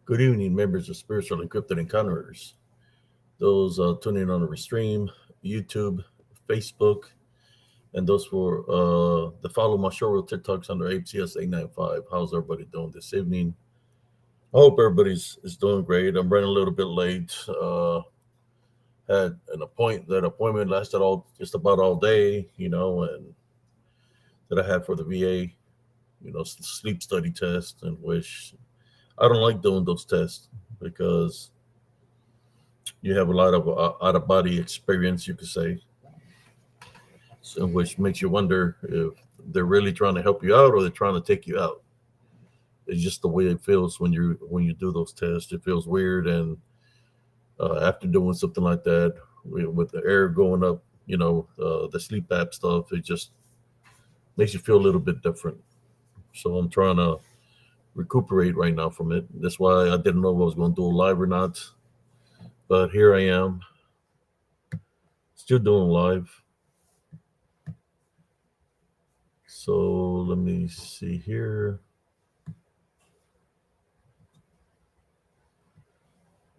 Good evening, members of Spiritual Encrypted Encounters. Those tuning on the stream, YouTube, Facebook, and those for the follow my show with TikToks under APCS 895. How's everybody doing this evening? I hope everybody's is doing great. I'm running a little bit late. Had that appointment lasted all just about all day, and that I had for the VA, sleep study test, and which I don't like doing those tests because you have a lot of out of body experience, you could say, so, which makes you wonder if they're really trying to help you out or they're trying to take you out. It's just the way it feels when you do those tests. It feels weird, and after doing something like that, with the air going up, the sleep app stuff, it just makes you feel a little bit different. So I'm trying to recuperate right now from it. That's why I didn't know if I was going to do a live or not, but here I am, still doing live. So let me see here.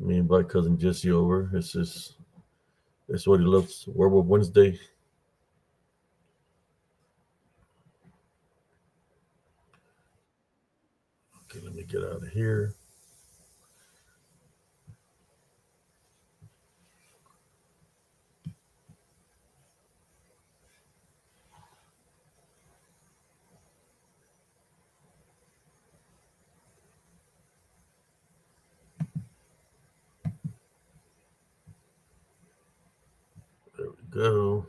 Let me invite cousin Jesse over. That's what he loves. Werewolf Wednesday. Okay, let me get out of here. There we go.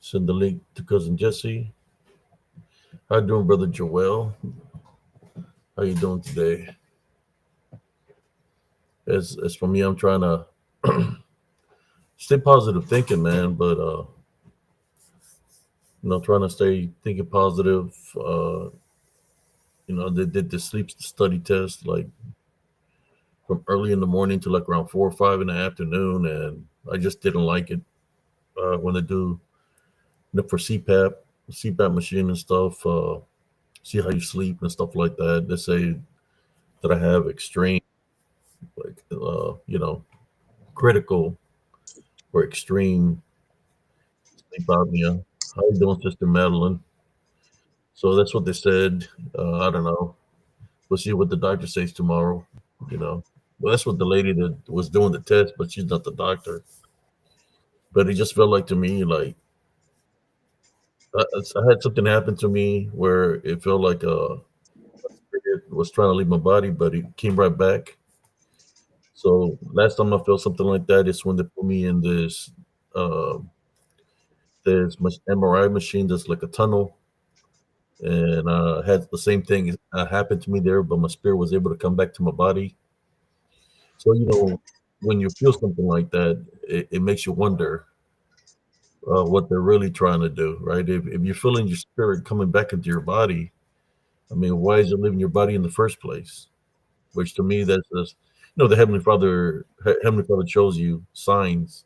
Send the link to cousin Jesse. How you doing, brother Joel? How you doing today? As for me, I'm trying to stay positive thinking, man, but trying to stay thinking positive. They did the sleep study test like from early in the morning to like around 4 or 5 in the afternoon, and I just didn't like it. When they do for CPAP machine and stuff, see how you sleep and stuff like that. They say that I have extreme, like critical or extreme sleep apnea. How you doing, Sister Madeline? So that's what they said. I don't know. We'll see what the doctor says tomorrow. Well, that's what the lady that was doing the test, but she's not the doctor. But it just felt like to me, like I had something happen to me where it felt like it was trying to leave my body, but it came right back. So last time I felt something like that is when they put me in uh, this MRI machine that's like a tunnel, and had the same thing happen to me there, but my spirit was able to come back to my body. So when you feel something like that, it makes you wonder what they're really trying to do, right? If you're feeling your spirit coming back into your body, I mean, why is it leaving your body in the first place? Which to me, that's just, the Heavenly Father shows you signs.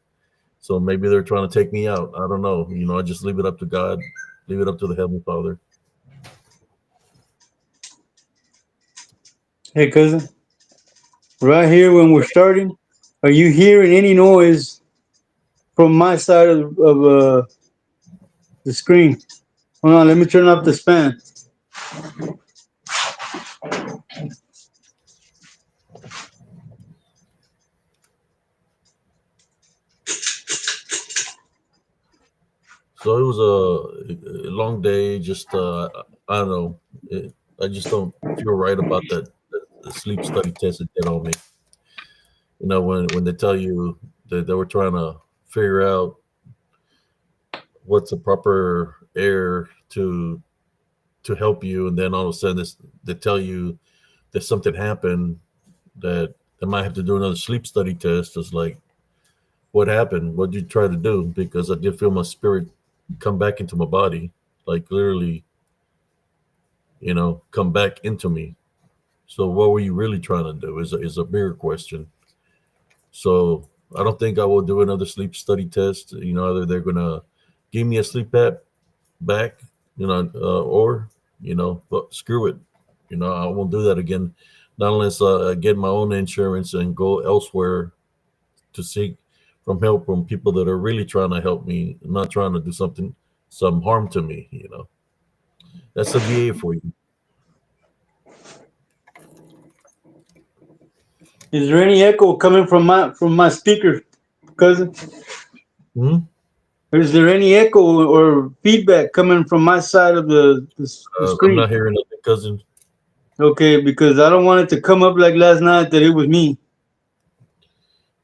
So maybe they're trying to take me out. I don't know. I just leave it up to God, leave it up to the Heavenly Father. Hey, cousin. Right here when we're starting, are you hearing any noise from my side of the screen? Hold on, let me turn off the span. So it was a long day. Just I don't know. I just don't feel right about the sleep study test it did on me. When they tell you that they were trying to figure out what's the proper air to help you, and then all of a sudden they tell you that something happened, that they might have to do another sleep study test. It's like, what happened? What did you try to do? Because I did feel my spirit come back into my body, like literally, come back into me. So what were you really trying to do is a bigger question. So I don't think I will do another sleep study test. Either they're gonna give me a sleep app back, or But screw it. I won't do that again. Not unless I get my own insurance and go elsewhere to seek from help from people that are really trying to help me, not trying to do some harm to me. That's the VA for you. Is there any echo coming from my speaker, cousin? Hmm? Is there any echo or feedback coming from my side of the I'm screen? not hearing nothing, cousin. Okay, because I don't want it to come up like last night that it was me.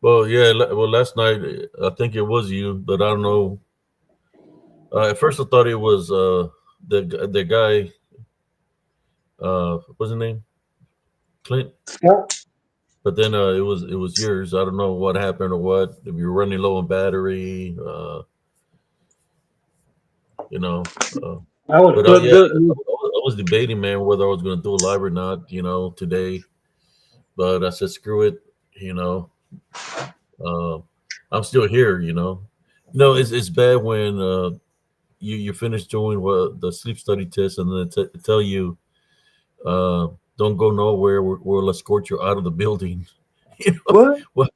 Well, yeah. Well, last night I think it was you, but I don't know. At first, I thought it was the guy. What's his name? Clint. Yeah. But then it was yours. I don't know what happened or what. If you're running low on battery, you know. Uh, I was but plugged yeah, up. I was debating, man, whether I was going to do a live or not, today. But I said, screw it. You know, uh, I'm still here. No, it's bad when you finish doing the sleep study test and then tell you uh, don't go nowhere. We'll escort you out of the building. you know, What? what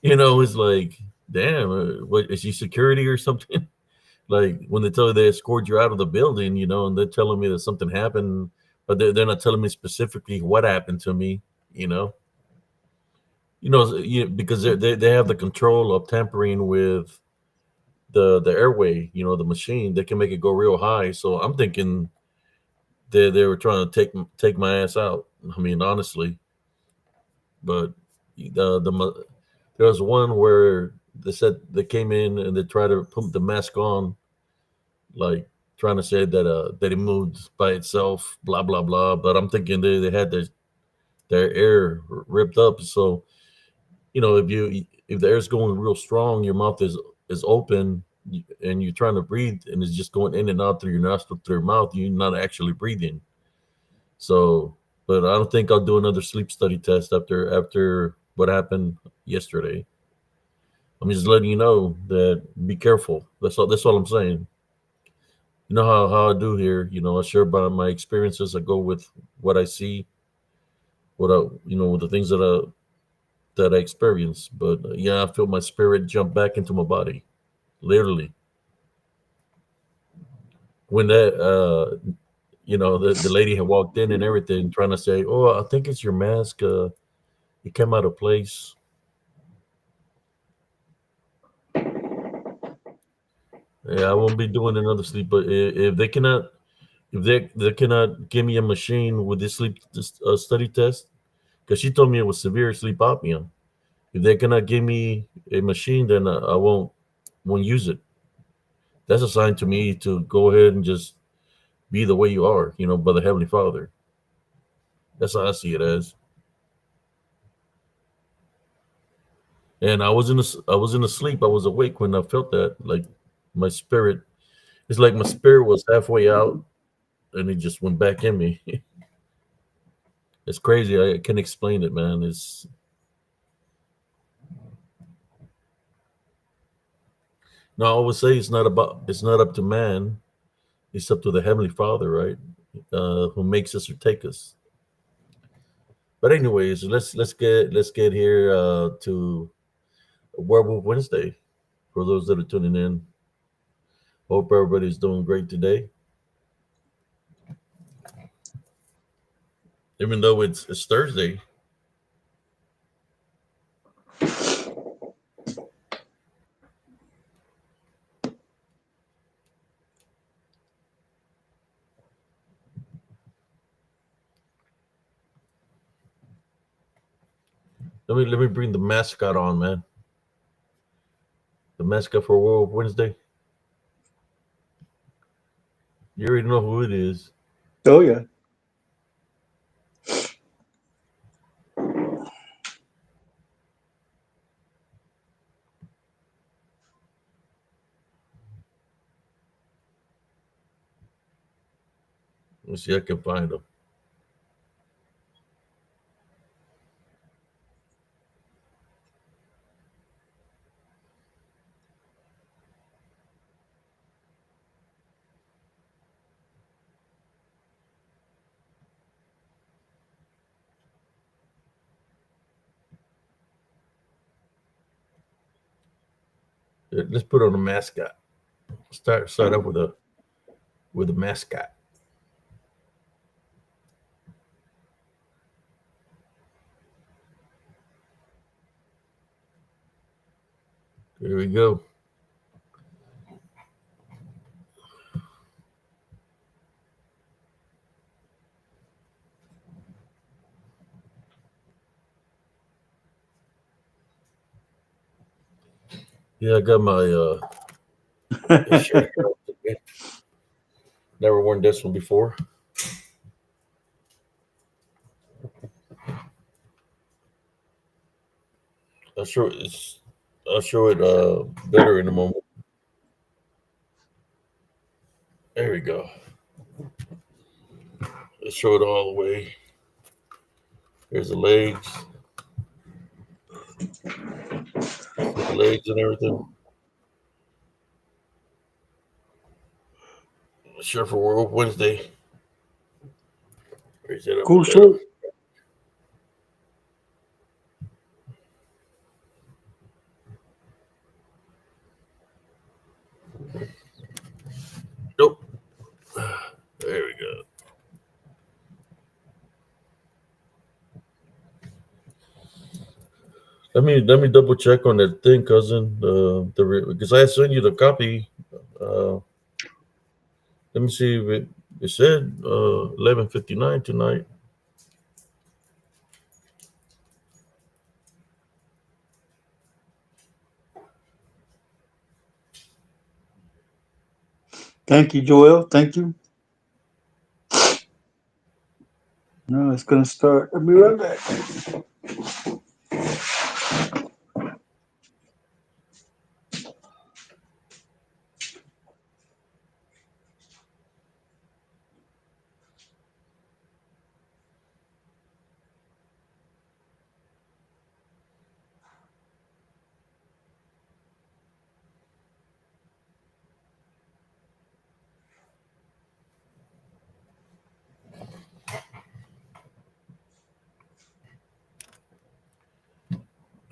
it's like, damn, what is she security or something? Like when they tell you they escort you out of the building, and they're telling me that something happened, but they're not telling me specifically what happened to me. You know, because they have the control of tampering with the airway. The machine. They can make it go real high. So I'm thinking they were trying to take my ass out. I mean, honestly, but there was one where they said they came in and they tried to put the mask on, like trying to say that it moved by itself, blah blah blah. But I'm thinking they had their air ripped up. So if the air's going real strong, your mouth is open, and you're trying to breathe, and it's just going in and out through your nostril, through your mouth. You're not actually breathing. So, but I don't think I'll do another sleep study test after what happened yesterday. I'm just letting you know that be careful. That's all I'm saying. You know how I do here. I share about my experiences. I go with what I see, with the things that I experience. But yeah, I feel my spirit jump back into my body, literally. When the lady had walked in and everything, trying to say, "Oh, I think it's your mask. It came out of place." Yeah, I won't be doing another sleep. But if they cannot give me a machine with this sleep study test, because she told me it was severe sleep apnea. If they cannot give me a machine, then I won't use it. That's a sign to me to go ahead and just be the way you are, by the Heavenly Father. That's how I see it as. And I was in a sleep. I was awake when I felt that. Like my spirit, it's like my spirit was halfway out, and it just went back in me. It's crazy. I can't explain it, man. It's No, I always say it's not up to man. It's up to the Heavenly Father, right? Who makes us or take us. But anyways, let's get here to Werewolf Wednesday. For those that are tuning in, hope everybody's doing great today. Even though it's Thursday, let me bring the mascot on, man. The mascot for Werewolf Wednesday. You already know who it is. Oh yeah. Let's see if I can find him. Let's put on a mascot. Start up with a mascot. There we go. Yeah, I got my shirt. Never worn this one before. I'll show it's. I'll show it better in a moment. There we go. Let's show it all the way. Here's the legs. See the legs and everything. Shirt for Werewolf Wednesday. Raise it up a Cool little. shirt. Nope. There we go. Let me double check on that thing, cousin. Because I sent you the copy. Uh, let me see if it said 11:59 tonight. Thank you, Joel. Thank you. No, it's gonna start. I'll be right back.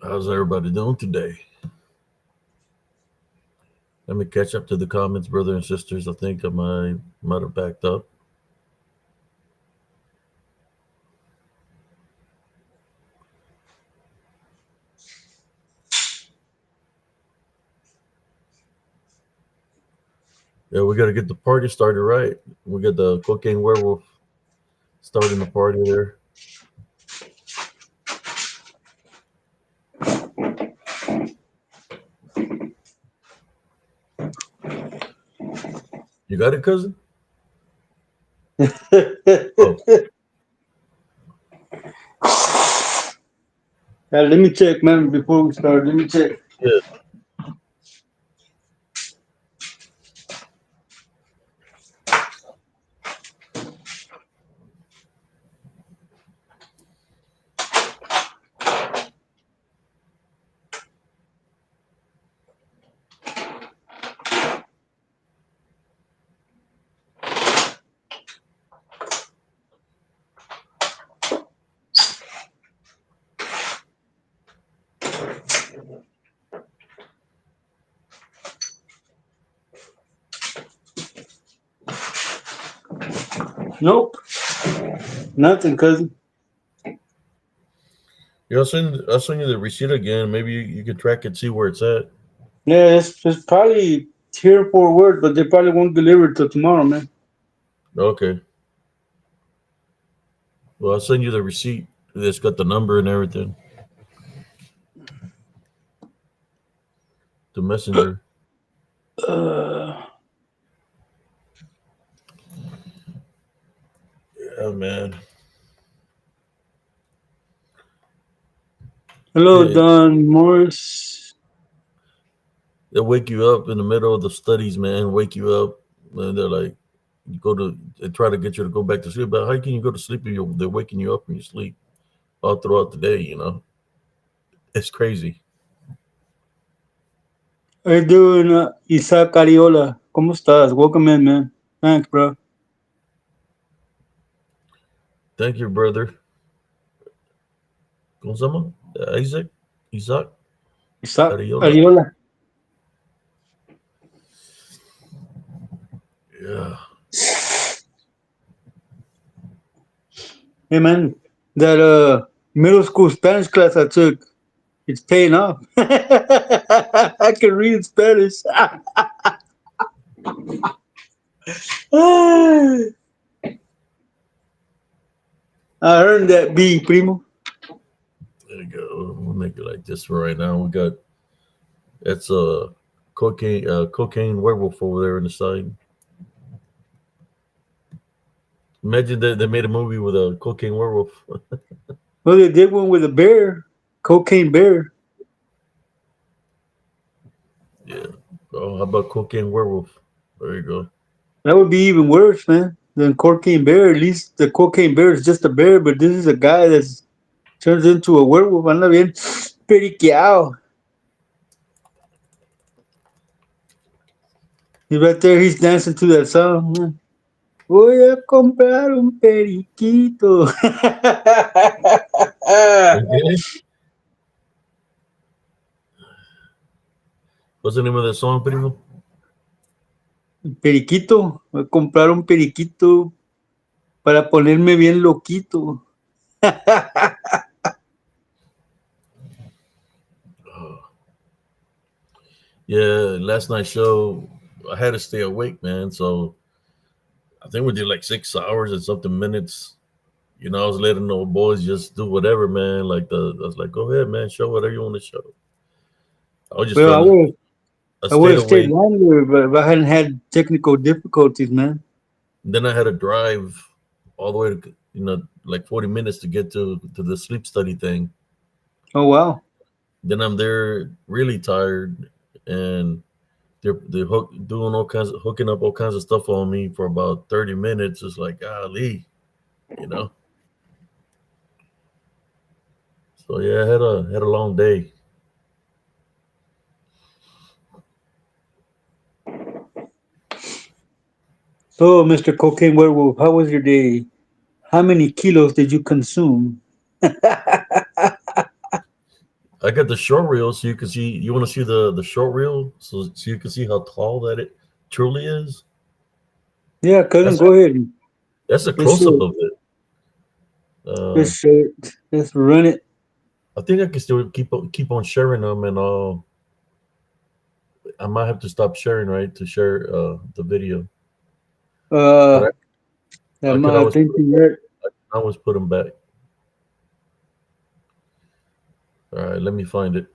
How's everybody doing today? Let me catch up to the comments, brother and sisters. I think I might have backed up. Yeah, we got to get the party started right. We got the cocaine werewolf starting the party there. You got it, cousin? Oh, Let me check, man. Before we start, let me check. yeah. Nope, nothing, cousin. Yeah, I'll send you the receipt again. Maybe you can track it, see where it's at. Yeah, it's probably here for work, but they probably won't deliver it till tomorrow, man. Okay. Well, I'll send you the receipt. It's got the number and everything. The messenger. Uh, Yeah, man. Hello, It, Don Morris. they'll wake you up in the middle of the studies, man. Wake you up, and they're like, you go to they try to get you to go back to sleep. But how can you go to sleep if they're waking you up when you sleep all throughout the day? It's crazy. How you doing, Isaac Ariola? ¿Cómo estás? Welcome in, man. Thanks, bro. Thank you, brother. ¿Cómo se llama? Isaac Isaac Ariola. Ariola. Yeah. Hey man, that middle school Spanish class I took, it's paying off. I can read Spanish. I earned that B, primo. There you go. We'll make it like this for right now. We got that's a cocaine werewolf over there on the side. Imagine that they made a movie with a cocaine werewolf. Well, they did one with a bear, cocaine bear. Yeah. Oh, how about cocaine werewolf? There you go. That would be even worse, man, than cocaine bear. At least the cocaine bear is just a bear, but this is a guy that turns into a werewolf. Anda bien periqueado. He's right there. He's dancing to that song. Man. Voy a comprar un periquito. Okay. What's the name of that song, primo? Periquito. Voy a comprar un periquito para ponerme bien loquito. Yeah, last night's show, I had to stay awake, man. So I think we did like 6 hours and something minutes. You know, I was letting the boys just do whatever, man. I was like, go ahead, man, show whatever you want to show. I was just Well, trying to. I I would stayed have stayed awake. longer, but if I hadn't had technical difficulties, man. Then I had to drive all the way to like 40 minutes to get to the sleep study thing. Oh wow. Then I'm there really tired, and they're doing all kinds of hooking up all kinds of stuff on me for about 30 minutes. It's like golly, you know. So yeah, I had a long day. So, Mr. Cocaine Werewolf, how was your day? How many kilos did you consume? I got the short reel, so you can see. You want to see the short reel, so you can see how tall that it truly is. Yeah, cousin, That's go ahead. that's a Let's close show up it. of it. Let's show it. Let's run it. I think I can still keep on sharing them, and I might have to stop sharing, right, to share the video. But Uh, I could I always think put 'em you're back. right. I can always put them back. All right, let me find it.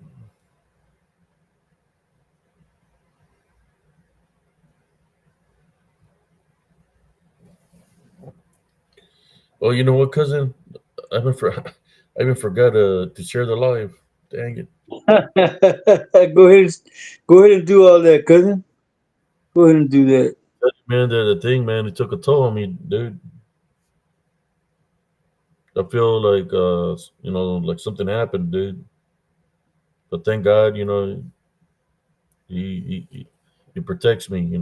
Oh, you know what, cousin? I even for, I even forgot to share the live. Dang it, go ahead, go ahead and do all that, cousin. Go ahead and do that. man. The thing, man, it took a toll on me, dude. I feel like like something happened, dude. But thank God, he protects me.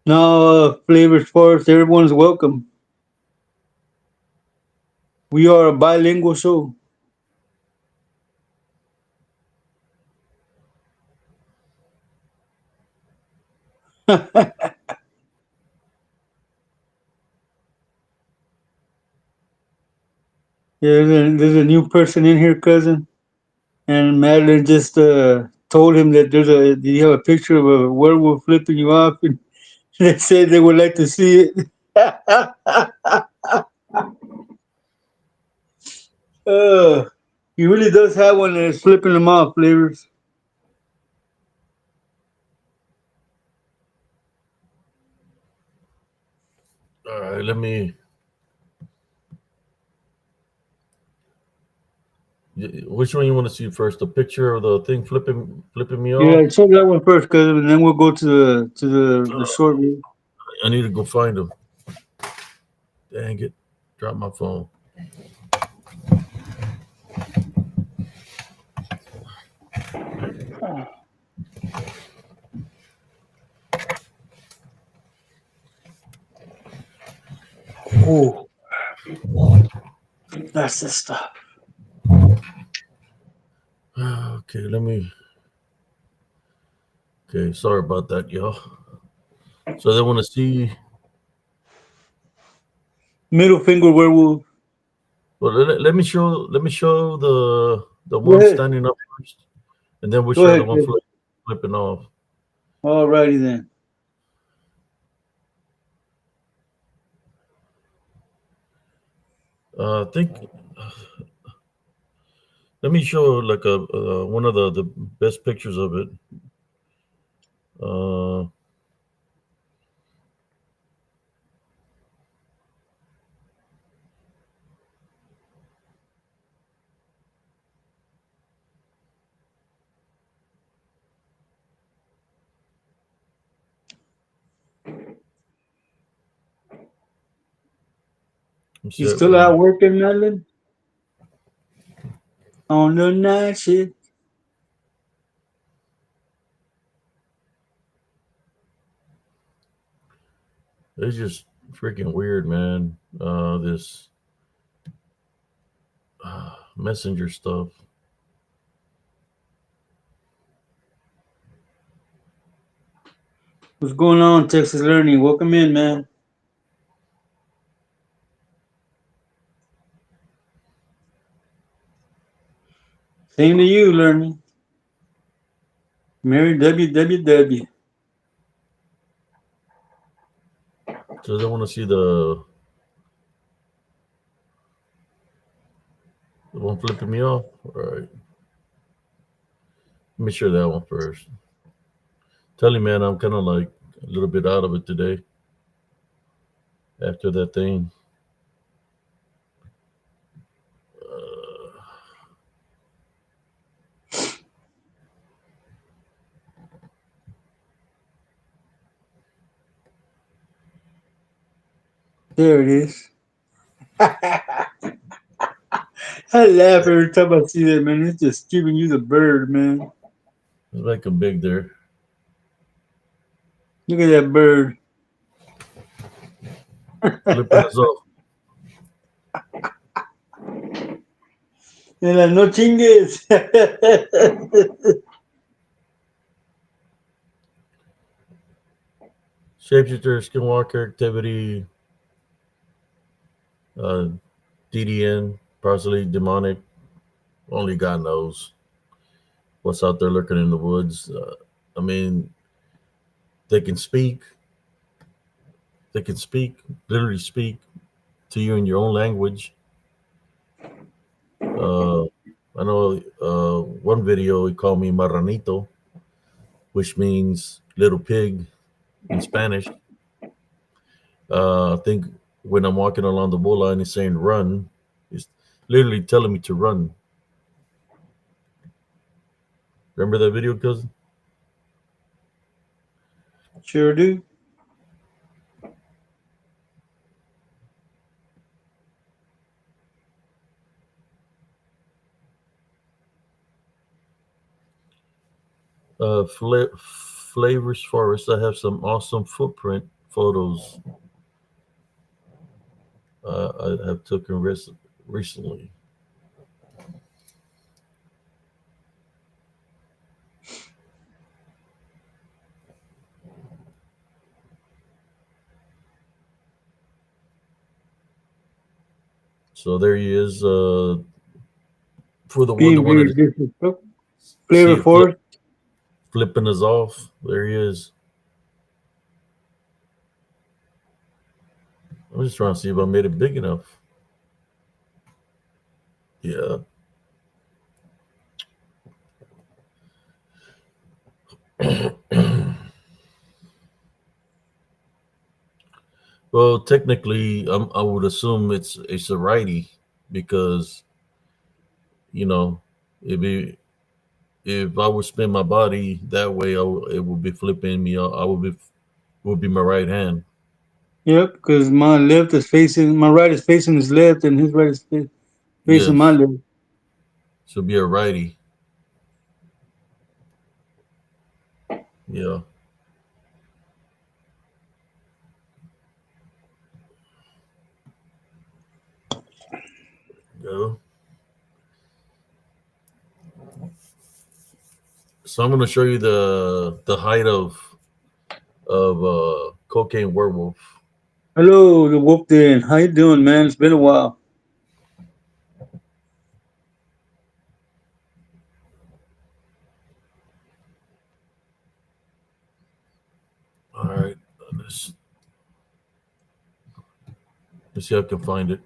Now, Flavors Forest, everyone's welcome. We are a bilingual show. Yeah, there's a new person in here, cousin. And Madeline just told him that do you have a picture of a werewolf flipping you off? And they said they would like to see it. uh, he really does have one that's flipping them off, Flavors. All right, let me. Which one you want to see first? The picture of the thing flipping me Yeah, off? show that one first, cousin, and then we'll go to the short one. I need to go find him. Dang it, drop my phone. Oh, that's the stuff. Okay, let me. Okay, sorry about that, y'all. So they want to see. Middle finger werewolf. Well, let me show. Let me show the Go one ahead. standing up first, and then we'll Go show the ahead, one kid. flipping off. Alrighty then. I think. Let me show like a one of the best pictures of it. Uh, let me see You that. still out working, Madeline? On the night shift. It's just freaking weird, man. This messenger stuff. What's going on, Texas Learning? Welcome in, man. Same to you, Learning. Mary WWW. So they want to see the one flipping me off. All right, let me share that one first. Tell you, man, I'm kind of like a little bit out of it today after that thing. There it is. I laugh every time I see that, man. It's just giving you the bird, man. Let's make them big there. Look at that bird. Flipping us off. And like, no chingues. Shapeshifter, skinwalker activity, uh, DDN, possibly demonic. Only God knows what's out there lurking in the woods. I mean, they can speak. They can speak, literally speak to you in your own language. Uh, I know one video he called me marranito, which means little pig in Spanish. I think when I'm walking along the bull line, he's saying run. He's literally telling me to run. Remember that video, cousin? Sure do. Flavors Forest. I have some awesome footprint photos I have taken recently. So there he is. For the one that Being wanted very to disrespectful. see Flavor it Force. flipping us off, there he is. I'm just trying to see if I made it big enough. Yeah. Well, technically, I would assume it's a righty because you know if I would spin my body that way, it would be flipping me. I would be my right hand. Yep, because my left is facing, my right is facing his left, and his right is facing my Yes, left. so be a righty. Yeah. So I'm gonna show you the height of cocaine werewolf. Hello, the Wolf Den. How you doing, man? It's been a while. All right, let's let's see if I can find it.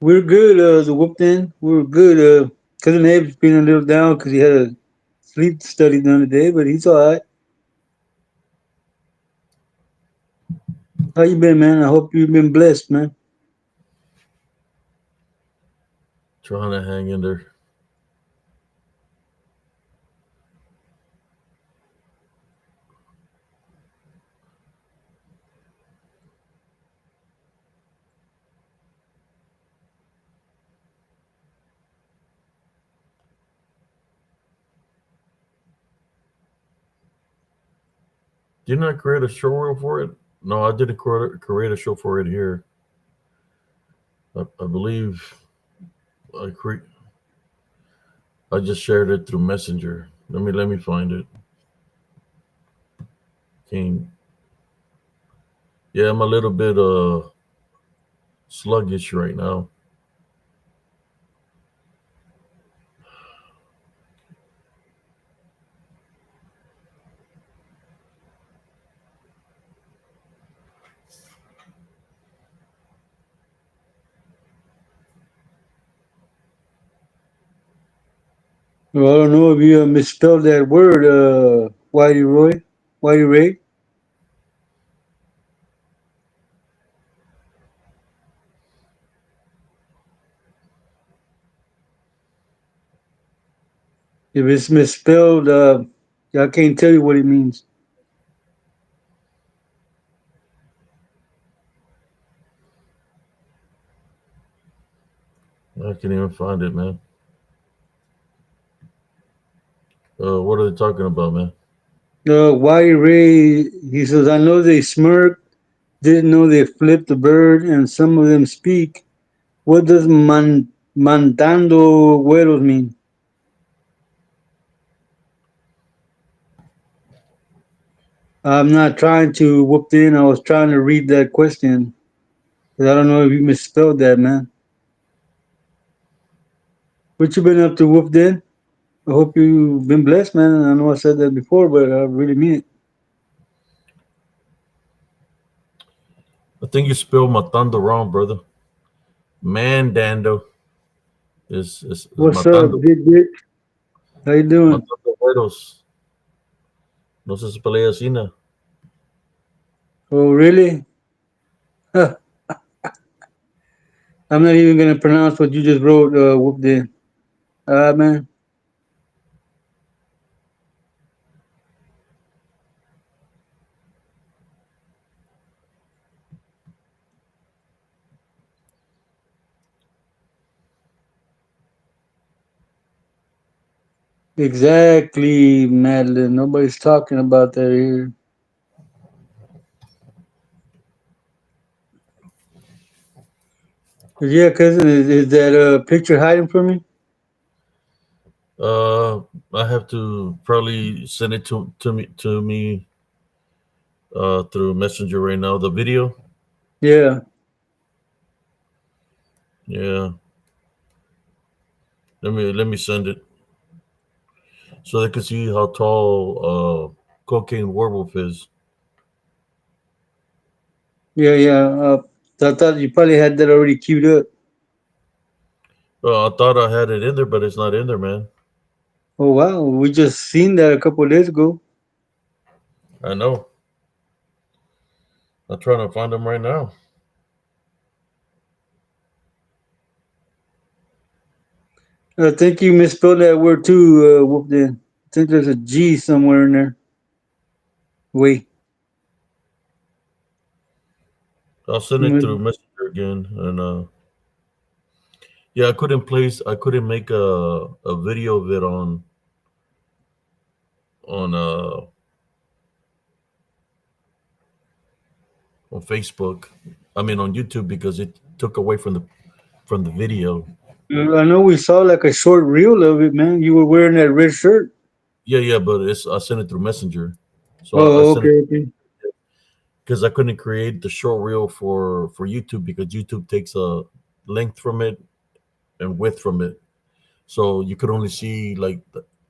We're good, the Wolf Den. We're good. Cousin Abe's been a little down because he had a sleep study done today, but he's all right. How you been, man? I hope you've been blessed, man. Trying to hang in there. Didn't I create a show reel for it? No, I didn't create a show for it here. I believe I cre- I just shared it through Messenger. Let me find it. Came. Yeah, I'm a little bit sluggish right now. Well, I don't know if you misspelled that word, Whitey Roy, Whitey Ray. If it's misspelled, I can't tell you what it means. I can't even find it, man. What are they talking about, man? Whitey Ray, he says, I know they smirked, didn't know they flipped the bird, and some of them speak. What does mandando güeros mean? I'm not trying to whoop in. I was trying to read that question because I don't know if you misspelled that, man. What you been up to, whooped in? I hope you've been blessed, man. I know I said that before, but I really mean it. I think you spelled my thunder wrong, brother. Mandando is What's up, matando. Dick? How you doing? Matando güeros. No se pelea así, na. Oh, really? Huh. I'm not even gonna pronounce what you just wrote. Whooped in. Man. Exactly, Madeline. Nobody's talking about that here. Yeah, cousin, is that picture hiding from me? Uh, I have to probably send it to me through Messenger right now. The video. Yeah. Yeah. Let me send it so they can see how tall cocaine werewolf is. Yeah, yeah. I thought you probably had that already queued up. I thought I had it in there, but it's not in there, man. Oh wow, we just seen that a couple of days ago. I know. I'm trying to find them right now. I think you misspelled that word too, whooped in. I think there's a G somewhere in there. Wait. I'll send it through Messenger again, and yeah, I couldn't make a video of it on uh on Facebook. I mean on YouTube because it took away from the video. I know we saw like a short reel of it, man. You were wearing that red shirt. Yeah, yeah, but it's I sent it through Messenger, so I Oh, sent it okay, okay. because I couldn't create the short reel for YouTube because YouTube takes a length from it and width from it, so you could only see like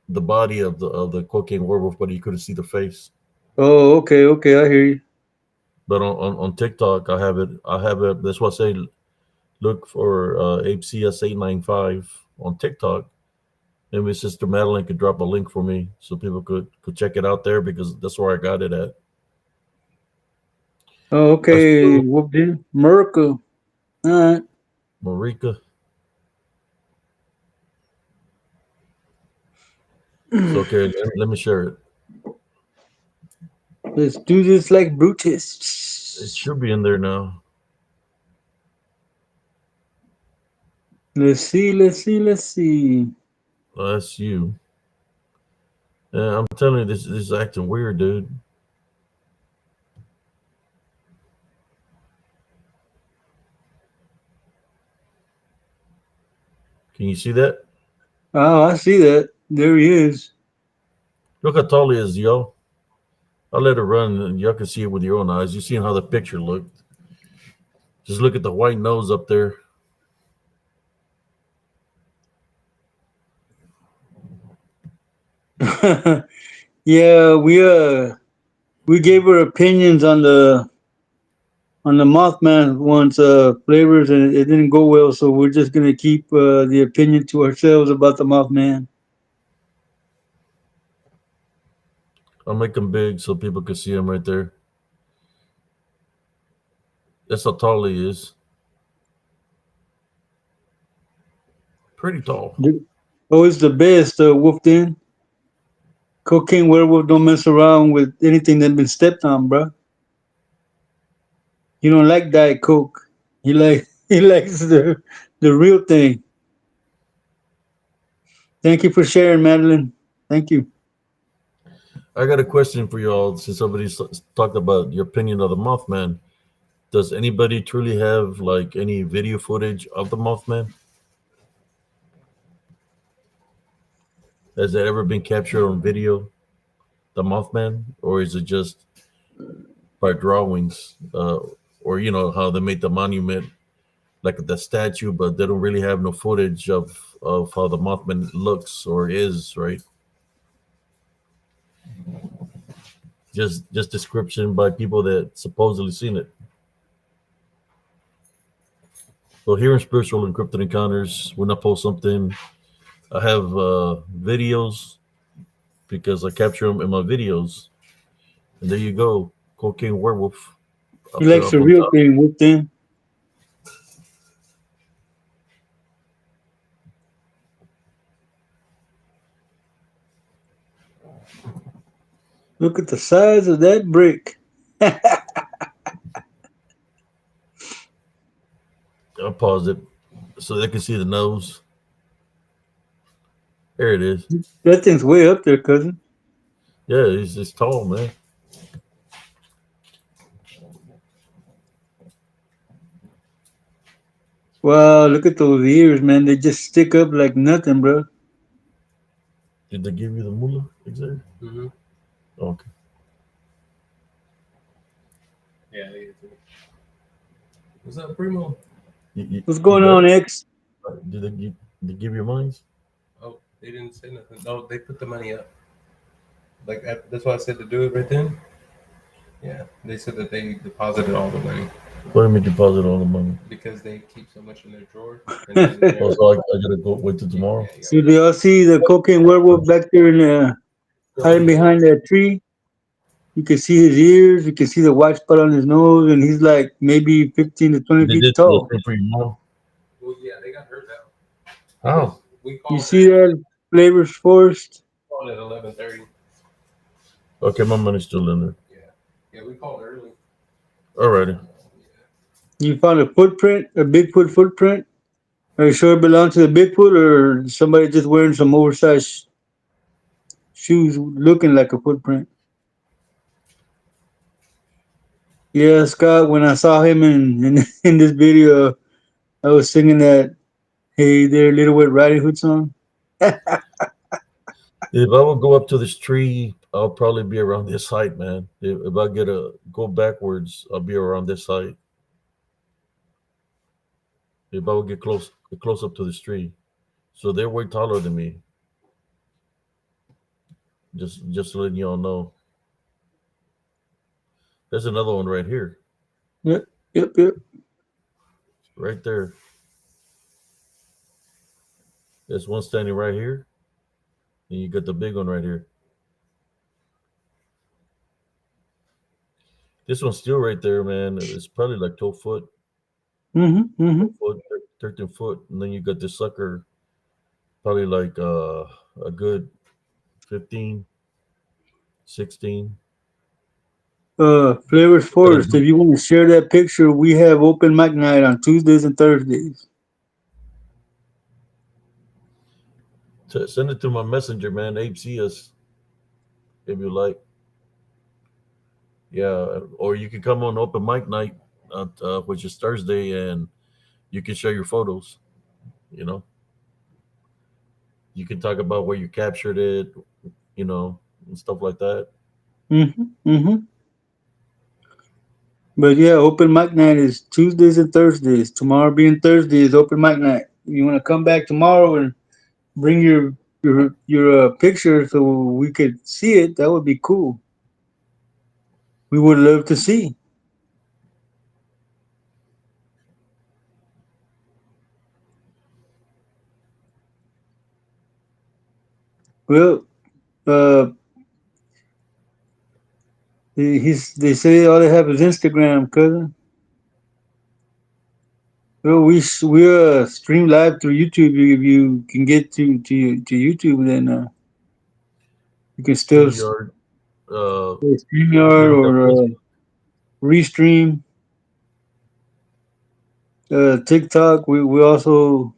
the body of the cocaine werewolf, but you couldn't see the face. Oh, okay, okay. I hear you. But on TikTok, I have it. I have it. That's why I say look for APCS 895 on TikTok. Maybe Sister Madeline could drop a link for me so people could check it out there because that's where I got it at. Oh, I okay. still Whooped in. Merkel. All right. Marika. So okay, let me share it. Let's do this like It Brutus. should be in there now. Let's see, let's see, let's see. That's you. I'm telling you, this is acting weird, dude. Can you see that? Oh, I see that. There he is. Look how tall he is, yo. I'll let it run, and y'all can see it with your own eyes. You seen how the picture looked? Just look at the white nose up there. Yeah, we gave our opinions on the Mothman one's flavors, and it didn't go well. So we're just gonna keep the opinion to ourselves about the Mothman. I'll make him big so people can see him right there. That's how tall he is. Pretty tall. Oh, it's the best. Wolfed in. Cocaine werewolf don't mess around with anything that been stepped on, bro. He don't like Diet Coke. He like he likes the real thing. Thank you for sharing, Madeline. Thank you. I got a question for y'all since somebody's talked about your opinion of the Mothman. Does anybody truly have like any video footage of the Mothman? Has it ever been captured on video, the Mothman, or is it just by drawings? Or you know how they made the monument like the statue, but they don't really have no footage of how the Mothman looks or is, right? Just description by people that supposedly seen it. So here in Spiritual Encrypted Encounters, when I post something, I have videos because I capture them in my videos. And there you go, Cocaine Werewolf He up there likes up the on real top. thing. Wolfed in. Look at the size of that brick. I'll pause it so they can see the nose. There it is. That thing's way up there, cousin. Yeah, it's tall, man. Wow, look at those ears, man. They just stick up like nothing, bro. Did they give you the mullah, Xavier? Mm-hmm. Okay. Yeah, they get to me. What's up, Primo? What's You going got on, it? X? Did they give you mines? Oh, they didn't say nothing. No, they put the money up. Like that's why I said to do it right then. Yeah, they said that they deposited all the money What do you mean deposit all the money? because they keep so much in their drawer, and then Oh, they're so I gotta go wait till yeah, tomorrow. yeah, you gotta So wait. do y'all see the cocaine werewolf back there in hiding behind that tree? You can see his ears. You can see the white spot on his nose, and he's like maybe 15 to 20 They feet did the tall. same for your mom. Well, yeah, they got hurt out because How? we You called see it that Flavors Forest? 11:30. Okay, my money's still in there. Yeah, yeah, we called early. Alrighty. Yeah. You found a footprint, a Bigfoot footprint. Are you sure it belonged to the Bigfoot or somebody just wearing some oversized shoes looking like a footprint? Yeah, Scott. When I saw him in this video, I was singing that "Hey There, Little Red Riding Hood" song. If I would go up to this tree, I'll probably be around this height, man. If I get a go backwards, I'll be around this height. If I would get close up to this tree, so they're way taller than me. Just letting y'all know. There's another one right here, Yep, yep, yep. right there. There's one standing right here, and you got the big one right here. This one's still right there, man. It's probably like 12 foot, Mm-hmm. Mm-hmm. 12 foot, 13 foot, and then you got this sucker, probably like a good 15, 16. Flavors Gotta Forest. If you want to share that picture, we have open mic night on Tuesdays and Thursdays. send it to my messenger, man. Abe, see us if you like. Yeah, or you can come on open mic night, which is Thursday, and you can share your photos. You know, you can talk about where you captured it, and stuff like that. Mm-hmm. Mm-hmm. But yeah, open mic night is Tuesdays and Thursdays. Tomorrow being Thursday is open mic night. If you want to come back tomorrow and bring your picture so we could see it, that would be cool. We would love to see. Well, uh, they say all they have is Instagram, cousin. Well, we stream live through YouTube. If you can get to YouTube, then you can still StreamYard. We StreamYard don't got or Restream. TikTok. We also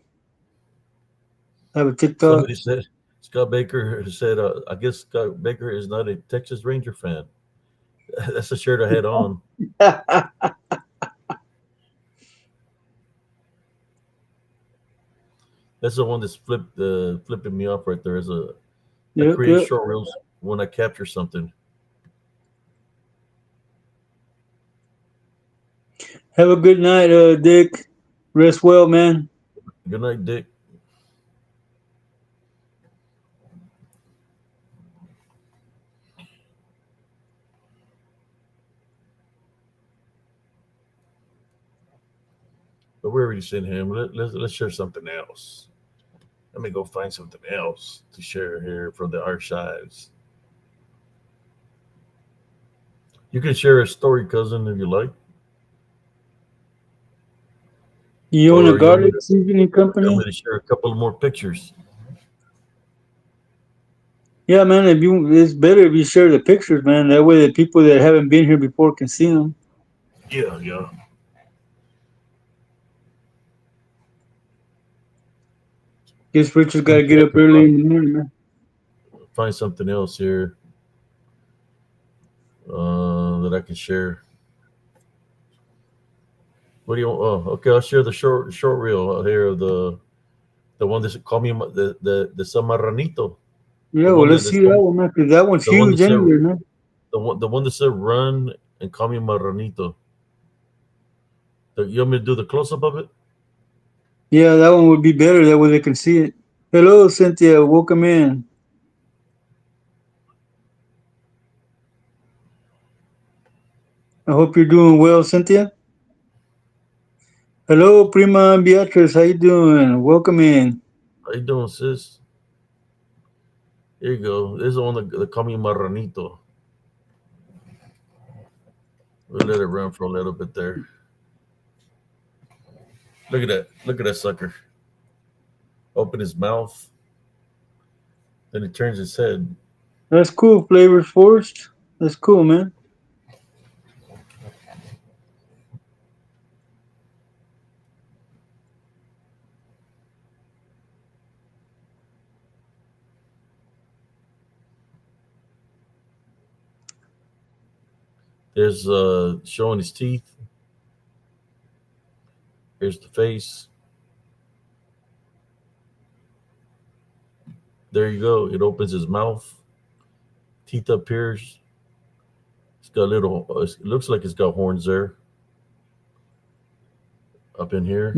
have a TikTok. somebody said Scott Baker said, I guess Scott Baker is not a Texas Ranger fan. That's a shirt I had on. That's the one that's flipping me off right there. I Yep, create yep. short reels when I capture something. Have a good night, Dick. Rest well, man. Good night, Dick. But we already sent him. Let's share something else. Let me go find something else to share here from the archives. You can share a story, cousin, if you like, You own a or garlic seasoning you want company? me to share a couple more pictures. Yeah, man. If you, it's better if you share the pictures, man. That way, the people that haven't been here before can see them. Yeah, yeah. Guess Richard's got Let me to see get if I up can early in the morning, man. find something else here that I can share. What do you want? Oh, okay. I'll share the short reel here of the one that's call me the San Marranito, Yeah, the well, one let's see that one, man. Cause that one's the one that huge said anyway, man. the one that said run and call me Marranito. You want me to do the close up of it? Yeah, that one would be better. That way they can see it. Hello, Cynthia. Welcome in. I hope you're doing well, Cynthia. Hello, Prima and Beatrice. How you doing? Welcome in. How you doing, sis? Here you go. This is the one that call me Marranito. We'll let it run for a little bit there. Look at that. Look at that sucker. Open his mouth. Then he turns his head. That's cool. Flavors Forest. That's cool, man. There's showing his teeth. Here's the face. There you go. It opens his mouth. Teeth up here. It's got little. It looks like it's got horns there. Up in here.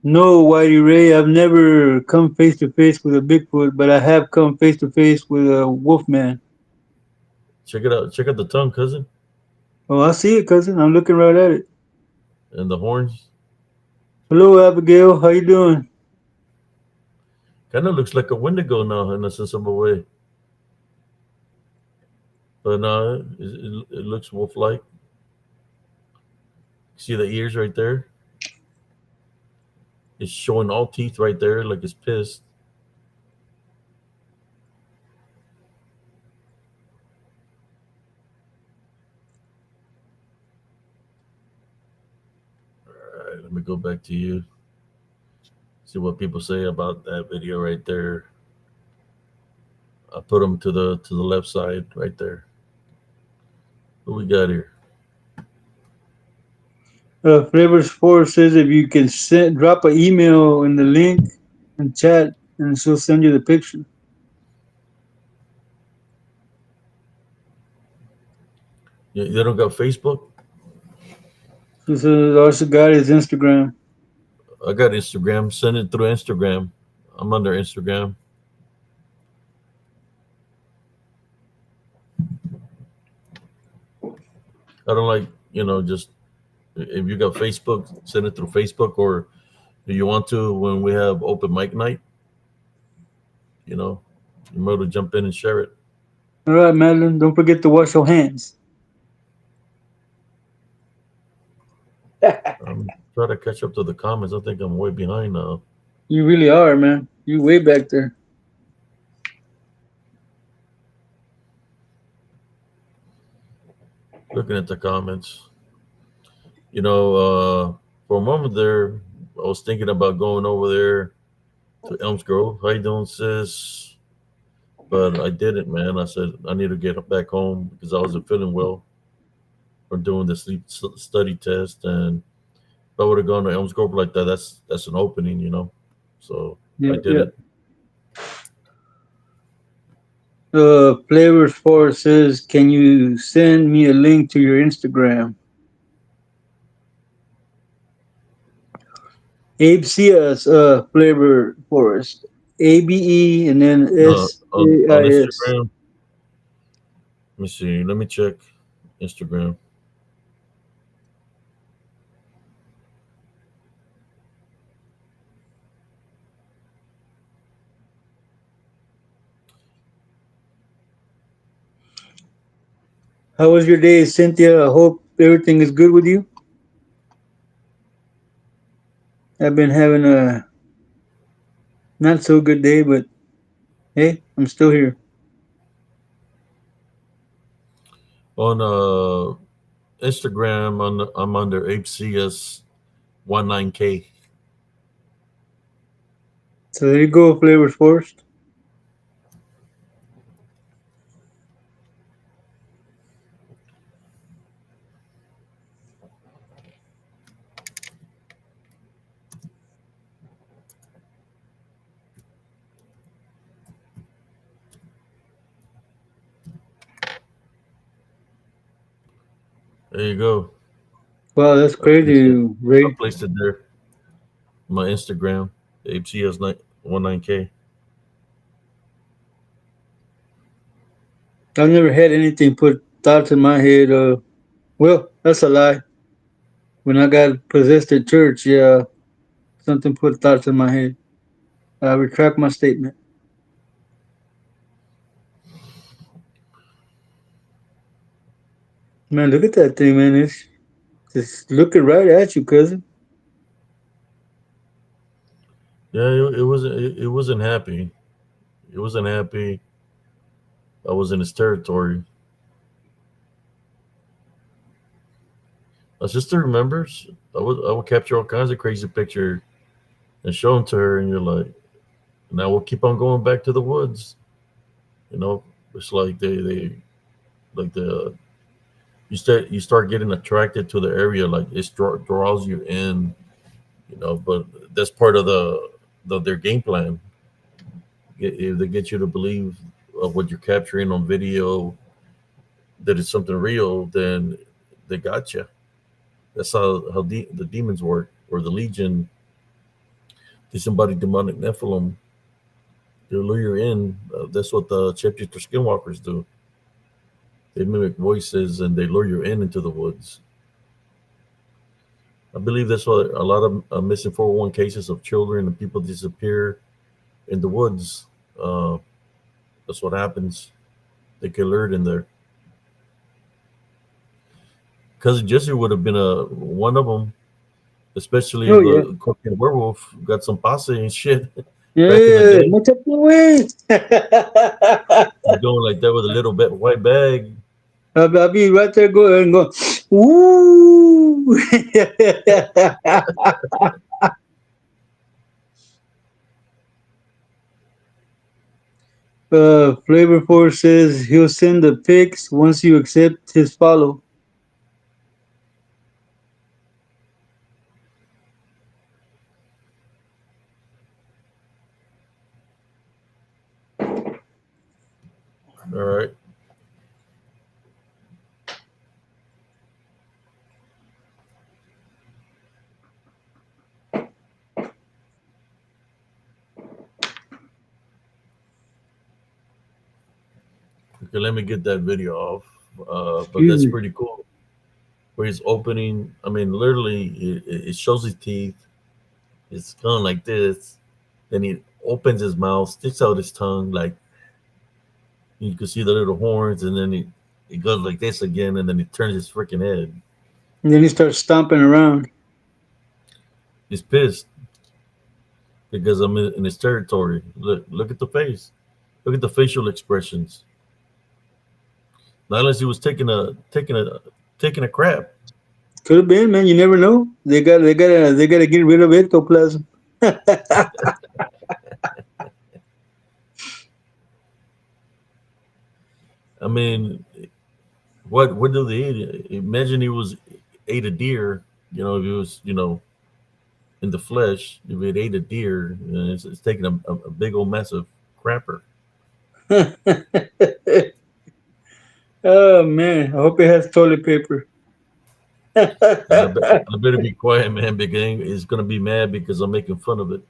No, Whitey Ray, I've never come face to face with a Bigfoot, but I have come face to face with a Wolfman. Check it out. Check out the tongue, cousin, Oh, I see it, cousin. I'm looking right at it. and the horns. Hello, Abigail. How you doing? Kind of looks like a Wendigo now in a sense of a way. But no, it looks wolf-like. See the ears right there? It's showing all teeth right there, like it's pissed. All right, let me go back to you. See what people say about that video right there. I put them to the left side right there. What we got here? Flavors Four says if you can drop an email in the link and chat, and she'll send you the picture. They don't got Facebook? She says all she got is Instagram. I got Instagram. Send it through Instagram. I'm under Instagram. I don't like, just if you got Facebook, send it through Facebook, or do you want to when we have open mic night? You're able to jump in and share it. All right, Madeline, don't forget to wash your hands. I'm trying to catch up to the comments. I think I'm way behind now. You really are, man. You way back there. Looking at the comments. For a moment there, I was thinking about going over there to Elms Grove. How you doing, sis? But I didn't, man. I said I need to get back home because I wasn't feeling well from doing the sleep study test. And if I would have gone to Elms Grove like that, that's an opening. So I didn't. Flavors 4 says, can you send me a link to your Instagram? Abe Cias, Flavor Forest. ABE and then On SAIS. Instagram. Let me see. Let me check Instagram. How was your day, Cynthia? I hope everything is good with you. I've been having a not so good day, but hey, I'm still here. On Instagram, I'm under HCS19K. So there you go, Flavors Forest. There you go. Wow, that's crazy, Ray. I placed it there. My Instagram, HCS19K. I've never had anything put thoughts in my head. Well, that's a lie. When I got possessed at church, yeah, something put thoughts in my head. I retract my statement. Man, look at that thing, man. It's just looking right at you, cousin. Yeah, it wasn't happy. It wasn't happy. I was in his territory. My sister remembers. I would capture all kinds of crazy pictures and show them to her, and you're like, now we'll keep on going back to the woods. It's like they like you start getting attracted to the area, like draws you in, but that's part of their game plan. If they get you to believe of what you're capturing on video, that it's something real, then they got you. That's how the demons work, or the legion, disembodied demonic nephilim. They lure you in. That's what the shapeshifter skinwalkers do. They mimic voices and they lure you in into the woods. I believe that's why a lot of missing 401 cases of children and people disappear in the woods. Uh, that's what happens. They get lured in there. Cousin Jesse would have been one of them, especially Oh if yeah, the Cocaine Werewolf got some posse and shit back in the yeah. day. Much up the way. Going like that with a little bit white bag. I'll be right there going, woo. Flavor Force says he'll send the pics once you accept his follow. All right. Okay, let me get that video off. But Excuse that's me. pretty cool. Where he's opening, I mean, literally, it shows his teeth. It's going like this. Then he opens his mouth, sticks out his tongue, like you can see the little horns, and then he goes like this again, and then he turns his freaking head. And then he starts stomping around. He's pissed because I'm in his territory. Look at the face. Look at the facial expressions. Not unless he was taking a crap. Could have been, man. You never know. They gotta get rid of ectoplasm. I mean, what do they eat? Imagine he was ate a deer. If he was in the flesh, if it ate a deer, it's taking a big old massive crapper. Oh man, I hope it has toilet paper. I better be quiet, man, because he's gonna be mad because I'm making fun of it.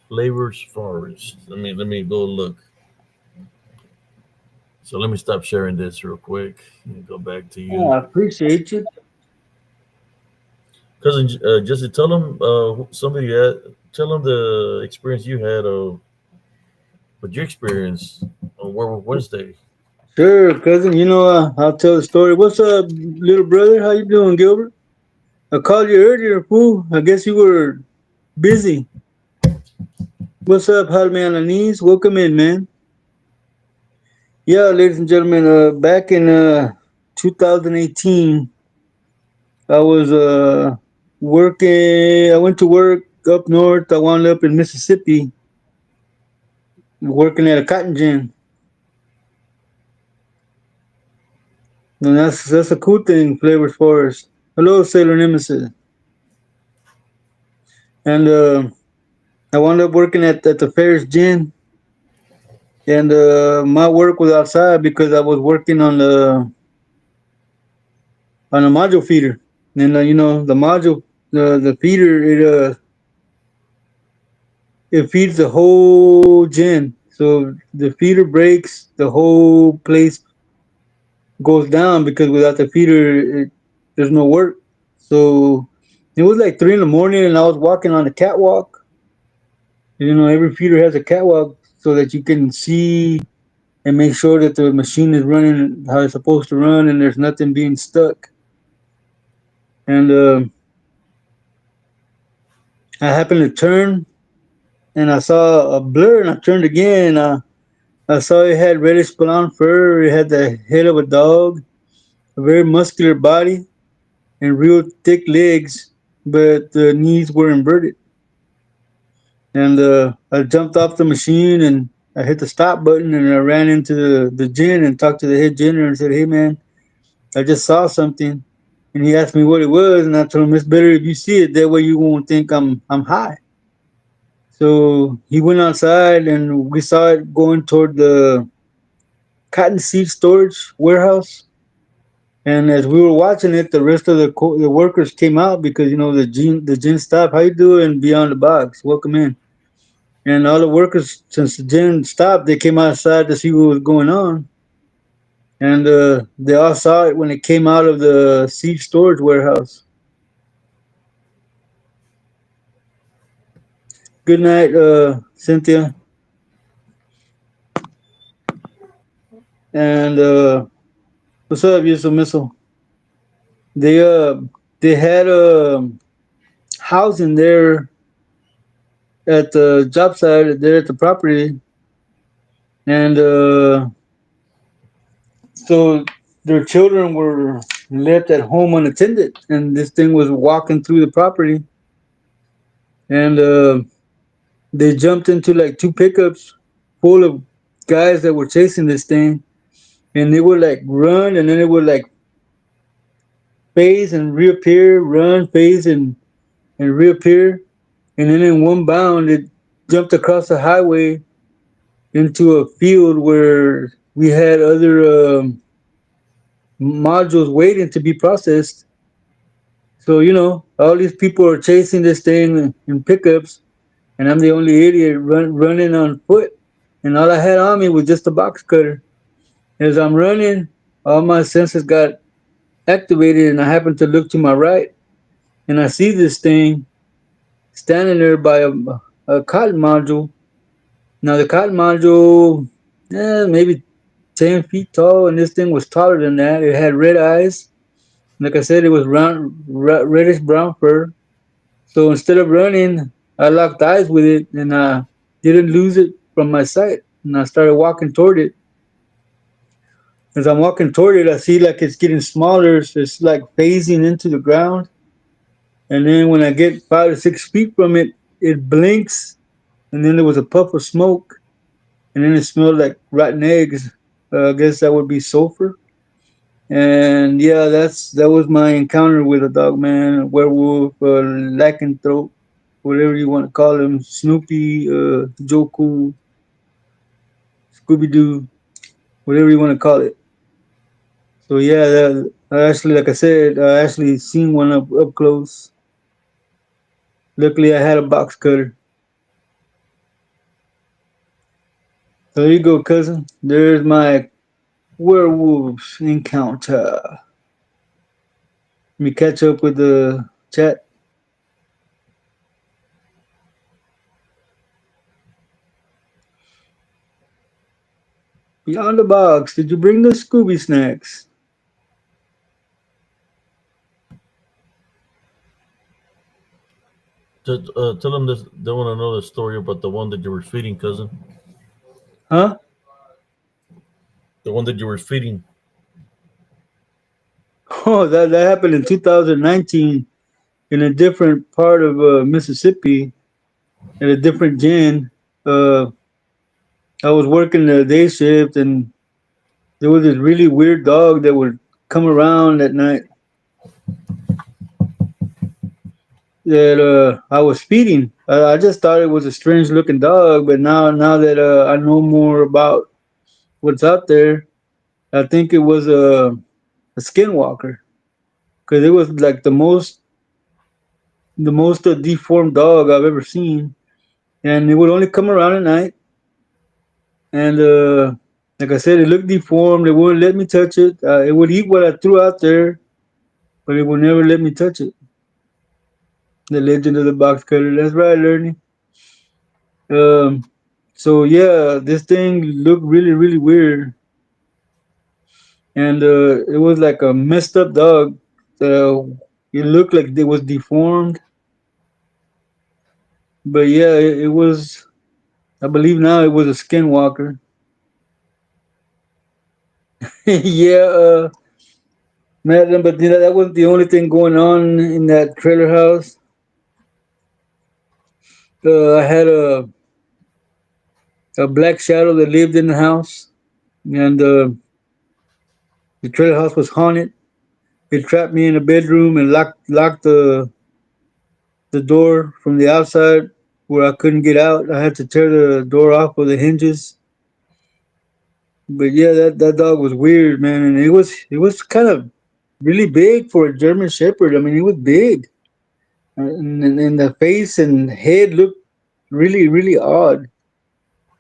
Flavors Forest. Let me go look. So let me stop sharing this real quick and go back to Oh, you, I appreciate you. cousin. Jesse, tell him somebody had tell him the experience you had of what you experienced on Werewolf Wednesday. Sure, cousin. I'll tell the story. What's up, little brother? How you doing, Gilbert? I called you earlier, fool. I guess you were busy. What's up, Jaime Alanis? Welcome in, man. Yeah, ladies and gentlemen, back in 2018, I was working. I went to work up north. I wound up in Mississippi working at a cotton gin. And that's a cool thing, Flavors Forest. Hello, Sailor Nemesis. And I wound up working at the Ferris Gin. And my work was outside because I was working on a module feeder. And the module, the feeder, it feeds the whole gin. So the feeder breaks, the whole place goes down because without the feeder, there's no work. So it was like 3 in the morning, and I was walking on the catwalk. Every feeder has a catwalk so that you can see and make sure that the machine is running how it's supposed to run, and there's nothing being stuck. And I happened to turn, and I saw a blur, and I turned again. I saw it had reddish blonde fur. It had the head of a dog, a very muscular body, and real thick legs, but the knees were inverted. And I jumped off the machine and I hit the stop button and I ran into the gin and talked to the head ginner and said, "Hey man, I just saw something." And he asked me what it was, and I told him it's better if you see it. That way you won't think I'm high. So he went outside and we saw it going toward the cotton seed storage warehouse. And as we were watching it, the rest of the workers came out because the gin stopped. How you doing? Beyond the box, welcome in. And all the workers, since the gin stopped, they came outside to see what was going on. And they all saw it when it came out of the seed storage warehouse. Good night, Cynthia. And what's up, Yusuf Missile? They uh they had a housing there at the job site there at the property, and so their children were left at home unattended, and this thing was walking through the property, and they jumped into like two pickups full of guys that were chasing this thing, and they would like run, and then it would like phase and reappear, run, phase and reappear, and then in one bound it jumped across the highway into a field where we had other modules waiting to be processed. So all these people are chasing this thing in pickups, and I'm the only idiot running on foot, and all I had on me was just a box cutter. As I'm running, all my senses got activated, and I happened to look to my right, and I see this thing standing there by a cotton module. Now the cotton module, maybe 10 feet tall, and this thing was taller than that. It had red eyes. Like I said, it was round, reddish brown fur. So instead of running, I locked eyes with it, and I didn't lose it from my sight. And I started walking toward it. As I'm walking toward it, I see like it's getting smaller. So it's like phasing into the ground. And then when I get 5 to 6 feet from it, it blinks, and then there was a puff of smoke, and then it smelled like rotten eggs. I guess that would be sulfur. And yeah, that was my encounter with a dog man, a werewolf, lycanthrope, whatever you want to call him, Snoopy, Joku, Scooby Doo, whatever you want to call it. So yeah, I actually, like I said, I actually seen one up close. Luckily, I had a box cutter. So there you go, cousin. There's my werewolves encounter. Let me catch up with the chat. Beyond the box, did you bring the Scooby snacks? Tell them this. They want to know the story about the one that you were feeding, cousin. Huh? The one that you were feeding. Oh, that happened in 2019 in a different part of Mississippi at a different gin. Uh, I was working the day shift, and there was this really weird dog that would come around at night that I was feeding. I just thought it was a strange looking dog, but now that I know more about what's out there, I think it was a skinwalker because it was like the most deformed dog I've ever seen, and it would only come around at night. And like I said, it looked deformed. It wouldn't let me touch it. It would eat what I threw out there, but it would never let me touch it. The Legend of the Box Cutter. That's right, learning. Um, so yeah, this thing looked really, really weird, and it was like a messed up dog. Uh, it looked like it was deformed, but yeah, it was. I believe now it was a skinwalker. Yeah, man, but that wasn't the only thing going on in that trailer house. I had a black shadow that lived in the house, and the trailer house was haunted. It trapped me in a bedroom and locked the door from the outside where I couldn't get out. I had to tear the door off of the hinges. But yeah, that dog was weird, man, and it was kind of really big for a German Shepherd. I mean, it was big, and the face and head looked really odd.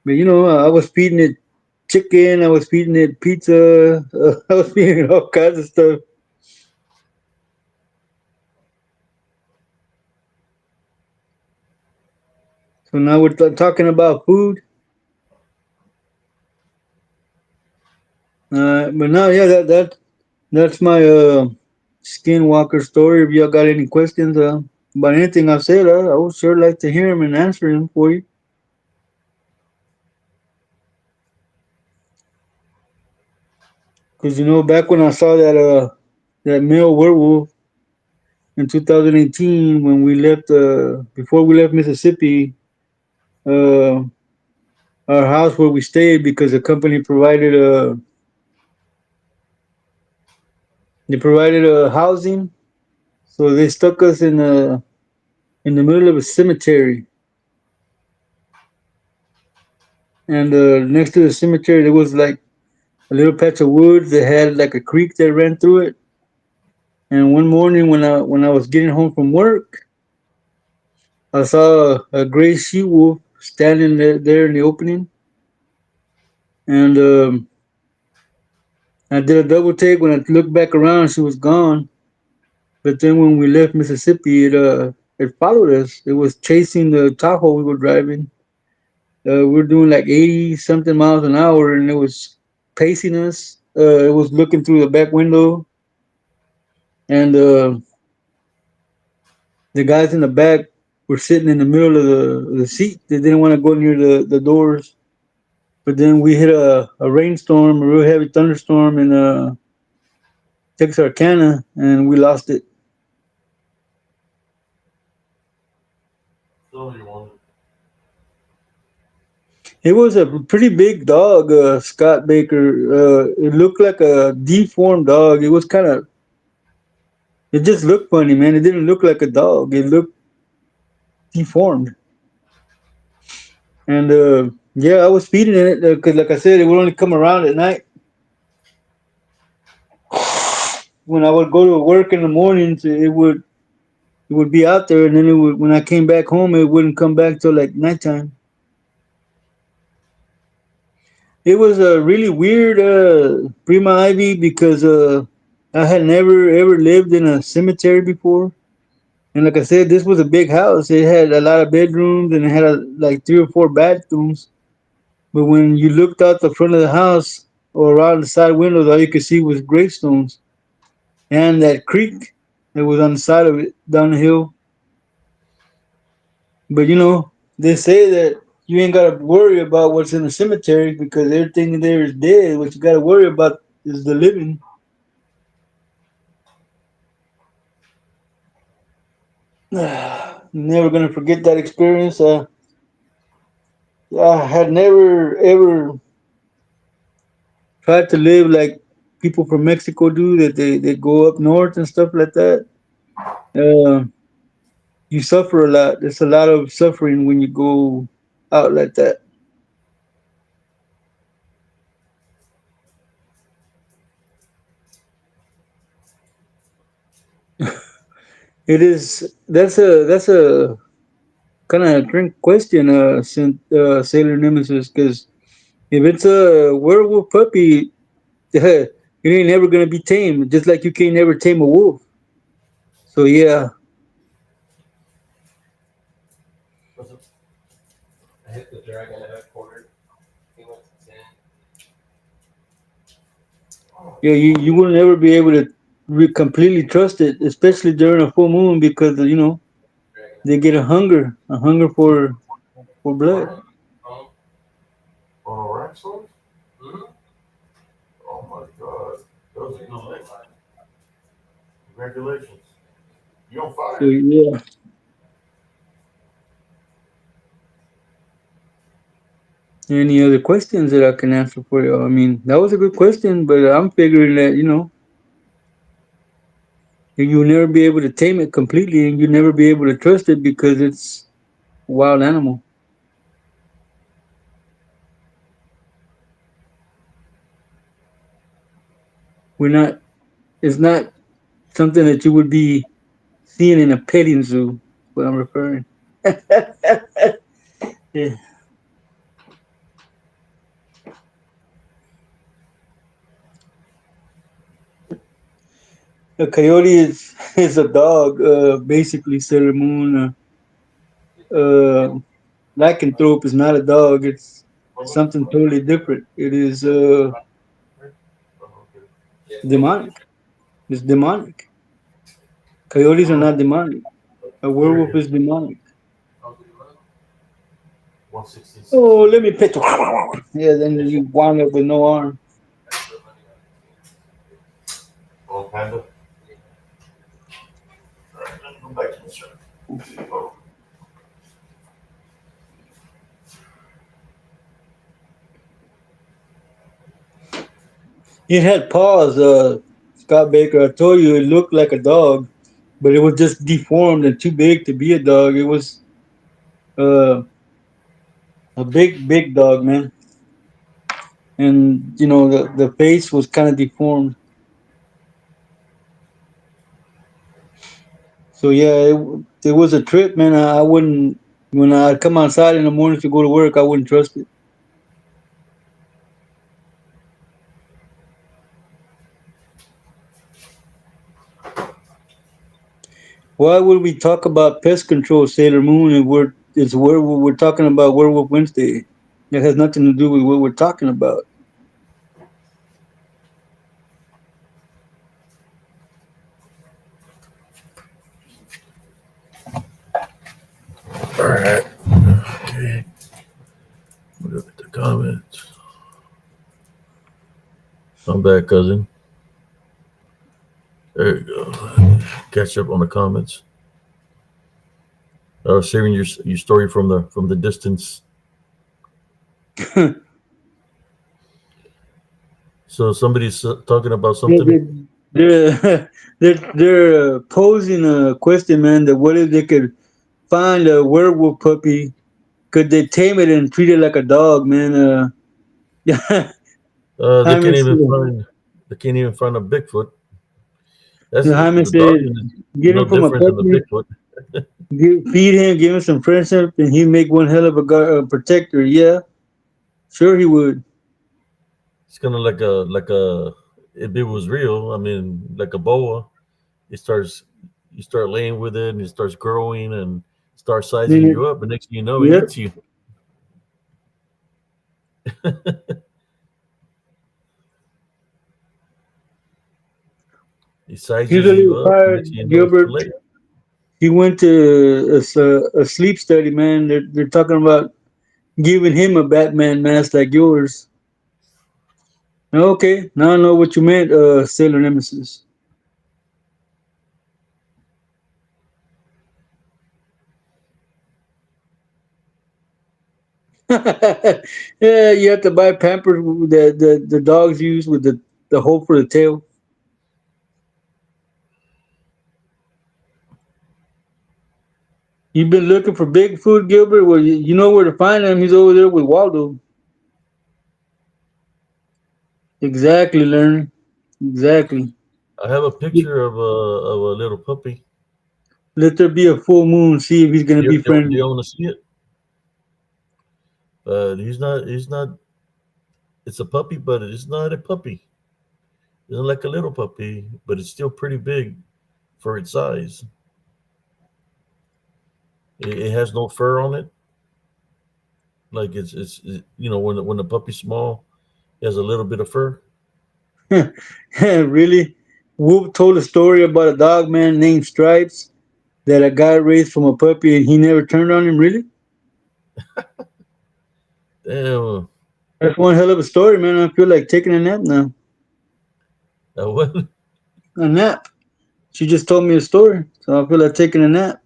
But I was feeding it chicken, I was feeding it pizza, I was feeding it all kinds of stuff. So now we're talking about food. But now, yeah, that's my skinwalker story. If y'all got any questions about anything I said, I would sure like to hear them and answer them for you. Because back when I saw that male werewolf in 2018, when we left, before we left Mississippi, uh, our house where we stayed, because the company provided housing, so they stuck us in the middle of a cemetery, and next to the cemetery there was like a little patch of woods that had like a creek that ran through it. And one morning when I was getting home from work, I saw a gray she wolf standing there in the opening, and I did a double take. When I looked back around, she was gone. But then when we left Mississippi, it followed us. It was chasing the Tahoe we were driving. We were doing like 80 something miles an hour, and it was pacing us. It was looking through the back window, and the guys in the back were sitting in the middle of the seat. They didn't want to go near the doors. But then we hit a rainstorm, a real heavy thunderstorm in Texarkana, and we lost it. So you want It was a pretty big dog, Scott Baker. It looked like a deformed dog. It just looked funny, man. It didn't look like a dog. It looked deformed. And yeah, I was feeding it because, like I said, it would only come around at night. When I would go to work in the mornings, it would be out there, and then when I came back home, it wouldn't come back till like nighttime. It was a really weird Prima Ivy, because I had never ever lived in a cemetery before, and like I said, this was a big house. It had a lot of bedrooms and it had like three or four bathrooms. But when you looked out the front of the house or around the side windows, all you could see was gravestones and that creek that was on the side of it down the hill. But they say that you ain't gotta worry about what's in the cemetery because everything there is dead. What you gotta worry about is the living. Never gonna forget that experience. I had never ever tried to live like people from Mexico do. That they go up north and stuff like that. Uh, you suffer a lot. There's a lot of suffering when you go out like that. It is. That's a kind of drink question, Sailor Nemesis. Because if it's a werewolf puppy, it ain't never gonna be tamed. Just like you can't never tame a wolf. So yeah, I hit the dragon at a quarter. He went to 10. yeah, you will never be able to completely trust it, especially during a full moon, because Dragon. they get a hunger for blood. what? On a rack source? Mm-hmm. Oh my god. Those are good legs. Congratulations. You on So fire. yeah, Any other questions that I can answer for you? I mean, that was a good question, but I'm figuring that, you'll never be able to tame it completely and you'll never be able to trust it because it's a wild animal. We're not, it's not something that you would be seeing in a petting zoo, what I'm referring. Yeah. A coyote is a dog, basically, Sailor Moon. Lycanthrope is not a dog, it's something totally different. It is demonic. It's demonic. Coyotes are not demonic. A Here werewolf you is demonic. I'll do it. 166. Oh, let me pet you. Yeah, then you wind up with no arm. Extra money on it. Oh, Panda. Yeah. All right, let me go back to the truck. Oh, It had paws, Scott Baker. I told you it looked like a dog, but it was just deformed and too big to be a dog. It was uh, a big, big dog, man. And the face was kind of deformed. So yeah, it was a trip, man. I wouldn't when I come outside in the morning to go to work. I wouldn't trust it. Why would we talk about pest control, Sailor Moon, and it's where we're talking about Werewolf Wednesday? It has nothing to do with what we're talking about. all right. Okay. Look at the comments. I'm back, cousin. There you go. Catch up on the comments. I was sharing your story from the distance. So somebody's talking about Yeah, something. they're they're posing a question, man. That what if they could find a werewolf puppy? Could they tame it and treat it like a dog, man? Yeah, They Hyman can't even said, find. They can't even find a Bigfoot. That's Hyman the dog said, is get no him from a different than the puppy, Bigfoot. feed him, give him some friendship, and he'd make one hell of a protector. Yeah, sure he would. It's kind of like a if it was real. I mean, like a boa. It starts you start laying with it, and it starts growing and starts sizing Then you up. And next thing you know, it yep. eats you. He He's a sizes you little up, and next tired, thing you know, it's too Gilbert. late. He went to a sleep study, man. They're talking about giving him a Batman mask like yours. Okay, now I know what you meant, Sailor Nemesis. Yeah, you have to buy Pampers the dogs use with the hole for the tail. You've been looking for Bigfoot, Gilbert? Well, you know where to find him. He's over there with Waldo. Exactly, Learn. Exactly. I have a picture of a little puppy. Let there be a full moon. See if he's gonna Do be you, do friendly. you want to see it? He's not. He's not. It's a puppy, but it's not a puppy. It's not like a little puppy, but it's still pretty big for its size. It has no fur on it. Like when the puppy's small, it has a little bit of fur. Really? Whoop told a story about a dog man named Stripes that a guy raised from a puppy and he never turned on him. Really? Damn. That's one hell of a story, man. I feel like taking a nap now. What? A nap. She just told me a story, so I feel like taking a nap.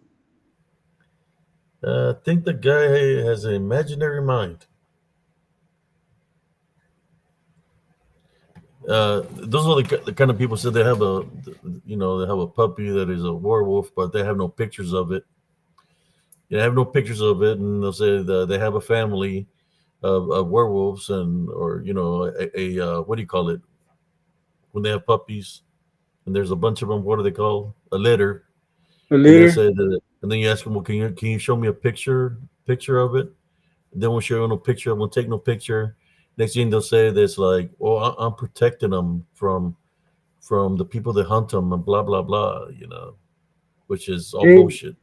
I think the guy has an imaginary mind. those are the kind of people said they have a, they have a puppy that is a werewolf, but they have no pictures of it. They have no pictures of it, and they'll say they have a family of werewolves, and or what do you call it when they have puppies? And there's a bunch of them. What do they call a litter? A And they litter. say that, and then you ask them, well, can you show me a picture of it? They won't show no picture. Won't take no picture. Next thing they'll say this like, "Well, I'm protecting them from the people that hunt them and blah blah blah," which is all Hey, bullshit.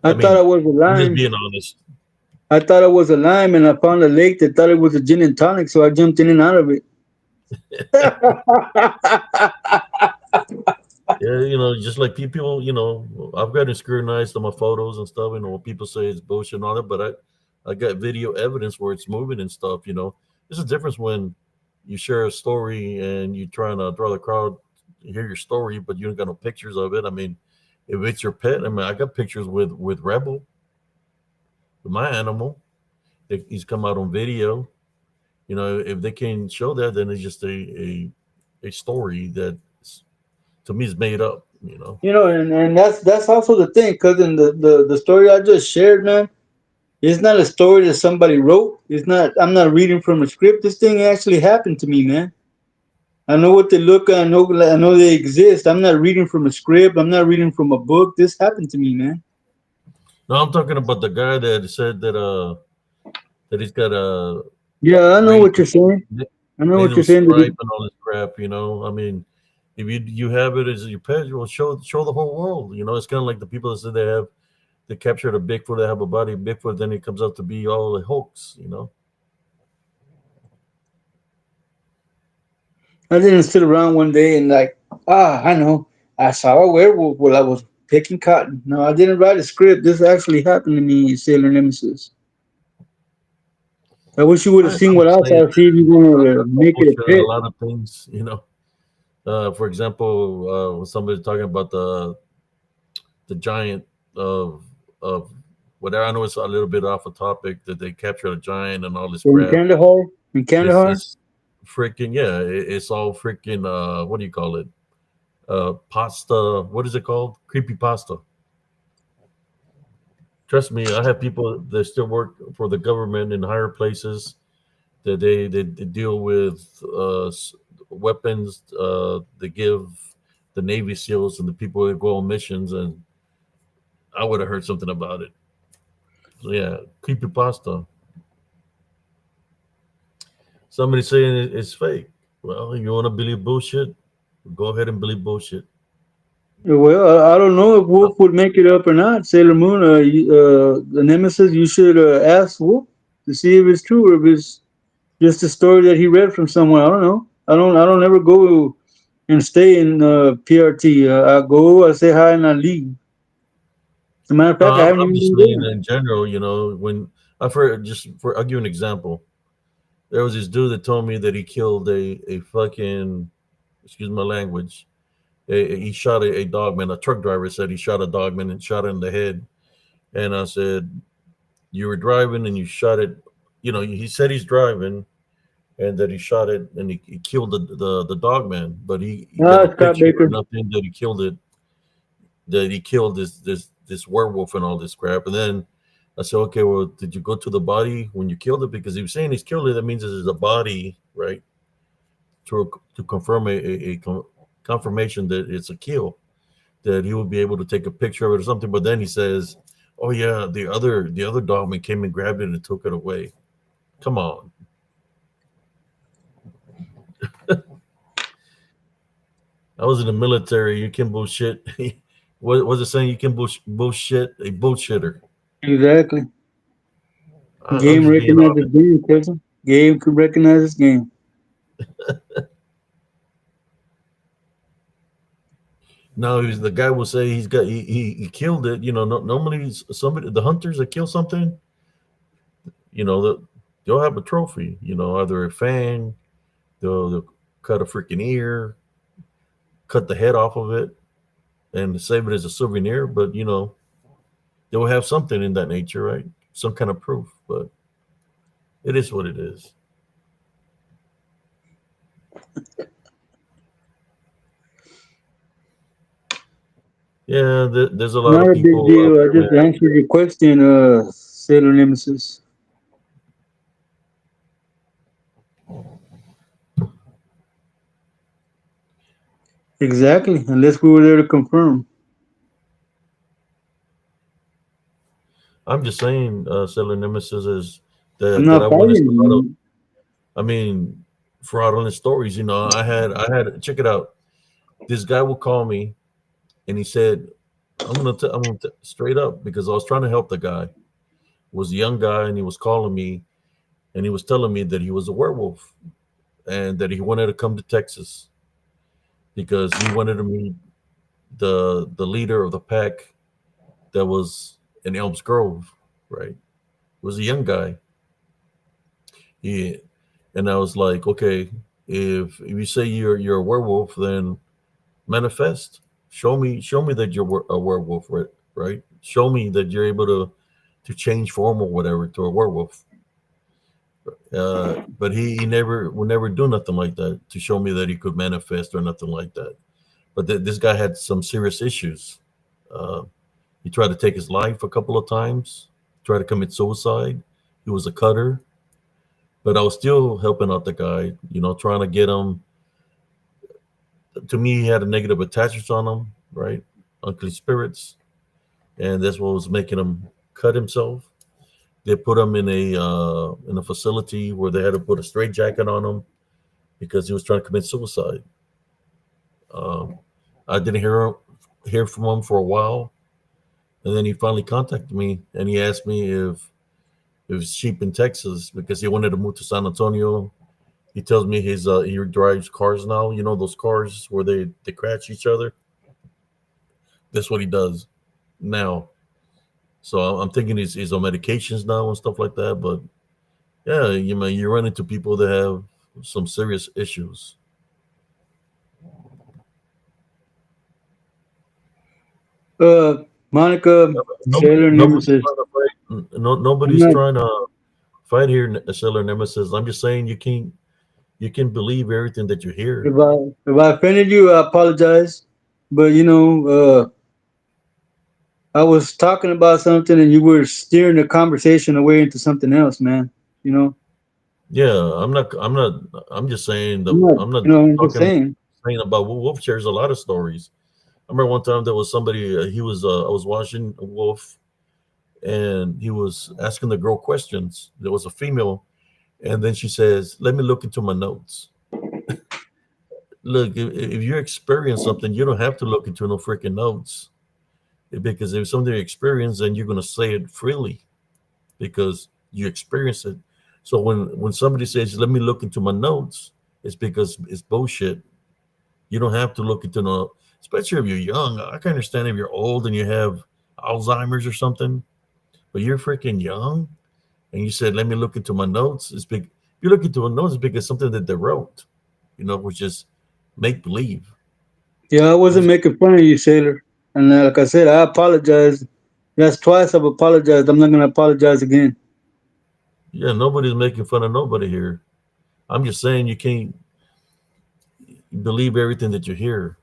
I I thought mean, I was a I'm just lime. being honest. I thought I was a lime, and I found a lake that thought it was a gin and tonic, so I jumped in and out of it. Yeah, just like people, I've gotten scrutinized on my photos and stuff. People say it's bullshit and all that, but I got video evidence where it's moving and stuff. There's a difference when you share a story and you trying to draw the crowd to hear your story, but you don't got no pictures of it. I mean, if it's your pet, I mean, I got pictures with Rebel, with my animal. He's come out on video. If they can show that, then it's just a story that to me is made up. And that's also the thing, because in the story I just shared, man, it's not a story that somebody wrote. It's not. I'm not reading from a script. This thing actually happened to me, man. I know what they look. I know they exist. I'm not reading from a script. I'm not reading from a book. This happened to me, man. No, I'm talking about the guy that said that he's got a Yeah, I know raised what you're saying. I know what native you're saying. stripe and all this crap. I mean, if you have it as your pet, you will show the whole world. It's kind of like the people that said they captured a Bigfoot, they have a body of Bigfoot, then it comes out to be all a hoax. I didn't sit around one day and like, I know. I saw a werewolf while I was picking cotton. No, I didn't write a script. This actually happened to me, Sailor Nemesis. I wish you would have seen I'm what else saying I see if you're gonna I make it a bullshit on a pit. lot of things. For example, when somebody's talking about the giant of whatever. I know it's a little bit off a topic that they captured a giant and all this In crap. Kandahar, in It's Kandahar, it's freaking yeah. It's all freaking what do you call it? Pasta. What is it called? Creepy pasta. Trust me, I have people that still work for the government in higher places that they deal with weapons. They give the Navy SEALs and the people that go on missions, and I would have heard something about it. So yeah, creepy pasta. Somebody saying it's fake. Well, if you want to believe bullshit, go ahead and believe bullshit. well, I don't know if Wolf would make it up or not. Sailor Moon, the Nemesis, you should ask Wolf to see if it's true or if it's just a story that he read from somewhere. I don't know. I don't ever go and stay in PRT. I go, I say hi, and I leave. As a matter of No, fact, I haven't I'm even just been saying there. in general. When I've heard I'll give you an example. There was this dude that told me that he killed a fucking, excuse my language. He shot a dogman. A truck driver said he shot a dogman and shot it in the head. And I said, you were driving and you shot it. He said he's driving and that he shot it and he killed the dog man, but he got no Scott picture or Baker. nothing that he killed it, that he killed this werewolf and all this crap. And then I said, okay, well, did you go to the body when you killed it? Because he was saying he's killed it, that means there's a body, right? To confirm confirmation that it's a kill, that he would be able to take a picture of it or something. But then he says, oh yeah, the other dogman came and grabbed it and took it away. Come on. I was in the military. You can bullshit. What was it saying? You can bullshit a bullshitter. Exactly. I'm Game just being recognizes honest. game, cousin. Game can recognize its game. Now the guy will say he killed it. Normally somebody the hunters that kill something, they'll have a trophy. Either a fang, they'll cut a freaking ear, cut the head off of it, and save it as a souvenir. But they'll have something in that nature, right? Some kind of proof. But it is what it is. Yeah, there's a lot Not of a big people out deal. I there, just man. answered your question, Sailor Nemesis. Exactly. Unless we were there to confirm. I'm just saying, Cellular Nemesis is I'm that not I witnessed a lot of. fighting. I mean, fraudulent stories. I had check it out. This guy would call me and he said, I'm gonna straight up because I was trying to help the guy. He was a young guy and he was calling me and he was telling me that he was a werewolf and that he wanted to come to Texas because he wanted to meet the leader of the pack that was in Elms Grove, right? He was a young guy. Yeah, and I was like, okay, if you say you're a werewolf, then manifest. Show me that you're a werewolf, right? Right? Show me that you're able to change form or whatever to a werewolf. But he never would never do nothing like that to show me that he could manifest or nothing like that. But this guy had some serious issues. Uh, he tried to take his life a couple of times. Tried to commit suicide. He was a cutter, but I was still helping out the guy. Trying to get him. To me, he had a negative attachment on him, right? Unclean spirits, and that's what was making him cut himself. They put him in a facility where they had to put a straitjacket on him because he was trying to commit suicide. Um, I didn't hear from him for a while, and then he finally contacted me and he asked me if it was cheap in Texas because he wanted to move to San Antonio. He tells me he drives cars now. You know those cars where they crash each other. That's what he does now. So I'm thinking he's on medications now and stuff like that. But yeah, you run into people that have some serious issues. Monica, Sailor Nobody's Nemesis. trying to fight. No, I'm nobody's not. trying to fight here, Sailor Nemesis. I'm just saying you can believe everything that you hear. If I offended you, I apologize. But I was talking about something and you were steering the conversation away into something else, man. You know, Yeah, I'm not. I'm just saying I'm not. I'm not I'm just talking saying. saying about Wolf shares a lot of stories. I remember one time there was somebody. I was watching Wolf, and he was asking the girl questions. There was a female, and then she says, "Let me look into my notes." Look, if you experience something, you don't have to look into no freaking notes because if something you experience, then you're gonna say it freely because you experience it. So when somebody says, "Let me look into my notes," it's because it's bullshit. You don't have to look into no, especially if you're young. I can understand if you're old and you have Alzheimer's or something, but you're freaking young and you said, "Let me look into my notes." It's big. If you look into a notes, it's because something that they wrote, which is make believe. Yeah, I wasn't making fun of you, Sailor. And like I said, I apologize. That's twice I've apologized. I'm not gonna apologize again. Yeah, nobody's making fun of nobody here. I'm just saying you can't believe everything that you hear.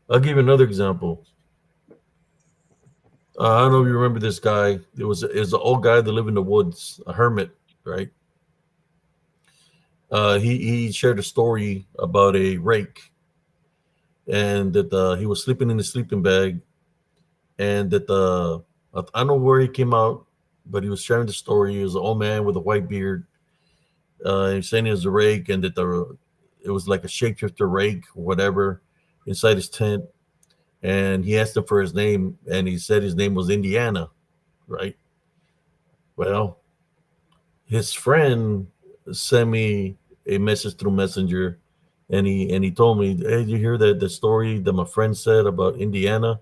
I'll give you another example. I don't know if you remember this guy. It was an old guy that lived in the woods, a hermit, right? He shared a story about a rake, and that he was sleeping in his sleeping bag, and that I don't know where he came out, but he was sharing the story. He was an old man with a white beard. He was saying he was a rake, and that it was like a shapeshifter rake or whatever inside his tent. And he asked him for his name, and he said his name was Indiana, right? Well, his friend sent me a message through Messenger, and he told me, "Hey, did you hear that the story that my friend said about Indiana?"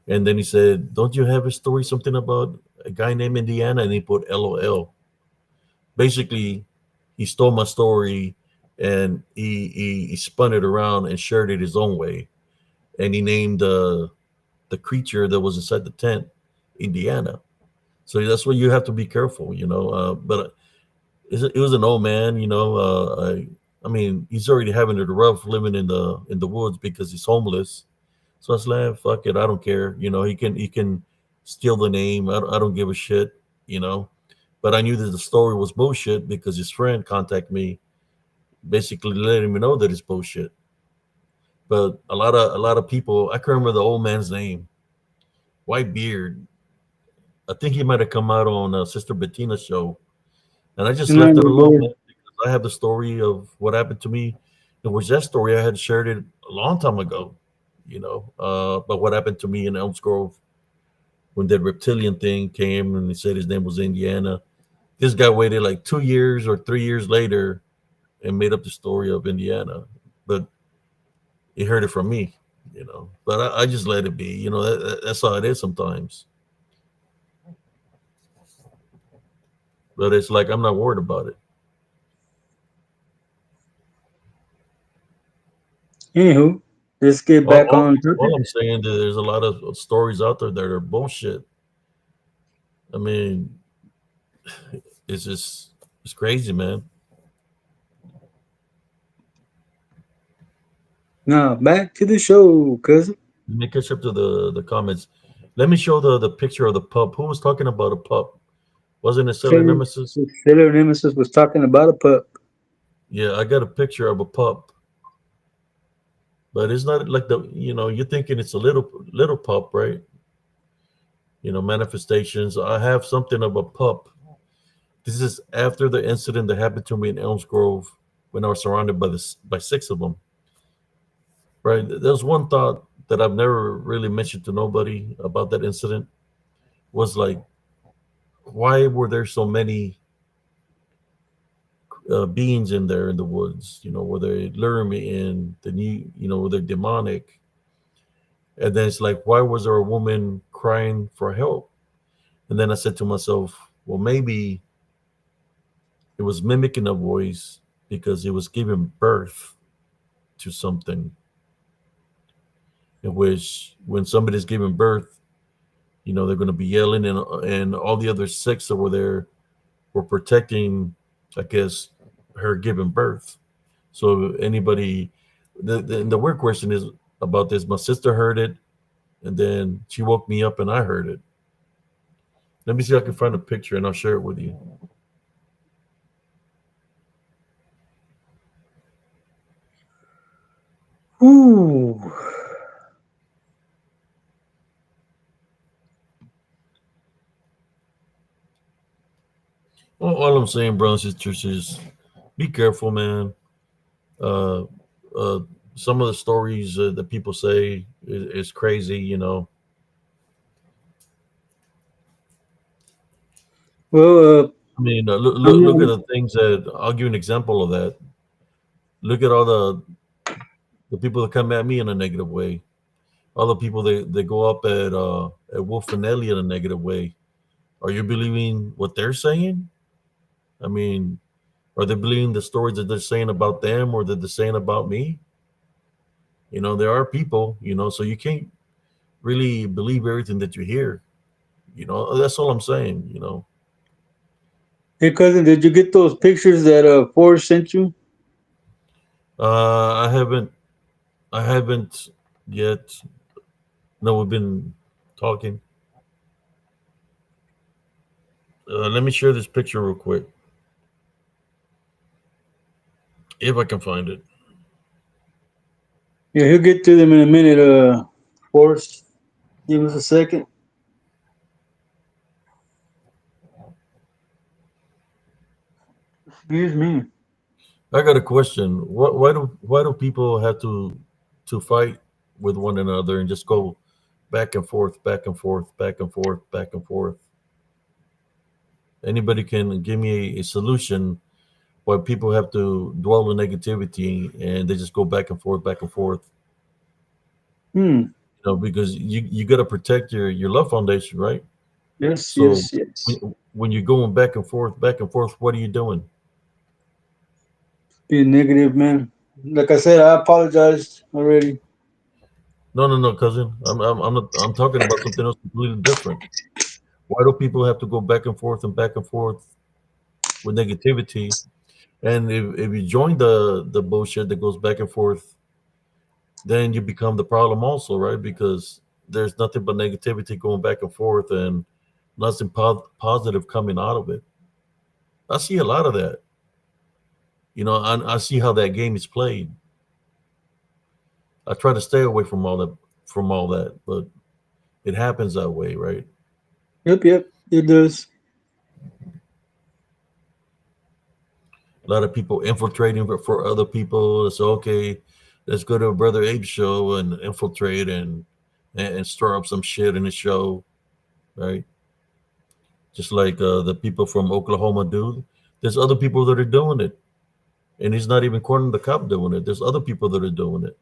And then he said, "Don't you have a story something about a guy named Indiana?" And he put LOL. Basically, he stole my story and he spun it around and shared it his own way, and he named the creature that was inside the tent Indiana. So that's why you have to be careful. But it was an old man, you know. I mean, he's already having it rough living in the woods because he's homeless. So I was like, fuck it, I don't care. You know, he can steal the name. I don't give a shit. You know, but I knew that the story was bullshit because his friend contacted me, basically letting me know that it's bullshit. But a lot of people, I can't remember the old man's name, white beard. I think he might have come out on Sister Bettina's show, and I just No, left it you're alone, good. man, because I have the story of what happened to me. It was that story I had shared it a long time ago, you know. But what happened to me in Elms Grove when that reptilian thing came and he said his name was Indiana. This guy waited like 2 years or 3 years later and made up the story of Indiana, but he heard it from me, you know. But I just let it be, you know. That's how it is sometimes. But it's like I'm not worried about it. Anywho, let's get All, back all, on topic. all I'm saying is there's a lot of stories out there that are bullshit. I mean, it's just it's crazy, man. Now back to the show, cousin. Let me catch up to the comments. Let me show the picture of the pup. Who was talking about a pup? Wasn't it Sailor Sailor, Nemesis? Sailor Nemesis was talking about a pup. Yeah, I got a picture of a pup, but it's not like the you're thinking it's a little pup, right? You know, manifestations. I have something of a pup. This is after the incident that happened to me in Elms Grove when I was surrounded by six of them. Right. There's one thought that I've never really mentioned to nobody about that incident was like, why were there so many beings in there in the woods? You know, were they luring me in? The new, you know, were they demonic? And then it's like, why was there a woman crying for help? And then I said to myself, well, maybe it was mimicking a voice because it was giving birth to something in which when somebody's giving birth, you know, they're going to be yelling, and all the other six that were there were protecting, I guess, her giving birth. So if anybody, the weird question is about this. My sister heard it, and then she woke me up, and I heard it. Let me see if I can find a picture, and I'll share it with you. Ooh. All I'm saying, brothers and sisters, is be careful, man. Uh, uh, some of the stories that people say is crazy. You know, Well, I mean, look at I'm, the things that I'll give you an example of that. Look at all the people that come at me in a negative way. All the people that go up at Wolf and Ellie in a negative way. Are you believing what they're saying? I mean, are they believing the stories that they're saying about them or that they're saying about me? You know, there are people, you know, so you can't really believe everything that you hear. You know, that's all I'm saying, you know. hey, cousin, did you get those pictures that Forrest sent you? Uh, I haven't, I haven't yet. No, we've been talking. Let me share this picture real quick, if I can find it. Yeah, he'll get to them in a minute. Forrest, give us a second. Excuse me. I got a question. Why do people have to fight with one another and just go back and forth, back and forth, back and forth, back and forth? Anybody can give me a solution why people have to dwell in negativity and they just go back and forth, back and forth. Hmm. You know, because you got to protect your love foundation, right? Yes, So yes, yes. when you're going back and forth, what are you doing? Be negative, man. Like I said, I apologized already. No, no, no, cousin. I'm not. I'm talking about something else completely different. Why do people have to go back and forth and back and forth? with negativity. And if you join the bullshit that goes back and forth, then you become the problem also, right? Because there's nothing but negativity going back and forth and nothing positive coming out of it. I see a lot of that. I see how that game is played. I try to stay away from all that, but it happens that way, right? Yep, it does. A lot of people infiltrating for other people. It's okay. Let's go to Brother Abe's show and infiltrate and stir up some shit in the show, right? Just like the people from Oklahoma do. There's other people that are doing it, and he's not even cornering the cop doing it. There's other people that are doing it.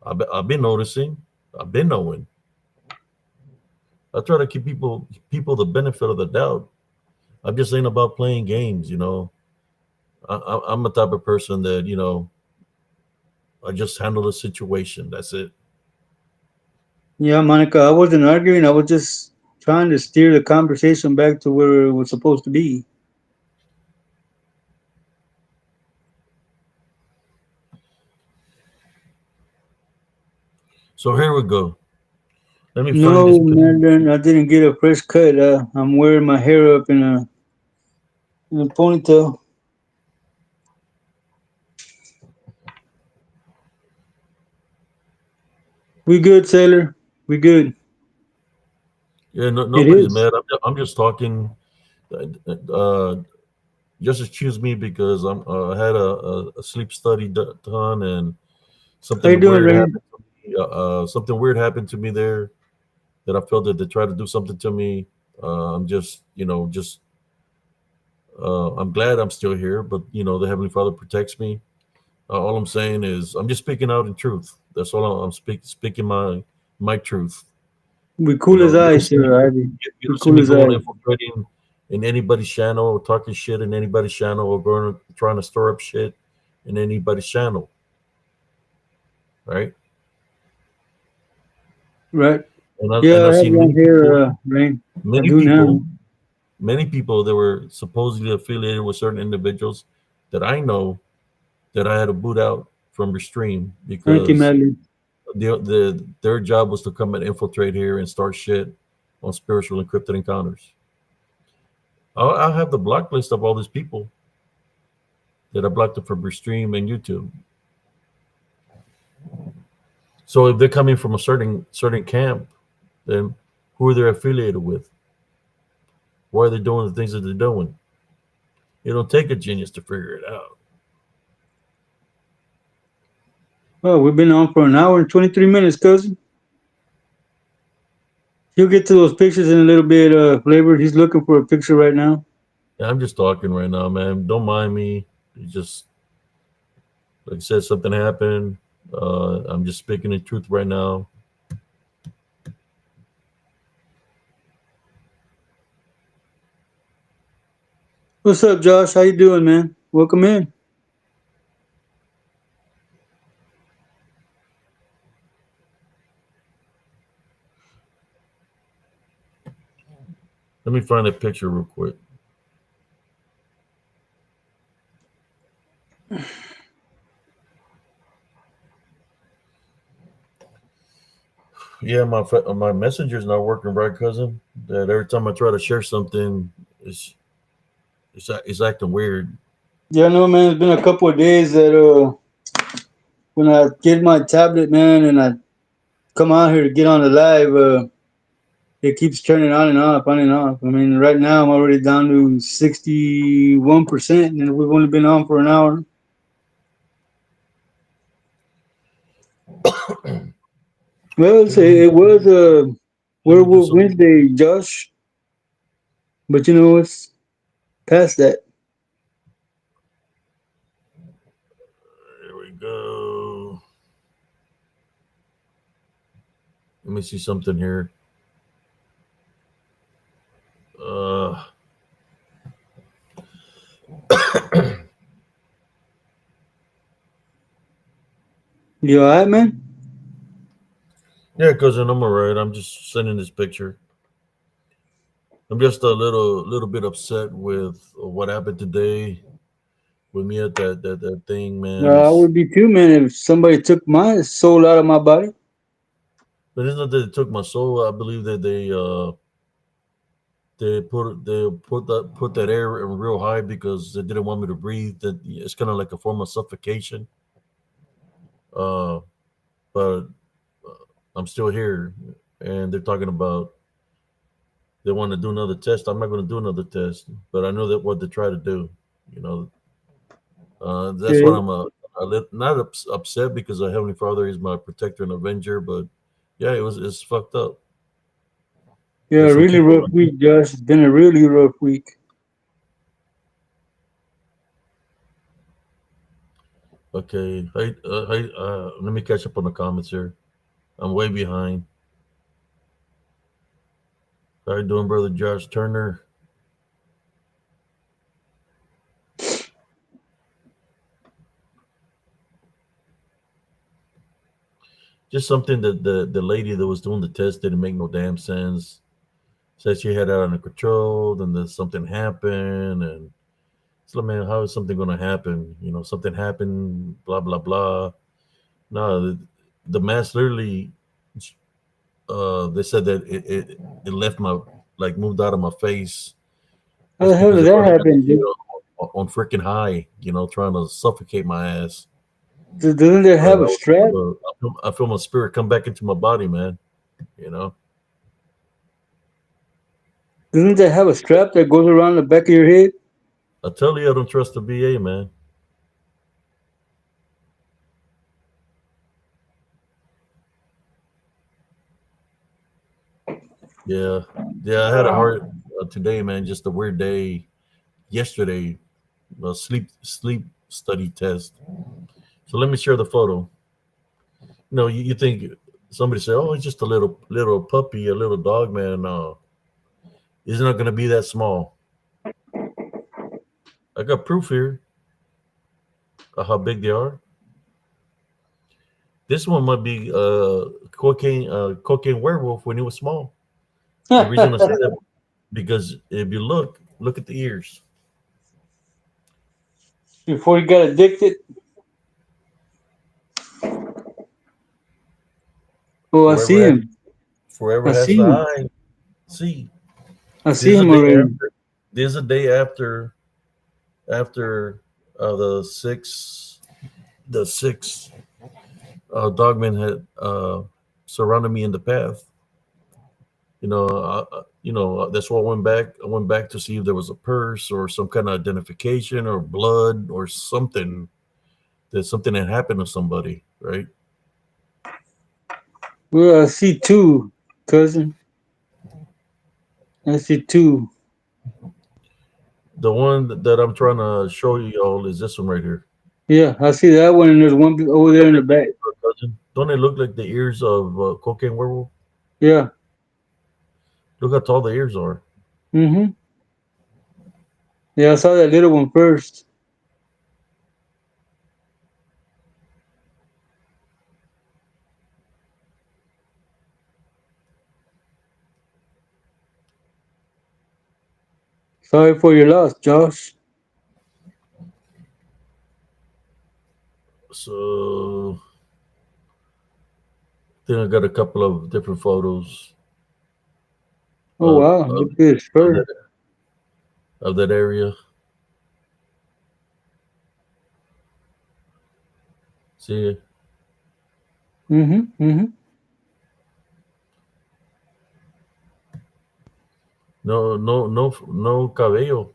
I've been noticing. I've been knowing. I try to give people the benefit of the doubt. I'm just saying about playing games. I'm a type of person that I just handle the situation. That's it. Yeah, Monica, I wasn't arguing. I was just trying to steer the conversation back to where it was supposed to be. So here we go. Let me find this No, picture. man, I didn't get a fresh cut. I'm wearing my hair up in a ponytail. We good, Sailor. We good. Yeah, no, It nobody's is. mad. I'm just talking. Uh, just excuse me because I had a sleep study done and How you something doing, weird Rain? happened to me. Something weird happened to me there that I felt that they tried to do something to me. I'm just just I'm glad I'm still here, but the Heavenly Father protects me. All I'm saying is I'm just speaking out in truth. That's all I'm speaking my truth. We cool as You don't ice see me. here, Ivy. You We don't see cool me as going ice. infiltrating in anybody's channel or talking shit in anybody's channel or going trying to stir up shit in anybody's channel, right? Right? And Yeah, I I've have seen long hair, Rain. I many do people, now. many people that were supposedly affiliated with certain individuals that I know that I had to boot out from your stream Thank you, because Madeline. their job was to come and infiltrate here and start shit on spiritual encrypted encounters. I'll have the block list of all these people that I blocked it from your stream and YouTube. So if they're coming from a certain camp, then who are they affiliated with? Why are they doing the things that they're doing? It don't take a genius to figure it out. Oh, we've been on for an hour and 23 minutes, cousin. He'll get to those pictures in a little bit, Flavor. He's looking for a picture right now. Yeah, I'm just talking right now, man. Don't mind me. It's just like I said, something happened. I'm just speaking the truth right now. What's up, Josh? How you doing, man? Welcome in. Let me find a picture real quick. Yeah, my messenger's not working right, cousin. That every time I try to share something, it's it's acting weird. Yeah, no, man. It's been a couple of days that when I get my tablet, man, and I come out here to get on the live, it keeps turning on and off, on and off. I mean, right now I'm already down to 61%, and we've only been on for an hour. Well, it was Let me do Werewolf something. Wednesday, Josh, but it's past that. There we go. Let me see something here. Uh, You all right, man? yeah, cousin, I'm alright. I'm just sending this picture. I'm just a little bit upset with what happened today with me at that thing, man. I would be too, man, if somebody took my soul out of my body. But it's not that it took my soul. I believe that they put that air in real high because they didn't want me to breathe. That it's kind of like a form of suffocation. Uh, but I'm still here, and they're talking about they want to do another test. I'm not going to do another test, but I know that what they try to do. You know, that's what Okay. I'm not upset because the Heavenly Father is my protector and avenger. But yeah, it's fucked up. Yeah, There's some really people. rough week, Josh. It's been a really rough week. Okay, let me catch up on the comments here. I'm way behind. How you doing, brother Josh Turner? Just something that the lady that was doing the test didn't make no damn sense. Said she had it under control, then there's something happened, and it's like, man, how is something going to happen? You know, something happened, blah blah blah. No, the mask literally. They said that it left my like moved out of my face. How It's the hell because did it that was happen? on freaking high. You know, trying to suffocate my ass. Doesn't it But have a strap? I feel my spirit come back into my body, man. You know, Doesn't it have a strap that goes around the back of your head? I tell you, I don't trust the VA, man. Yeah, yeah. I had a hard today, man. Just a weird day. Yesterday, a sleep study test. So let me share the photo. No, you think somebody say, "Oh, it's just a little puppy, a little dog, man." No, it's not going to be that small. I got proof here of how big they are. This one might be cocaine werewolf when he was small. The reason I say that because if you look at the ears. Before he got addicted. Oh, I see Forever has him. forever I has see the him. eye. See, I this see is a him day already. after. This is a day after the six dogmen had surrounded me in the path. That's why I went back. I went back to see if there was a purse or some kind of identification or blood or something that something had happened to somebody, right? Well, I see two, cousin. I see two. The one that I'm trying to show you all is this one right here. Yeah, I see that one, and there's one over there in the back. Don't they look like the ears of cocaine werewolf? Yeah. Look how tall the ears are. Mm-hmm. Yeah, I saw that little one first. Sorry for your loss, Josh. So then I got a couple of different photos Oh wow, of, look at his of fur. that of that area. See, Mm-hmm. Mm-hmm. no cabello.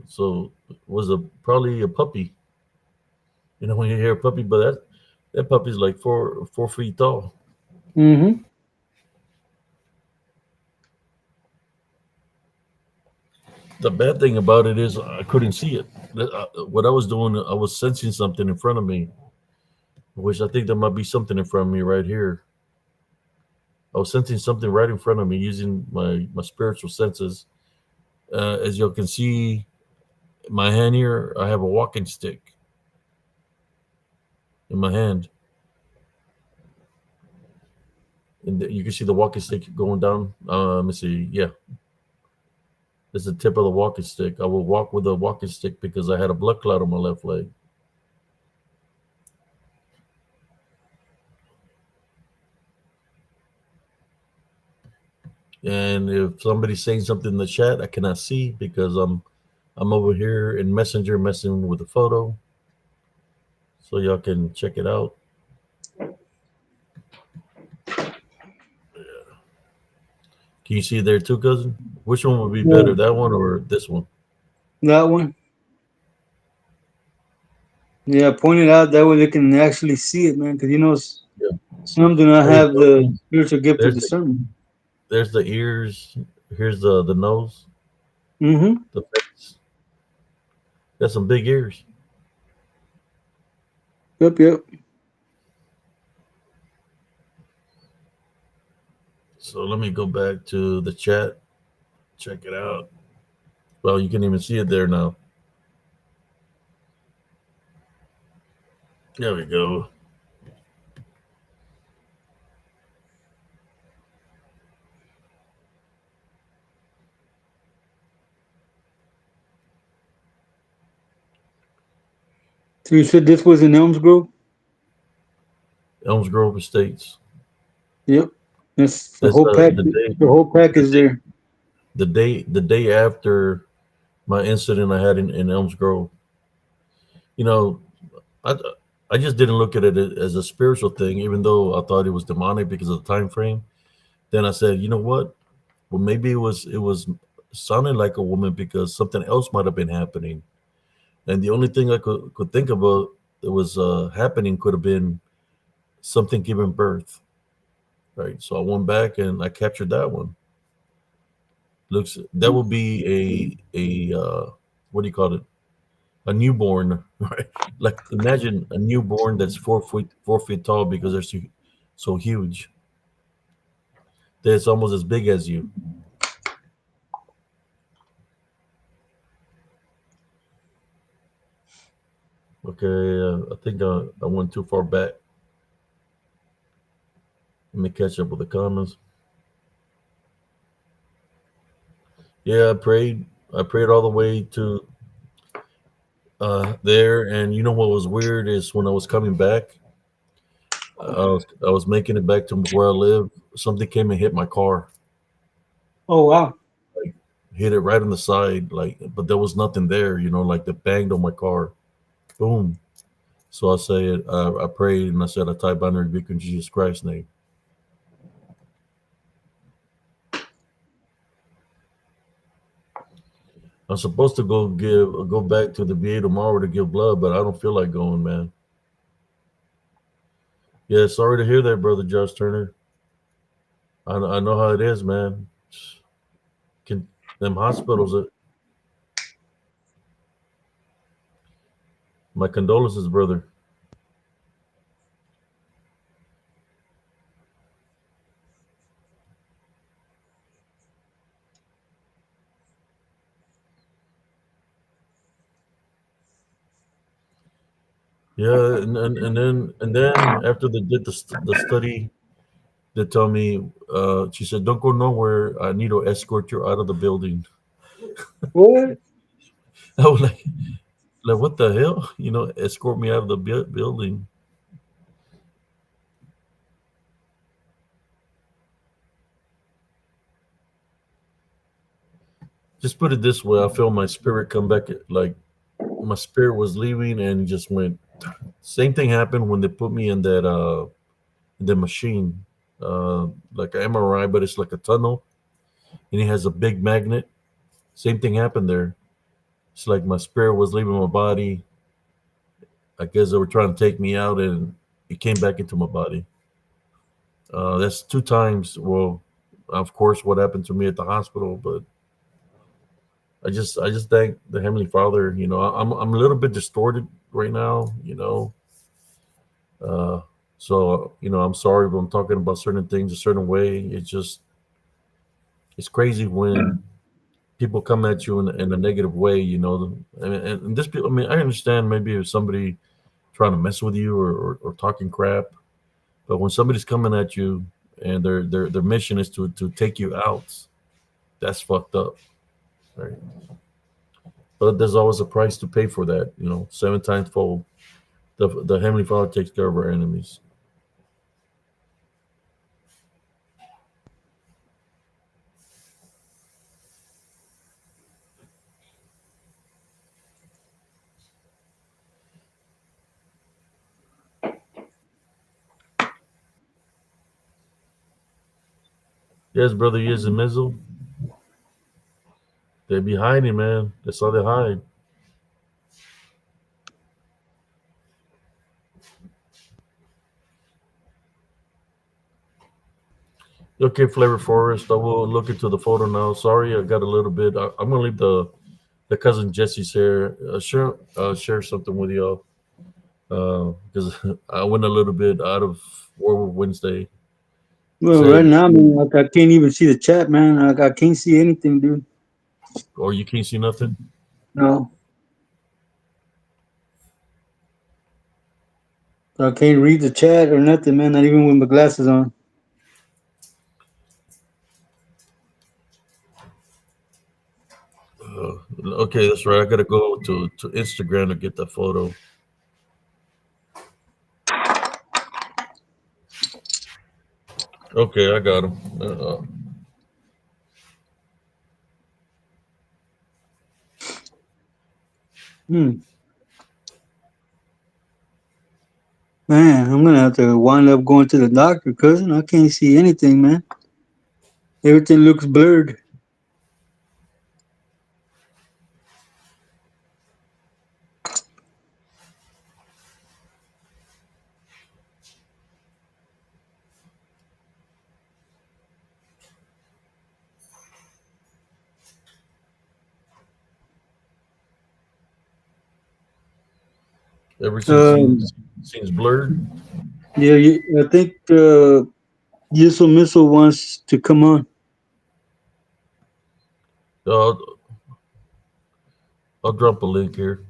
So was a probably a puppy. When you hear a puppy, but that puppy's like 4 feet tall. Mm-hmm. The bad thing about it is I couldn't see it. What I was doing, I was sensing something in front of me, which I think there might be something in front of me right here. I was sensing something right in front of me using my spiritual senses. As you can see, my hand here, I have a walking stick in my hand. and you can see the walking stick going down. Let me see. Yeah, it's the tip of the walking stick. I will walk with a walking stick because I had a blood clot on my left leg. And if somebody's saying something in the chat, I cannot see because I'm over here in Messenger messing with the photo, so y'all can check it out. Can you see it there too, cousin? Which one would be better, Yeah, that one or this one? that one. Yeah, point it out that way they can actually see it, man. Because Yeah. some do not There you have go. the spiritual gift of There's discernment. the ears. Here's the nose, Mm-hmm. the face. Got some big ears. Yep, yep. So let me go back to the chat. Check it out. Well, you can even see it there now. There we go. So you said this was in Elms Grove? Elms Grove Estates. Yep. That's the This whole pack. the day The whole pack the is day there. the day after my incident I had in Elms Grove. You know, I I just didn't look at it as a spiritual thing, even though I thought it was demonic because of the time frame. Then I said, you know what? Well, maybe it was sounding like a woman because something else might have been happening, and the only thing I could think about that was happening could have been something giving birth, right? So I went back and I captured that one. Looks that would be a what do you call it? A newborn, right? Like imagine a newborn that's 4 feet tall because they're so huge. That's almost as big as you. Okay, I think I went too far back. Let me catch up with the comments. Yeah, I prayed. I prayed all the way to there, and you know what was weird is when I was coming back, I was making it back to where I live. Something came and hit my car, Oh wow. like hit it right on the side, like but there was nothing there, like that banged on my car. Boom. So I said, I prayed and I said, I tie bind and rebuke in Jesus Christ's name. I'm supposed to go back to the VA tomorrow to give blood, but I don't feel like going, man. Yeah, sorry to hear that, brother Josh Turner. I know how it is, man. Can them hospitals? My condolences, brother. Yeah, and then after they did the study, they told me, she said, "Don't go nowhere. I need to escort you out of the building." What? I was like what the hell? Escort me out of the building. Just put it this way: I felt my spirit come back. Like my spirit was leaving, and just went. Same thing happened when they put me in that the machine, like an MRI, but it's like a tunnel, and it has a big magnet. Same thing happened there. It's like my spirit was leaving my body. I guess they were trying to take me out, and it came back into my body. That's two times. Well, of course, what happened to me at the hospital, but I just thank the Heavenly Father. I'm a little bit distorted right now. Uh, so I'm sorry, but I'm talking about certain things a certain way. It's crazy when people come at you in a negative way. And this people. I mean, I understand maybe if somebody trying to mess with you or talking crap, but when somebody's coming at you and their mission is to take you out. That's fucked up, right? But there's always a price to pay for that. 7 times fold. The Heavenly Father takes care of our enemies. Yes, brother, yes, a Mizzle. They be hiding, man. That's how they hide. Okay, Flavor Forest. I will look into the photo now. Sorry, I got a little bit. I'm gonna leave the cousin Jesse's here. Share something with y'all because I went a little bit out of Werewolf Wednesday. Well, right Said, now, man, like I can't even see the chat, man. Like I can't see anything, dude. or you can't see nothing. No, I can't read the chat or nothing, man. Not even with my glasses on. Okay, that's right. I gotta go to Instagram to get the photo. Okay, I got him. Hmm. Man, I'm gonna have to wind up going to the doctor, cousin. I can't see anything, man. Everything looks blurred. Everything Um, seems blurred. yeah, I think Yisel Missile wants to come on. Uh, I'll drop a link here.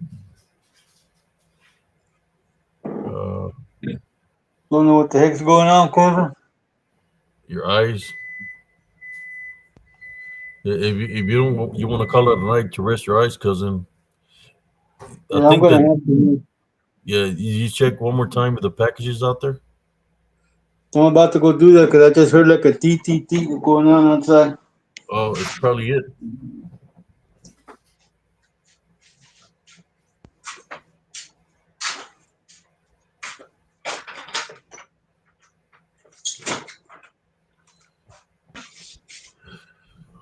Uh, Don't know what the heck's going on, cousin. your eyes. If you don't you want to call it a night to rest your eyes, cousin. I Yeah, I'm think gonna that have to. yeah. You check one more time if the packages out there. I'm about to go do that because I just heard like a tee going on outside. Oh, it's probably it.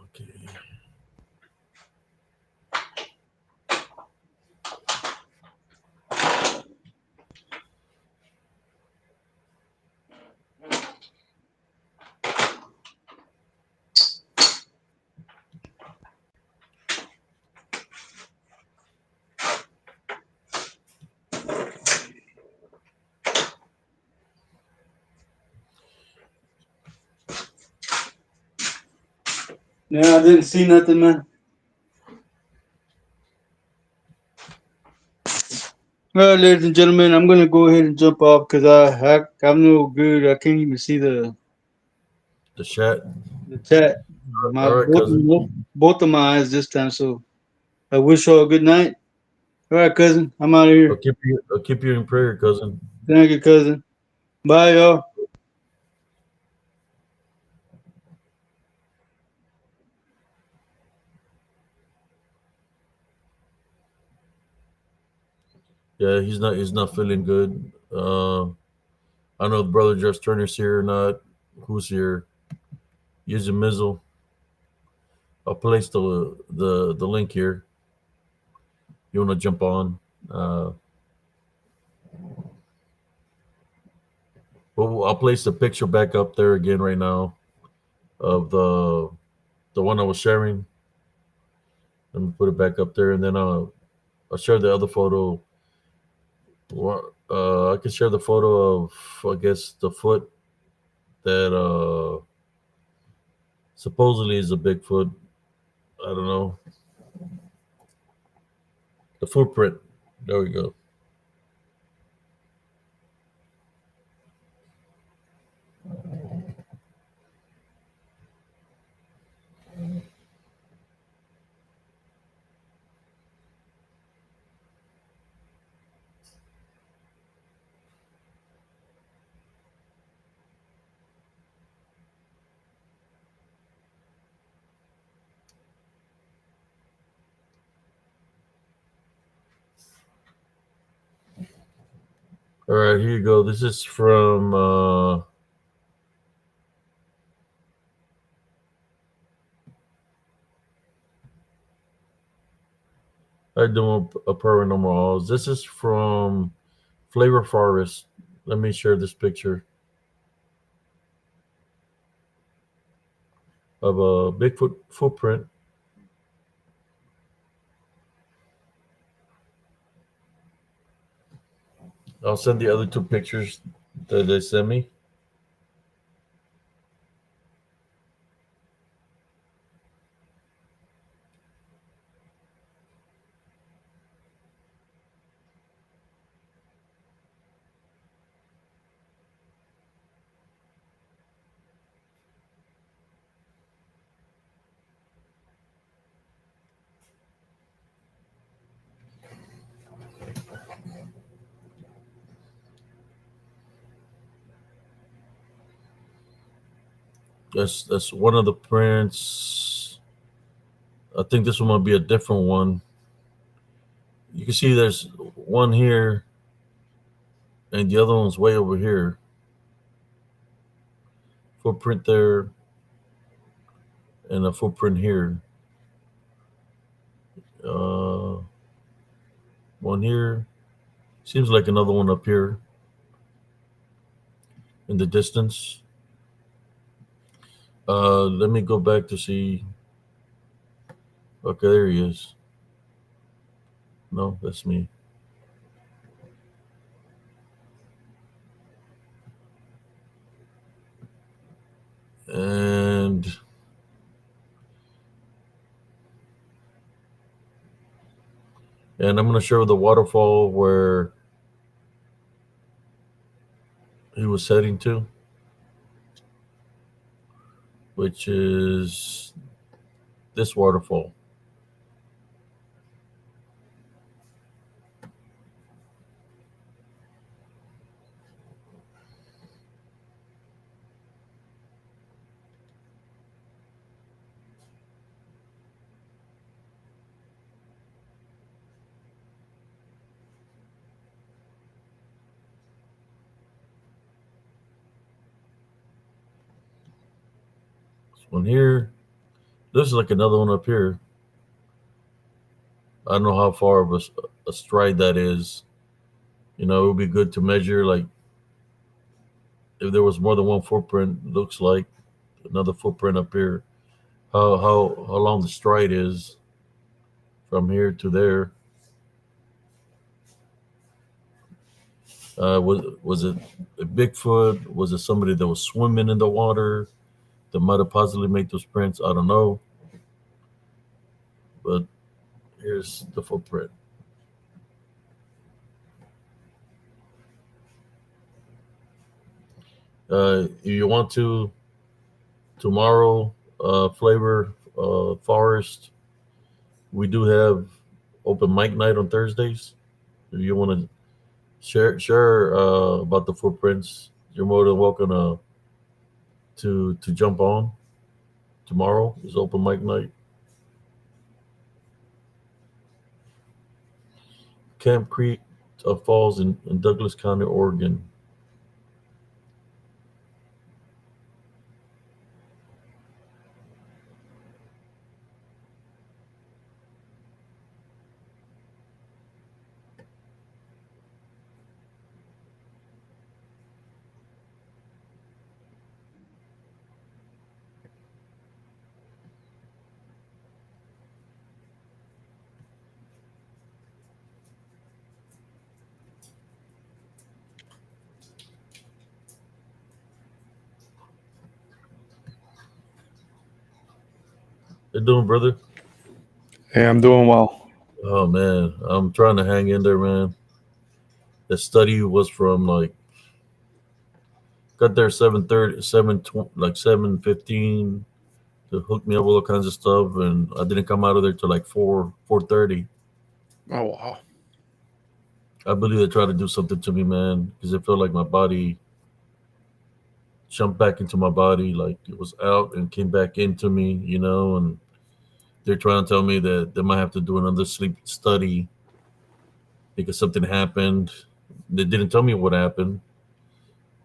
Okay. Yeah, I didn't see nothing, man. Well, ladies and gentlemen, I'm gonna go ahead and jump off because I'm no good. I can't even see The chat. the chat. My All right, cousin. both of my eyes this time. So I wish you all a good night. All right, cousin. I'm out of here. I'll keep you in prayer, cousin. Thank you, cousin. Bye, y'all. Yeah, he's not feeling good. I don't know if brother Jeff Turner's here or not. Who's here? Use a Mizzle. I'll place the link here. You want to jump on? Uh, but I'll place the picture back up there again right now of the one I was sharing. Let me put it back up there, and then I'll share the other photo. I can share the photo of I guess the foot that supposedly is a Bigfoot. I don't know the footprint. There we go. All right, here you go. This is from I do a paranormal Oz. This is from Flavor Forest. Let me share this picture of a Bigfoot footprint. I'll send the other two pictures that they sent me. That's one of the prints. I think this one might be a different one. You can see there's one here, and the other one's way over here. Footprint there, and a footprint here. One here. Seems like another one up here in the distance. Let me go back to see. Okay, there he is. No, that's me. And I'm going to show the waterfall where he was heading to, which is this waterfall. One here. There's like another one up here. I don't know how far of a stride that is. You know, it would be good to measure, like, if there was more than one footprint. Looks like another footprint up here. How long the stride is from here to there. Was it a Bigfoot? Was it somebody that was swimming in the water that might have possibly made those prints? I don't know. But here's the footprint. If you want to, tomorrow, Flavor Forest, we do have open mic night on Thursdays. If you want to share about the footprints, you're more than welcome to jump on. Tomorrow is open mic night. Camp Creek Falls in Douglas County, Oregon. How you doing, brother? Hey, I'm doing well. Oh man, I'm trying to hang in there, man. The study was from like got there 7:30, 7:15 to hook me up with all kinds of stuff, and I didn't come out of there till like 4:30. Oh wow. I believe they tried to do something to me, man, because it felt like my body jumped back into my body, like it was out and came back into me, you know, and they're trying to tell me that they might have to do another sleep study because something happened. they didn't tell me what happened,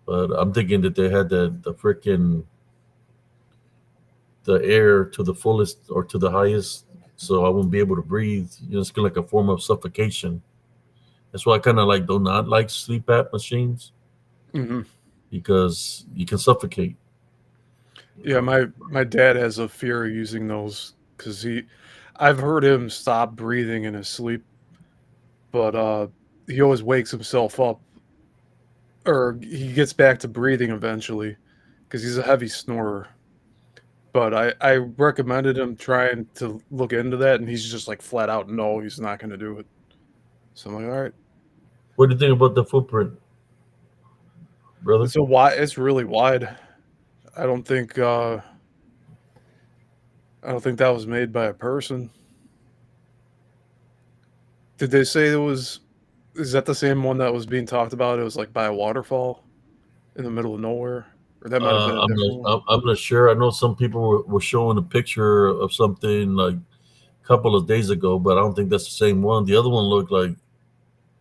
but I'm thinking that they had the freaking the air to the fullest or to the highest, so I won't be able to breathe. It's kind of like a form of suffocation. That's why I kind of like do not like sleep app machines Hmm. because you can suffocate. Yeah, my dad has a fear of using those because I've heard him stop breathing in his sleep, but he always wakes himself up, or he gets back to breathing eventually because he's a heavy snorer. But I recommended him trying to look into that, and he's just like flat out no, he's not going to do it. So I'm like, all right, What do you think about the footprint, brother? it's a wide, it's really wide. I don't think uh, I don't think that was made by a person. Did they say it was? Is that the same one that was being talked about? It was like by a waterfall in the middle of nowhere, or that might have been a I'm not. different one. I'm not sure. I know some people were showing a picture of something like a couple of days ago, but I don't think that's the same one. The other one looked like.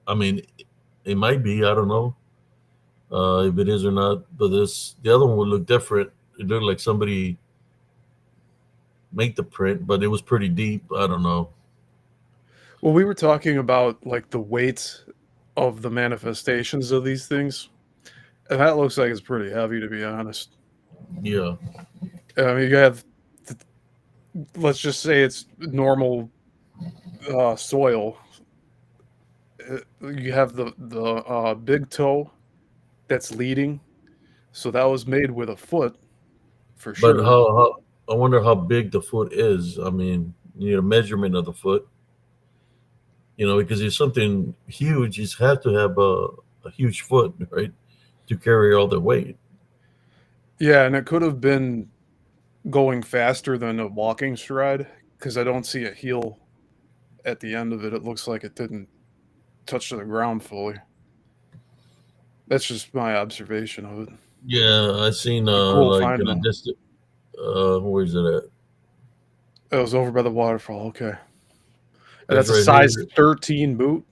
I mean, it might be. I don't know if it is or not. But the other one would look different. It looked like somebody made the print, but it was pretty deep. I don't know. Well, we were talking about like the weight of the manifestations of these things, and that looks like it's pretty heavy, to be honest. Yeah, I mean, you have, let's just say it's normal soil. You have the big toe that's leading, so that was made with a foot for but sure. how I wonder how big the foot is. I mean, you need a measurement of the foot. Because if something huge, you have to have a huge foot, right, to carry all the weight. Yeah, and it could have been going faster than a walking stride because I don't see a heel at the end of it. It looks like it didn't touch the ground fully. That's just my observation of it. Yeah, I seen Be cool like in find a though. distant. Where's it at? It was over by the waterfall. Okay, and It's that's a right size here. 13 boot.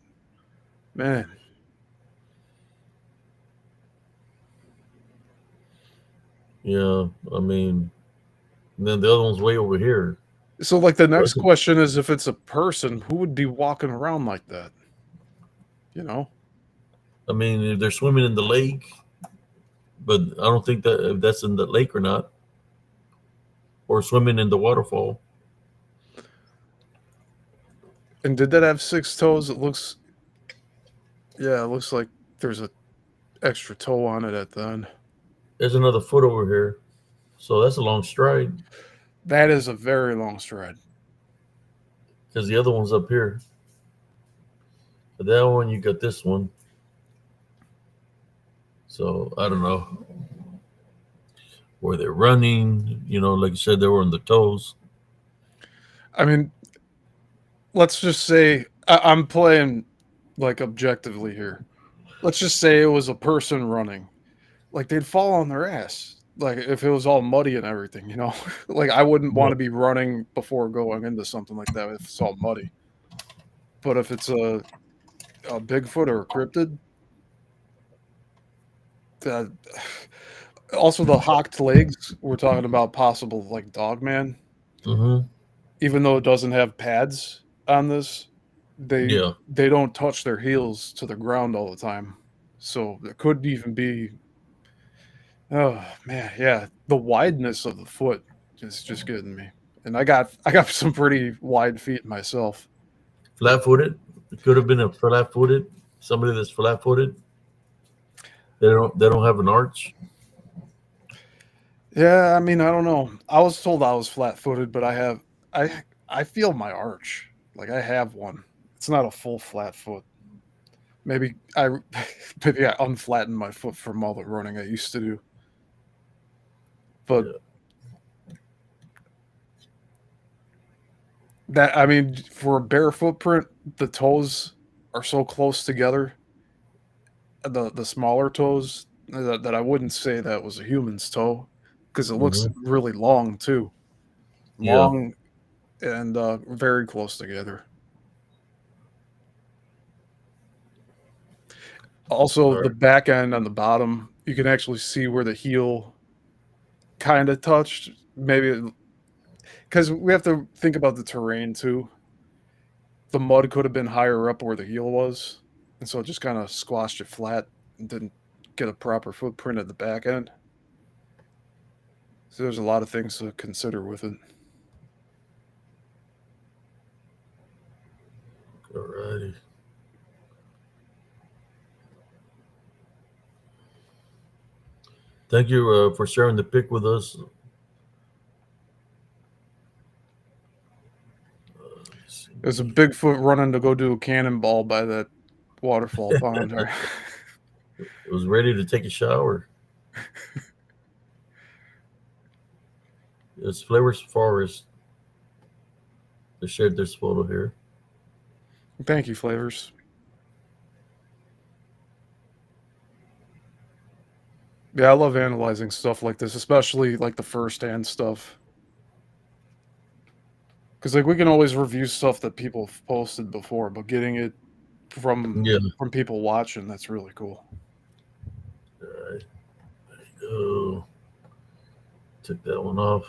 Man, Yeah, I mean, and then the other one's way over here. so like the So next question is, if it's a person, who would be walking around like that? You know? I mean, if they're swimming in the lake, but I don't think that if that's in the lake or not, or swimming in the waterfall. And did that have six toes? It looks, yeah, it looks like there's a extra toe on it at the end. There's another foot over here, so that's a long stride That is a very long stride. because the other one's up here. But that one, you got this one. So I don't know. Were they running? Like you said, they were on the toes. I mean, let's just say I'm playing like objectively here. Let's just say it was a person running. Like they'd fall on their ass. Like if it was all muddy and everything, you know. Like I wouldn't want Yeah. to be running before going into something like that if it's all muddy. But if it's a Bigfoot or a cryptid, that also the hocked legs. We're talking about possible like Dogman, Mm-hmm. even though it doesn't have pads on this. They Yeah. they don't touch their heels to the ground all the time, so it could even be. Oh man, yeah, the wideness of the foot is just getting me, and I got some pretty wide feet myself. Flat-footed. It could have been a flat-footed. Somebody that's flat-footed. They don't have an arch. Yeah, I mean, I don't know. I was told I was flat-footed, but I feel my arch. Like I have one. It's not a full flat foot. Maybe I maybe I unflattened my foot from all the running I used to do. But Yeah. that I mean, for a bare footprint, the toes are so close together. The smaller toes that I wouldn't say that was a human's toe because it looks Mm-hmm. really long too, Yeah. long and very close together. Also, All the right. back end on the bottom, you can actually see where the heel kind of touched. Maybe because we have to think about the terrain too. The mud could have been higher up where the heel was, and so it just kind of squashed it flat and didn't get a proper footprint at the back end. So there's a lot of things to consider with it. All righty. Thank you for sharing the pic with us. There's a Bigfoot running to go do a cannonball by that waterfall pond. There. It was ready to take a shower. It's Flavors Forest. They shared this photo here. Thank you, Flavors. Yeah, I love analyzing stuff like this, especially like the first-hand stuff. Because like we can always review stuff that people have posted before, but getting it from Yeah. people watching, that's really cool. All right. There you go. Took that one off.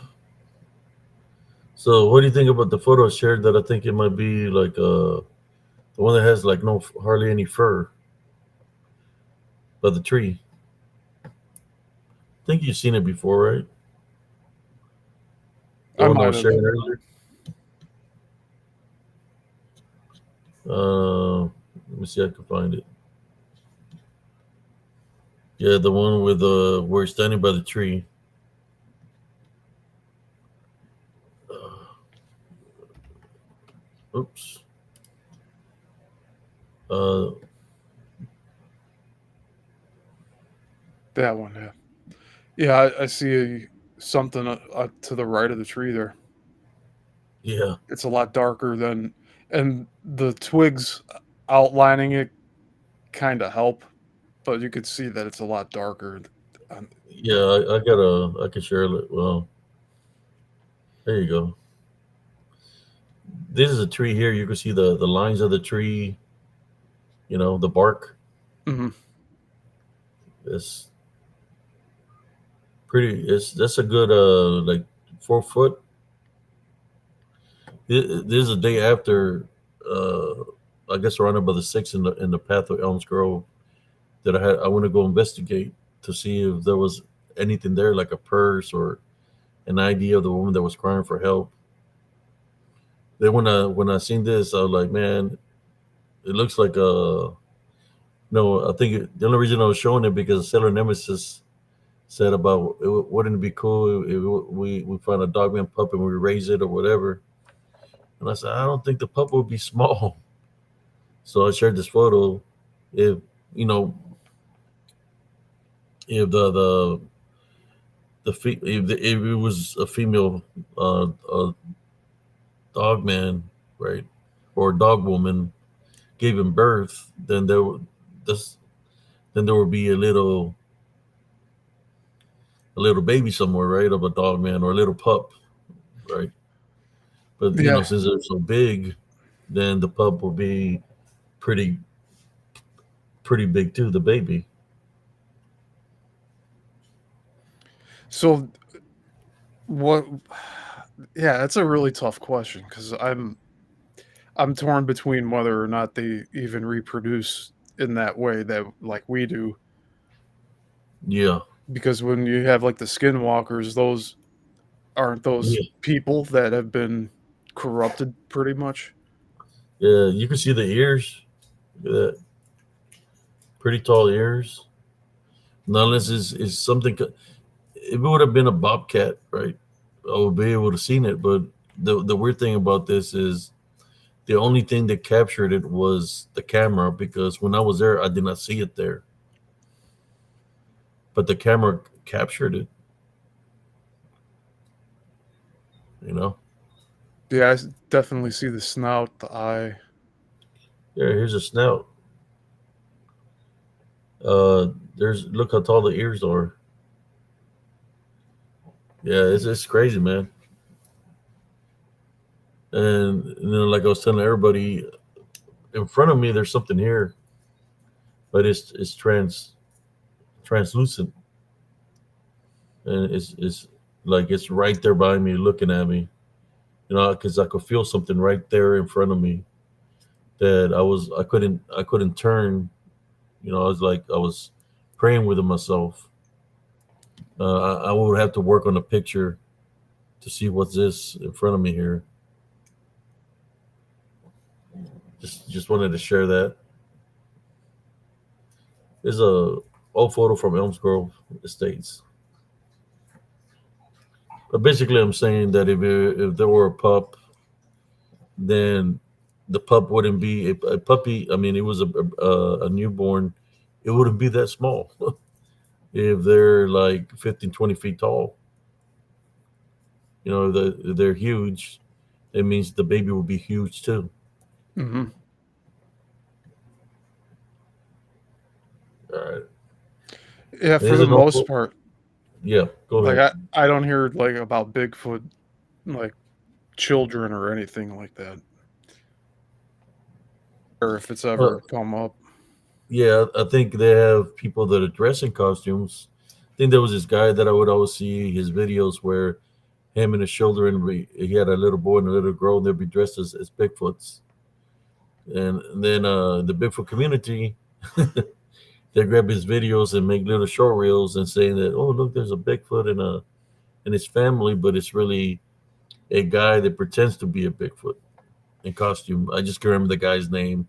So, what do you think about the photo shared? That I think it might be like the one that has like no hardly any fur by the tree. I think you've seen it before, right? The I one that might was have. shared earlier. Let me see if I can find it. Yeah, the one with where he's standing by the tree. Oops. Uh, That one, yeah. Yeah, I see something to the right of the tree there. yeah, It's a lot darker than, and the twigs outlining it kind of help, but you could see that it's a lot darker. yeah. I can share it. Well, there you go. This is a tree here. You can see the lines of the tree. You know, the bark. Mm-hmm. It's pretty. It's that's a good like 4 foot. This is a day after. I guess around about the six in the path of Elms Grove that I want to go investigate to see if there was anything there like a purse or an ID of the woman that was crying for help. Then when I seen this, I was like, man, it looks like a no. I think the only reason I was showing it because Sailor Nemesis said about wouldn't it be cool if we find a dogman pup and we raise it or whatever. And I said, I don't think the pup would be small. So I shared this photo. If you know, if if it was a female dog man, right, or dog woman gave him birth, then this then there would be a little baby somewhere, right, of a dog man or a little pup, right. But Yeah. since they're so big, then the pup will be pretty pretty big too, the baby. So what? Yeah, that's a really tough question because I'm torn between whether or not they even reproduce in that way that like we do. Yeah, Because when you have like the skinwalkers, those aren't those yeah, people that have been corrupted pretty much. yeah. You can see the ears. Look at that, pretty tall ears. Now, unless it's something. If it would have been a bobcat, right, I would be able to seen it. But the weird thing about this is the only thing that captured it was the camera because when I was there, I did not see it there. But the camera captured it. You know. Yeah, I definitely see the snout, the eye. Yeah, here's a snout. There's look how tall the ears are. Yeah, it's crazy, man. And like I was telling everybody, in front of me, there's something here. but it's translucent, and it's like it's right there by me, looking at me. You know, because I could feel something right there in front of me that I couldn't turn. You know, I was like I was praying with myself. I would have to work on a picture to see what's this in front of me here. Just wanted to share that. There's a old photo from Elms Grove Estates. But basically, I'm saying that if there were a pup, then the pup wouldn't be a puppy. I mean, it was a newborn. It wouldn't be that small. If they're like 15, 20 feet tall, you know, they're huge. It means the baby will be huge too. Hmm. All right. Yeah, for There's the an most old, part, yeah. Go like ahead. I don't hear like about Bigfoot, like children or anything like that, or if it's Well, ever come up. yeah, I think they have people that are dressed in costumes. I think there was this guy that I would always see his videos where him and his children, he had a little boy and a little girl, and they'd be dressed as Bigfoots. And then the Bigfoot community, they grab his videos and make little short reels and saying that, oh, look, there's a Bigfoot in his family, but it's really a guy that pretends to be a Bigfoot in costume. I just can't remember the guy's name.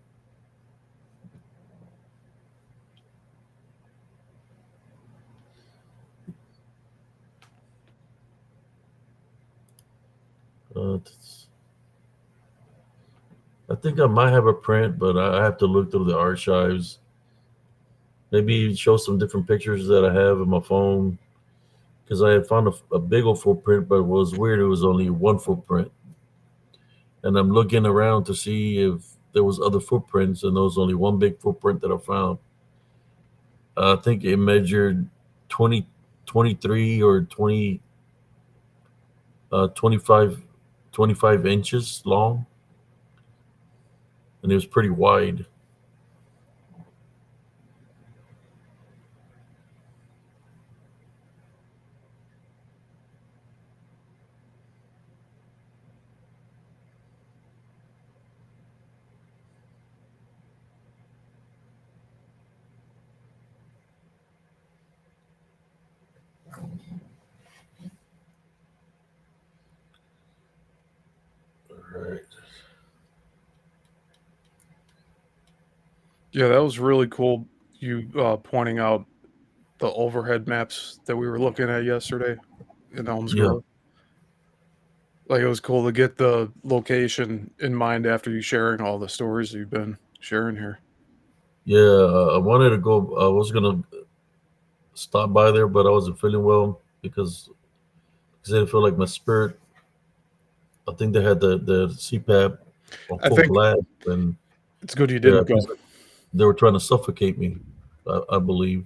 Uh, I think I might have a print, but I have to look through the archives. Maybe show some different pictures that I have in my phone because I had found a big old footprint, but it was weird. It was only one footprint, and I'm looking around to see if there was other footprints, and there was only one big footprint that I found. I think it measured 20, 23 or 20, 25, 25 inches long, and it was pretty wide. Right. Yeah, that was really cool. You pointing out the overhead maps that we were looking at yesterday in Elms Yeah. Grove. Like it was cool to get the location in mind after you sharing all the stories you've been sharing here. Yeah. I wanted to go. I was going to stop by there, but I wasn't feeling well because I didn't feel like my spirit. I think they had the CPAP on I full think blast, and it's good you yeah, didn't go. they were trying to suffocate me. I believe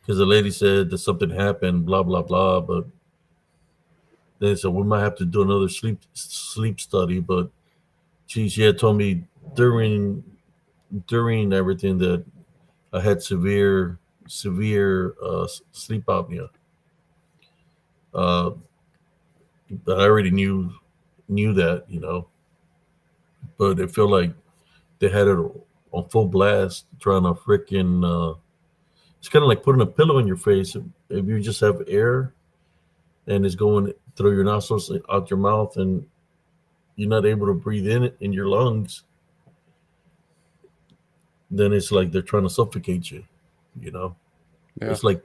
because the lady said that something happened, blah blah blah. But they said we might have to do another sleep study. But she had told me during during everything that I had severe sleep apnea. Uh, but I already knew that, you know. But it felt like they had it on full blast, trying to freaking. It's kind of like putting a pillow in your face. If you just have air and it's going through your nostrils out your mouth, and you're not able to breathe in it in your lungs, then it's like they're trying to suffocate you. You know, Yeah, it's like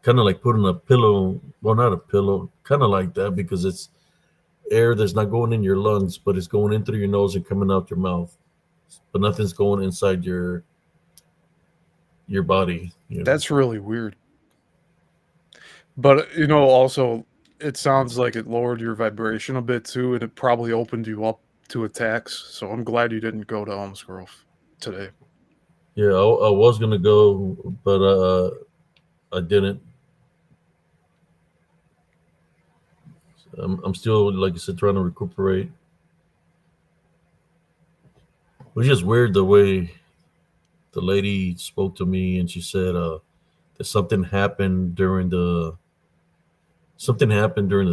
kind of like putting a pillow. Well, not a pillow, kind of like that because it's air that's not going in your lungs, but it's going in through your nose and coming out your mouth. But nothing's going inside your body. You know. that's really weird. But also it sounds like it lowered your vibration a bit too, and it probably opened you up to attacks. So I'm glad you didn't go to Elms Grove today. Yeah, I was gonna go, but I didn't. I'm still, like I said, trying to recuperate. It was just weird the way the lady spoke to me and she said that something happened during the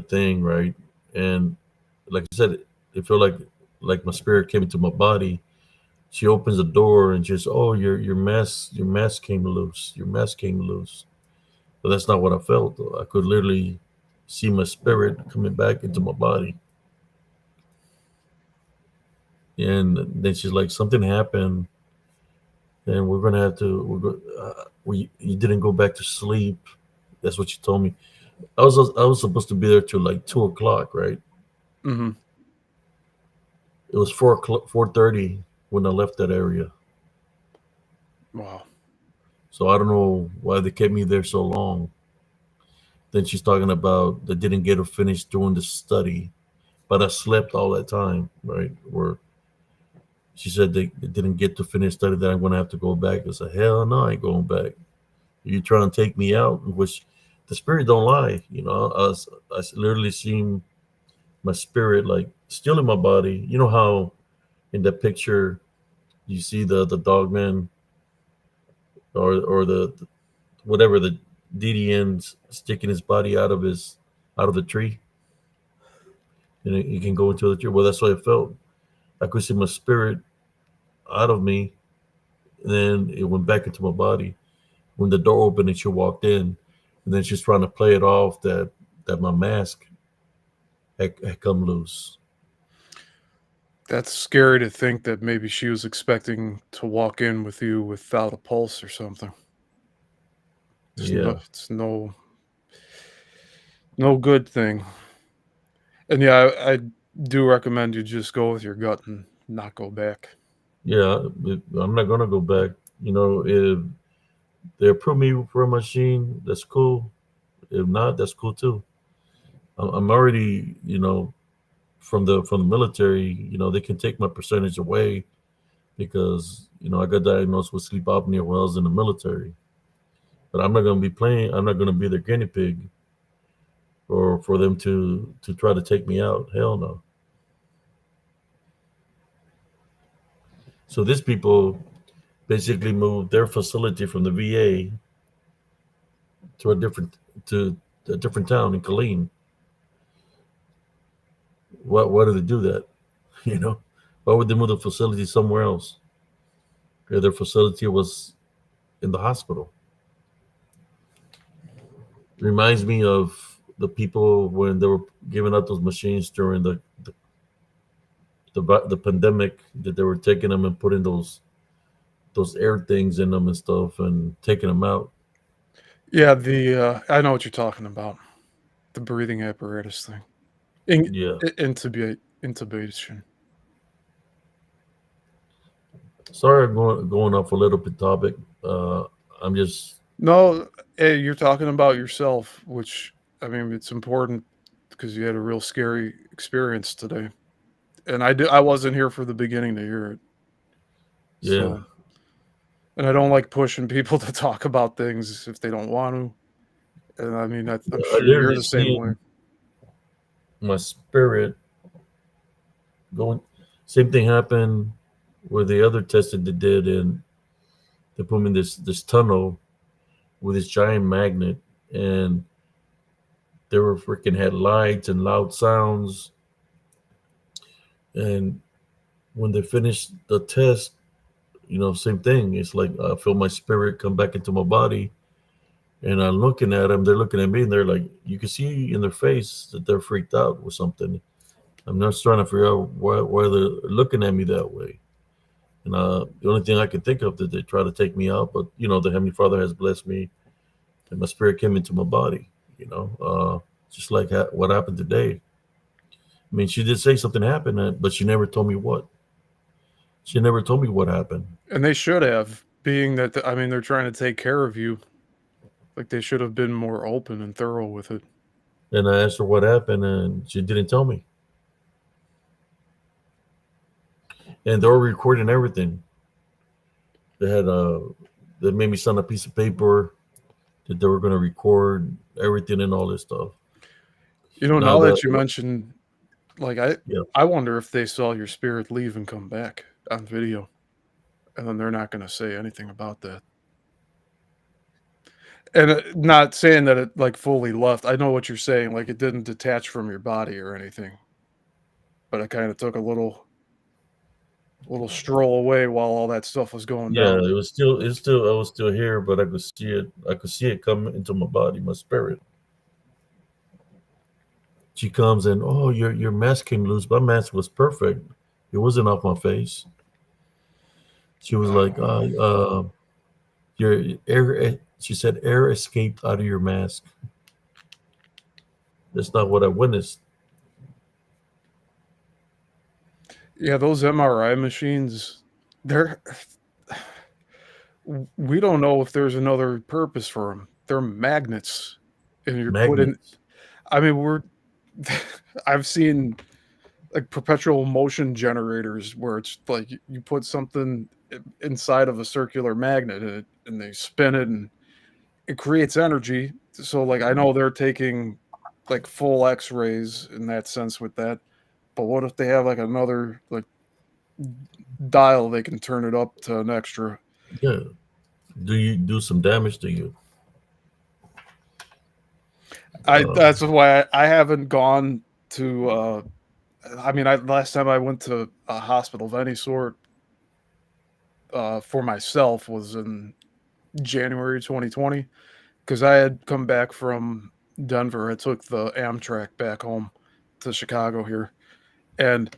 thing, right? And like I said, it felt like my spirit came into my body. She opens the door and just, oh, your mask came loose. Your mask came loose. But that's not what I felt. I could literally see my spirit coming back into my body. And then she's like, something happened, and we're gonna have to. We you didn't go back to sleep. That's what she told me. I was supposed to be there till like 2 o'clock, right? Mm-hmm. It was 4 o'clock, 4:30 when I left that area. Wow. So I don't know why they kept me there so long. Then she's talking about they didn't get to finish doing the study, but I slept all that time, right? Where she said they didn't get to finish study, that I'm gonna have to go back. I said, hell no, I ain't going back. You trying to take me out? Which the spirit don't lie. I literally seen my spirit like still in my body. You know how in that picture you see the dog man or the whatever the DDN's sticking his body out of the tree, and he can go into the tree. Well, that's what I felt. I could see my spirit out of me, and then it went back into my body. When the door opened and she walked in, and then she's trying to play it off that my mask had come loose. That's scary to think that maybe she was expecting to walk in with you without a pulse or something. Yeah, It's no good thing. And yeah, I do recommend you just go with your gut and not go back. yeah. I'm not gonna go back. If they approve me for a machine, that's cool. If not, that's cool too. I'm already, from the military. They can take my percentage away because I got diagnosed with sleep apnea while I was in the military. But I'm not gonna be playing. I'm not gonna be their guinea pig, or for them to try to take me out. Hell no. So these people basically moved their facility from the VA to a different town in Killeen. Why do they do that? You know, why would they move the facility somewhere else? Their facility was in the hospital. Reminds me of the people when they were giving out those machines during the pandemic, that they were taking them and putting those air things in them and stuff and taking them out. Yeah, the I know what you're talking about. The breathing apparatus thing. Yeah. Intubation. Sorry, I'm going off a little bit topic. Uh, I'm just No, hey, you're talking about yourself, which I mean, it's important because you had a real scary experience today, and I wasn't here for the beginning to hear it. yeah. So, and I don't like pushing people to talk about things if they don't want to. And I mean, I'm I sure you're literally the same way. seen my spirit going. Same thing happened with the other test that they did, and they put me in this tunnel with this giant magnet, and they were freaking had lights and loud sounds. And when they finished the test, same thing. It's like I feel my spirit come back into my body, and I'm looking at them. They're looking at me, and they're like, you can see in their face that they're freaked out with something. I'm just trying to figure out why they're looking at me that way. And the only thing I can think of that they try to take me out, but the Heavenly Father has blessed me, and my spirit came into my body. Just like what happened today. I mean, she did say something happened, but she never told me what. She never told me what happened. And they should have, being that I mean, they're trying to take care of you. Like they should have been more open and thorough with it. And I asked her what happened, and she didn't tell me. And they were recording everything. They had they made me sign a piece of paper that they were going to record everything and all this stuff. Now Now the that you mentioned, like yeah, I wonder if they saw your spirit leave and come back on video. and then they're not going to say anything about that. And not saying that it like fully left. I know what you're saying. Like it didn't detach from your body or anything, but it kind of took a little stroll away while all that stuff was going Yeah, down. I was still here, but I could see it come into my body, my spirit. She comes and, oh, your mask came loose. My mask was perfect. It wasn't off my face. She was like, your air. She said, air escaped out of your mask. That's not what I witnessed. Yeah, those MRI machines, they're we don't know if there's another purpose for them. They're magnets, and you're put in. Magnets. I mean, I've seen like perpetual motion generators where it's like you put something inside of a circular magnet and they spin it and it creates energy. So like I know they're taking like full X-rays in that sense with that. But what if they have like another like dial they can turn it up to an extra? Yeah. Do you do some damage to you? That's why I haven't gone to I mean last time I went to a hospital of any sort for myself was in January 2020 because I had come back from Denver. I took the Amtrak back home to Chicago here, and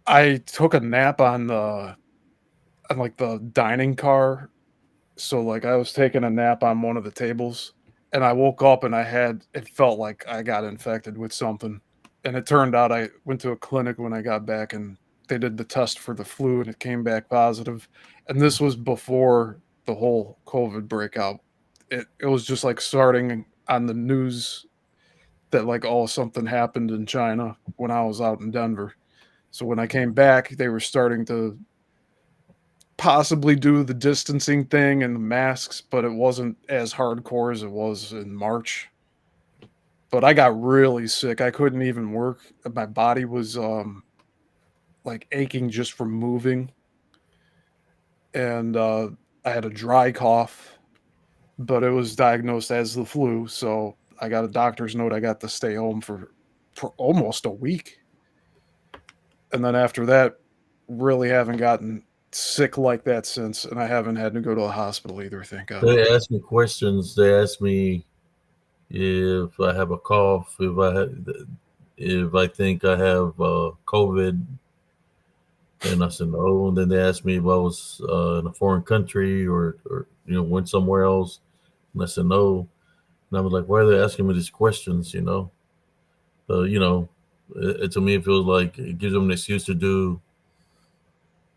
I took a nap on like the dining car. So like I was taking a nap on one of the tables, and I woke up and it felt like I got infected with something, and it turned out I went to a clinic when I got back and they did the test for the flu and it came back positive, and this was before the whole COVID breakout. It was just like starting on the news that like oh something happened in China when I was out in Denver. So when I came back, they were starting to possibly do the distancing thing and the masks, but it wasn't as hardcore as it was in March. But I got really sick. I couldn't even work. My body was like aching just from moving, and I had a dry cough, but it was diagnosed as the flu. So I got a doctor's note. I got to stay home for almost a week, and then after that, really haven't gotten sick like that since, and I haven't had to go to the hospital either. Thank God. They ask me questions. They ask me if I have a cough, if I think I have COVID, and I said no. And then they asked me if I was in a foreign country or went somewhere else, and I said no. And I was like, why are they asking me these questions? To me it feels like it gives them an excuse to do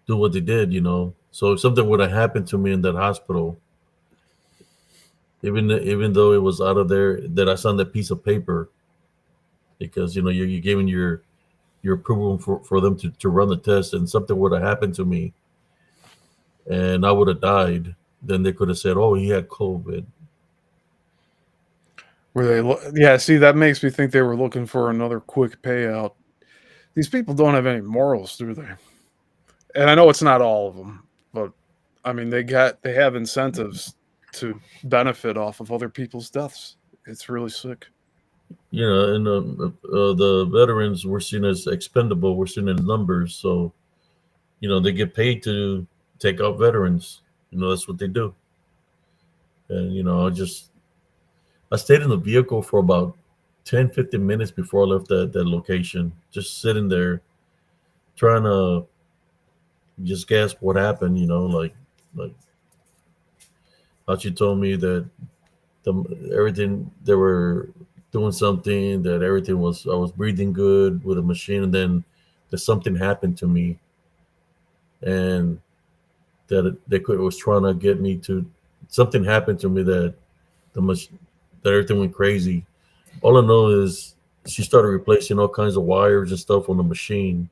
what they did. So if something would have happened to me in that hospital, even though it was out of there, that I signed that piece of paper because you're giving your approval for them to run the test, and something would have happened to me and I would have died, then they could have said, oh, he had COVID. Yeah, see, that makes me think they were looking for another quick payout. These people don't have any morals, do they? And I know it's not all of them, but I mean, they have incentives to benefit off of other people's deaths. It's really sick. And the veterans were seen as expendable. We're seen in numbers, so they get paid to take out veterans. That's what they do. And I stayed in the vehicle for about 10-15 minutes before I left that location, just sitting there trying to just gasp what happened. Like how she told me that everything they were doing something, that everything was, I was breathing good with a machine, and then that something happened to me, and that was trying to get me to, something happened to me that that everything went crazy. All I know is she started replacing all kinds of wires and stuff on the machine.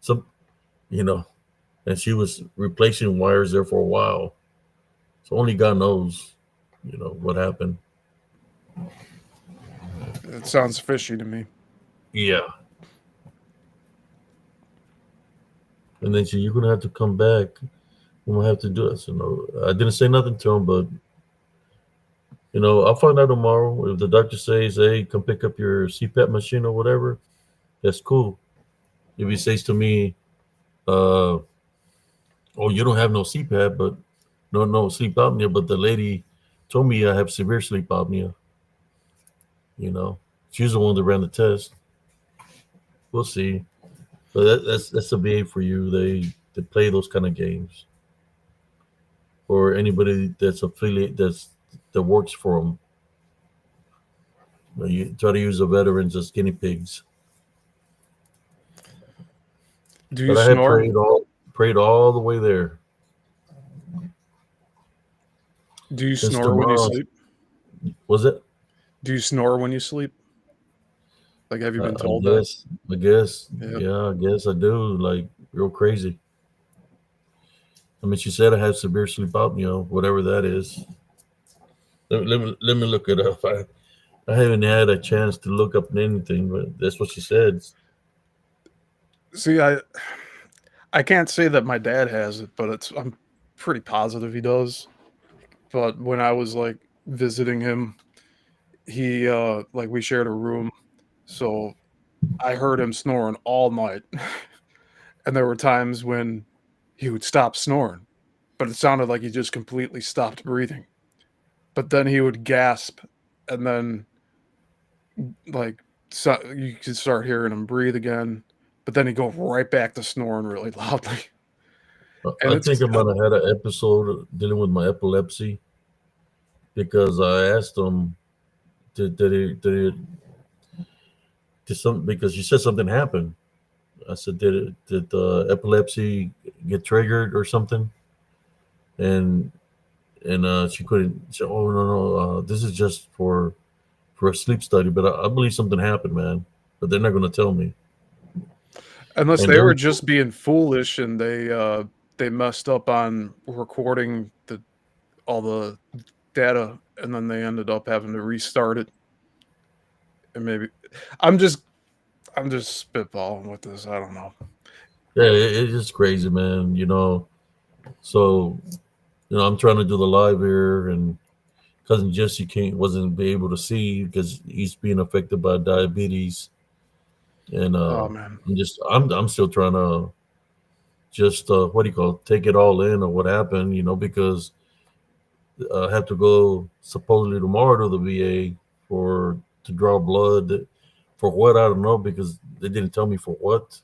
Some, you know, and she was replacing wires there for a while. So only God knows, what happened. It sounds fishy to me. Yeah. And then she, you're gonna have to come back. I'm gonna have to do it. So no, I didn't say nothing to him, but I'll find out tomorrow. If the doctor says, "Hey, come pick up your CPAP machine or whatever," that's cool. If he says to me, uh, "Oh, you don't have no CPAP, but no sleep apnea," but the lady told me I have severe sleep apnea. You know, she's the one that ran the test. We'll see. But that's the VA for you. They play those kind of games. Or anybody that's affiliate that works for them. You try to use the veterans as guinea pigs. Do you But I had snore? prayed all the way there. Do you Since snore when you tomorrow, sleep? was it? Do you snore when you sleep? Like, have you been I told that? guess. I guess. Yeah. Yeah, I guess I do. Like real crazy. I mean, she said I have severe sleep apnea, whatever that is. Let me look it up. I haven't had a chance to look up anything, but that's what she said. See, I can't say that my dad has it, but I'm pretty positive he does. But when I was like visiting him, he like we shared a room, so I heard him snoring all night. And there were times when he would stop snoring, but it sounded like he just completely stopped breathing. But then he would gasp, and then like so you could start hearing him breathe again, but then he'd go right back to snoring really loudly. And I think I might have had an episode dealing with my epilepsy because I asked him did some because she said something happened. I said, did the epilepsy get triggered or something? And she couldn't. She said, oh no, this is just for a sleep study. But I believe something happened, man. But they're not going to tell me. unless And they there were was, just being foolish and they messed up on recording the all the data, and then they ended up having to restart it. And maybe I'm just I'm just spitballing with this. I don't know. yeah, it's just crazy, man. So I'm trying to do the live here, and cousin Jesse can't wasn't be able to see because he's being affected by diabetes, and Oh man. I'm still trying to just what do you call it, take it all in or what happened, because I have to go supposedly tomorrow to the VA for to draw blood for what I don't know because they didn't tell me for what,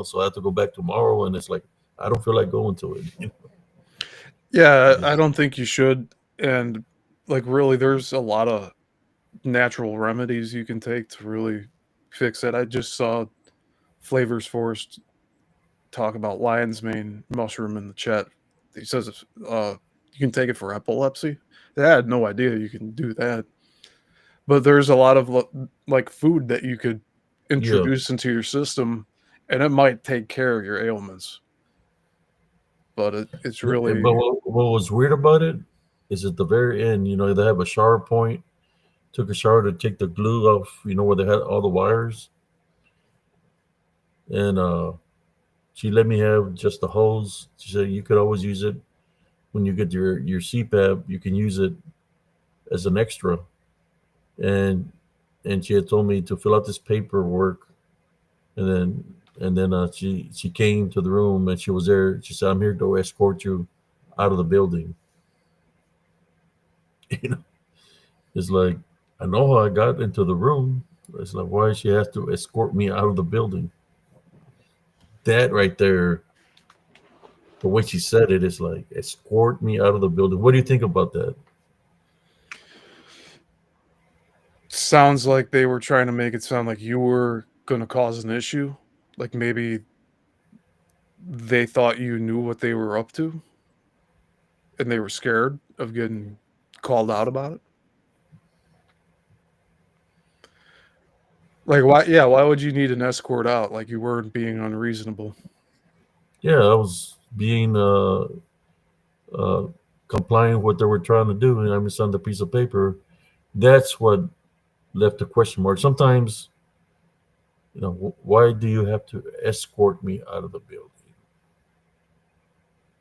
so I have to go back tomorrow, and it's like I don't feel like going to it. Yeah, I Just, don't think you should. And like really, there's a lot of natural remedies you can take to really fix it. I just saw Flavors Forest talk about lion's mane mushroom in the chat. He says you can take it for epilepsy. I had no idea you can do that. But there's a lot of like food that you could yeah. introduce into your system, and it might take care of your ailments. But it's But really what was weird about it is at the very end, they have a shower point. Took a shower to take the glue off, where they had all the wires, and she let me have just the hose. She said you could always use it when you get your CPAP. You can use it as an extra, and she had told me to fill out this paperwork, and then she came to the room and she was there. She said, "I'm here to escort you out of the building." You know, it's like I know how I got into the room. It's like why she has to escort me out of the building. That right there, the way she said it is like escort me out of the building. What do you think about that? sounds like they were trying to make it sound like you were going to cause an issue. Like maybe they thought you knew what they were up to and they were scared of getting called out about it. Like why yeah, why would you need an escort out? Like you weren't being unreasonable. Yeah, I was being uh, complying with what they were trying to do, and I mean, on the piece of paper. That's what left a question mark. Sometimes, why do you have to escort me out of the building?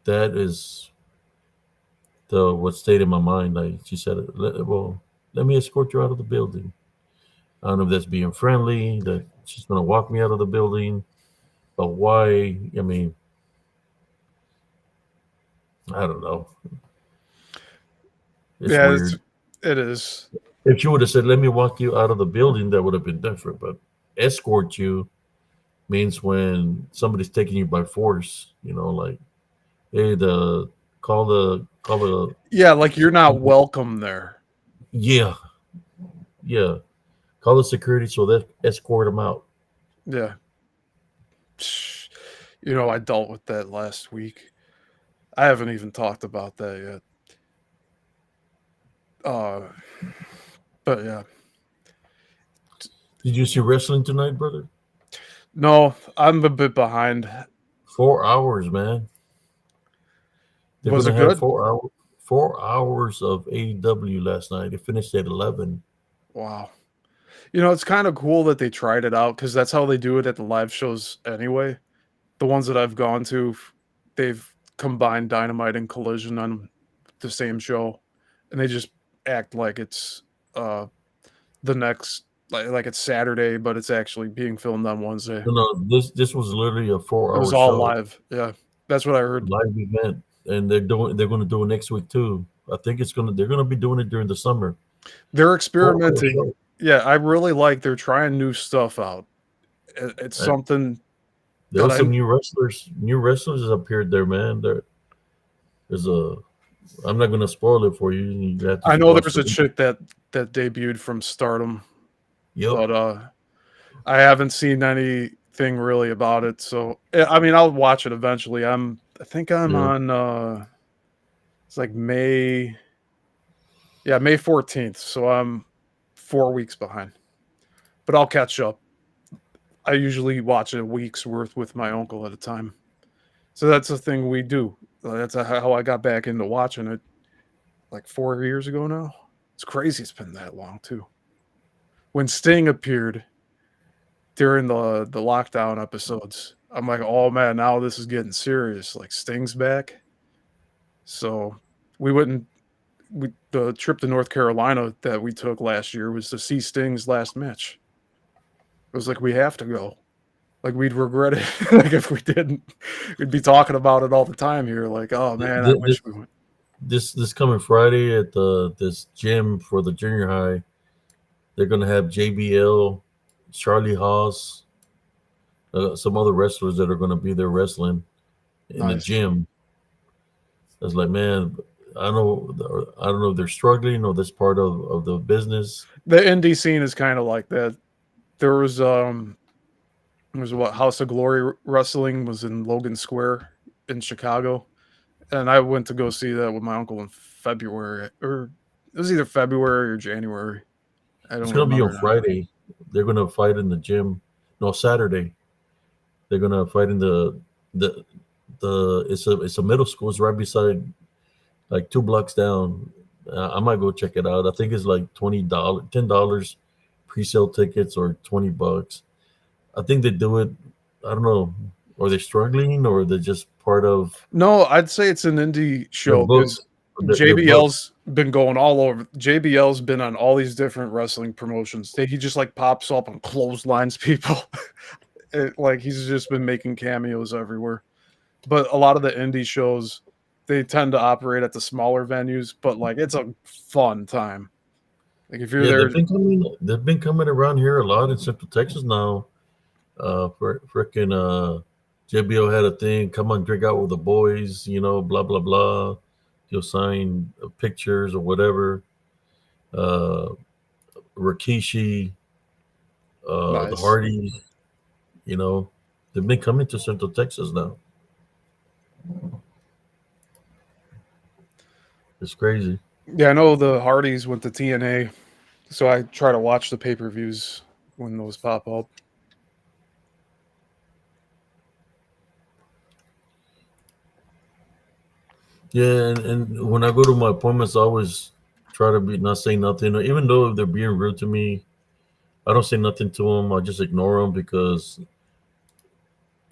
that is what stayed in my mind. Like she said, well, let me escort you out of the building. I don't know if that's being friendly, that she's going to walk me out of the building, but why? I mean, I don't know. It's Yeah, weird. it is. If she would have said, let me walk you out of the building, that would have been different. But escort you means when somebody's taking you by force, like, hey, call the, Yeah, like you're not welcome there. yeah, yeah. Call the security so they escort them out. Yeah. I dealt with that last week. I haven't even talked about that yet. But yeah. Did you see wrestling tonight, brother? No, I'm a bit behind. 4 hours, man. They're Was gonna it have good? 4 hours of AEW last night. It finished at 11. Wow. It's kind of cool that they tried it out because that's how they do it at the live shows anyway. The ones that I've gone to, they've combined Dynamite and Collision on the same show, and they just act like it's the next like it's Saturday, but it's actually being filmed on Wednesday. No, this was literally a It 4 hour was all show, live. Yeah, that's what I heard. live event, and they're going to do it next week too. I think they're gonna be doing it during the summer. They're 4 hour experimenting. show. Yeah, I really like they're trying new stuff out. It's And something there that was some new wrestlers. New wrestlers has appeared there, man. There's a. I'm not gonna spoil it for you. You have to I know watch there's a the. chick that debuted from Stardom, Yep. but I haven't seen anything really about it. So I mean, I'll watch it eventually. I think I'm Yeah. on. It's like May 14th. So I'm 4 weeks behind, but I'll catch up. I usually watch a week's worth with my uncle at a time. So that's the thing we do. That's how I got back into watching it like 4 years ago now. It's crazy it's been that long too. When Sting appeared during the lockdown episodes, I'm like, oh man, now this is getting serious. Like Sting's back. So the trip to North Carolina that we took last year was to see Sting's last match. It was like we have to go. Like we'd regret it. Like if we didn't, we'd be talking about it all the time here. Like, oh man, I wish we went. This coming Friday at this gym for the junior high, they're gonna have JBL, Charlie Haas, some other wrestlers that are gonna be there wrestling in the Nice. gym. I was like, man, I don't know if they're struggling or that's part of the business. The indie scene is kind of like that. There was what House of Glory Wrestling was in Logan Square in Chicago, and I went to go see that with my uncle in February, or it was either February or January. I don't It's gonna be remember on now. Friday. They're gonna fight in the gym. No, Saturday. They're gonna fight in the it's a middle school. It's right beside, like 2 blocks down. I might go check it out. I think it's like $10 pre-sale tickets or $20. I think they do it. I don't know. Are they struggling or they're just part of No, I'd say it's an indie their show books? because Their books. JBL's been going all over. JBL's been on all these different wrestling promotions. He just like pops up and clotheslines people. Like he's just been making cameos everywhere. But a lot of the indie shows, they tend to operate at the smaller venues, but like it's a fun time. Like if you're Yeah, there, they've been coming around here a lot in Central Texas now. Freaking JBL had a thing. Come on, drink out with the boys. Blah blah blah. He'll sign pictures or whatever. Rikishi, the nice. Hardys. They've been coming to Central Texas now. It's crazy. Yeah, I know the Hardys went to TNA, so I try to watch the pay-per-views when those pop up. Yeah, and when I go to my appointments, I always try to be not say nothing. Even though they're being rude to me, I don't say nothing to them. I just ignore them because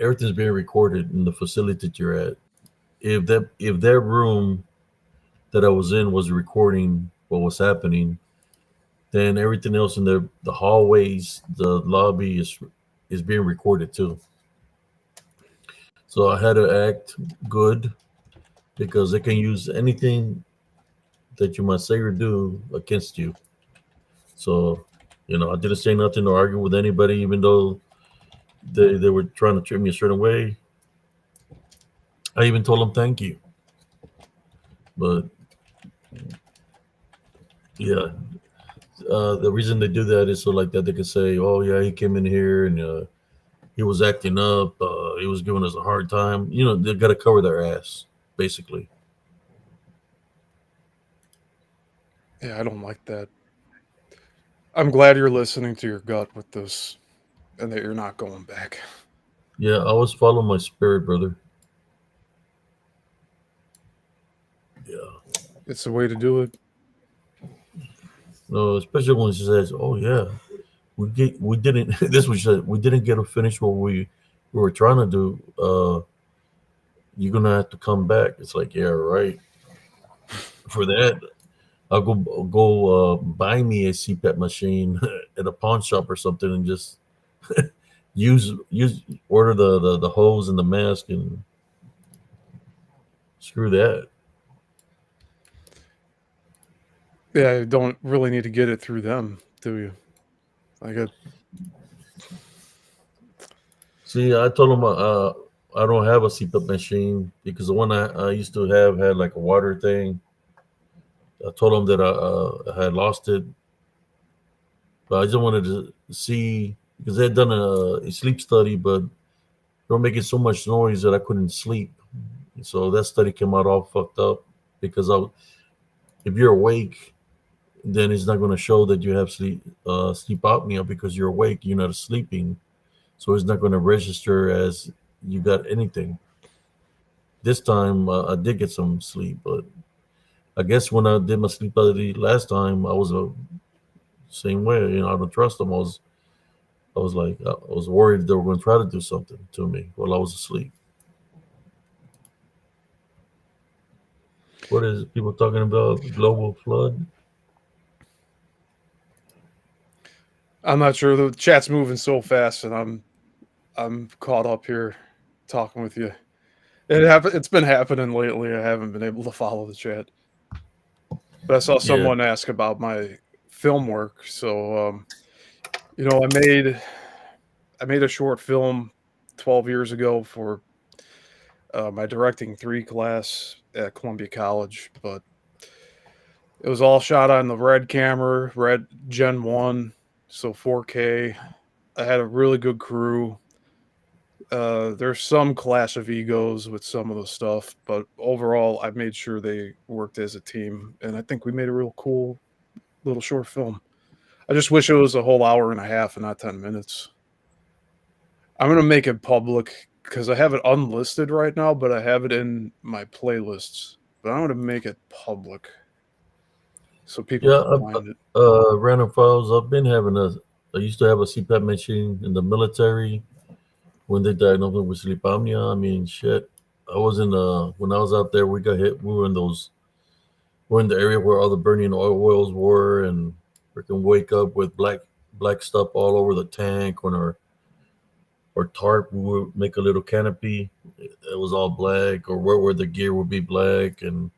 everything's being recorded in the facility that you're at. if that room that I was in was recording what was happening, then everything else in the hallways, the lobby is being recorded too. So I had to act good because they can use anything that you might say or do against you. So, I didn't say nothing or argue with anybody, even though they were trying to treat me a certain way. I even told them thank you. But yeah, the reason they do that is so like that they can say, "Oh yeah, he came in here and he was acting up. He was giving us a hard time." They got to cover their ass, basically. Yeah, I don't like that. I'm glad you're listening to your gut with this and that you're not going back. Yeah, I always follow my spirit, brother. Yeah. It's the way to do it. No, especially when she says, "Oh yeah, we didn't." This was said, we didn't get to finish what we were trying to do. You're gonna have to come back. It's like, yeah, right. For that, I'll go buy me a CPAP machine at a pawn shop or something, and just use order the hose and the mask and screw that. Yeah, you don't really need to get it through them, do you? See, I told him I don't have a CPAP machine because the one I used to have had like a water thing. I told him that I had lost it, but I just wanted to see because they had done a sleep study, but they were making so much noise that I couldn't sleep. So that study came out all fucked up because if you're awake, then it's not going to show that you have sleep apnea because you're awake, you're not sleeping, so it's not going to register as you got anything. This time I did get some sleep, but I guess when I did my sleep study last time, I was the same way. I don't trust them. I was like, I was worried they were going to try to do something to me while I was asleep. What is people talking about? Global flood? I'm not sure. The chat's moving so fast, and I'm caught up here talking with you. It's been happening lately. I haven't been able to follow the chat, but I saw Yeah, someone ask about my film work. So, I made a short film 12 years ago for my directing 3 class at Columbia College, but it was all shot on the Red camera, Red Gen 1, so 4K. I had a really good crew. There's some clash of egos with some of the stuff, but overall, I made sure they worked as a team, and I think we made a real cool little short film. I just wish it was a whole hour and a half and not 10 minutes. I'm going to make it public because I have it unlisted right now, but I have it in my playlists. But I'm going to make it public so people yeah. can find it. Random files. I used to have a CPAP machine in the military when they diagnosed me with sleep apnea. I mean, shit. I was when I was out there. We got hit. We were in those. We're in the area where all the burning oil wells were, and we can wake up with black stuff all over the tank on our tarp. We would make a little canopy. It was all black, or where the gear would be black, and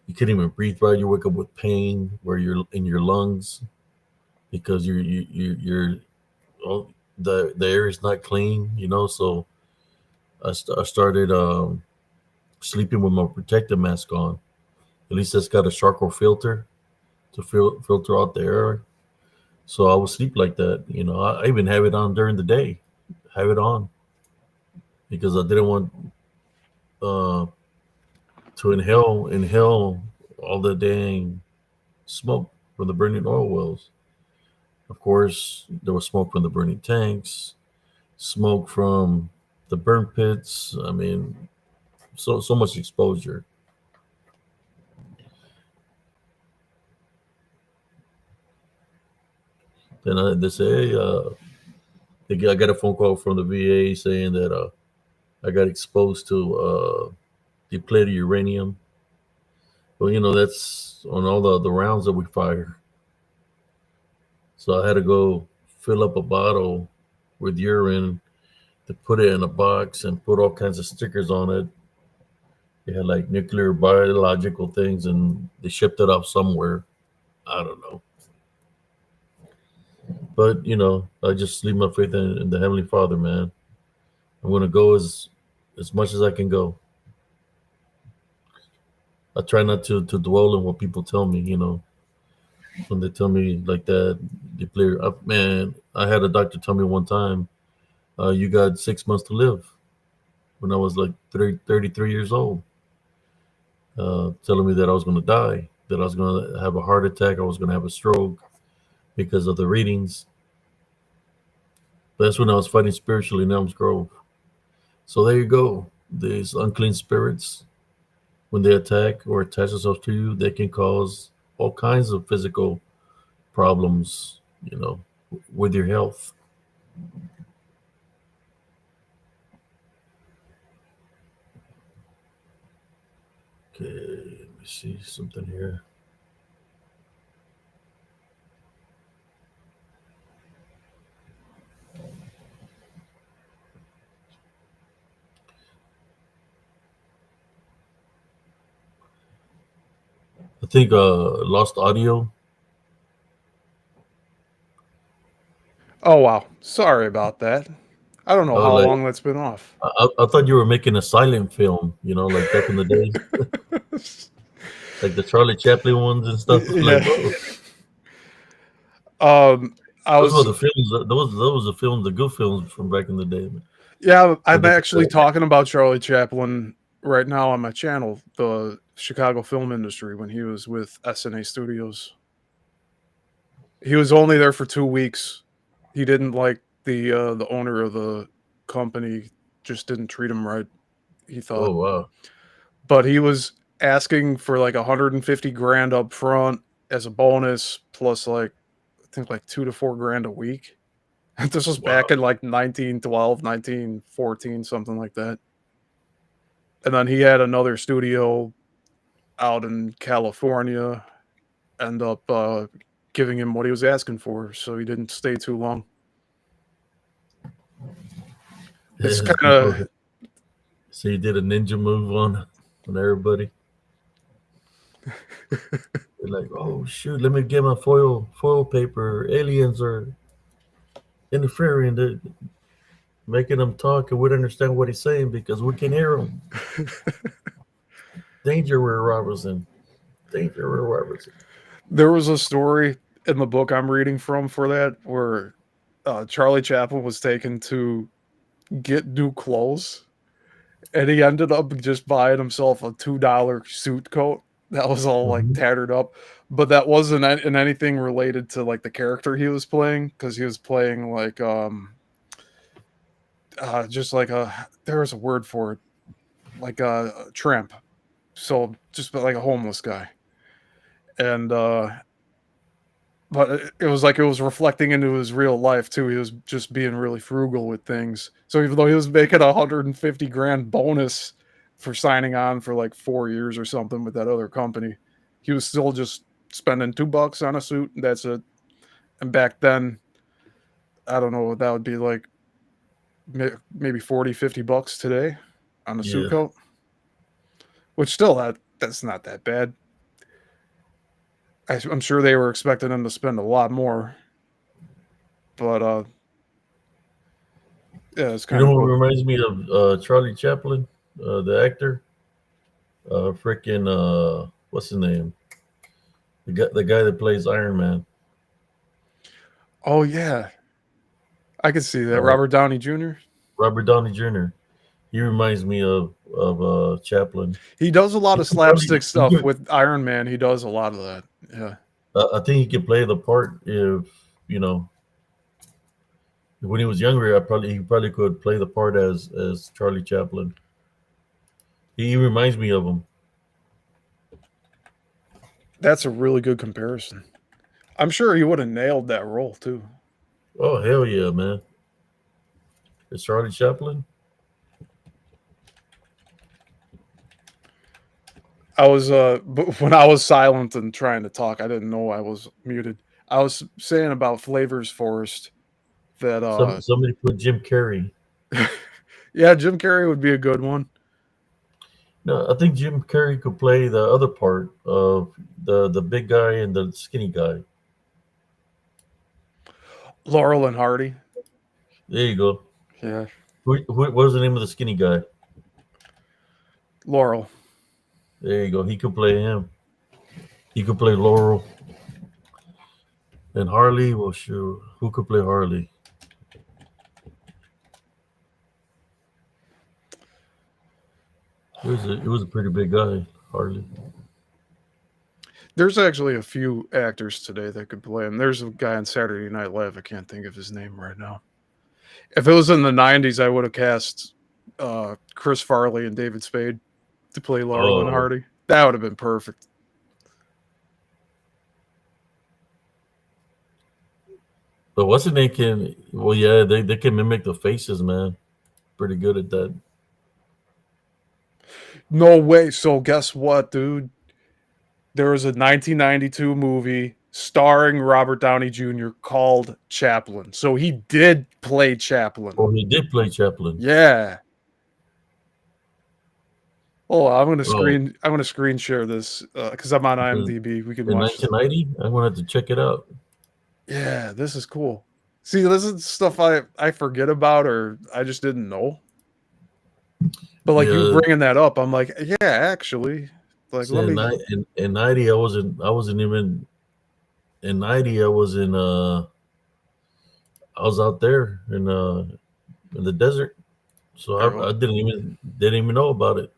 you couldn't even breathe right. You wake up with pain where you're in your lungs because you're oh, the air is not clean. So I started sleeping with my protective mask on. At least it's got a charcoal filter to filter out the air. So I would sleep like that. I even have it on during the day. Have it on because I didn't want uh, to inhale all the dang smoke from the burning oil wells. Of course, there was smoke from the burning tanks, smoke from the burn pits. I mean, so much exposure. Then they say, hey, I got a phone call from the VA saying that I got exposed to depleted uranium. Well, that's on all the rounds that we fire. So I had to go fill up a bottle with urine to put it in a box and put all kinds of stickers on it. They had like nuclear biological things, and they shipped it off somewhere. I don't know. But I just leave my faith in the Heavenly Father, man. I'm gonna go as much as I can go. I try not to dwell on what people tell me. When they tell me like that, they play. Man, I had a doctor tell me one time, "You got 6 months to live." When I was like 33 years old, telling me that I was going to die, that I was going to have a heart attack, I was going to have a stroke because of the readings. That's when I was fighting spiritually in Elms Grove. So there you go. These unclean spirits, when they attack or attach themselves to you, they can cause all kinds of physical problems, with your health. Okay, let me see something here. I think lost audio. Oh wow, sorry about that. I don't know Oh, how like long that's been off. I thought you were making a silent film, like back in the day, like the Charlie Chaplin ones and stuff. Like, Yeah. whoa, I those were was the films. Those were the films, the good films from back in the day. Yeah, When I'm they, actually talking about Charlie Chaplin right now on my channel, the Chicago film industry, when he was with SNA Studios. He was only there for 2 weeks. He didn't like the owner of the company, just didn't treat him right, he thought. oh wow, But he was asking for like 150 grand up front as a bonus, plus like I think like 2 to 4 grand a week. This was back wow, in like 1912, 1914, something like that. And then he had another studio out in California, end up giving him what he was asking for, so he didn't stay too long. It's yeah, kind of so you did a ninja move on everybody. They're like, oh shoot, let me get my foil paper. Aliens are interfering. They're making them talk, and we don't understand what he's saying because we can hear him. Danger, Ray Robertson. Danger, Ray Robertson. There was a story in the book I'm reading from for that where Charlie Chaplin was taken to get new clothes, and he ended up just buying himself a $2 suit coat that was all like Mhm. tattered up, but that wasn't in anything related to like the character he was playing, because he was playing like just like there was a word for it, like a tramp, so just like a homeless guy. And but it was like it was reflecting into his real life too. He was just being really frugal with things. So even though he was making 150 grand bonus for signing on for like 4 years or something with that other company, he was still just spending $2 on a suit, and that's it. And back then, I don't know what that would be like, maybe 40, $50 today on a suit Yeah, coat, which still that's not that bad. I'm sure they were expecting him to spend a lot more, but yeah, it's you kind know of what cool. reminds me of Charlie Chaplin, the actor, freaking what's his name? The guy that plays Iron Man, Oh yeah, I can see that. uh, Robert Downey Jr. Robert Downey Jr. He reminds me of Chaplin. He does a lot He of could probably, slapstick stuff with Iron Man. He does a lot of that. Yeah. I think he could play the part if you know when he was younger. He probably could play the part as Charlie Chaplin. He reminds me of him. That's a really good comparison. I'm sure he would have nailed that role too. Oh hell yeah, man! It's Charlie Chaplin. I was when I was silent and trying to talk, I didn't know I was muted. I was saying about Flavors Forest that Somebody put Jim Carrey. yeah, Jim Carrey would be a good one. No, I think Jim Carrey could play the other part of the big guy and the skinny guy. Laurel and Hardy. There you go. Yeah, What was the name of the skinny guy? Laurel. There you go. He could play him. He could play Laurel. And Harley, well, sure. Who could play Harley? It was a pretty big guy, Harley. There's actually a few actors today that could play him. There's a guy on Saturday Night Live. I can't think of his name right now. If it was in the '90s, I would have cast Chris Farley and David Spade to play Laurel and Oh, Hardy. That would have been perfect. but what's the name can? Well, yeah, they can mimic the faces, man. Pretty good at that. No way. So guess what, dude? There was a 1992 movie starring Robert Downey Jr. called Chaplin. So he did play Chaplin. Oh, he did play Chaplin. Yeah. Oh, I'm Oh, gonna screen share this because I'm on in IMDb. We can in watch this. 1990, I'm gonna have to check it out. Yeah, this is cool. See, this is stuff I forget about or I just didn't know. But like you Yeah, bringing that up, I'm like, yeah, actually, like see, let in, me. ni- in 90, I wasn't even in 90. I was out there in the desert, so There you go. I didn't even know about it.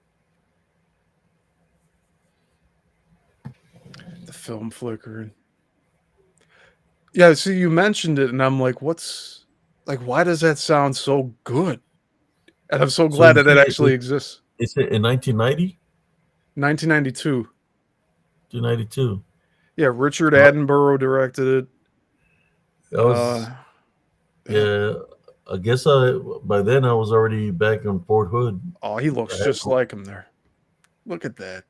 The film flickering. Yeah, see, you mentioned it, and I'm like, why does that sound so good? And I'm so So glad you that it said actually exists. it's in 1990, 1992. 292. Yeah, Richard So Attenborough directed it. I was, Yeah. yeah. I guess by then I was already back in Fort Hood. Oh, he looks I had, just like him there. Look at that.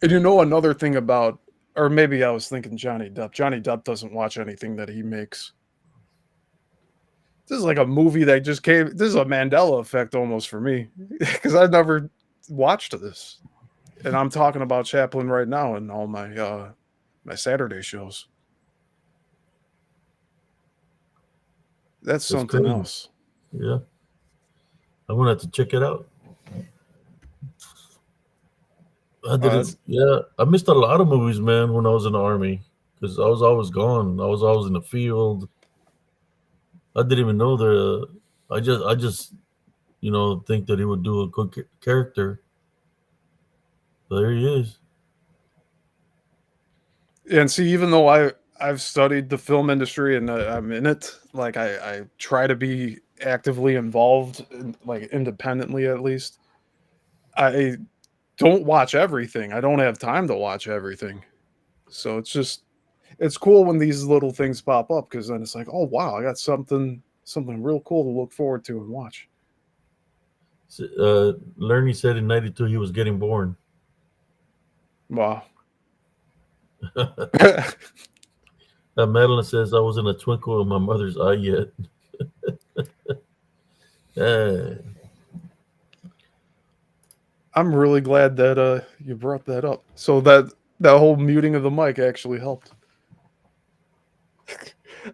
And you know another thing about, or maybe I was thinking Johnny Depp. Johnny Depp doesn't watch anything that he makes. This is like a movie that just came. This is a Mandela effect almost for me because I've never watched this, and I'm talking about Chaplin right now in all my Saturday shows. That's that's something crazy. else. Yeah, I'm gonna have to check it out. I That's didn't. Yeah, I missed a lot of movies, man, when I was in the army because I was always gone. I was always in the field. I didn't even know the. I just think that he would do a good character. There he is. and see, even though I've studied the film industry and I'm in it, like I try to be actively involved, like independently at least. I don't watch everything. I don't have time to watch everything. So it's cool when these little things pop up because then it's like, oh wow, I got something real cool to look forward to and watch. Lerny said in '92 he was getting born. Wow. Madeline says I was in a twinkle in my mother's eye yet. Eh, I'm really glad that you brought that up. So that whole muting of the mic actually helped.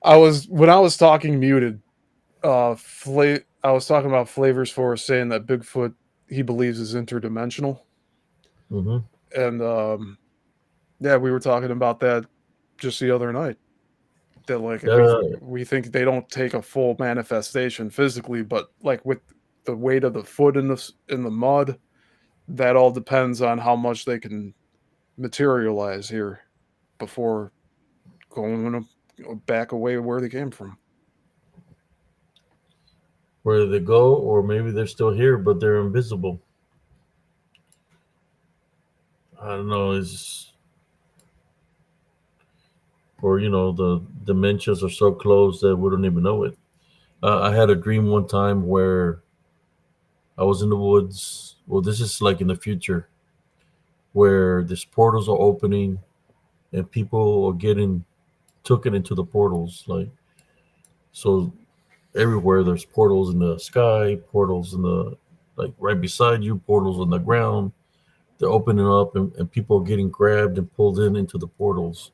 When I was talking muted, I was talking about Flavors for saying that Bigfoot he believes is interdimensional, mhm. and yeah, we were talking about that just the other night. That like Yeah, we think they don't take a full manifestation physically, but like with the weight of the foot in the mud, that all depends on how much they can materialize here before going back away where they came from. where they go, or maybe they're still here, but they're invisible. I don't know. It's or the dementias are so close that we don't even know it. I had a dream one time where I was in the woods. Well, this is like in the future. where these portals are opening and people are getting taken into the portals. Like, so everywhere there's portals in the sky, portals in the, like right beside you, portals on the ground. They're opening up, and people are getting grabbed and pulled into the portals.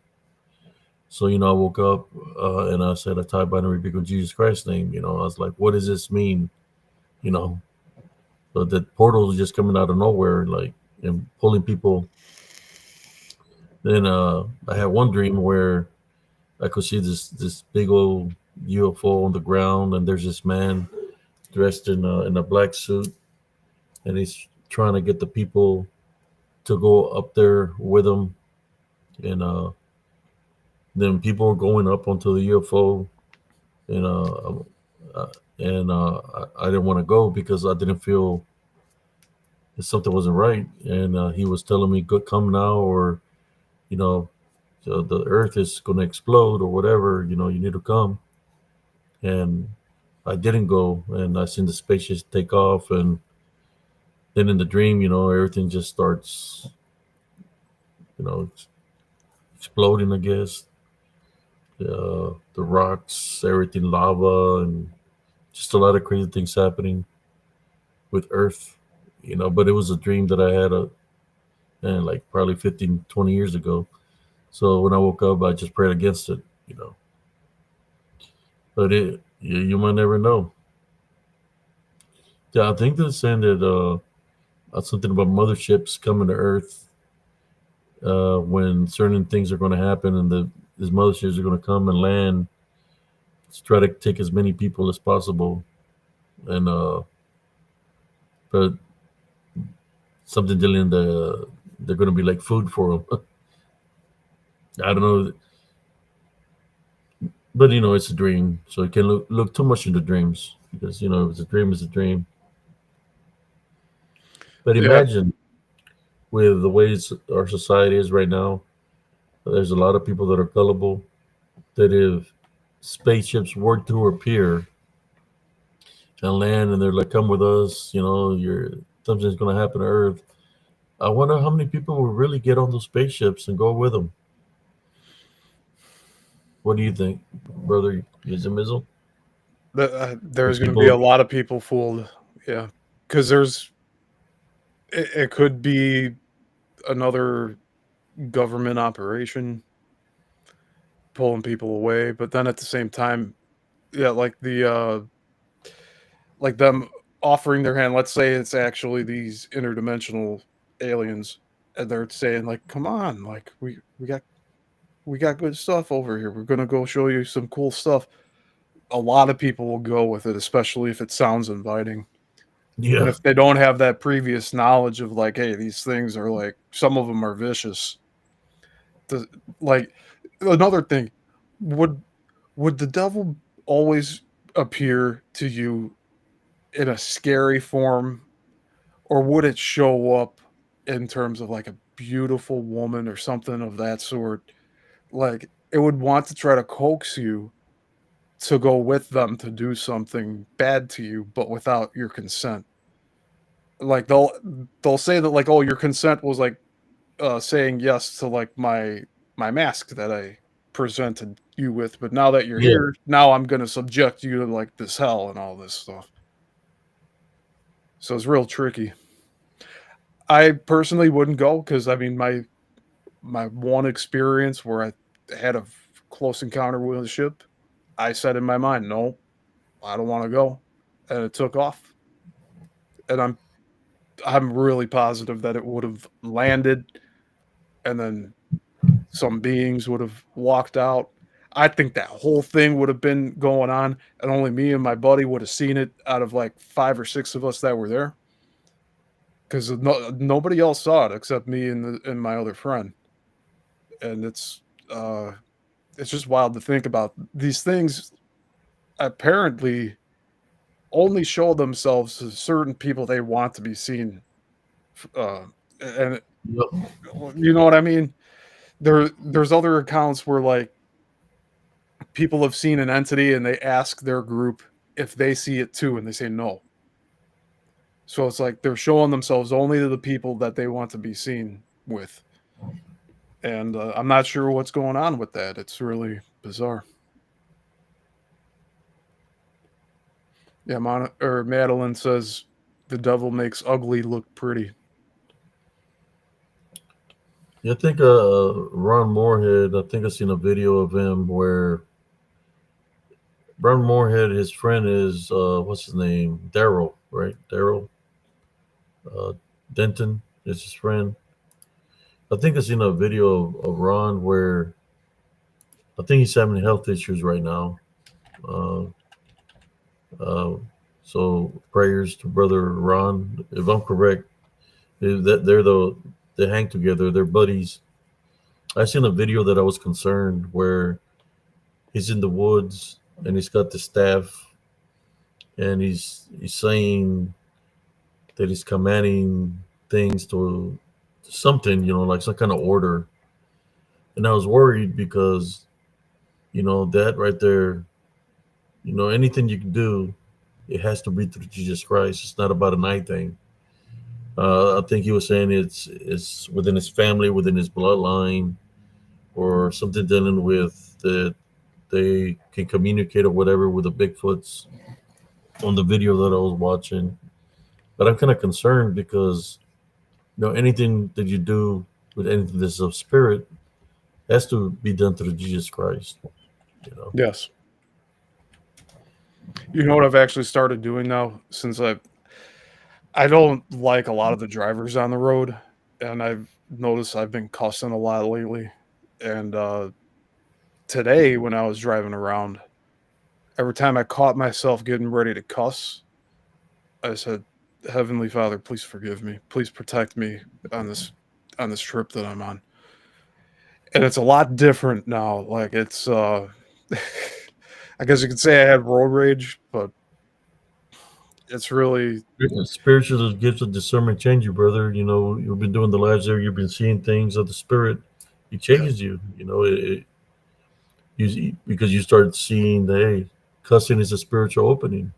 So, I woke up and I said, I type by and rebuke of Jesus Christ's name. I was like, what does this mean? You know, but the portals are just coming out of nowhere, like, and pulling people. Then I had one dream where I could see this big old UFO on the ground, and there's this man dressed in a black suit, and he's trying to get the people to go up there with him, and then people are going up onto the UFO, and I didn't want to go because I didn't feel that something wasn't right, and he was telling me, "Go, come now," or you know, the Earth is going to explode or whatever. You need to come, and I didn't go, and I seen the spaceships take off, and then in the dream, everything just starts, you know, exploding. I guess the rocks, everything lava, and just a lot of crazy things happening with Earth. But it was a dream that I had and like probably 15, 20 years ago. So when I woke up, I just prayed against it. But you might never know. Yeah, I think they're saying that something about motherships coming to Earth when certain things are going to happen, and these motherships are going to come and land to try to take as many people as possible, and but something dealing they're going to be like food for them. I don't know, but it's a dream, so you can look too much into dreams because if it's a dream, it's a dream. But Yeah, imagine with the ways our society is right now, there's a lot of people that are gullible. That if spaceships were to appear and land, and they're like, "Come with us," you're something's going to happen to Earth. I wonder how many people will really get on those spaceships and go with them. What do you think, brother Yizimizzle? there's going to be a People, lot of people fooled. Yeah, because it could be another government operation pulling people away, but then at the same time, yeah, like them offering their hand. Let's say it's actually these interdimensional aliens, and they're saying like, "Come on, like we got good stuff over here. We're gonna go show you some cool stuff." A lot of people will go with it, especially if it sounds inviting. And yeah, if they don't have that previous knowledge of like, hey, these things are like some of them are vicious. The, like another thing, would would the devil always appear to you in a scary form, or would it show up in terms of like a beautiful woman or something of that sort? Like it would want to try to coax you to go with them to do something bad to you, but without your consent. Like they'll say that like, oh, your consent was like saying yes to like my mask that I presented you with, but now that you're yeah, here, now I'm gonna subject you to like this hell and all this stuff. So it's real tricky. I personally wouldn't go because I mean my one experience where I had a close encounter with a ship, I said in my mind, no, I don't want to go, and it took off. And I'm really positive that it would have landed, and then some beings would have walked out. I think that whole thing would have been going on, and only me and my buddy would have seen it out of like 5 or 6 of us that were there, because nobody else saw it except me and my other friend. And it's just wild to think about. These things apparently only show themselves to certain people they want to be seen, and yep, you know what I mean. There's other accounts where like people have seen an entity and they ask their group if they see it too, and they say no. So it's like they're showing themselves only to the people that they want to be seen. with. And I'm not sure what's going on with that. It's really bizarre. Yeah, Madeline says the devil makes ugly look pretty. Yeah, I think Ron Moorhead. I think I seen a video of him where Ron Moorhead, his friend is what's his name? Daryl, right? Daryl uh, Denton is his friend. I think I seen a video of Ron where I think he's having health issues right now. Uh, uh, so prayers to brother Ron. If I'm correct, that they hang together. They're buddies. I seen a video that I was concerned where he's in the woods and he's got the staff and he's saying that he's commanding things to something, like some kind of order. And I was worried because, that right there, anything you can do, it has to be through Jesus Christ. It's not about a night thing. I think he was saying it's within his family, within his bloodline, or something dealing with that they can communicate or whatever with the Bigfoots on the video that I was watching. But I'm kind of concerned because anything that you do with anything that's of spirit has to be done through Jesus Christ. Yes. You know what I've actually started doing now, since I don't like a lot of the drivers on the road, and I've noticed I've been cussing a lot lately. And today, when I was driving around, every time I caught myself getting ready to cuss, I said, "Heavenly Father, please forgive me. Please protect me on this trip that I'm on." And it's a lot different now. Like, it's I guess you could say I had road rage, but it's really Spiritual gifts of discernment change you, brother. You've been doing the lives there. You've been seeing things of the spirit. It changes you. Because you start seeing that hey, cussing is a spiritual opening.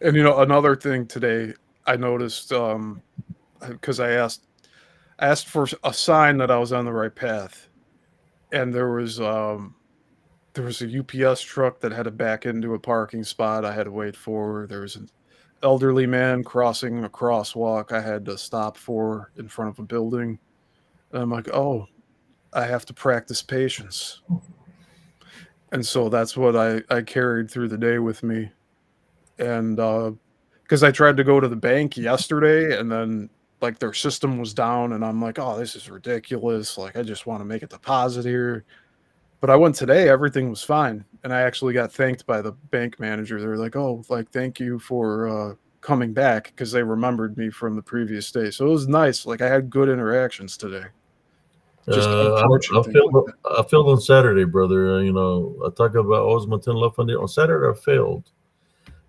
And another thing today I noticed, because I asked for a sign that I was on the right path, and there was a UPS truck that had to back into a parking spot I had to wait for. There was an elderly man crossing a crosswalk I had to stop for in front of a building. And I'm like, oh, I have to practice patience. And so that's what I carried through the day with me. And because I tried to go to the bank yesterday, and then like their system was down, and I'm like, oh, this is ridiculous. Like, I just want to make a deposit here. But I went today, everything was fine. And I actually got thanked by the bank manager. They're like, oh, like, thank you for coming back, because they remembered me from the previous day. So it was nice. Like, I had good interactions today. Just unfortunate things like that. I failed on Saturday, brother. I talk about always Montana Love Foundation. On Saturday, I failed.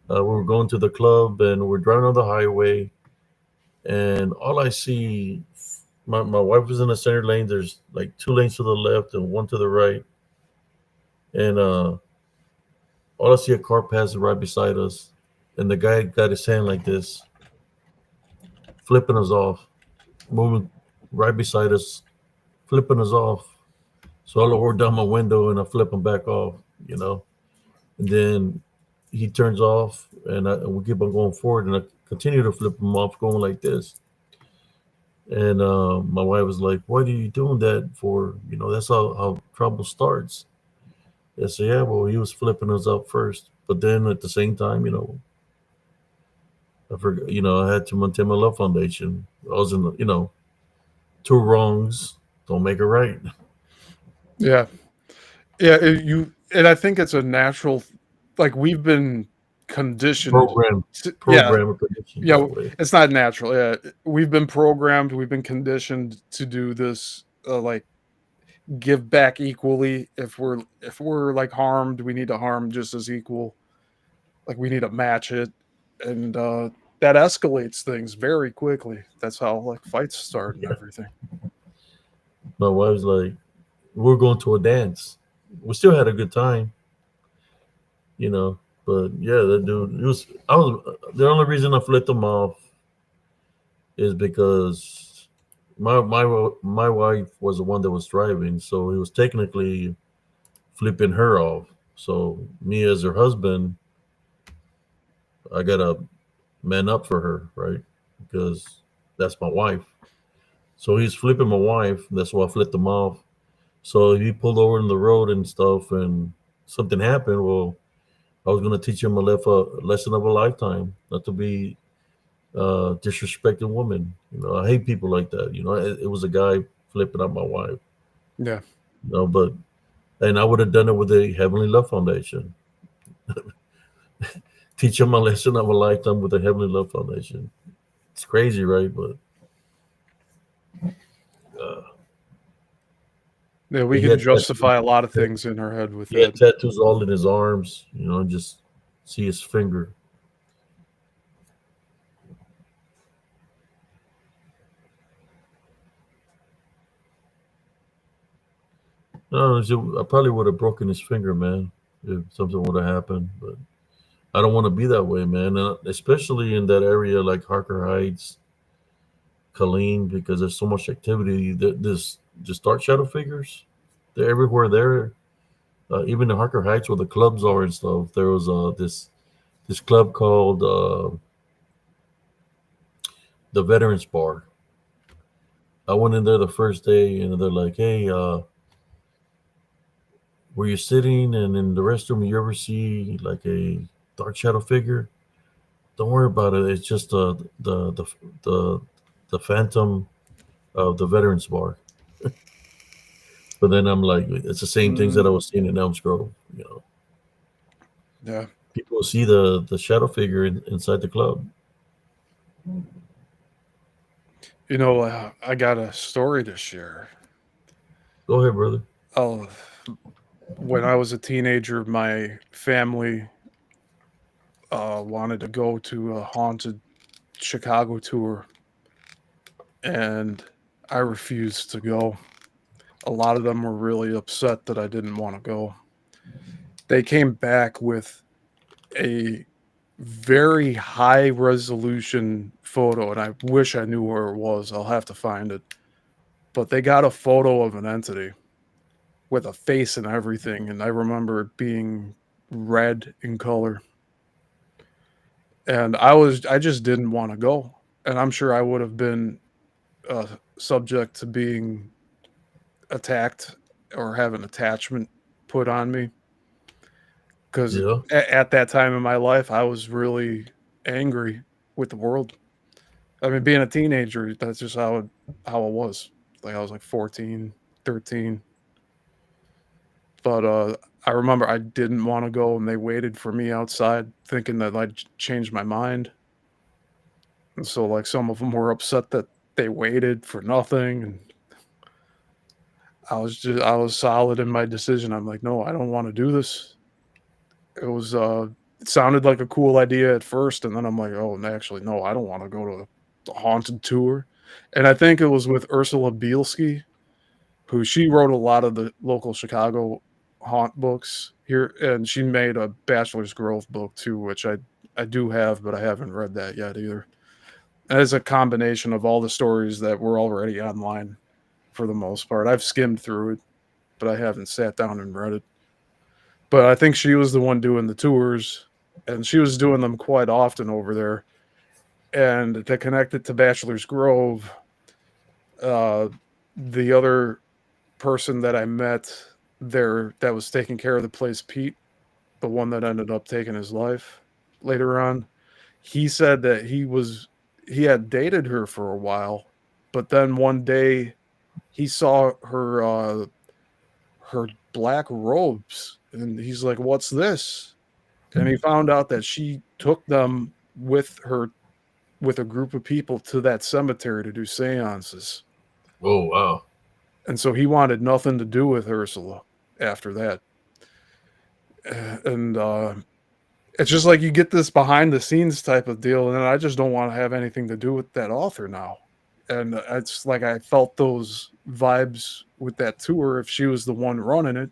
We were going to the club and we're driving on the highway, and all I see, my wife was in the center lane. There's like 2 lanes to the left and 1 to the right, and all I see a car passing right beside us, and the guy got his hand like this, flipping us off, moving right beside us, flipping us off. So I lower down my window and I flip him back off, and then he turns off, and we keep on going forward, and I continue to flip him off, going like this. And my wife was like, "What are you doing that for? That's how trouble starts." I said, "Yeah, well, he was flipping us up first, but then at the same time, I forgot. I had to maintain my love foundation. I was in the, 2 wrongs don't make it right." Yeah. Yeah. And I think it's a natural, like, we've been conditioned. Yeah. Program prediction Yeah. that way. It's not natural. Yeah. We've been programmed. We've been conditioned to do this, like, give back equally. If we're like harmed, we need to harm just as equal. Like, we need to match it. And that escalates things very quickly. That's how, like, fights start and everything. My wife's like, "We're going to a dance." We still had a good time, but yeah, that dude. The only reason I flipped him off is because my wife was the one that was driving, so he was technically flipping her off. So me as her husband, I gotta man up for her, right? Because that's my wife. So he's flipping my wife. That's why I flipped him off. So he pulled over in the road and stuff, and something happened. Well, I was gonna teach him a lesson of a lifetime, not to be disrespecting women. I hate people like that. It was a guy flipping up my wife. Yeah. But and I would have done it with the Heavenly Love Foundation. Teach him a lesson of a lifetime with the Heavenly Love Foundation. It's crazy, right? But uh, Yeah, we he can had justify a lot of things in our head with he had that. tattoos all in his arms. Just see his finger. No, I probably would have broken his finger, man, if something would have happened. But I don't want to be that way, man. Especially in that area like Harker Heights, Colleen, because there's so much activity. This just dark shadow figures, they're everywhere there. Even in Harker Heights, where the clubs are and stuff, there was this club called the Veterans Bar. I went in there the first day, and they're like, "Hey, were you sitting and in the restroom? You ever see like a dark shadow figure? Don't worry about it. It's just the the phantom of the Veterans Bar." But then I'm like, it's the same things that I was seeing in Elms Grove. Yeah. People see the shadow figure inside the club. I got a story to share. Go ahead, brother. Oh, when I was a teenager, my family wanted to go to a haunted Chicago tour, and I refused to go. A lot of them were really upset that I didn't want to go. They came back with a very high resolution photo, and I wish I knew where it was. I'll have to find it. But they got a photo of an entity with a face and everything, and I remember it being red in color. And I just didn't want to go. And I'm sure I would have been subject to being attacked or have an attachment put on me, because Yeah, at that time in my life, I was really angry with the world. I mean, being a teenager, that's just how it was. Like I was like 14, 13. But I remember I didn't want to go, and they waited for me outside, thinking that I'd change my mind. And so, like, some of them were upset that they waited for nothing, and I was solid in my decision. I'm like, no, I don't want to do this. It was it sounded like a cool idea at first, and then I'm like, oh, actually, no, I don't want to go to a haunted tour. And I think it was with Ursula Bielski, who she wrote a lot of the local Chicago haunt books here, and she made a Bachelor's Grove book too, which I do have, but I haven't read that yet either. And it's a combination of all the stories that were already online for the most part. I've skimmed through it, but I haven't sat down and read it. But I think she was the one doing the tours, and she was doing them quite often over there. And to connect it to Bachelor's Grove, uh, the other person that I met there that was taking care of the place, Pete, the one that ended up taking his life later on, he said that he had dated her for a while, but then one day he saw her black robes, and he's like, "What's this?" And he found out that she took them with her with a group of people to that cemetery to do seances. oh wow. And so he wanted nothing to do with Ursula after that. And it's just like you get this behind the scenes type of deal, and then I just don't want to have anything to do with that author now. And it's like I felt those vibes with that tour if she was the one running it.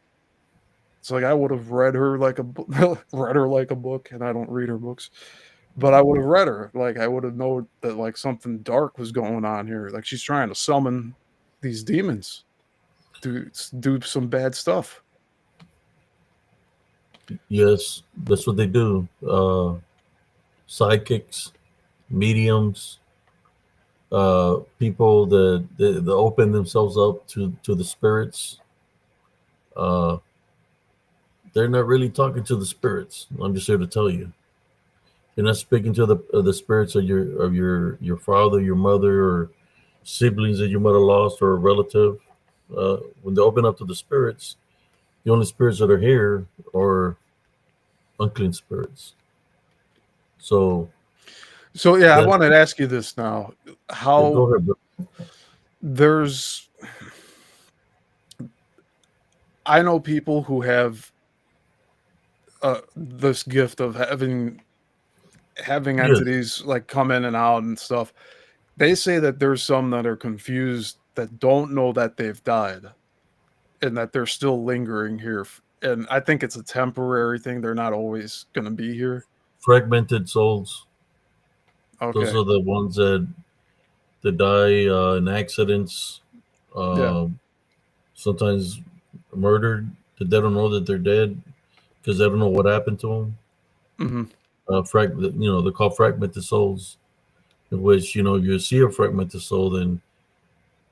It's like I would have read her like a read her like a book, and I don't read her books. But I would have read her. Like, I would have known that, like, something dark was going on here. Like, she's trying to summon these demons to do some bad stuff. Yes, that's what they do. Psychics, mediums, people that open themselves up to the spirits. Uh, they're not really talking to the spirits. I'm just here to tell you. You're not speaking to the spirits of your father, your mother, or siblings that you might have lost, or a relative. When they open up to the spirits, the only spirits that are here are unclean spirits. So Yeah, I that, wanted to ask you this now. yeah, How go ahead, bro. there's I know people who have this gift of having Yes, entities like come in and out and stuff. They say that there's some that are confused that don't know that they've died and that they're still lingering here. And I think it's a temporary thing. They're not always going to be here. fragmented souls. Those Okay. are the ones that die in accidents. Yeah. Uh, Sometimes murdered. That they don't know that they're dead because they don't know what happened to them. Hmm. They're called fragmented souls. In which you see a fragmented soul, then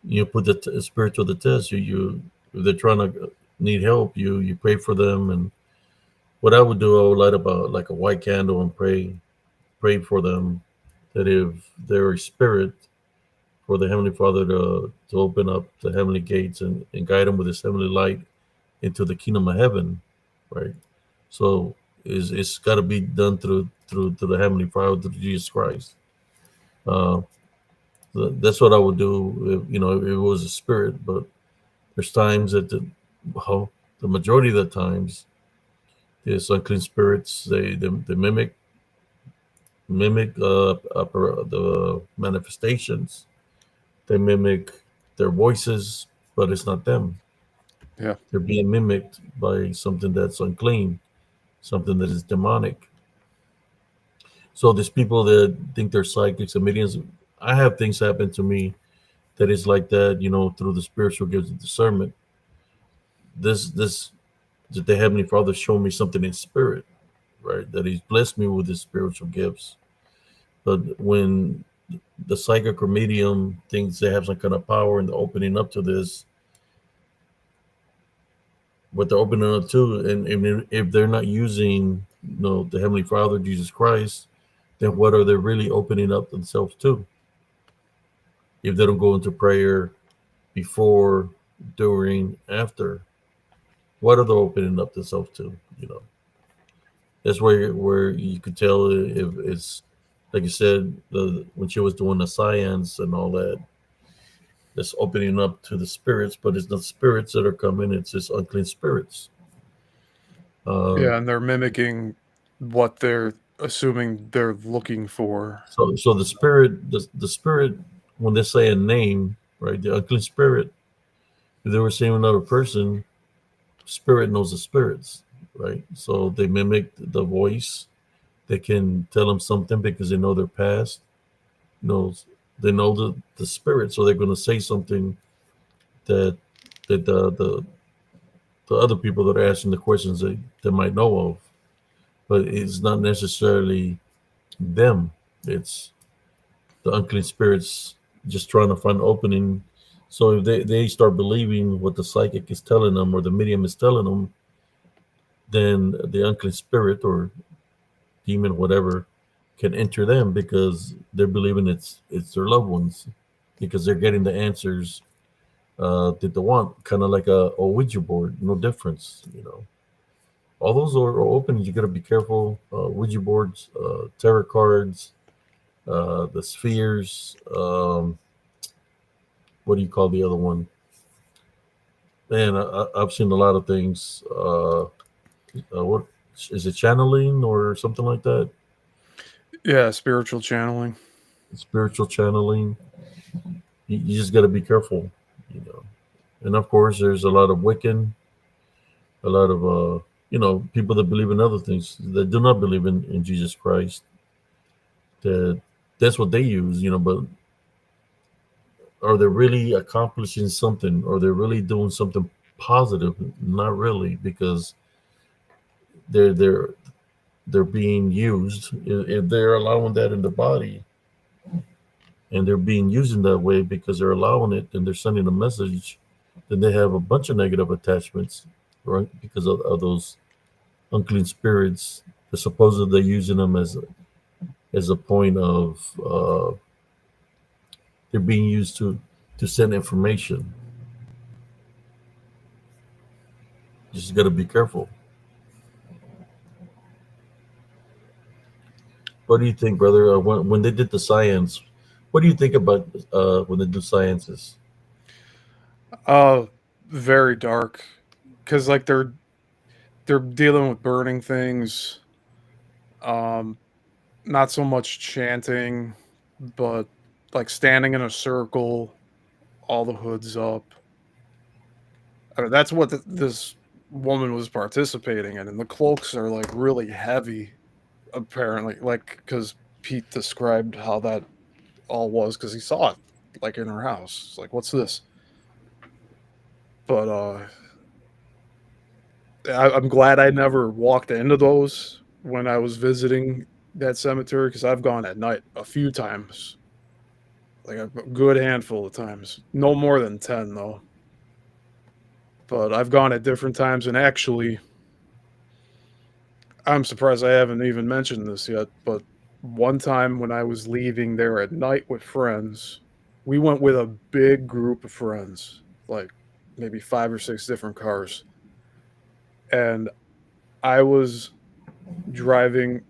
you put the spirit to the test. You if they're trying to need help, you pray for them. And what I would do, I would light up like a white candle and pray for them, that if they're a spirit, for the Heavenly Father to open up the heavenly gates and guide them with His heavenly light into the kingdom of heaven, right? So it's got to be done through the Heavenly Father, through Jesus Christ. Uh, that's what I would do if it was a spirit. But there's times that the majority of the times, these unclean spirits, they mimic the manifestations. They mimic their voices, but it's not them. Yeah. They're being mimicked by something that's unclean, something that is demonic. So there's people that think they're psychics and mediums. I have things happen to me that is like that, through the spiritual gifts of discernment. This that the Heavenly Father showed me something in spirit, right? That He's blessed me with His spiritual gifts. But when the psychic or medium thinks they have some kind of power and they're opening up to this, what they're opening up to, and if they're not using, the Heavenly Father, Jesus Christ, then what are they really opening up themselves to? If they don't go into prayer before, during, after, what are they opening up themselves to? That's where you could tell if it's like you said, when she was doing the science and all that. That's opening up to the spirits, but it's not spirits that are coming; it's just unclean spirits. Uh, Yeah. And they're mimicking what they're assuming they're looking for. so the spirit, when they say a name, right? The unclean spirit, if they were saying another person, spirit knows the spirits, right? So they mimic the voice. They can tell them something because they know their past. Knows they know the spirit, so they're going to say something that the other people that are asking the questions they might know of, but it's not necessarily them. It's the unclean spirits just trying to find an opening. So if they start believing what the psychic is telling them or the medium is telling them, then the unclean spirit or demon, whatever, can enter them because they're believing it's their loved ones because they're getting the answers that they want, kind of like a Ouija board, no difference. All those are open. You got to be careful. Ouija boards, tarot cards, the spheres. What do you call the other one? Man, I've seen a lot of things. What is it? Channeling or something like that? Yeah. Spiritual channeling. Spiritual channeling. You just got to be careful. You know. And of course, there's a lot of Wiccan, a lot of people that believe in other things that do not believe in Jesus Christ. that that's what they use, but are they really accomplishing something? Are they really doing something positive? Not really, because they're they're they're being used. If they're allowing that in the body, and they're being used in that way because they're allowing it and they're sending a message, then they have a bunch of negative attachments, right? Because of those unclean spirits. They're supposedly using them as a point of they're being used to send information. Just got to be careful. What do you think, brother? When they did the science, what do you think about when they do sciences? Uh, very dark, because like they're dealing with burning things. Um, Not so much chanting, but like standing in a circle, all the hoods up. I mean, that's what this woman was participating in, and the cloaks are like really heavy, apparently. Like because Pete described how that all was because he saw it like in her house. It's like, what's this? But I'm glad I never walked into those when I was visiting that cemetery because I've gone at night a few times, like a good handful of times. No more than 10 though. But I've gone at different times, and actually, I'm surprised I haven't even mentioned this yet. But one time when I was leaving there at night with friends, we went with a big group of friends, like maybe 5 or 6 different cars. And I was driving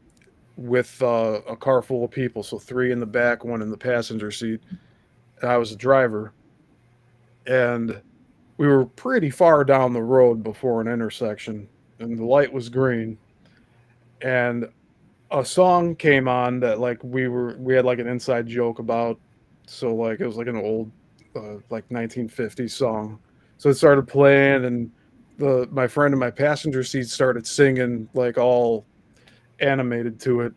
with a car full of people, so 3 in the back, 1 in the passenger seat, and I was the driver. And we were pretty far down the road before an intersection, and the light was green. And a song came on that like we had like an inside joke about. So like it was like an old like 1950s song. So it started playing, and the my friend in my passenger seat started singing like all animated to it.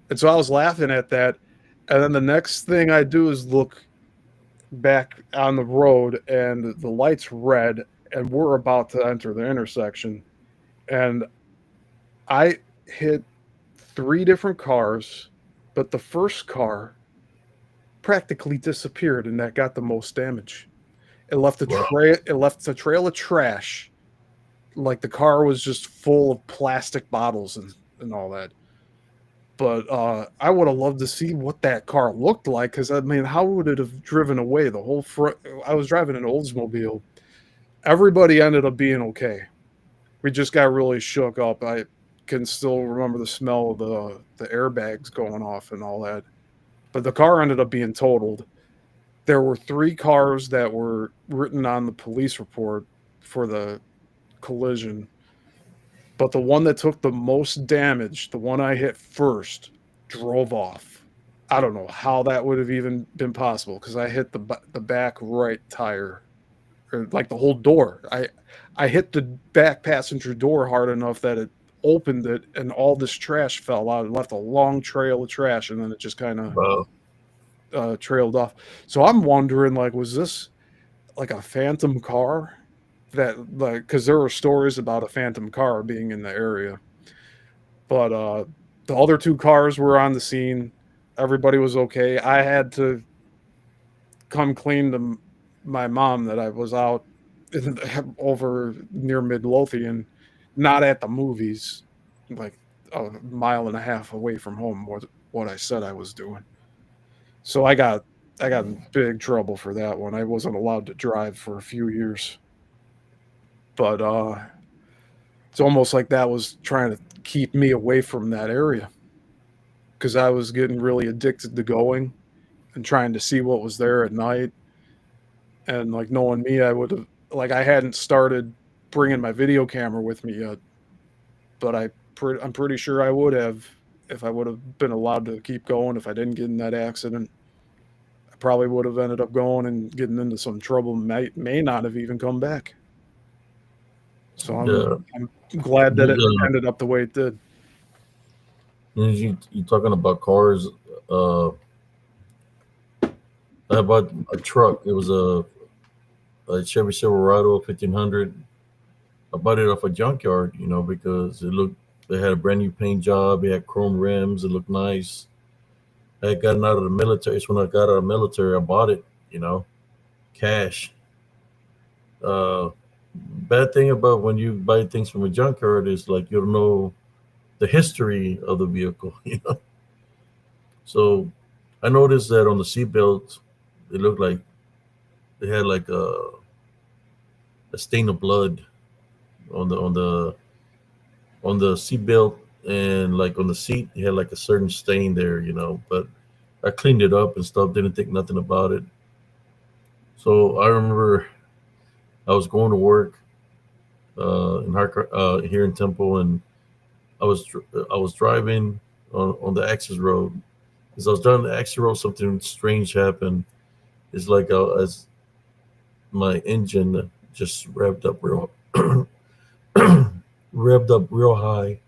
And so I was laughing at that. And then the next thing I do is look back on the road, and the light's red, and we're about to enter the intersection. And I hit 3 different cars, but the first car practically disappeared, and that got the most damage. It left a Wow. trail. It left a trail of trash. Like the car was just full of plastic bottles and all that. But I would have loved to see what that car looked like, because I mean, how would it have driven away the whole front? I was driving an Oldsmobile. Everybody ended up being okay. We just got really shook up. I can still remember the smell of the airbags going off and all that. But the car ended up being totaled. There were 3 cars that were written on the police report for the collision. But the one that took the most damage, the one I hit first, drove off. I don't know how that would have even been possible because I hit the back right tire, or like the whole door. I hit the back passenger door hard enough that it opened it, and all this trash fell out. It left a long trail of trash, and then it just kind of Wow. trailed off. So I'm wondering, like, was this like a phantom car? That like because there were stories about a phantom car being in the area, but the other 2 cars were on the scene. Everybody was okay. I had to come clean to my mom that I was out over near Midlothian, not at the movies, like a mile and a half away from home. What I said I was doing. So I got in big trouble for that one. I wasn't allowed to drive for a few years, but it's almost like that was trying to keep me away from that area because I was getting really addicted to going and trying to see what was there at night. And like knowing me, I would have like I hadn't started bringing my video camera with me yet, but I'm pretty sure I would have if I would have been allowed to keep going. If I didn't get in that accident, I probably would have ended up going and getting into some trouble. May not have even come back. So Yeah. I'm glad that it The, ended up the way it did. You talking about cars? Uh, I bought a truck. It was a Chevy Silverado 1500. I bought it off a junkyard, because it had a brand new paint job. It had chrome rims. It looked nice. I had gotten out of the military. So when I got out of the military, I bought it, cash. Uh, Bad thing about when you buy things from a junkyard is like you don't know the history of the vehicle, So I noticed that on the seatbelt, it looked like it had like a stain of blood on the seatbelt, and like on the seat, it had like a certain stain there, But I cleaned it up and stuff. Didn't think nothing about it. So I remember I was going to work here in Temple, and I was driving on the access road. As I was driving the access road, something strange happened. It's like as my engine just revved up real revved up real high.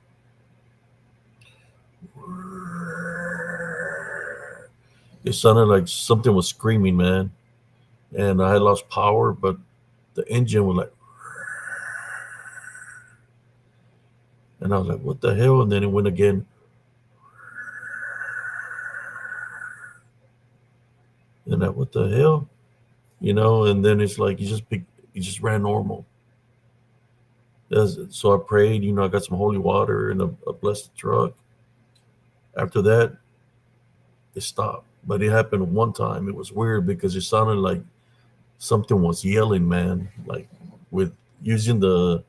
It sounded like something was screaming, man. And I had lost power, but the engine was like, and I was like, what the hell? And then it went again. And that, what the hell? And then it's like you just ran normal. So I prayed, I got some holy water and a blessed truck. After that, it stopped. But it happened one time. It was weird because it sounded like something was yelling, man. Like with using the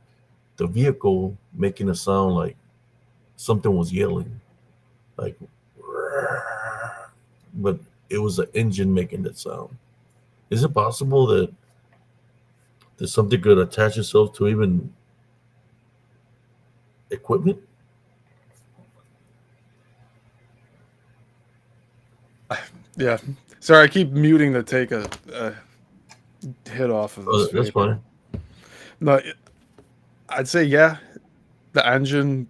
vehicle making a sound like something was yelling. Like, but it was the engine making that sound. Is it possible that something could attach itself to even equipment? Yeah. Sorry, I keep muting to take a hit off of this. That's fine. No, I'd say yeah. The engine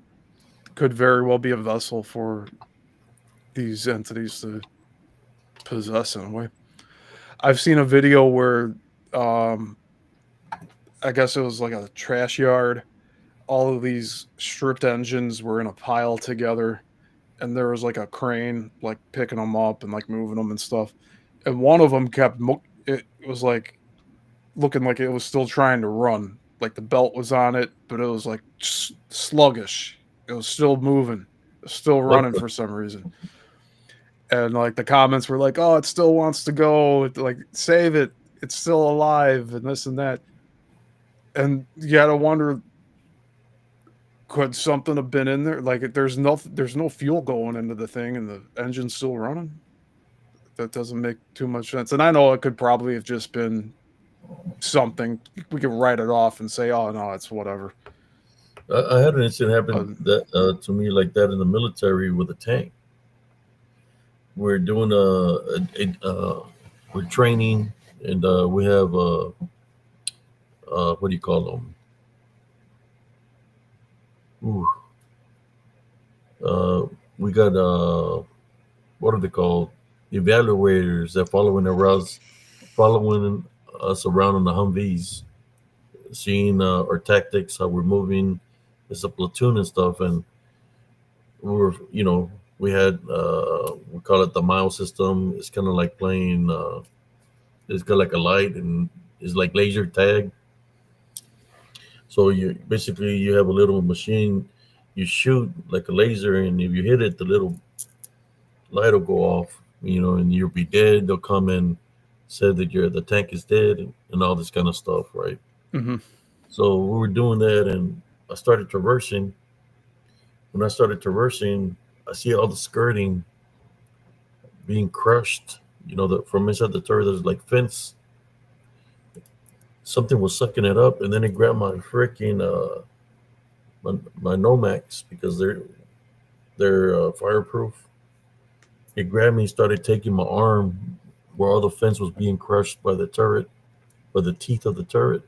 could very well be a vessel for these entities to possess in a way. I've seen a video where I guess it was like a trash yard. All of these stripped engines were in a pile together, and there was like a crane like picking them up and like moving them and stuff. And one of them it was like looking like it was still trying to run. Like the belt was on it, but it was like sluggish. It was still moving, still running for some reason. And like the comments were like, "Oh, it still wants to go. Like save it. It's still alive," and this and that. And you gotta wonder, could something have been in there? Like there's no fuel going into the thing, and the engine's still running. That doesn't make too much sense. And I know it could probably have just been something. We could write it off and say, "Oh no, it's whatever." I had an incident happen to me like that in the military with a tank. We're doing we're training, and we have what do you call them? We got what are they called? Evaluators that following us around in the Humvees, seeing our tactics, how we're moving. It's a platoon and stuff, and we had we call it the mile system. It's kind of like playing. It's got like a light, and it's like laser tag. So you have a little machine. You shoot like a laser, and if you hit it, the little light will go off. And you'll be dead. They'll come and say that the tank is dead, and all this kind of stuff, right? Mm-hmm. So we were doing that, and I started traversing. When I started traversing, I see all the skirting being crushed. From inside the turret, there's like fence. Something was sucking it up, and then it grabbed my freaking my Nomax, because they're fireproof. It grabbed me, started taking my arm where all the fence was being crushed by the turret, by the teeth of the turret.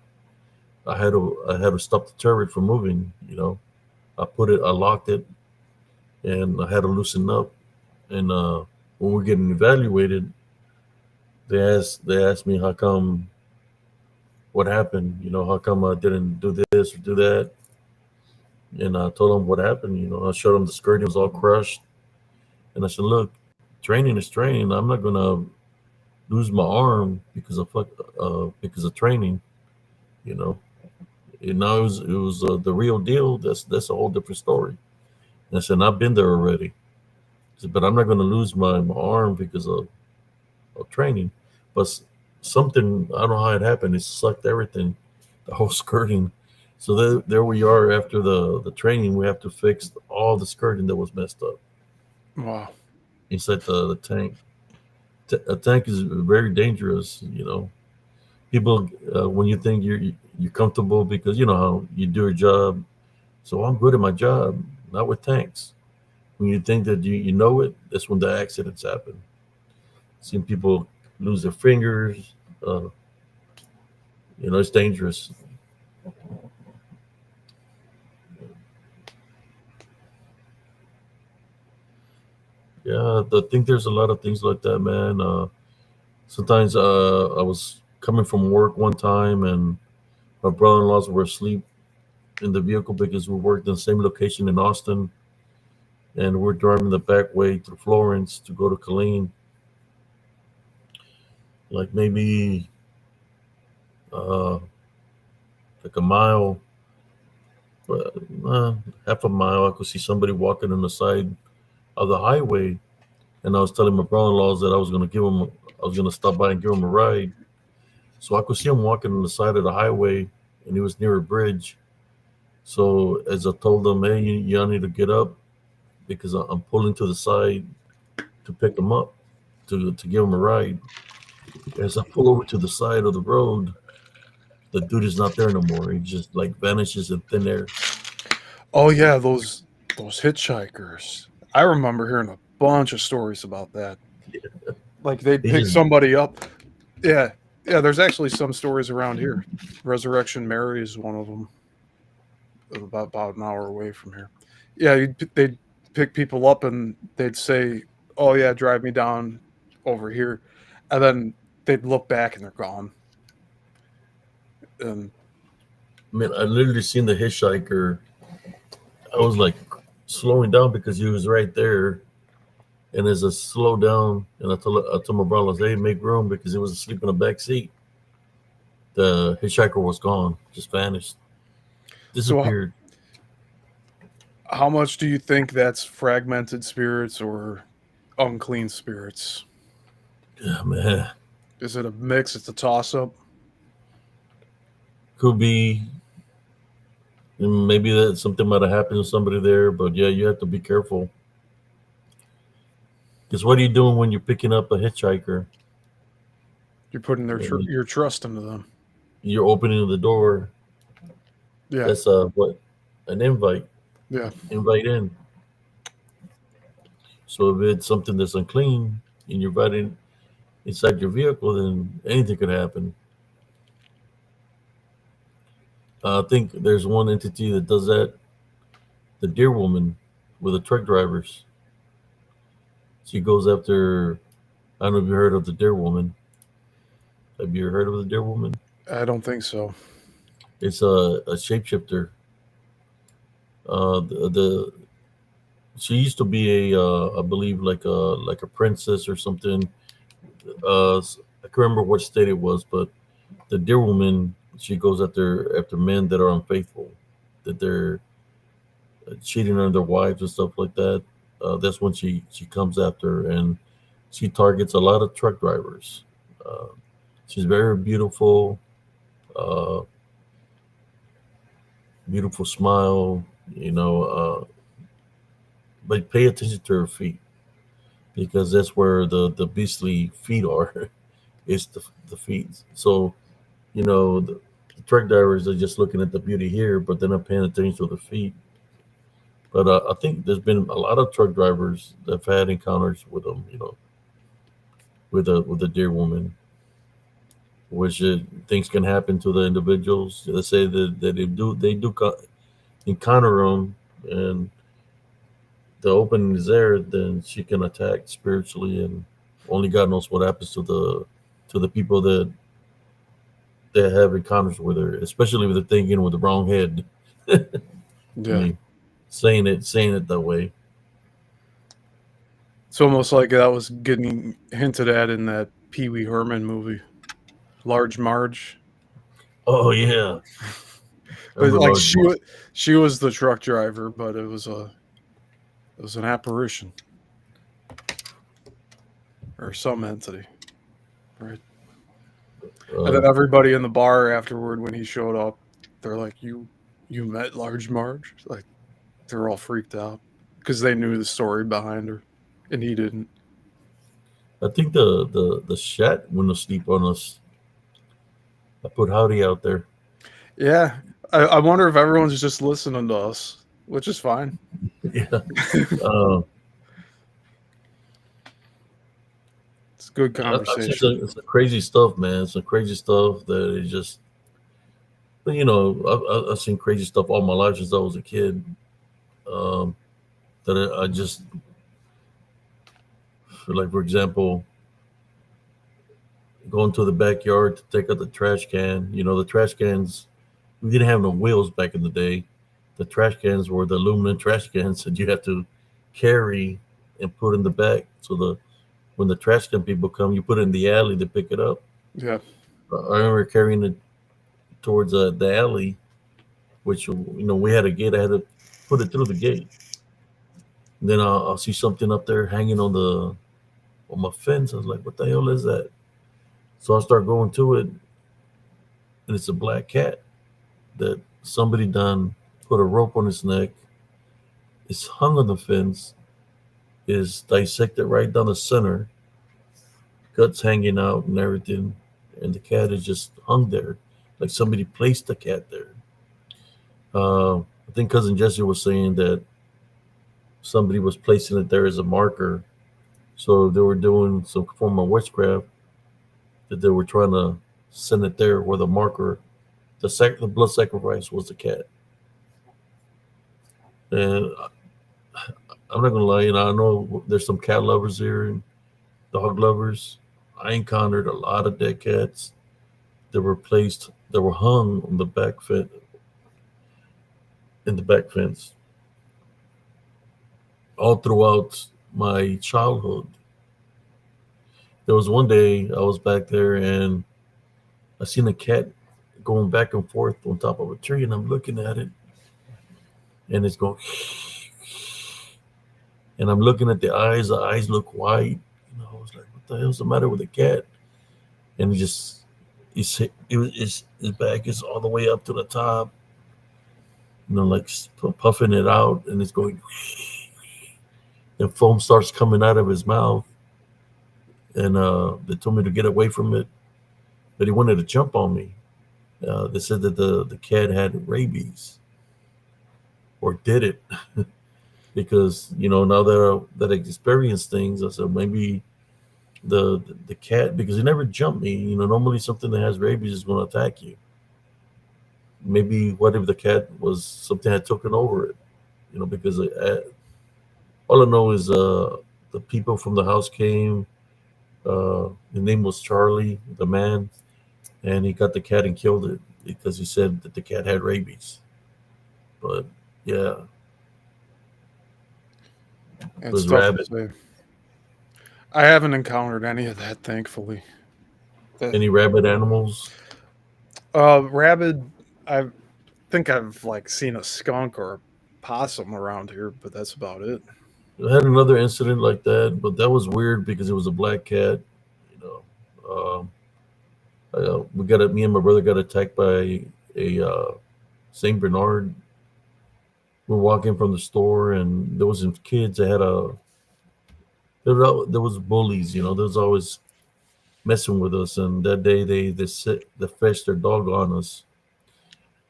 I had to stop the turret from moving. I locked it, and I had to loosen up. And when we're getting evaluated, they asked me how come, what happened, how come I didn't do this or do that, and I told them what happened. I showed them the skirting was all crushed, and I said, look, training is training. I'm not gonna lose my arm because of training. You know, and now it was the real deal. That's a whole different story. And I said, I've been there already. I said, but I'm not going to lose my arm because of training. But something, I don't know how it happened. It sucked everything, the whole skirting. So there we are after the training. We have to fix all the skirting that was messed up Wow. inside the tank. A tank is very dangerous. People, when you think you're comfortable because you know how you do your job. So I'm good at my job, not with tanks. When you think that you know it, that's when the accidents happen. Seen people lose their fingers. Uh, it's dangerous. Yeah, I think there's a lot of things like that, man. Sometimes I was coming from work one time, and my brother-in-laws were asleep in the vehicle because we worked in the same location in Austin, and we're driving the back way through Florence to go to Killeen, like maybe uh, like a mile, but half a mile. I could see somebody walking on the side of the highway, and I was telling my brother-in-laws that I was gonna stop by and give him a ride. So I could see him walking on the side of the highway, and he was near a bridge. So as I told him, hey, y'all need to get up because I'm pulling to the side to pick him up to give him a ride. As I pull over to the side of the road, the dude is not there no more. He just like vanishes in thin air. Oh yeah, those hitchhikers. I remember hearing a bunch of stories about that. Like they'd He pick just somebody up. Yeah, yeah. There's actually some stories around here. Resurrection Mary is one of them. About an hour away from here. Yeah, they'd pick people up and they'd say, "Oh yeah, drive me down over here," and then they'd look back and they're gone. And Man, I literally seen the hitchhiker. I was like slowing down because he was right there. And as I slowed down, and I told my brother, "Hey, make room," because he was asleep in the back seat. The hitchhiker was gone, just vanished, so, disappeared. how much do you think that's fragmented spirits or unclean spirits? Yeah, man, Is it a mix? It's a toss up. could be. Maybe that something might have happened to somebody there, but yeah, you have to be careful. Because what are you doing when you're picking up a hitchhiker? You're putting And your trust into them. you're opening the door. Yeah, That's what an invite. yeah. Invite in. So if it's something that's unclean and you're inviting inside your vehicle, then anything could happen. I think there's one entity that does that. The deer woman with the truck drivers. She goes after. I don't know if you heard of the deer woman. Have you heard of the deer woman? I don't think so. It's a shapeshifter. The she used to be I believe like a princess or something. I can't remember what state it was, but the deer woman, she goes after men that are unfaithful, that they're cheating on their wives and stuff like that. That's when she comes after, and she targets a lot of truck drivers. Uh, she's very beautiful, uh, beautiful smile, but pay attention to her feet because that's where the beastly feet are. It's the feet. So the truck drivers are just looking at the beauty here, but they're not paying attention to the feet. But I think there's been a lot of truck drivers that've had encounters with them, with a deer woman, which things can happen to the individuals. Let's say that they do encounter them, and the opening is there, then she can attack spiritually, and only God knows what happens to the people that have encounters with her, especially if they're thinking with the wrong head. I Yeah. mean, saying it that way. It's almost like that was getting hinted at in that Pee Wee Herman movie, Large Marge. Oh yeah, I But remember like Large Marge. she was the truck driver, but it was an apparition or some entity, right? And then Uh, everybody in the bar afterward, when he showed up, they're like, You met Large Marge?" Like they're all freaked out because they knew the story behind her, and he didn't. I think the Shat wouldn't sleep on us. I put Howdy out there. Yeah, I wonder if everyone's just listening to us, which is fine. Yeah. Uh, It's good I see conversation. it's a crazy stuff, man. It's a crazy stuff that is just. But I've seen crazy stuff all my life since I was a kid. Um, that I just feel like, for example, going to the backyard to take out the trash can. The trash cans. We didn't have no wheels back in the day. The trash cans were the aluminum trash cans that you have to carry and put in the back. So when the trash can people come, you put it in the alley to pick it up. Yeah, I remember carrying it towards the alley, which we had a gate. I had to put it through the gate. And then I'll see something up there hanging on my fence. I was like, "What the hell is that?" So I start going to it, and it's a black cat that somebody done put a rope on his neck. It's hung on the fence. Is dissected right down the center, guts hanging out and everything, and the cat is just hung there, like somebody placed the cat there. I think cousin Jesse was saying that somebody was placing it there as a marker, so they were doing some form of witchcraft that they were trying to send it there where the marker, the blood sacrifice was the cat. And I'm not gonna lie, I know there's some cat lovers here and dog lovers. I encountered a lot of dead cats that were hung on the back fence in the back fence all throughout my childhood. There was one day I was back there and I seen a cat going back and forth on top of a tree, and I'm looking at it, and it's going, and I'm looking at the eyes. The eyes look white. I was like, "What the hell's the matter with the cat?" And his back is all the way up to the top, like puffing it out, and it's going. And foam starts coming out of his mouth, and they told me to get away from it, but he wanted to jump on me. They said that the cat had rabies, or did it, because now that I experienced things, I said maybe the cat, because he never jumped me. Normally something that has rabies is going to attack you. Maybe what if the cat was something had taken over it? Because all I know is the people from the house came. His name was Charlie, the man, and he got the cat and killed it because he said that the cat had rabies. But yeah, it it's was tough to rabbit. say. I haven't encountered any of that, thankfully. Any rabbit animals? Rabid. I think I've like seen a skunk or a possum around here, but that's about it. I had another incident like that, but that was weird because it was a black cat. You me and my brother got attacked by a Saint Bernard. We're walking from the store, and there was some kids that had there was bullies. There was always messing with us, and that day they fetched their dog on us.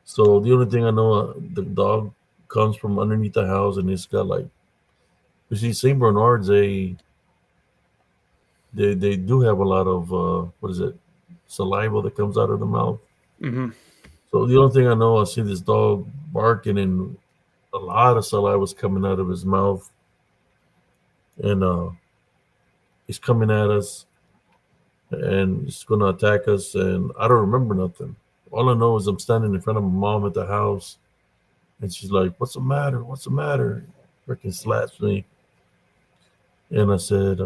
So the only thing I know, the dog comes from underneath the house, and it's got like, you see, Saint Bernards, they do have a lot of what is it, saliva that comes out of the mouth. Mm-hmm. So the only thing I know, I see this dog barking, and a lot of saliva was coming out of his mouth. and he's coming at us, and he's gonna attack us. And I don't remember nothing. All I know is I'm standing in front of my mom at the house, and she's like, "What's the matter? What's the matter?" Freaking slaps me, and I said,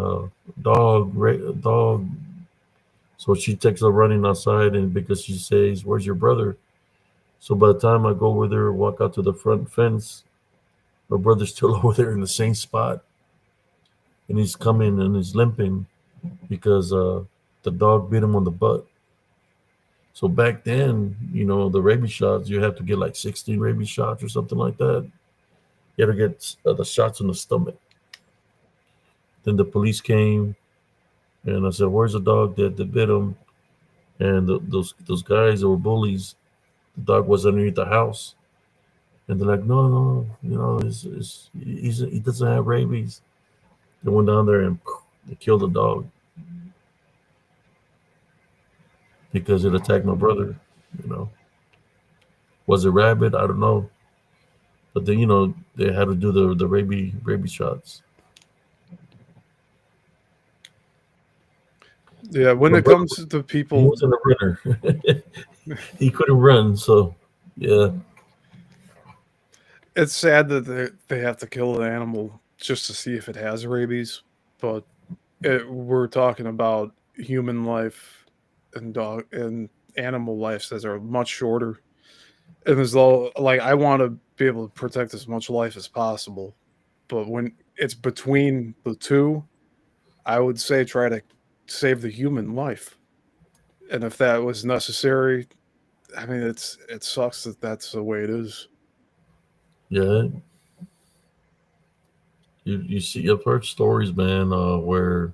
"Dog, dog." So she takes her running outside, and because she says, "Where's your brother?" So by the time I go with her, walk out to the front fence, my brother's still over there in the same spot, and he's coming and he's limping because the dog bit him on the butt. So back then, the rabies shots, you have to get like 16 rabies shots or something like that. You had to get the shots in the stomach. Then the police came, and I said, "Where's the dog that bit him?" And those guys that were bullies, the dog was underneath the house. And they're like, "No, no, he doesn't have rabies." They went down there and they killed the dog because it attacked my brother. You know, was it rabbit? I don't know. But then they had to do the rabies shots. Yeah, when My it brother, comes to he people, wasn't a runner. He couldn't run, so yeah. it's sad that they have to kill an animal just to see if it has rabies. But we're talking about human life and dog and animal lives that are much shorter. And as though, like, I want to be able to protect as much life as possible. But when it's between the two, I would say try to save the human life. And if that was necessary, I mean, it sucks that that's the way it is. Yeah, you see, I've heard stories, man, where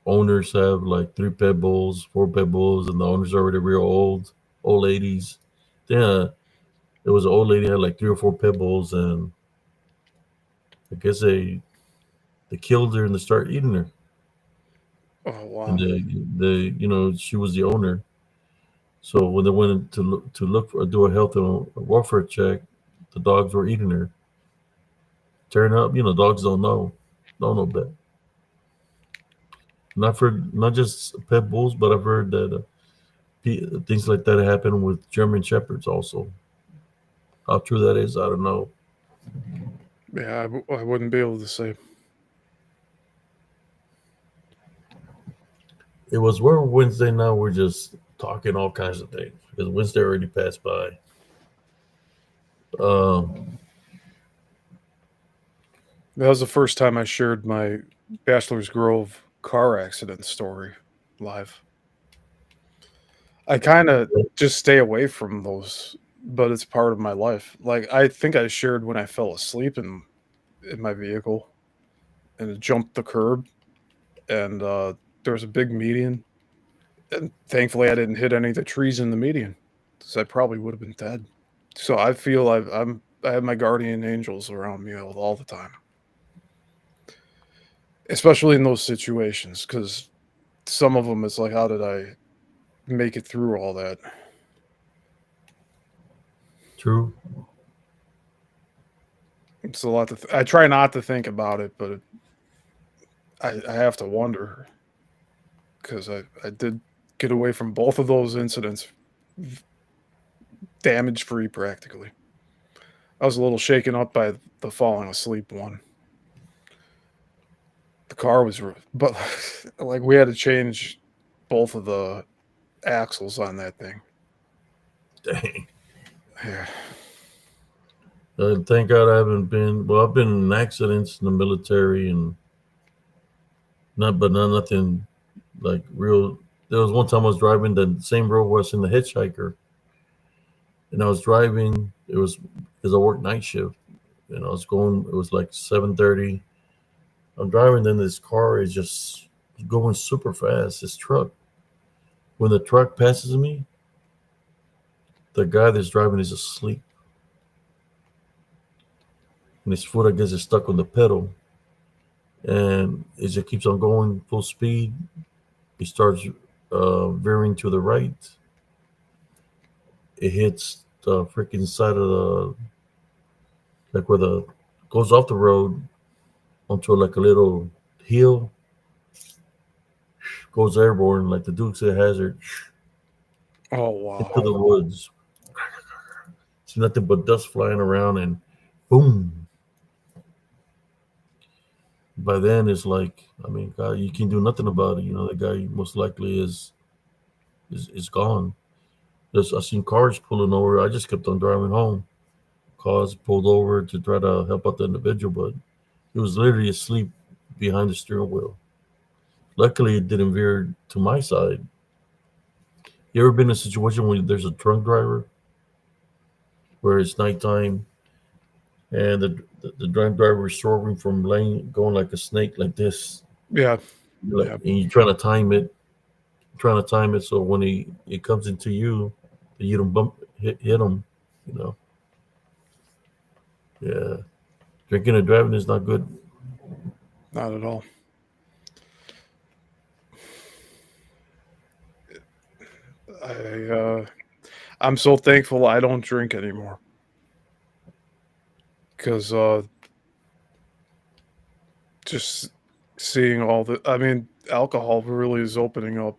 owners have like three pit bulls, four pit bulls, and the owners are already real old ladies. Yeah, there was an old lady had like three or four pit bulls, and I guess they killed her and they started eating her. Oh And wow. they she was the owner. So when they went to look for do a health and welfare check, the dogs were eating her. Turn up, dogs don't know better. Not just pit bulls, but I've heard that things like that happen with German shepherds also. How true that is, I don't know. Yeah, I wouldn't be able to say. It was Werewolf Wednesday. Now we're just talking all kinds of things because Wednesday already passed by. Um, That was the first time I shared my Bachelor's Grove car accident story live. I kind of just stay away from those, but it's part of my life. Like I think I shared when I fell asleep in my vehicle and it jumped the curb, and there was a big median, and thankfully I didn't hit any of the trees in the median, because I probably would have been dead. So I feel I have my guardian angels around me all the time, especially in those situations, because some of them it's like, how did I make it through all that? True. It's a lot to. I try not to think about it, but I have to wonder, because I did get away from both of those incidents damage free practically. I was a little shaken up by the falling asleep one. The car was, but like we had to change both of the axles on that thing. Dang. Yeah. Thank God I haven't been. Well, I've been in accidents in the military and not nothing like real. There was one time I was driving the same road where I was in the hitchhiker, and I was driving. It was because I worked night shift, and I was going. It was like 7:30. I'm driving, then this car is just going super fast. This truck. When the truck passes me, the guy that's driving is asleep, and his foot, I guess, is stuck on the pedal, and it just keeps on going full speed. He starts veering to the right. It hits the freaking side of the like where the goes off the road onto like a little hill, goes airborne like the Dukes of Hazard Oh wow. into the woods. See nothing but dust flying around, and boom. By then, it's like, I mean, God, you can do nothing about it. You know, the guy most likely is gone. I seen cars pulling over. I just kept on driving home. Cars pulled over to try to help out the individual, but he was literally asleep behind the steering wheel. Luckily, it didn't veer to my side. You ever been in a situation where there's a drunk driver where it's nighttime and the drunk driver is swerving from lane, going like a snake, like this, Yeah. like, Yeah. and you're trying to time it so when it comes into you, that you don't hit him. You know, yeah. Drinking and driving is not good. Not at all. I'm so thankful I don't drink anymore. Because just seeing all the, I mean, alcohol really is opening up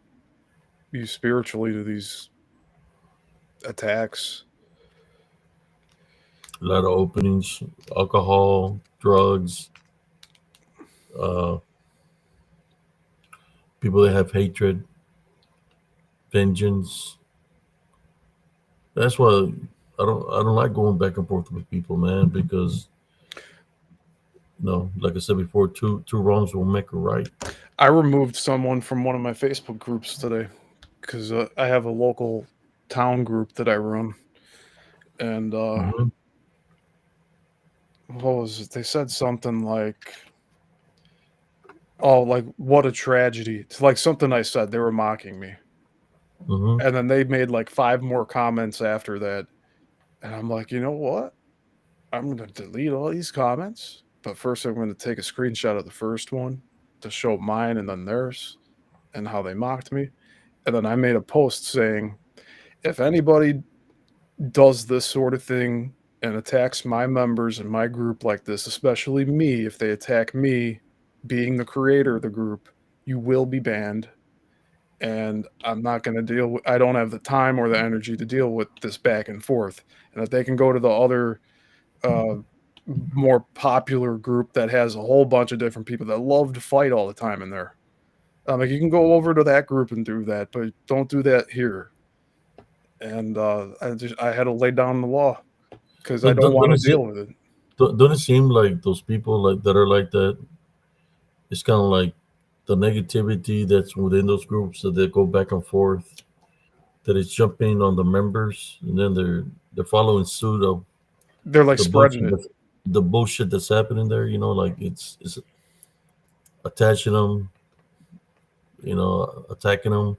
you spiritually to these attacks. A lot of openings, alcohol, drugs, uh, people that have hatred, vengeance. That's why I don't like going back and forth with people, man, because like I said before, two wrongs will make a right. I removed someone from one of my Facebook groups today because I have a local town group that I run, and Mhm. what was it? They said something like, "Oh, like what a tragedy!" It's like something I said. They were mocking me, Mhm. and then they made like 5 more comments after that, and I'm like, you know what? I'm gonna delete all these comments, but first I'm gonna take a screenshot of the first one to show mine and then theirs and how they mocked me, and then I made a post saying, if anybody does this sort of thing and attacks my members in my group like this, especially me, if they attack me being the creator of the group, you will be banned. And I'm not going to deal with, I don't have the time or the energy to deal with this back and forth. And if they can go to the other, uh, more popular group that has a whole bunch of different people that love to fight all the time in there. Like you can go over to that group and do that, but don't do that here. And I had to lay down the law because I Don't, don't don't, want don't to it deal seem, with it. don't it seem like those people like that are like that? It's kind of like the negativity that's within those groups that they go back and forth. That is jumping on the members, and then they're following suit of They're like the spreading bullshit it. the bullshit that's happening there. Like it's attaching them. Attacking them.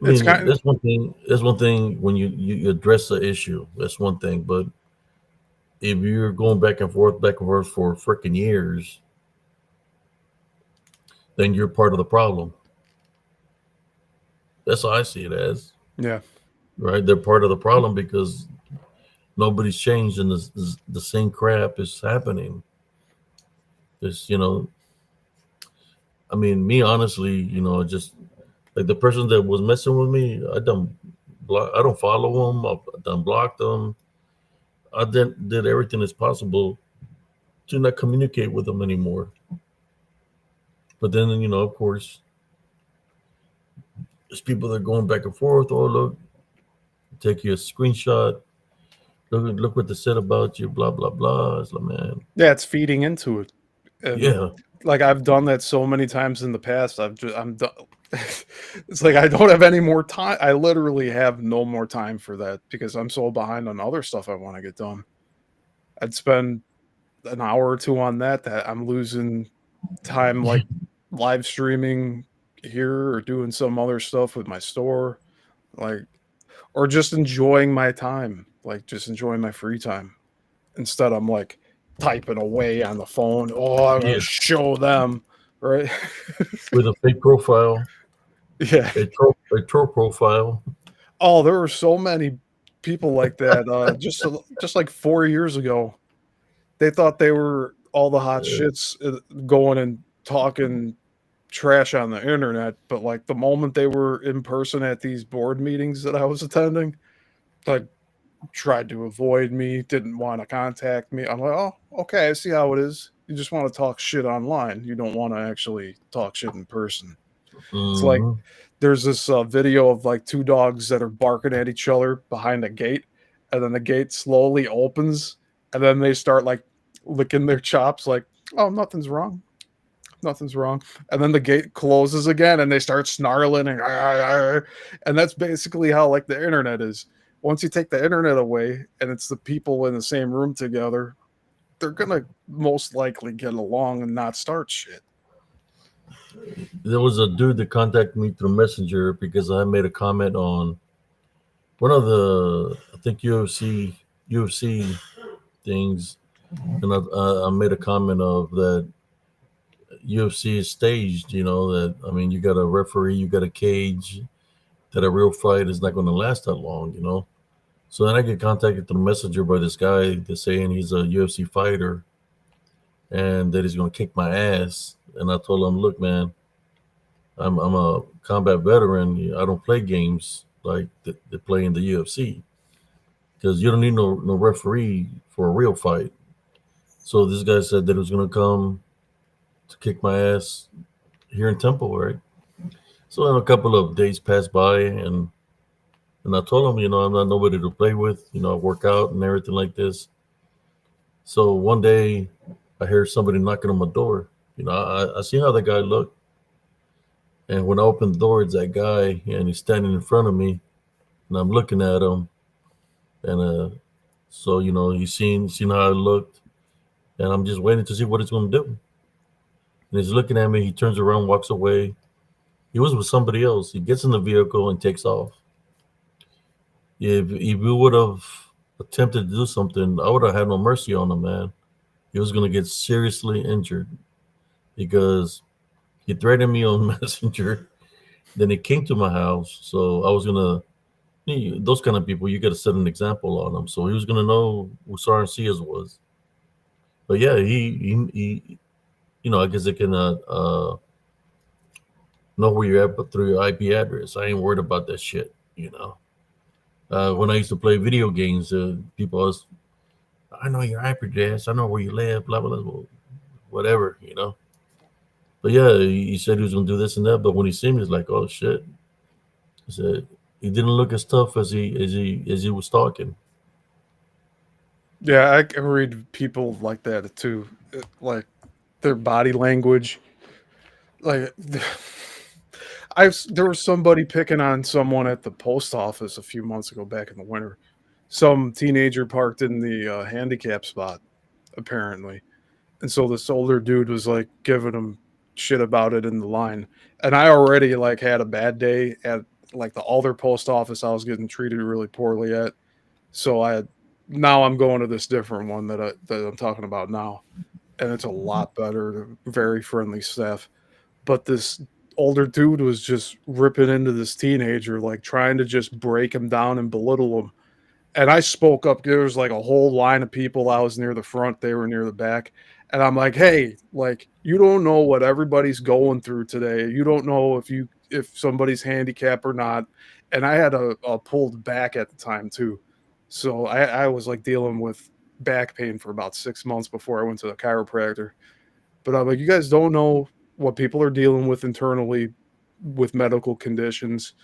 I It's mean, kind of, that's one thing. That's one thing when you address the issue. That's one thing. But if you're going back and forth for freaking years, then you're part of the problem. That's how I see it as. yeah. Right? They're part of the problem because nobody's changed, and the same crap is happening. Just I mean, me honestly, just like the person that was messing with me, I don't follow them. I done blocked them. I did everything that's possible to not communicate with them anymore. But then, of course, there's people that are going back and forth. Oh, look, take you a screenshot. Look what they said about you. Blah blah blah. It's like, man, Yeah, it's feeding into it. And yeah, like I've done that so many times in the past. I'm done. It's like I don't have any more time. I literally have no more time for that because I'm so behind on other stuff I want to get done. I'd spend an hour or two on that I'm losing time like live streaming here or doing some other stuff with my store, like, or just enjoying my time, like just enjoying my free time. Instead, I'm like typing away on the phone. Oh, I'm gonna yeah, show them, right? with a fake profile, Yeah. a troll profile. Oh, there were so many people like that. Just like 4 years ago, they thought they were all the hot shits going and talking trash on the internet, but like the moment they were in person at these board meetings that I was attending, like tried to avoid me, didn't want to contact me. I'm like, oh, okay, I see how it is. You just want to talk shit online. You don't want to actually talk shit in person. It's like Mhm. there's this video of like two dogs that are barking at each other behind a gate, and then the gate slowly opens, and then they start like licking their chops, like, oh, nothing's wrong. Nothing's wrong. And then the gate closes again and they start snarling and that's basically how like the internet is. Once you take the internet away and it's the people in the same room together, they're gonna most likely get along and not start shit. There was a dude that contacted me through Messenger because I made a comment on one of the, I think UFC things, and I made a comment of that UFC is staged. You know that, I mean, you got a referee, you got a cage. That a real fight is not going to last that long. You know. So then I get contacted through Messenger by this guy that's saying he's a UFC fighter and that he's going to kick my ass. And I told him, look, man, I'm a combat veteran. I don't play games like they play in the UFC because you don't need no referee for a real fight. So this guy said that he was going to come to kick my ass here in Temple, right? So then a couple of days passed by, and I told him, I'm not nobody to play with. I work out and everything like this. So one day, I hear somebody knocking on my door. I see how the guy looked, and when I opened the door, it's that guy, and he's standing in front of me, and I'm looking at him, and so he's seen how I looked, and I'm just waiting to see what he's going to do. And he's looking at me. He turns around, walks away. He was with somebody else. He gets in the vehicle and takes off. If we would have attempted to do something, I would have had no mercy on him, man. He was going to get seriously injured because he threatened me on Messenger. Then he came to my house, so I was gonna. Those kind of people, you got to set an example on them. So he was gonna know who Sergeant Sears was. But yeah, he I guess they can know where you're at, but through your IP address. I ain't worried about that shit. When I used to play video games, people was, I know your IP address, I know where you live, blah blah blah, whatever. But yeah, he said he was gonna do this and that, but when he seen me, he's like, "Oh shit!" He said he didn't look as tough as he was talking. Yeah, I can read people like that too. Like their body language. Like there was somebody picking on someone at the post office a few months ago back in the winter. Some teenager parked in the handicap spot, apparently. And so this older dude was like giving him shit about it in the line. And I already like had a bad day at like the Alder post office. I was getting treated really poorly at. So now I'm going to this different one that I'm talking about now. And it's a lot better, very friendly staff. But this older dude was just ripping into this teenager, like trying to just break him down and belittle him. And I spoke up. There was like a whole line of people. I was near the front, they were near the back. And I'm like, hey, like, you don't know what everybody's going through today. You don't know if somebody's handicapped or not. And I had a pulled back at the time too. So I was like dealing with back pain for about 6 months before I went to the chiropractor. But I'm like, you guys don't know what people are dealing with internally with medical conditions.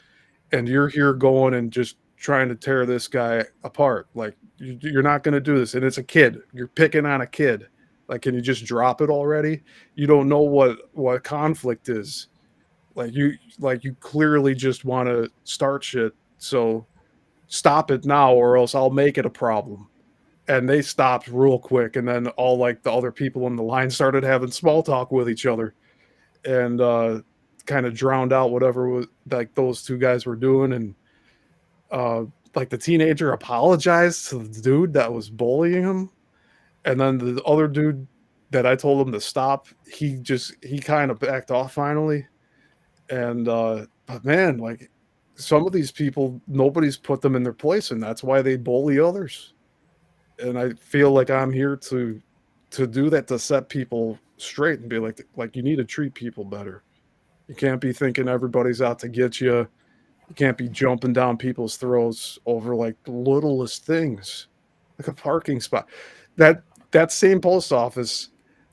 And you're here going and just trying to tear this guy apart. Like, you're not going to do this. And it's a kid. You're picking on a kid. Like, can you just drop it already? You don't know what conflict is. You clearly just want to start shit. So stop it now, or else I'll make it a problem. And they stopped real quick. And then all like the other people in the line started having small talk with each other, and kind of drowned out whatever was like those two guys were doing. And like the teenager apologized to the dude that was bullying him, and then the other dude that I told him to stop, he kind of backed off finally. And but man, like some of these people, nobody's put them in their place, and that's why they bully others. And I feel like I'm here to to do that to set people straight and be like you need to treat people better. You can't be thinking everybody's out to get you. You can't be jumping down people's throats over like the littlest things, like a parking spot. That same post office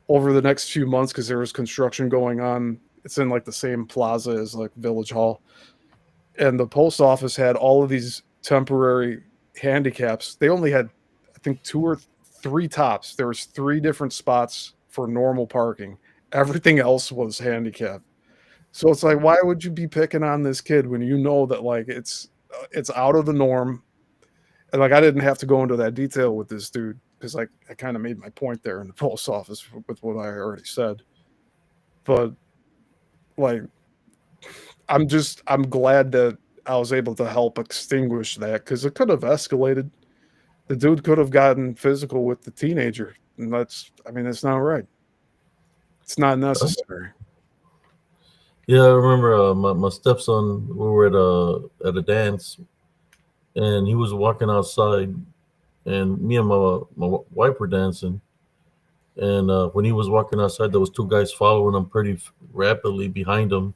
over the next few months, because there was construction going on. It's in like the same plaza as like Village Hall, and the post office had all of these temporary handicaps. They only had, I think, 2 or 3 tops. There was 3 different spots for normal parking. Everything else was handicapped. So it's like, why would you be picking on this kid when you know that like it's out of the norm? And like I didn't have to go into that detail with this dude because like I kind of made my point there in the post office with what I already said. But like I'm glad that I was able to help extinguish that because it could have escalated. The dude could have gotten physical with the teenager, and that's it's not right. It's not necessary. Yeah, I remember my stepson. We were at a dance, and he was walking outside, and me and my wife were dancing. And when he was walking outside, there was 2 guys following him pretty rapidly behind him.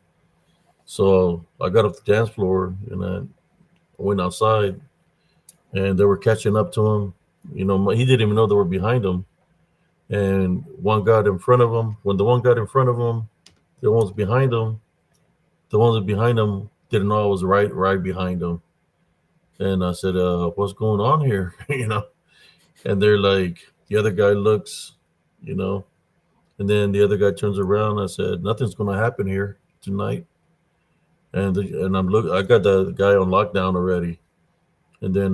So I got off the dance floor and I went outside, and they were catching up to him. He didn't even know they were behind him. And one got in front of him. When the one got in front of him, the ones behind him, didn't know I was right behind him. And I said, "What's going on here?" And they're like, the other guy looks, and then the other guy turns around. I said, "Nothing's going to happen here tonight." And I got the guy on lockdown already. And then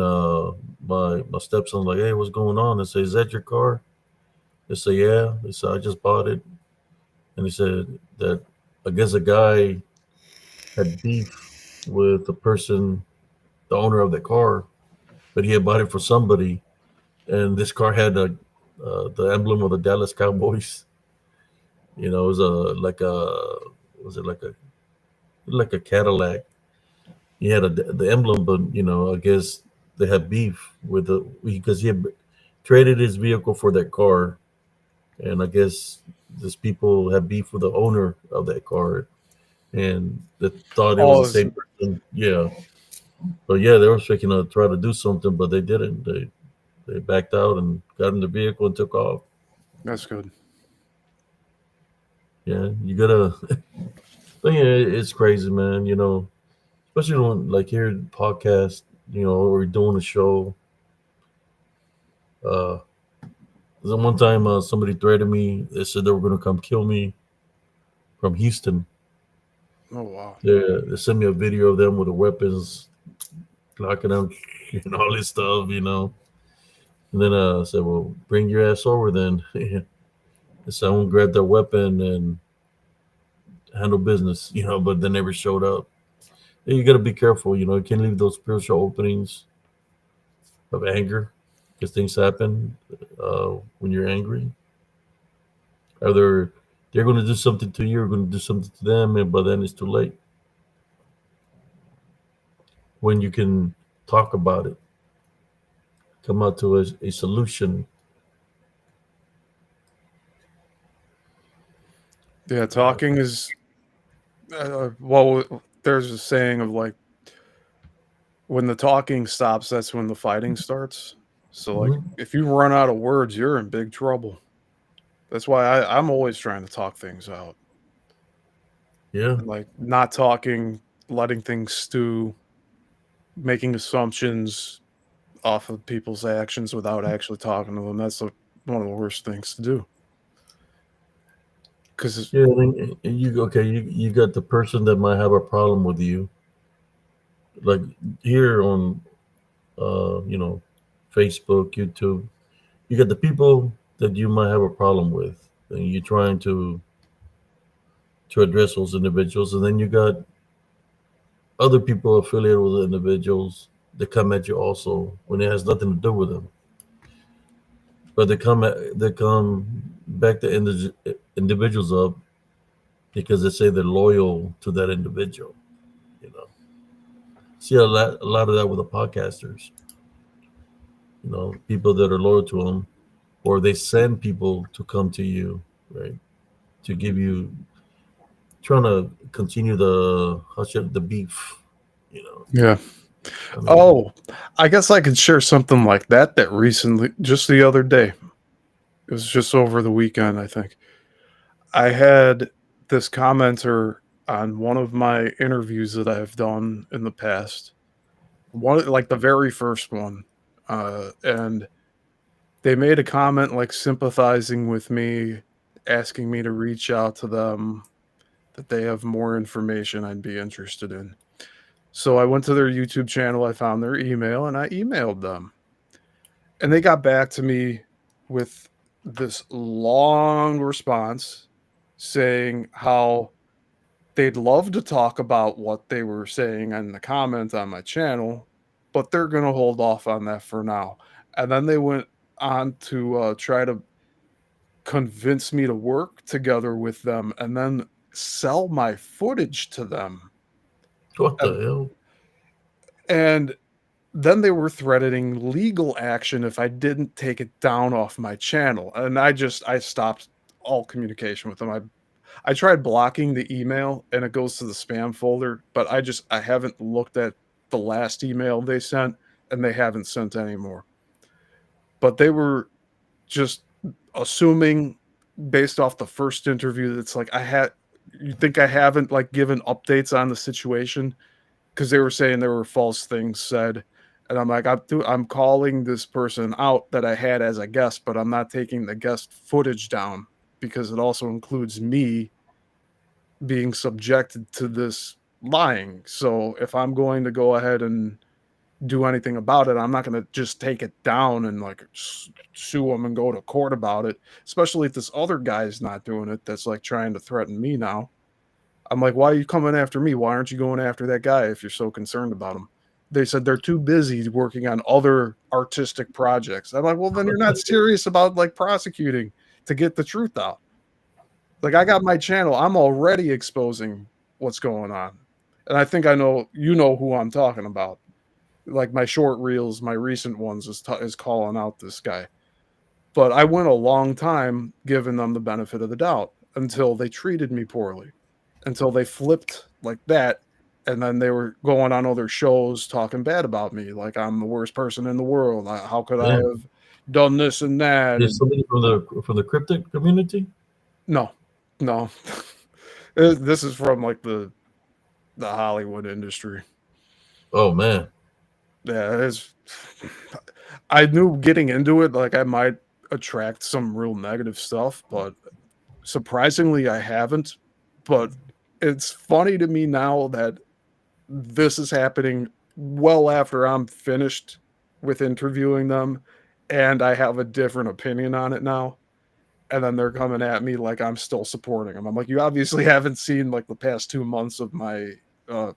my stepson's like, "Hey, what's going on?" I say, "Is that your car?" They say, "Yeah." They said, "I just bought it." And he said that I guess a guy had beef with the person, the owner of the car, but he had bought it for somebody, and this car had the emblem of the Dallas Cowboys. It was like a Cadillac. He had the emblem, but I guess they had beef with because he had traded his vehicle for that car, and I guess these people had beef with the owner of that car, and they thought it was Oh, the same person. Yeah, but yeah, they were thinking to try to do something, but they didn't. They backed out and got in the vehicle and took off. that's good. Yeah, you gotta. But yeah, it's crazy, man. Especially when like here podcast, or doing a show. Uh, the one time somebody threatened me. They said they were gonna come kill me from Houston. Oh wow. They sent me a video of them with the weapons, locking them, and all this stuff, And then I said, "Well, bring your ass over then." So I won't grab their weapon and handle business, but they never showed up. You got to be careful, you can't leave those spiritual openings of anger because things happen when you're angry. Either they're going to do something to you or going to do something to them, and by then it's too late. When you can talk about it, come out to a solution. Yeah, talking is well. There's a saying of like, when the talking stops, that's when the fighting starts. So like, if you run out of words, you're in big trouble. That's why I'm always trying to talk things out. Yeah. And like not talking, letting things stew, making assumptions off of people's actions without actually talking to them. That's one of the worst things to do. Because Yeah, you got the person that might have a problem with you. Like here on Facebook, YouTube, you got the people that you might have a problem with, and you're trying to address those individuals, and then you got other people affiliated with the individuals that come at you also when it has nothing to do with them, but they come back the individuals up because they say they're loyal to that individual. See a lot of that with the podcasters. People that are loyal to them, or they send people to come to you, right? To give you, trying to continue the beef, you know. Yeah. I mean, Oh, I guess I could share something like that recently, just the other day. It was just over the weekend, I think. I had this commenter on one of my interviews that I've done in the past. One like the very first one. And they made a comment like sympathizing with me, asking me to reach out to them, that they have more information I'd be interested in. So I went to their YouTube channel, I found their email, and I emailed them. And they got back to me with this long response saying how they'd love to talk about what they were saying in the comments on my channel, but they're going to hold off on that for now. And then they went on to try to convince me to work together with them and then sell my footage to them. what the And, hell? and then they were threatening legal action if I didn't take it down off my channel. And I stopped all communication with them. I tried blocking the email and it goes to the spam folder, but I haven't looked at the last email they sent and they haven't sent any more. But they were just assuming based off the first interview that's like you think I haven't like given updates on the situation, because they were saying there were false things said. And I'm like, I'm calling this person out that I had as a guest, but I'm not taking the guest footage down because it also includes me being subjected to this lying. So if I'm going to go ahead and do anything about it, I'm not going to just take it down and like sue them and go to court about it, especially if this other guy's not doing it that's like trying to threaten me now. I'm like, why are you coming after me? Why aren't you going after that guy if you're so concerned about him? They said they're too busy working on other artistic projects. I'm like, well, then you're not serious about like prosecuting to get the truth out. Like, I got my channel, I'm already exposing what's going on. And I think I know, you know who I'm talking about. Like my short reels, my recent ones is calling out this guy. But I went a long time giving them the benefit of the doubt until they treated me poorly, until they flipped like that. And then they were going on other shows talking bad about me, like I'm the worst person in the world. How could I Man, have done this and that? there's And somebody from the cryptic community. no, no, this is from like the Hollywood industry. Oh man, Yeah, it's. I knew getting into it, like I might attract some real negative stuff, but surprisingly, I haven't. But it's funny to me now that this is happening well after I'm finished with interviewing them, and I have a different opinion on it now. And then they're coming at me like I'm still supporting them. I'm like, you obviously haven't seen like the past 2 months of uh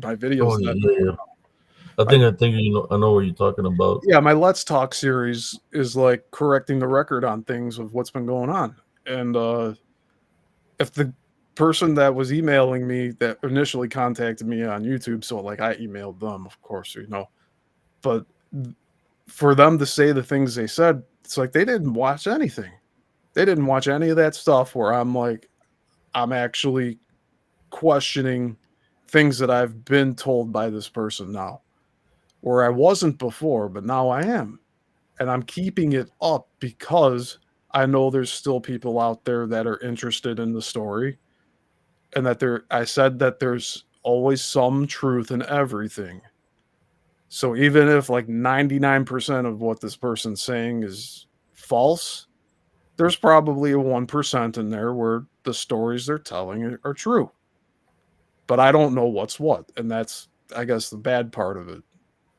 my videos oh that yeah, yeah. I think you know, I know what you're talking about. yeah, my Let's Talk series is like correcting the record on things of what's been going on. And if the person that was emailing me that initially contacted me on YouTube, so like I emailed them, of course, but for them to say the things they said, it's like they didn't watch anything. They didn't watch any of that stuff where I'm like, I'm actually questioning things that I've been told by this person now, where I wasn't before, but now I am. And I'm keeping it up because I know there's still people out there that are interested in the story, and that I said that there's always some truth in everything. So even if like 99% of what this person's saying is false, there's probably a 1% in there where the stories they're telling are true. But I don't know what's what, and that's, I guess, the bad part of it,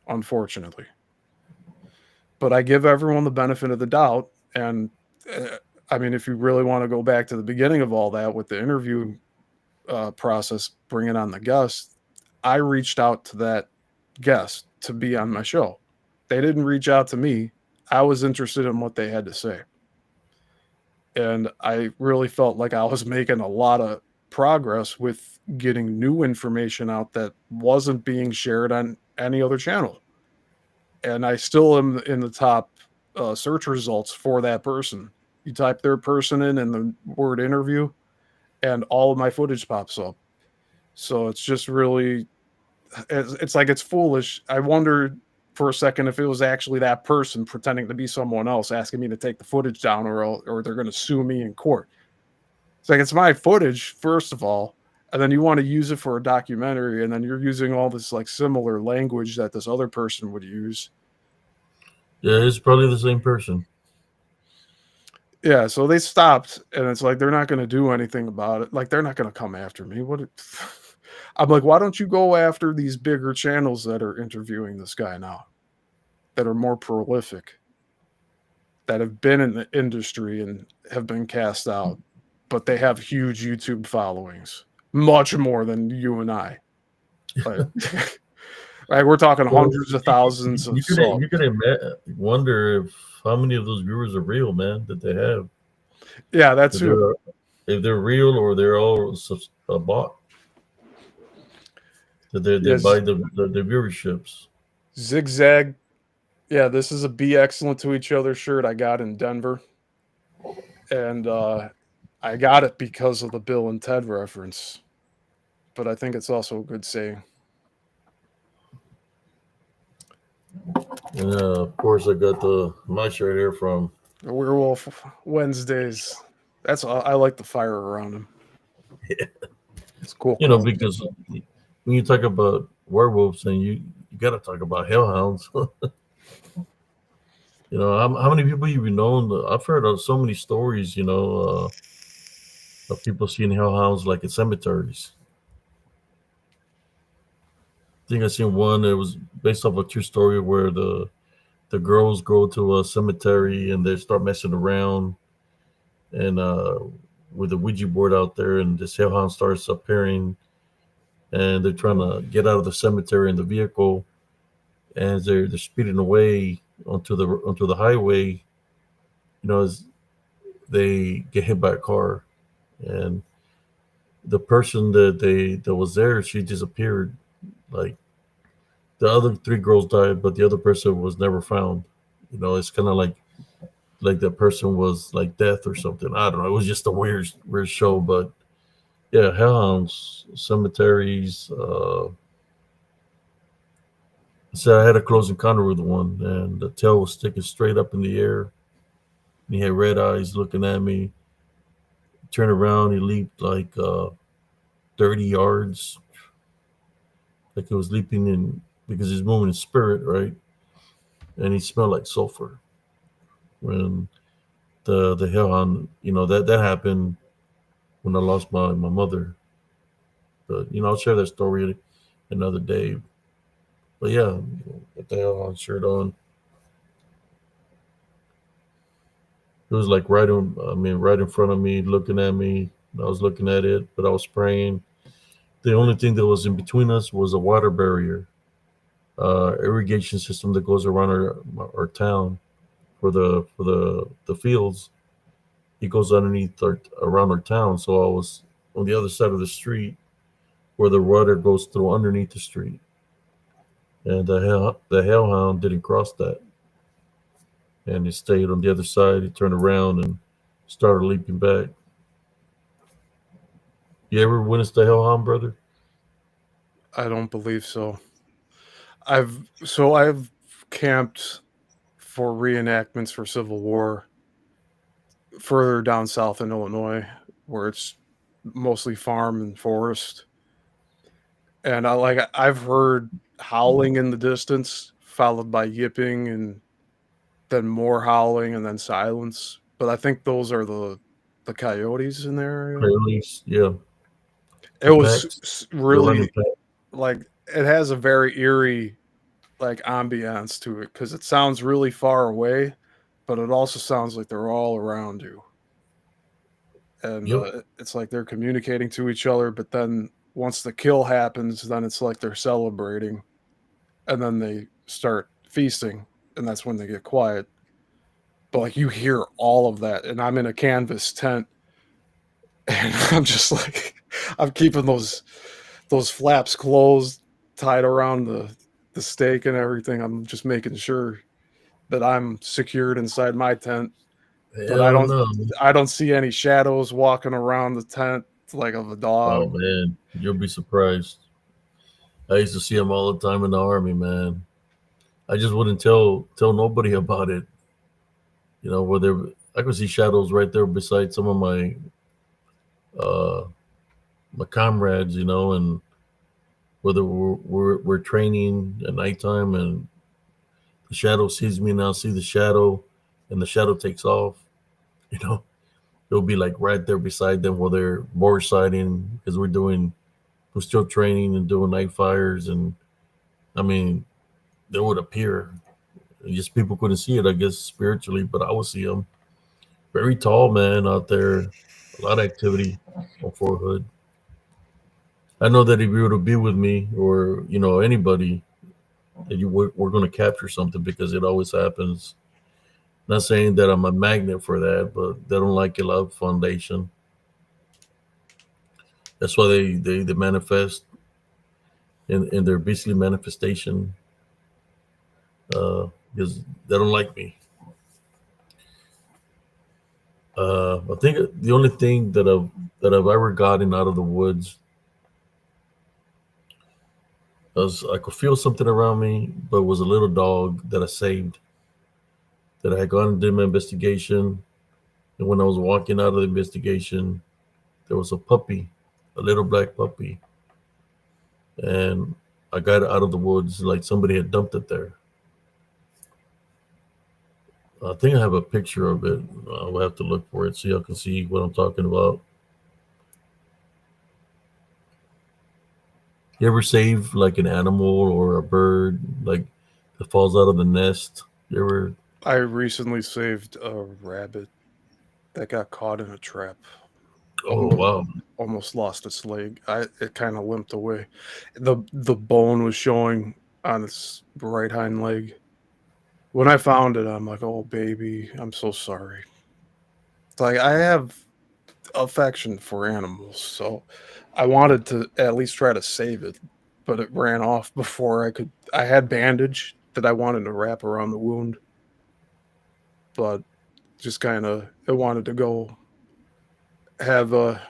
unfortunately. But I give everyone the benefit of the doubt. And I mean, if you really want to go back to the beginning of all that with the interview process, bringing on the guest, I reached out to that guest to be on my show. They didn't reach out to me. I was interested in what they had to say. And I really felt like I was making a lot of progress with getting new information out that wasn't being shared on any other channel. And I still am in the top search results for that person. You type their person in and the word interview, and all of my footage pops up. So it's just really, it's like it's foolish. I wondered for a second if it was actually that person pretending to be someone else, asking me to take the footage down, or they're going to sue me in court. It's like, it's my footage, first of all, and then you want to use it for a documentary, and then you're using all this like similar language that this other person would use. Yeah, it's probably the same person. Yeah, so they stopped, and it's like they're not going to do anything about it. Like, they're not going to come after me. I'm like, why don't you go after these bigger channels that are interviewing this guy now, that are more prolific, that have been in the industry and have been cast out, but they have huge YouTube followings, much more than you and I. Like, like we're talking hundreds of thousands of subs. You can wonder if how many of those viewers are real, man, that they have. Yeah, that's who. If they're real or they're all a bot. That they buy the viewerships. Zigzag. Yeah, this is a Be Excellent to Each Other shirt I got in Denver. And I got it because of the Bill and Ted reference. But I think it's also a good saying. And of course, I got my shirt here from Werewolf Wednesdays. That's I like the fire around him. Yeah. It's cool. You know, because when you talk about werewolves, and you got to talk about hellhounds. You know, how many people you've known? I've heard of so many stories, you know, of people seeing hellhounds like in cemeteries. I think I seen one that was based off a true story where the girls go to a cemetery and they start messing around and with the Ouija board out there, and this hellhound starts appearing, and they're trying to get out of the cemetery in the vehicle, and they're speeding away onto the highway. You know, as they get hit by a car, and the person that was there, she disappeared. Like, the other 3 girls died, but the other person was never found. You know, it's kind of like the person was like death or something. I don't know. It was just a weird show, but yeah, hellhounds, cemeteries. So I had a close encounter with one, and the tail was sticking straight up in the air. And he had red eyes looking at me. Turned around, he leaped like 30 yards, like he was leaping in, because he's moving in spirit, right? And he smelled like sulfur. When the hellhound, you know, that happened when I lost my mother. But you know, I'll share that story another day. But yeah, with the hellhound shirt on. It was like right in front of me, looking at me. I was looking at it, but I was praying. The only thing that was in between us was a water barrier, irrigation system that goes around our town for the fields. It goes underneath around our town. So I was on the other side of the street where the water goes through underneath the street, and the hellhound didn't cross that, and he stayed on the other side. He turned around and started leaping back. You ever witnessed the hellhound, brother? I don't believe so. I've camped for reenactments for Civil War further down south in Illinois, where it's mostly farm and forest. And I've heard howling in the distance, followed by yipping, and then more howling, and then silence. But I think those are the coyotes in there. Coyotes, yeah. It was really like, it has a very eerie like ambiance to it, because it sounds really far away, but it also sounds like they're all around you. And it's like they're communicating to each other, but then once the kill happens, then it's like they're celebrating, and then they start feasting, and that's when they get quiet. But like, you hear all of that, and I'm in a canvas tent, and I'm just like, I'm keeping those flaps closed, tied around the stake and everything. I'm just making sure that I'm secured inside my tent, but Hell no. I don't see any shadows walking around the tent like of a Oh dog. man, you'll be surprised. I used to see them all the time in the army, man. I just wouldn't tell nobody about it. You know, whether I could see shadows right there beside some of uh my comrades, you know, and whether we're training at nighttime and the shadow sees me and I'll see the shadow and the shadow takes off, you know, it'll be like right there beside them while they're board sighting because we're still training and doing night fires. And I mean, they would appear. Just people couldn't see it, I guess, spiritually, but I would see them. Very tall man out there, a lot of activity on Fort Hood. I know that if you were to be with me or, you know, anybody, that we're going to capture something because it always happens. Not saying that I'm a magnet for that, but they don't like a love foundation. That's why they manifest in their beastly manifestation because they don't like me. I think the only thing that I've ever gotten out of the woods was I could feel something around me, but it was a little dog that I saved. That I had gone and did my investigation, and when I was walking out of the investigation, there was a puppy, a little black puppy, and I got it out of the woods like somebody had dumped it there. I think I have a picture of it. I'll have to look for it so y'all can see what I'm talking about. You ever save like an animal or a bird like that falls out of the nest? You ever? I recently saved a rabbit that got caught in a trap. Oh Almost, wow! almost lost its leg. It kind of limped away. The bone was showing on its right hind leg. When I found it, I'm like, "Oh baby, I'm so sorry." It's like I have affection for animals, so I wanted to at least try to save it, but it ran off before I could. I had bandage that I wanted to wrap around the wound, but just kind of it wanted to go have a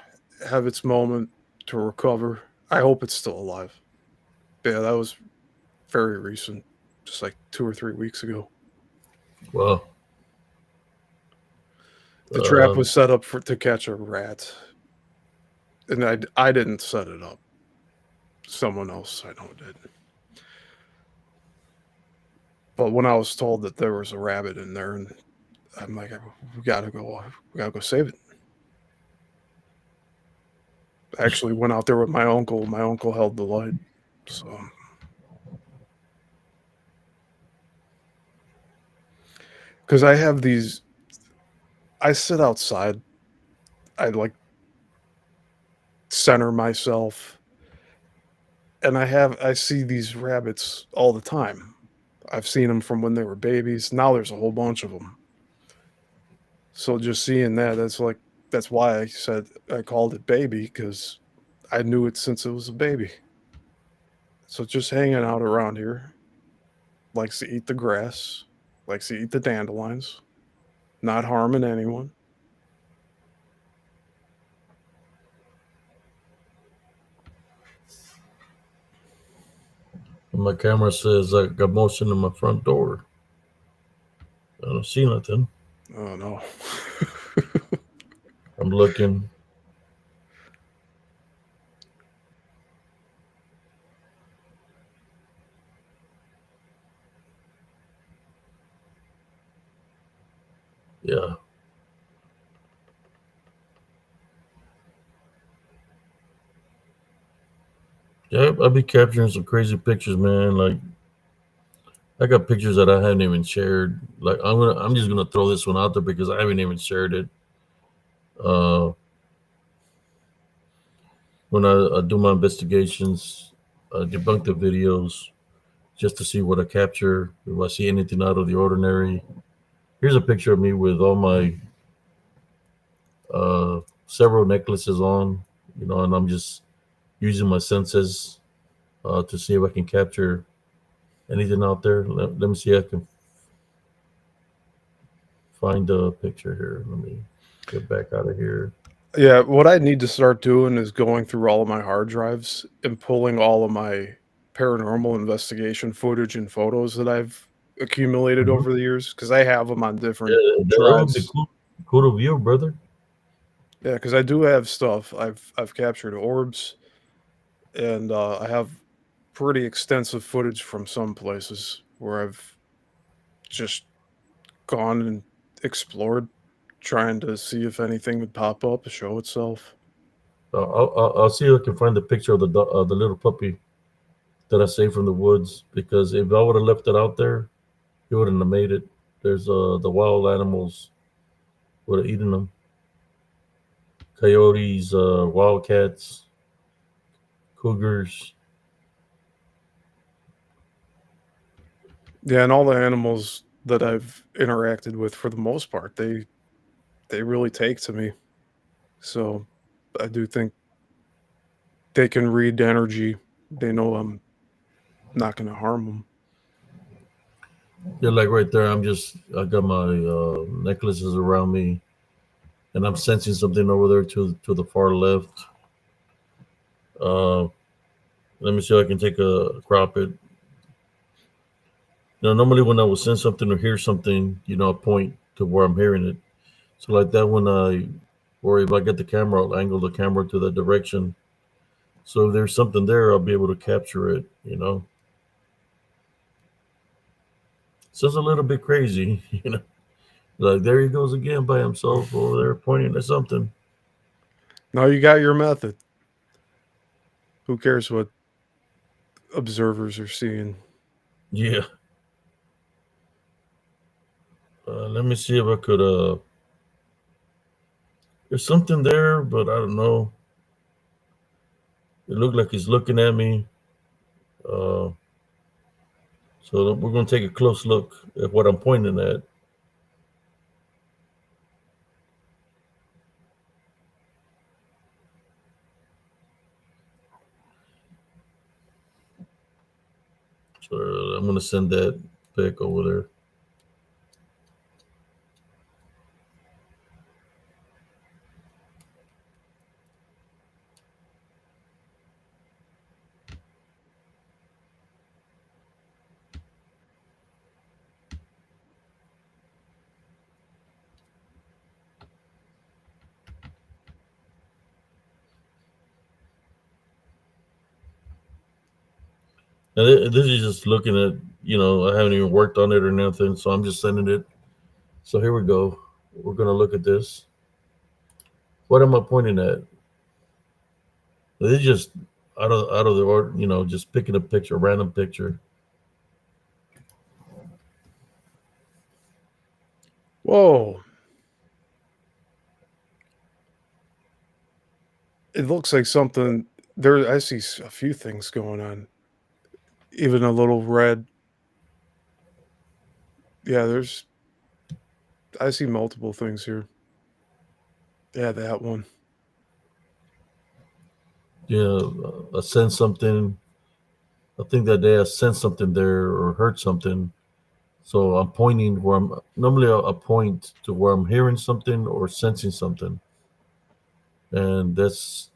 have its moment to recover. I hope it's still alive. But yeah, that was very recent, just like 2 or 3 weeks ago. Wow! The trap Uh, was set up to catch a rat, and I didn't set it up. Someone else I know did. But when I was told that there was a rabbit in there, and I'm like, we gotta go save it. I actually went out there with my uncle. My uncle held the light, so because I have these, I sit outside. I like center myself, and I see these rabbits all the time. I've seen them from when they were babies. Now there's a whole bunch of them. So just seeing that, that's why I called it baby, because I knew it since it was a baby. So just hanging out around here, likes to eat the grass, likes to eat the dandelions, not harming anyone. my camera says I got motion in my front door. I don't see nothing. Oh no. I'm looking. Yeah. Yeah, I'll be capturing some crazy pictures, man. Like I got pictures that I haven't even shared. Like I'm just gonna throw this one out there because I haven't even shared it. Uh, when I do my investigations, I debunk the videos just to see what I capture. If I see anything out of the ordinary, here's a picture of me with all my several necklaces on, you know, and I'm just using my senses to see if I can capture anything out there. Let me see if I can find a picture here. Let me get back out of here. Yeah, what I need to start doing is going through all of my hard drives and pulling all of my paranormal investigation footage and photos that I've accumulated Mhm. over the years because I have them on different Yeah, that would be drives. cool to view, brother. Yeah, because I do have stuff. I've captured orbs, and I have pretty extensive footage from some places where I've just gone and explored, trying to see if anything would pop up, show itself. I'll see if I can find the picture of the little puppy that I saved from the woods. Because if I would have left it out there, he wouldn't have made it. There's the wild animals would have eaten them. Coyotes, wildcats, cougars. Yeah, and all the animals that I've interacted with, for the most part, they really take to me. So I do think they can read energy. They know I'm not going to harm them. Yeah, like right there. I got my necklaces around me, and I'm sensing something over there to the far left. Uh, Let me see if I can take a crop it. Normally when I would sense something or hear something, I point to where I'm hearing it. So like that when or if I get the camera, I'll angle the camera to that direction. So if there's something there, I'll be able to capture it. So it's a little bit crazy, Like there he goes again by himself over there pointing at something. Now you got your method. Who cares what observers are seeing? Yeah. Let me see if I could. There's something there, but I don't know. It looked like he's looking at me. Uh, so we're gonna take a close look at what I'm pointing at. So I'm gonna send that back over there. And this is just looking at, I haven't even worked on it or nothing, so I'm just sending it. So here we go. We're gonna look at this. What am I pointing at? This is just out of the order, just picking a picture, a random picture. Whoa. It looks like something there. I see a few things going on. Even a little red. Yeah, I see multiple things here. Yeah, that one. Yeah, I sense something. I think that day I sensed something there or heard something. So I'm pointing where I'm normally I point to where I'm hearing something or sensing something, and that's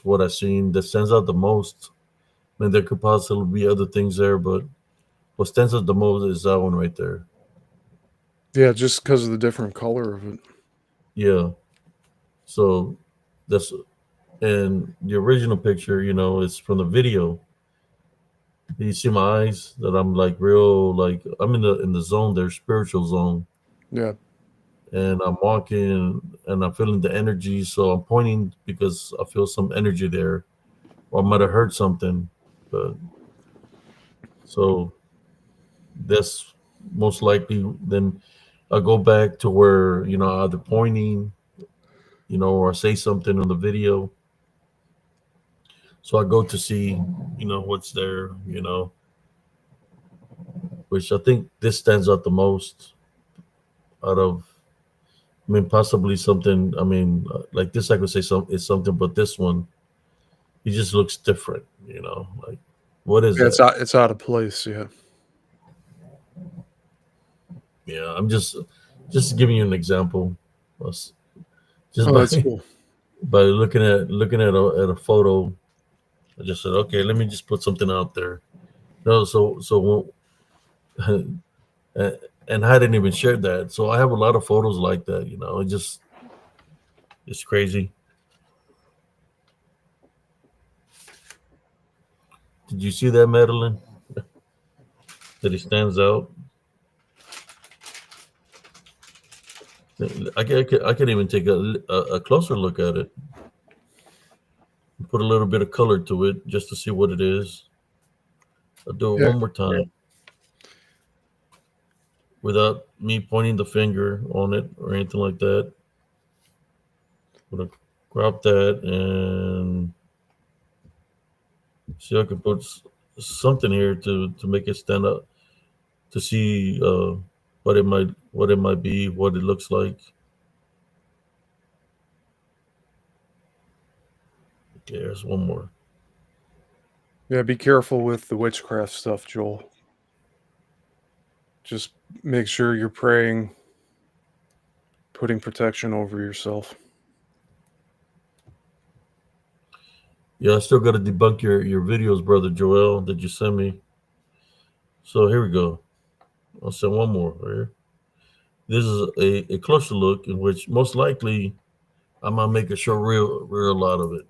what I seen that stands out the most. I mean, there could possibly be other things there, but what stands out the most is that one right there. Yeah, just because of the different color of it. Yeah. So that's and the original picture, is from the video. You see my eyes that I'm like real, like I'm in the zone there, spiritual zone, Yeah. and I'm walking and I'm feeling the energy. So I'm pointing because I feel some energy there, or I might have heard something. But so that's most likely. Then I go back to where either pointing, or I say something on the video. So I go to see, what's there, which I think this stands out the most out of. I mean, possibly something. I mean, like this, I could say it's something, but this one, he just looks different. Like what is Yeah, that? it's out of place. Yeah. Yeah, I'm just Just giving you an example. Just Oh, by that's cool. by looking at a photo, I just said, okay, let me just put something out there. No, and I hadn't even shared that. So I have a lot of photos like that. It's crazy. Did you see that, Madeline? That he stands out. I can even take a closer look at it. Put a little bit of color to it just to see what it is. I'll do it Yeah. one more time without me pointing the finger on it or anything like that. I'm gonna crop that and see if I can put something here to make it stand out to see what it might be, what it looks like. Okay, there's one more. Yeah, be careful with the witchcraft stuff, Joel. Just make sure you're praying, putting protection over yourself. Yeah, I still got to debunk your videos, brother Joel, that you sent me. So here we go. I'll send one more right here. This is a closer look in which most likely I might make a show real out of it.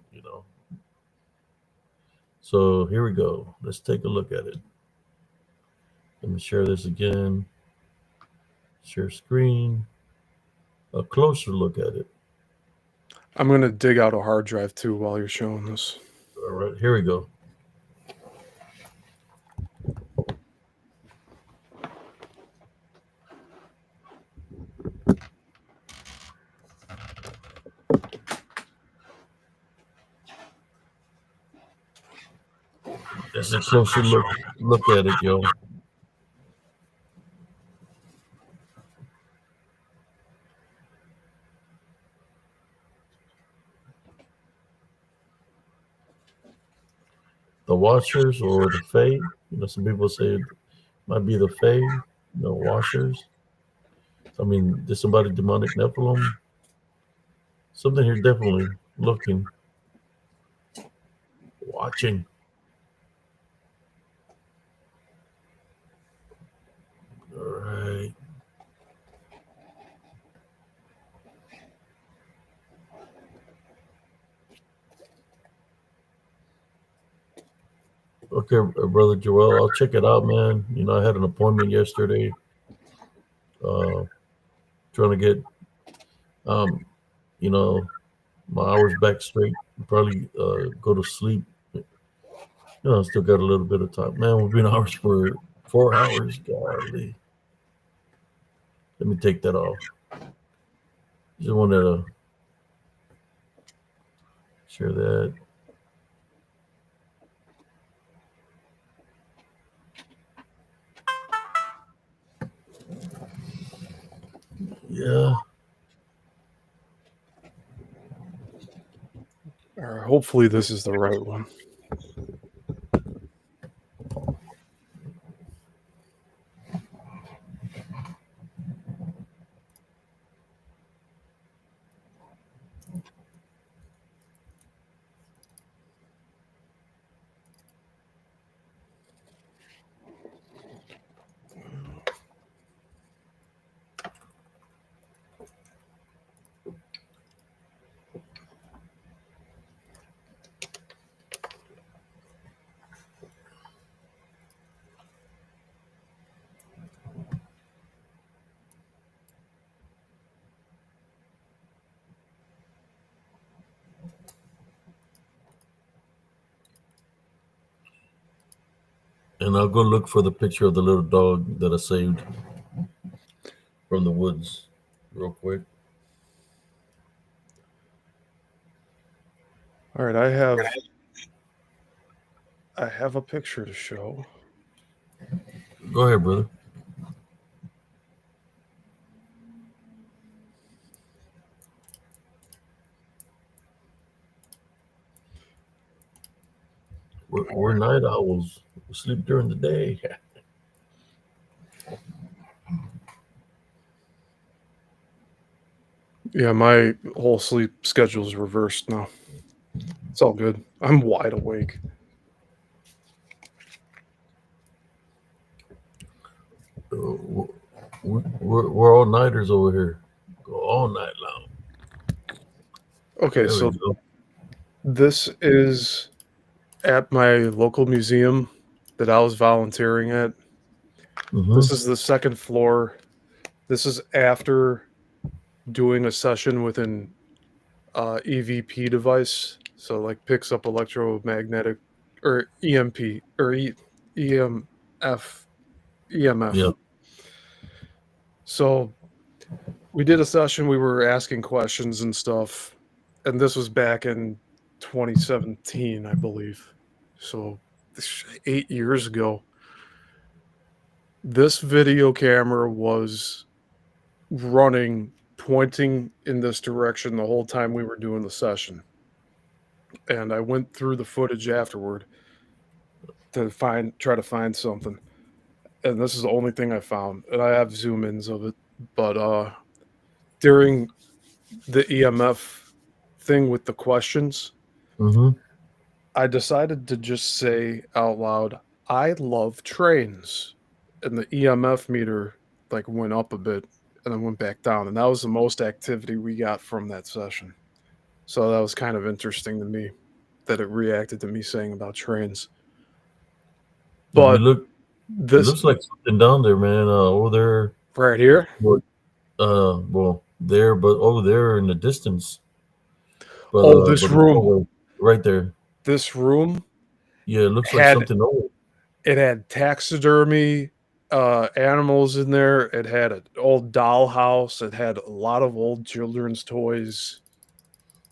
So here we go. Let's take a look at it. Let me share this again. Share screen. A closer look at it. I'm going to dig out a hard drive too while you're showing this. All right, here we go. That's a closer look at it, yo. The Watchers or the Fae. Some people say it might be the Fae, Washers. I mean, there's somebody demonic Nephilim. Something here definitely looking, watching. All right. Okay, brother Joel, I'll check it out, man. I had an appointment yesterday. Uh, trying to get, um, you know, my hours back straight. Probably go to sleep. Still got a little bit of time. Man, we've been hours for 4 hours. Golly. Let me take that off. Just wanted to share that. Yeah. All right, hopefully this is the right one. And I'll go look for the picture of the little dog that I saved from the woods real quick. All right, I have a picture to show. Go ahead, brother. We're night owls. We sleep during the day. Yeah, my whole sleep schedule is reversed now. It's all good. I'm wide awake. We're all nighters over here. Go all night long. Okay, There so we go. this is at my local museum that I was volunteering at. Mm-hmm. This is the second floor. This is after doing a session with an EVP device. So, like, picks up electromagnetic or EMP or EMF. Yeah. EMF. So, we did a session. We were asking questions and stuff. And this was back in 2017, I believe. So, 8 years ago. This video camera was running, pointing in this direction the whole time we were doing the session. And I went through the footage afterward to try to find something. And this is the only thing I found. And I have zoom ins of it. But during the EMF thing with the questions, Mm-hmm. I decided to just say out loud, I love trains. And the EMF meter like went up a bit and then went back down. And that was the most activity we got from that session. So that was kind of interesting to me that it reacted to me saying about trains. If you But look, it this looks like something down there, man. Over there. right here, Well, there, but over there in the distance. oh, But this the room, doorway right there. this room Yeah, it looks like had something over. it had taxidermy animals in there. It had an old dollhouse. It had a lot of old children's toys.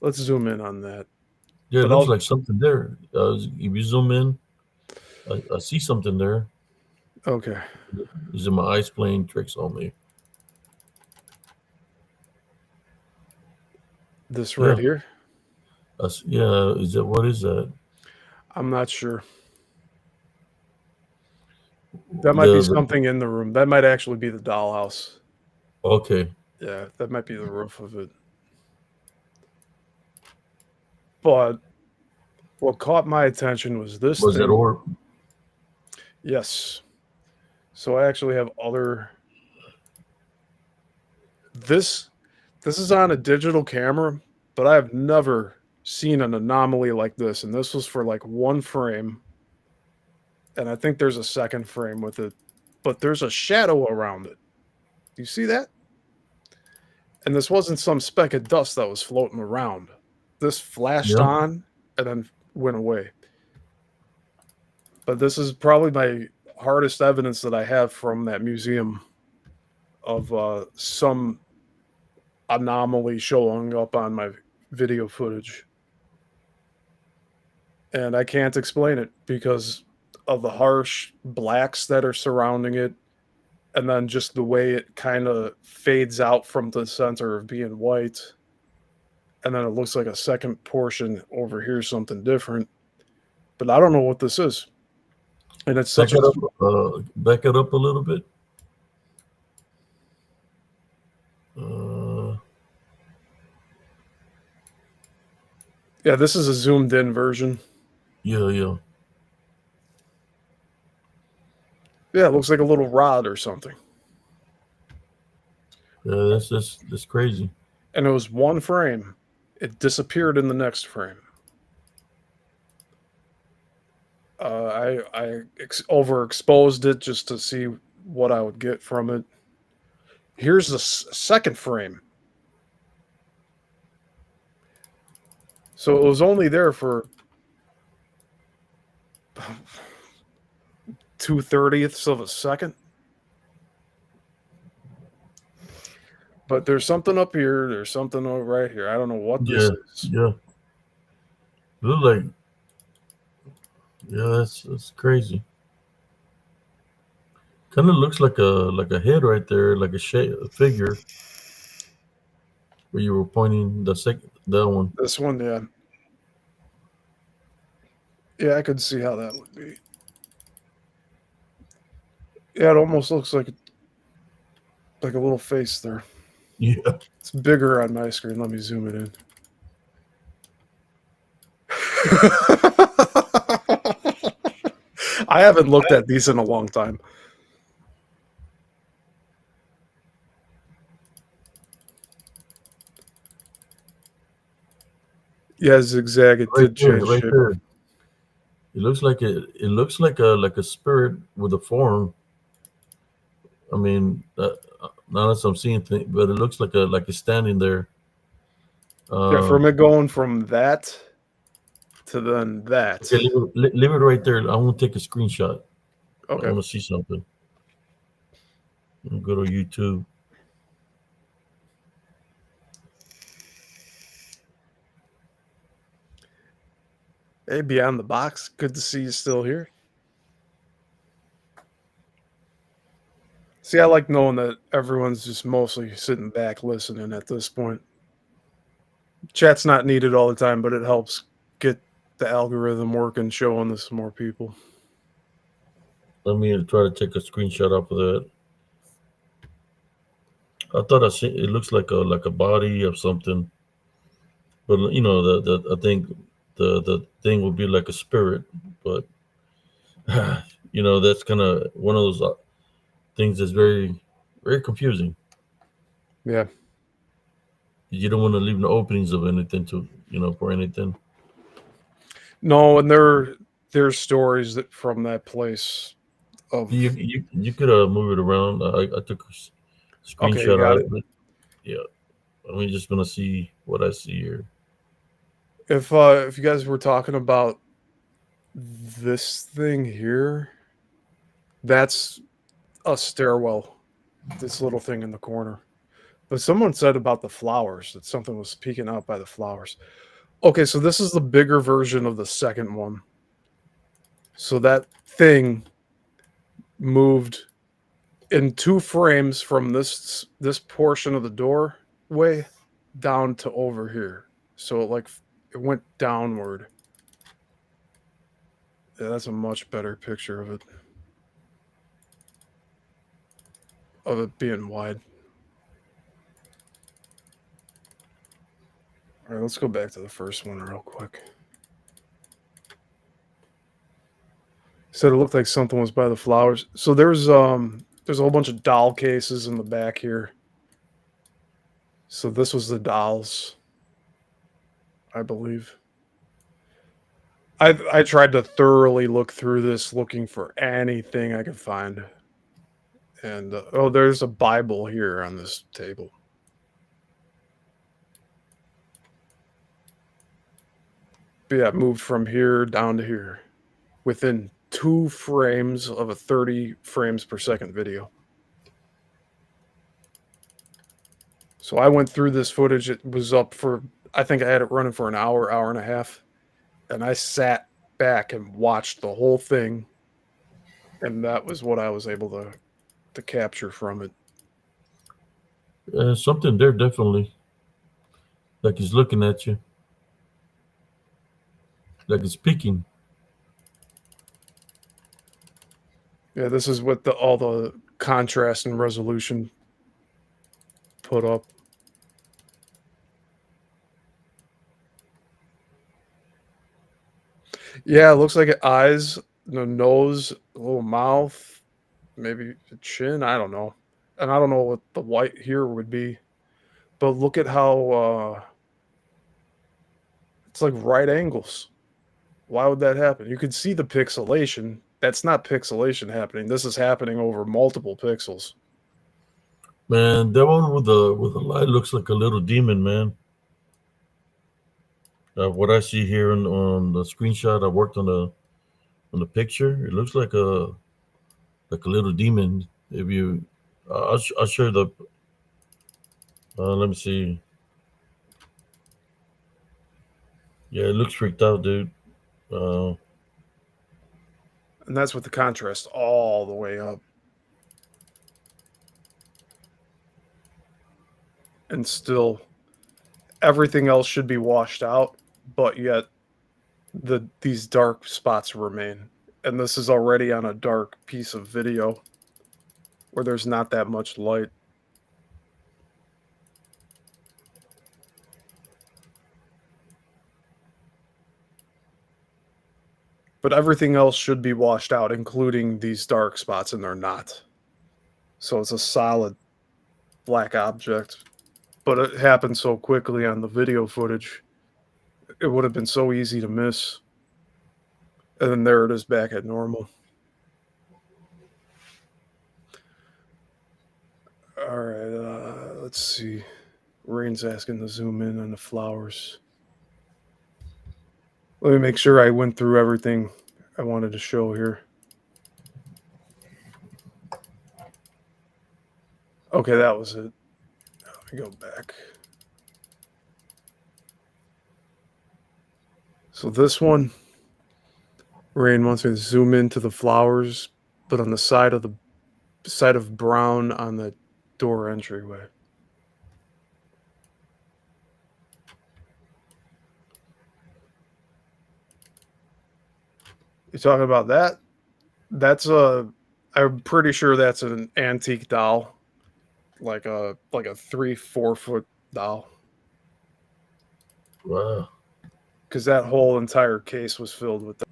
Let's zoom in on that. Yeah, it But looks I'll like something there. If you zoom in, I see something there. okay. Is it my eyes playing tricks on me? This right Yeah, here. yeah. Is that what is that? I'm not sure. That might be The something in the room. That might actually be the dollhouse. okay. Yeah, that might be the roof of it. But what caught my attention was this Was that thing. orb? Yes. So I actually have other. This is on a digital camera, but I have never seen an anomaly like this. And this was for like one frame. And I think there's a second frame with it, but there's a shadow around it. Do you see that? And this wasn't some speck of dust that was floating around. This flashed Yeah. on and then went away. But this is probably my hardest evidence that I have from that museum of some anomaly showing up on my video footage. And I can't explain it because of the harsh blacks that are surrounding it, and then just the way it kind of fades out from the center of being white. And then it looks like a second portion over here, something different. But I don't know what this is. And it's Back such a. it up. Back it up a little bit. Uh, Yeah, this is a zoomed in version. yeah, yeah. Yeah, it looks like a little rod or something. Yeah, that's crazy. And it was one frame. It disappeared in the next frame. I overexposed it just to see what I would get from it. Here's the second frame. So it was only there for 2/30ths of a second. But there's something up here. There's something over right here. I don't know what this Yeah, is. yeah. Look like yeah, that's crazy. Kind of looks like a head right there, like a figure. Where you were pointing that one. This one, yeah. Yeah, I could see how that would be. Yeah, it almost looks like a little face there. Yeah. It's bigger on my screen. Let me zoom it in. I haven't looked at these in a long time. Yeah, zigzag. It Right did there, change right shape. there. It looks like it looks like a spirit with a form. I mean, not as I'm seeing things, but it looks like it's standing there. Yeah, Uh, from it going from that to then that. okay, leave it right there. I want to take a screenshot. I Okay. want to see something. Go to YouTube. Hey, Beyond the Box. Good to see you still here. See, I like knowing that everyone's just mostly sitting back listening at this point. Chat's not needed all the time, but it helps get the algorithm working, showing this to more people. Let me try to take a screenshot off of that. I thought I see it looks like a body of something, but the I think the thing would be like a spirit, but that's kind of one of those things that's very very confusing. Yeah. You don't want to leave no openings of anything to for anything. No, and there's stories that from that place of. You could move it around. I took a Okay, you screenshot got out it. of it. Yeah, I'm just gonna see what I see here. If you guys were talking about this thing here, that's a stairwell. This little thing in the corner. But someone said about the flowers that something was peeking out by the flowers. Okay, so this is the bigger version of the second one. So that thing moved in 2 frames from this portion of the doorway down to over here. So it went downward. Yeah, that's a much better picture of it being wide. All right, let's go back to the first one real quick. Said it looked like something was by the flowers. So there's a whole bunch of doll cases in the back here. So this was the dolls, I believe. I tried to thoroughly look through this, looking for anything I could find. And there's a Bible here on this table. But yeah, it moved from here down to here within 2 frames of a 30 frames per second video. So I went through this footage. It was up for, I think I had it running for an hour, hour and a half. And I sat back and watched the whole thing. And that was what I was able to capture from it. Something there definitely, like he's looking at you, like it's speaking. Yeah, this is what all the contrast and resolution put up. Yeah, it looks like eyes, nose, a little mouth, maybe a chin. I don't know. And I don't know what the white here would be. But look at how it's like right angles. Why would that happen? You could see the pixelation. That's not pixelation happening. This is happening over multiple pixels. Man, that one with the light looks like a little demon, man. What I see here on the screenshot, I worked on the picture. It looks like a little demon. If you, I'll share the. Let me see. Yeah, it looks freaked out, dude. Uh, And that's with the contrast all the way up. And still, everything else should be washed out, but yet these dark spots remain. And this is already on a dark piece of video where there's not that much light. But everything else should be washed out, including these dark spots, and they're not. So it's a solid black object. But it happened so quickly on the video footage. It would have been so easy to miss. And then there it is back at normal. All right, let's see. Rain's asking to zoom in on the flowers. Let me make sure I went through everything I wanted to show here. Okay, that was it. Let me go back. So this one, Rain wants me to zoom into the flowers, but on the side of brown on the door entryway. You talking about that? That's I'm pretty sure that's an antique doll, like a 3-4 foot doll. Wow. Because that whole entire case was filled with that.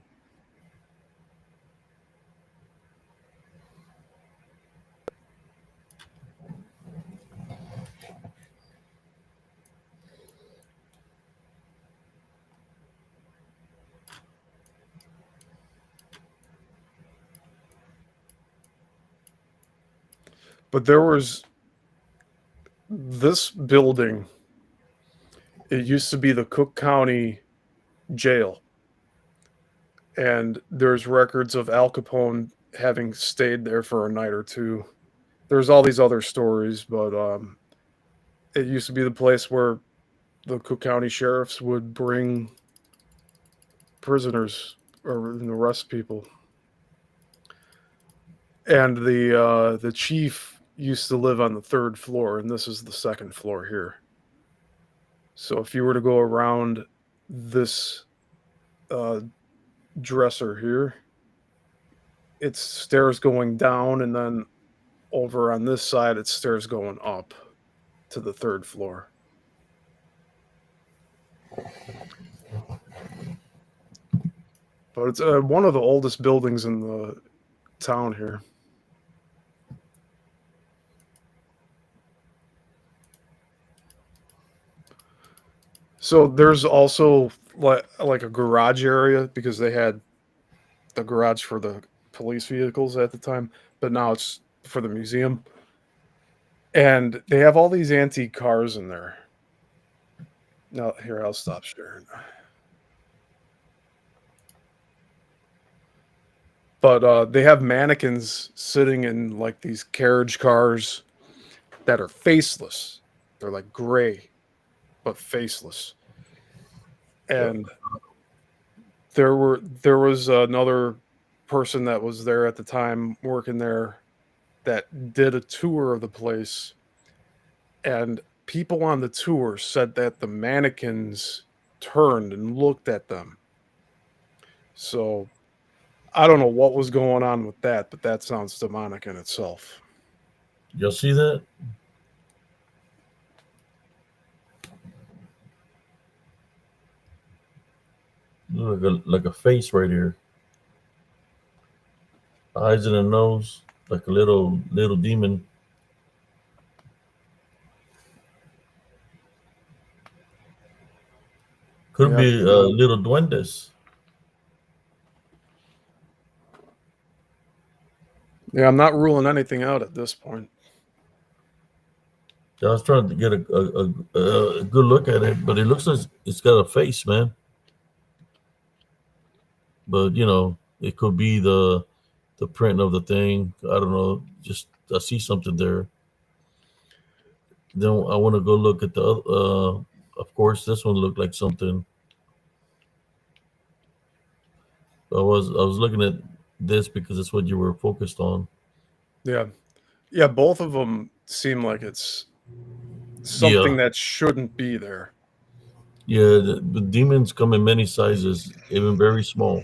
But there was this building. It used to be the Cook County Jail. And there's records of Al Capone having stayed there for a night or two. There's all these other stories, but it used to be the place where the Cook County sheriffs would bring prisoners or arrest people. And the chief used to live on the 3rd floor, and this is the 2nd floor here. So if you were to go around this dresser here, it's stairs going down, and then over on this side, it's stairs going up to the 3rd floor. But it's one of the oldest buildings in the town here. So there's also like a garage area, because they had the garage for the police vehicles at the time, but now it's for the museum. And they have all these antique cars in there. Now, here, I'll stop sharing. But they have mannequins sitting in like these carriage cars that are faceless. They're like gray, but faceless. And there was another person that was there at the time working there that did a tour of the place, and people on the tour said that the mannequins turned and looked at them. So I don't know what was going on with that, but that sounds demonic in itself. Y'all see that? Like a face right here. Eyes and a nose, like a little demon. Could be little duendes. Yeah, I'm not ruling anything out at this point. I was trying to get a good look at it, but it looks like it's got a face, man. But it could be the print of the thing. I don't know. Just I see something there. Then I want to go look at the other. Of course, this one looked like something. I was looking at this because it's what you were focused on. Yeah, both of them seem like it's something that shouldn't be there. Yeah, the demons come in many sizes, even very small.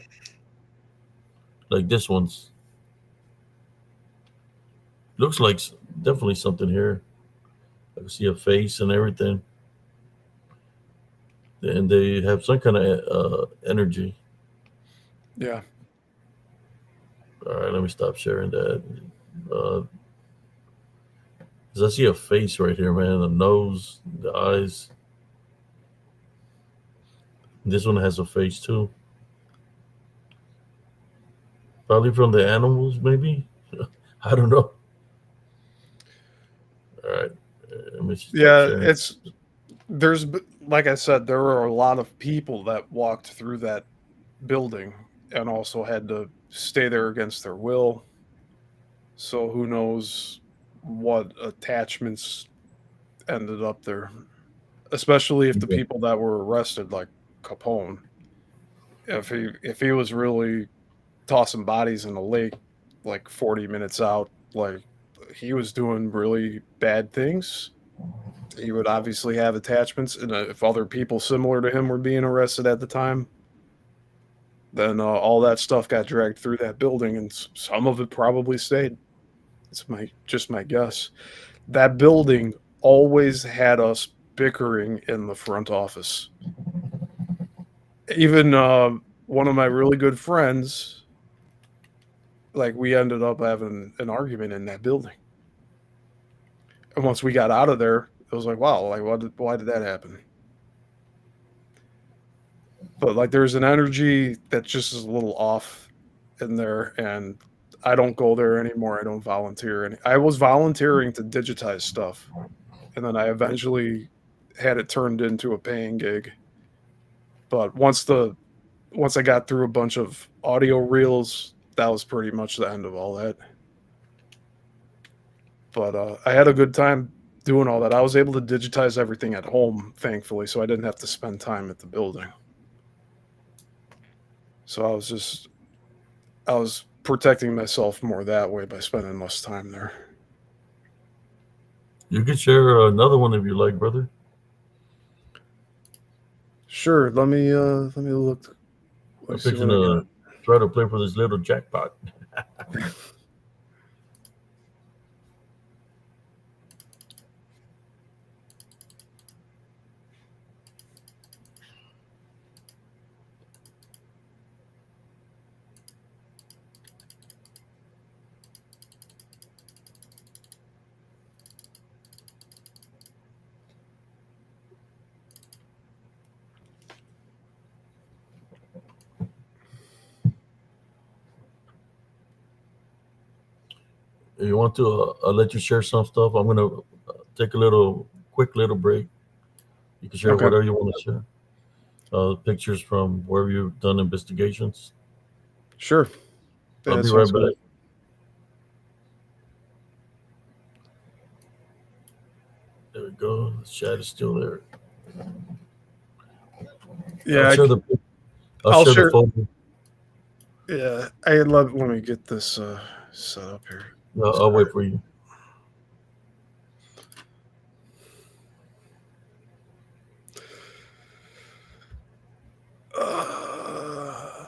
Like this one's. Looks like definitely something here. I can see a face and everything. And they have some kind of energy. Yeah, All right, let me stop sharing that. Uh, 'Cause I see a face right here, man. The nose, the eyes. This one has a face too. Probably from the animals, maybe. I don't know. All right, let me stop Yeah, sharing. it's there's like I said, there were a lot of people that walked through that building and also had to stay there against their will. So who knows what attachments ended up there, especially if the Yeah. people that were arrested, like Capone, if he was really tossing bodies in a lake like 40 minutes out, like he was doing really bad things. He would obviously have attachments, and if other people similar to him were being arrested at the time, then all that stuff got dragged through that building, and some of it probably stayed. It's my guess. That building always had us bickering in the front office. Even one of my really good friends, like we ended up having an argument in that building. And once we got out of there, it was like, wow, like why did that happen? But like there's an energy that just is a little off in there, and I don't go there anymore. I don't volunteer I was volunteering to digitize stuff, and then I eventually had it turned into a paying gig. But once I got through a bunch of audio reels, that was pretty much the end of all that. But I had a good time doing all that. I was able to digitize everything at home, thankfully, so I didn't have to spend time at the building. So I was protecting myself more that way by spending less time there. You could share another one if you like, brother. Sure, let me look. Let me I'm see fixing what I got. to try to play for this little jackpot. If you want to, I'll let you share some stuff. I'm gonna take a little quick little break. You can share Okay, whatever you want to share. Pictures from wherever you've done investigations. sure. I'll Yeah, that be right sounds back. good. There we go. The chat is still there. I'll Yeah, share the I'll I'll share the share. photo. Yeah, I love. Let me get this set up here. I'll Sorry. wait for you. Uh,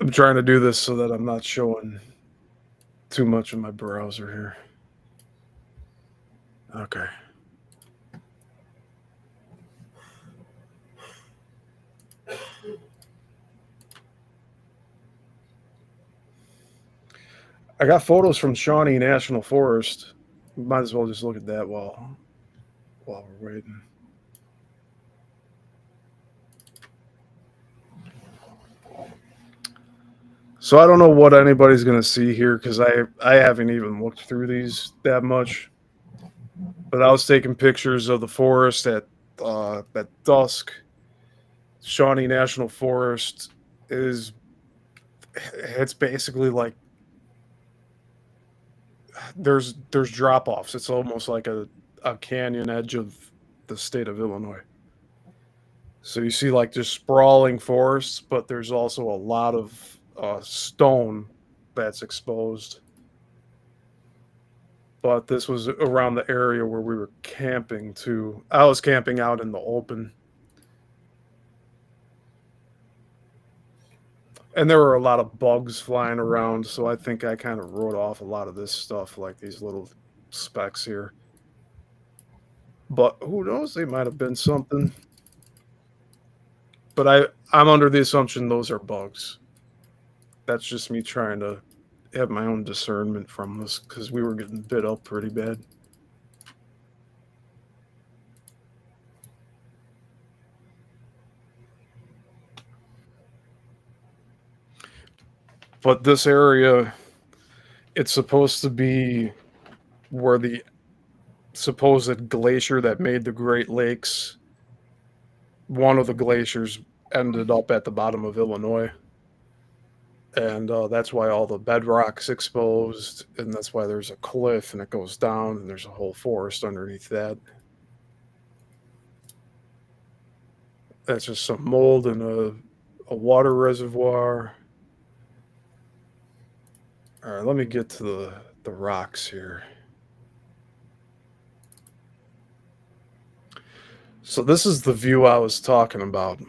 I'm trying to do this so that I'm not showing too much of my browser here. Okay. I got photos from Shawnee National Forest. Might as well just look at that while we're waiting. So I don't know what anybody's gonna see here because I haven't even looked through these that much. But I was taking pictures of the forest at dusk. Shawnee National Forest is it's basically like there's drop offs. It's almost like a canyon edge of the state of Illinois. So you see like just sprawling forests, but there's also a lot of stone that's exposed. But this was around the area where we were camping too. I was camping out in the open. And there were a lot of bugs flying around, so I think I kind of wrote off a lot of this stuff, like these little specks here. But who knows? They might have been something. But I'm under the assumption those are bugs. That's just me trying to have my own discernment from this because we were getting bit up pretty bad. But this area, it's supposed to be where the supposed glacier that made the Great Lakes, one of the glaciers ended up at the bottom of Illinois. And that's why all the bedrock's exposed, and that's why there's a cliff and it goes down, and there's a whole forest underneath that. That's just some mold in a water reservoir. All right, let me get to the rocks here. So this is the view I was talking about.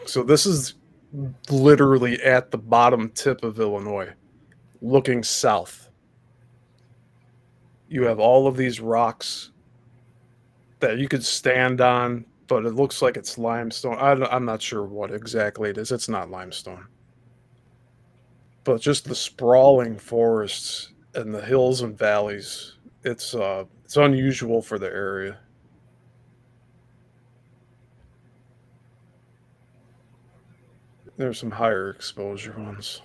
So this is literally at the bottom tip of Illinois, looking south. You have all of these rocks that you could stand on, but it looks like it's limestone. I'm not sure what exactly it is. It's not limestone. But just the sprawling forests and the hills and valleys, it's unusual for the area. There's some higher exposure ones.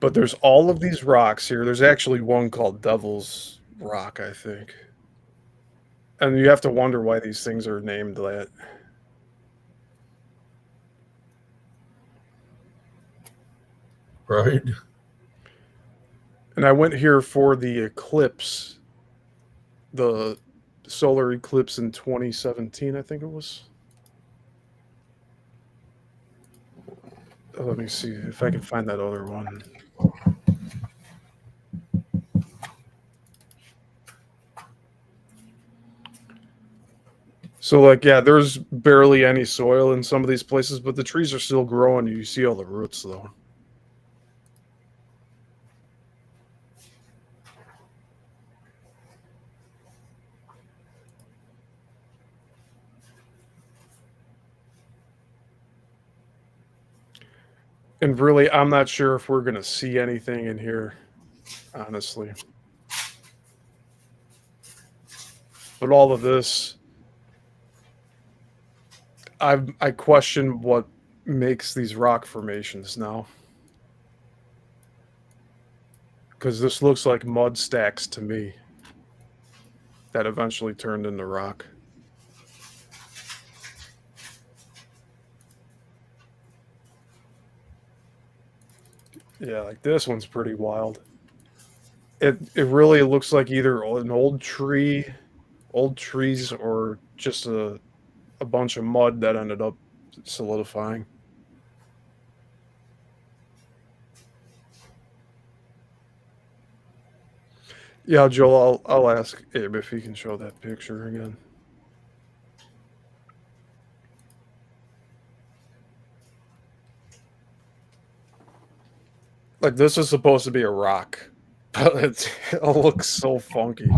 But there's all of these rocks here. There's actually one called Devil's Rock, I think. And you have to wonder why these things are named that. Right. And I went here for the eclipse, the solar eclipse in 2017, I think it was. Let me see if I can find that other one. So, like, yeah, there's barely any soil in some of these places, but the trees are still growing. You see all the roots, though. And really, I'm not sure if we're going to see anything in here, honestly. But all of this, I question what makes these rock formations now. Because this looks like mud stacks to me that eventually turned into rock. Yeah, like this one's pretty wild. It really looks like either an old trees, or just a bunch of mud that ended up solidifying. Yeah, Joel, I'll ask Abe if he can show that picture again. Like, this is supposed to be a rock, but it looks so funky.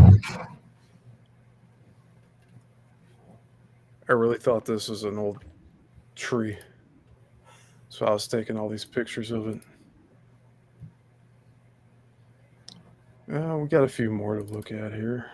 I really thought this was an old tree. So I was taking all these pictures of it. We got a few more to look at here.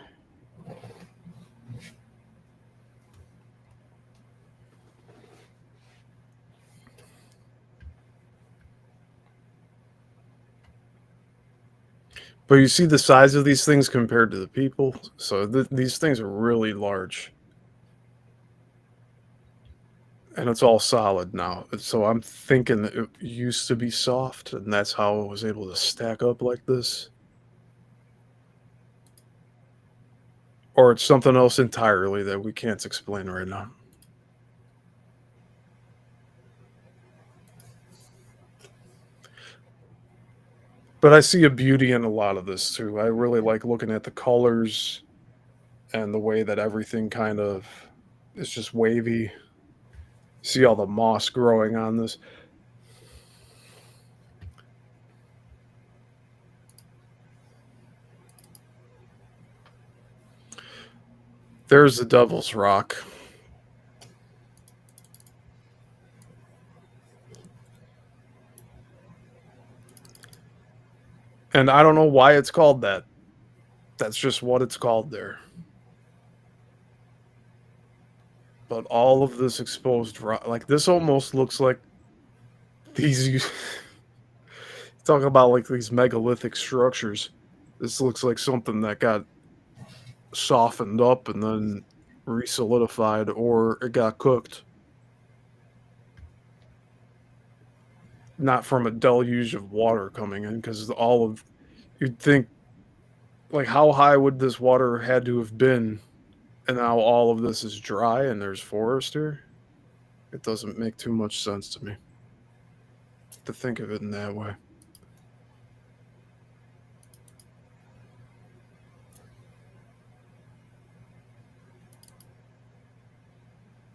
But you see the size of these things compared to the people. So these things are really large. And it's all solid now. So I'm thinking that it used to be soft, and that's how it was able to stack up like this. Or it's something else entirely that we can't explain right now. But I see a beauty in a lot of this too. I really like looking at the colors and the way that everything kind of is just wavy. See all the moss growing on this. There's the Devil's Rock. And I don't know why it's called that. That's just what it's called there. But all of this exposed rock, like this almost looks like these. Talking about like these megalithic structures. This looks like something that got softened up and then re-solidified, or it got cooked. Not from a deluge of water coming in, because you'd think, like, how high would this water had to have been, and now all of this is dry and there's forest here? It doesn't make too much sense to me to think of it in that way.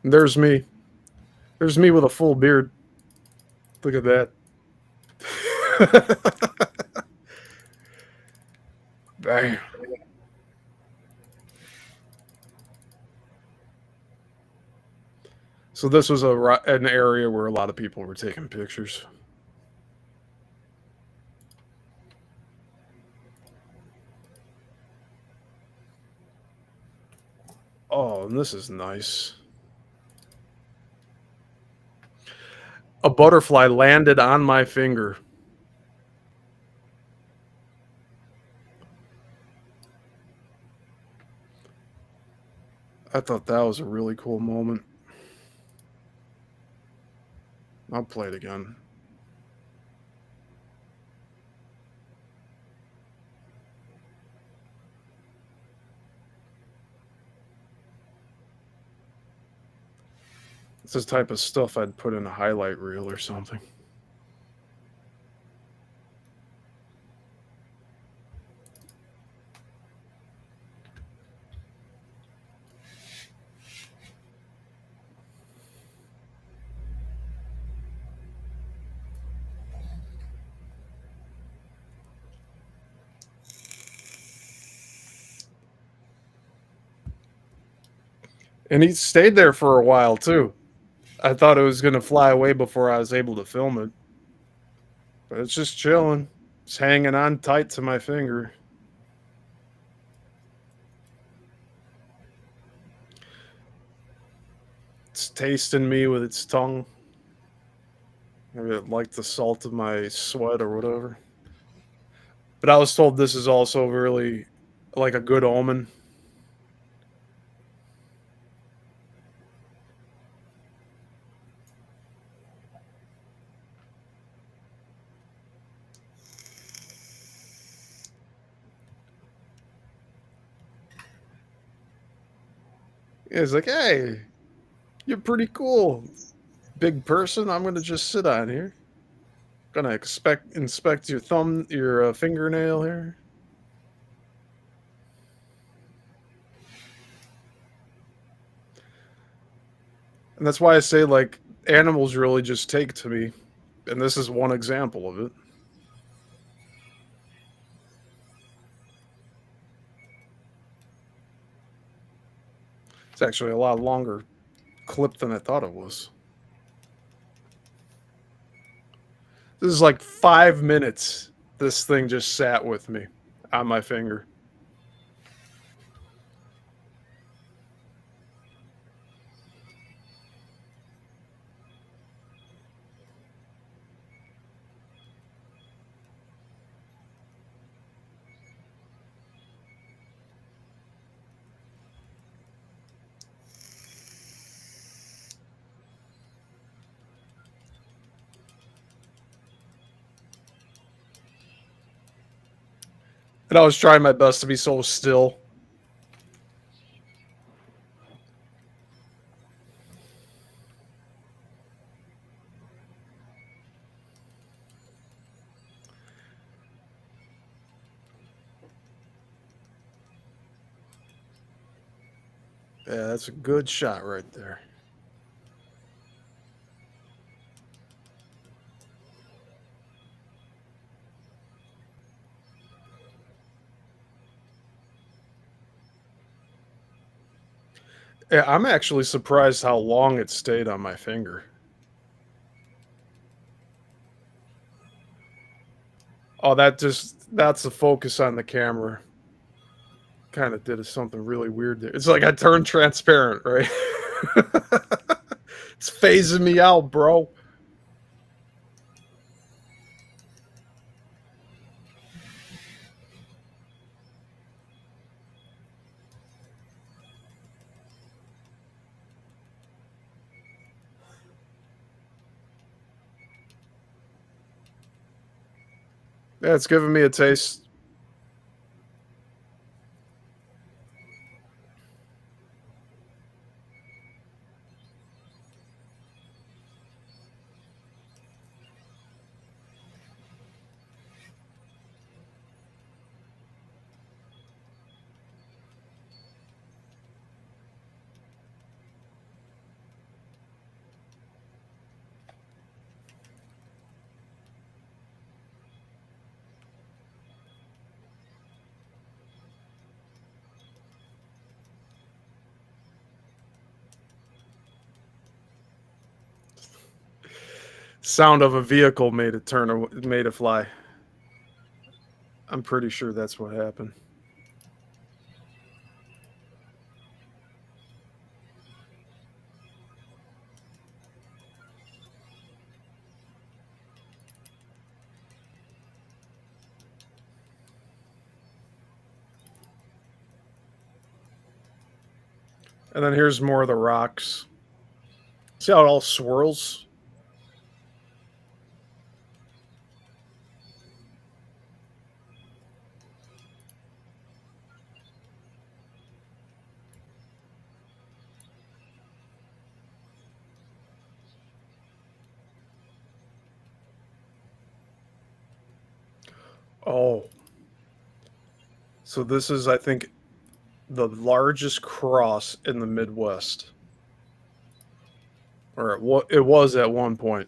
And there's me. There's me with a full beard. Look at that. Bam. So this was an area where a lot of people were taking pictures. Oh, and this is nice. A butterfly landed on my finger. I thought that was a really cool moment. I'll play it again. It's this type of stuff I'd put in a highlight reel or something. And he stayed there for a while, too. I thought it was going to fly away before I was able to film it. But it's just chilling. It's hanging on tight to my finger. It's tasting me with its tongue. Maybe it liked the salt of my sweat or whatever. But I was told this is also really like a good omen. It's like, hey, you're pretty cool, big person. I'm gonna just sit on here. Gonna inspect your fingernail here. And that's why I say, like, animals really just take to me, and this is one example of it. It's actually a lot longer clip than I thought it was. This is like 5 minutes. This thing just sat with me on my finger. And I was trying my best to be so still. Yeah, that's a good shot right there. Yeah, I'm actually surprised how long it stayed on my finger. Oh, that's the focus on the camera. Kind of did something really weird there. It's like I turned transparent, right? It's phasing me out, bro. Yeah, it's giving me a taste. Sound of a vehicle made it fly. I'm pretty sure that's what happened. And then here's more of the rocks. See how it all swirls? Oh. So this is, I think, the largest cross in the Midwest. Or it was at one point.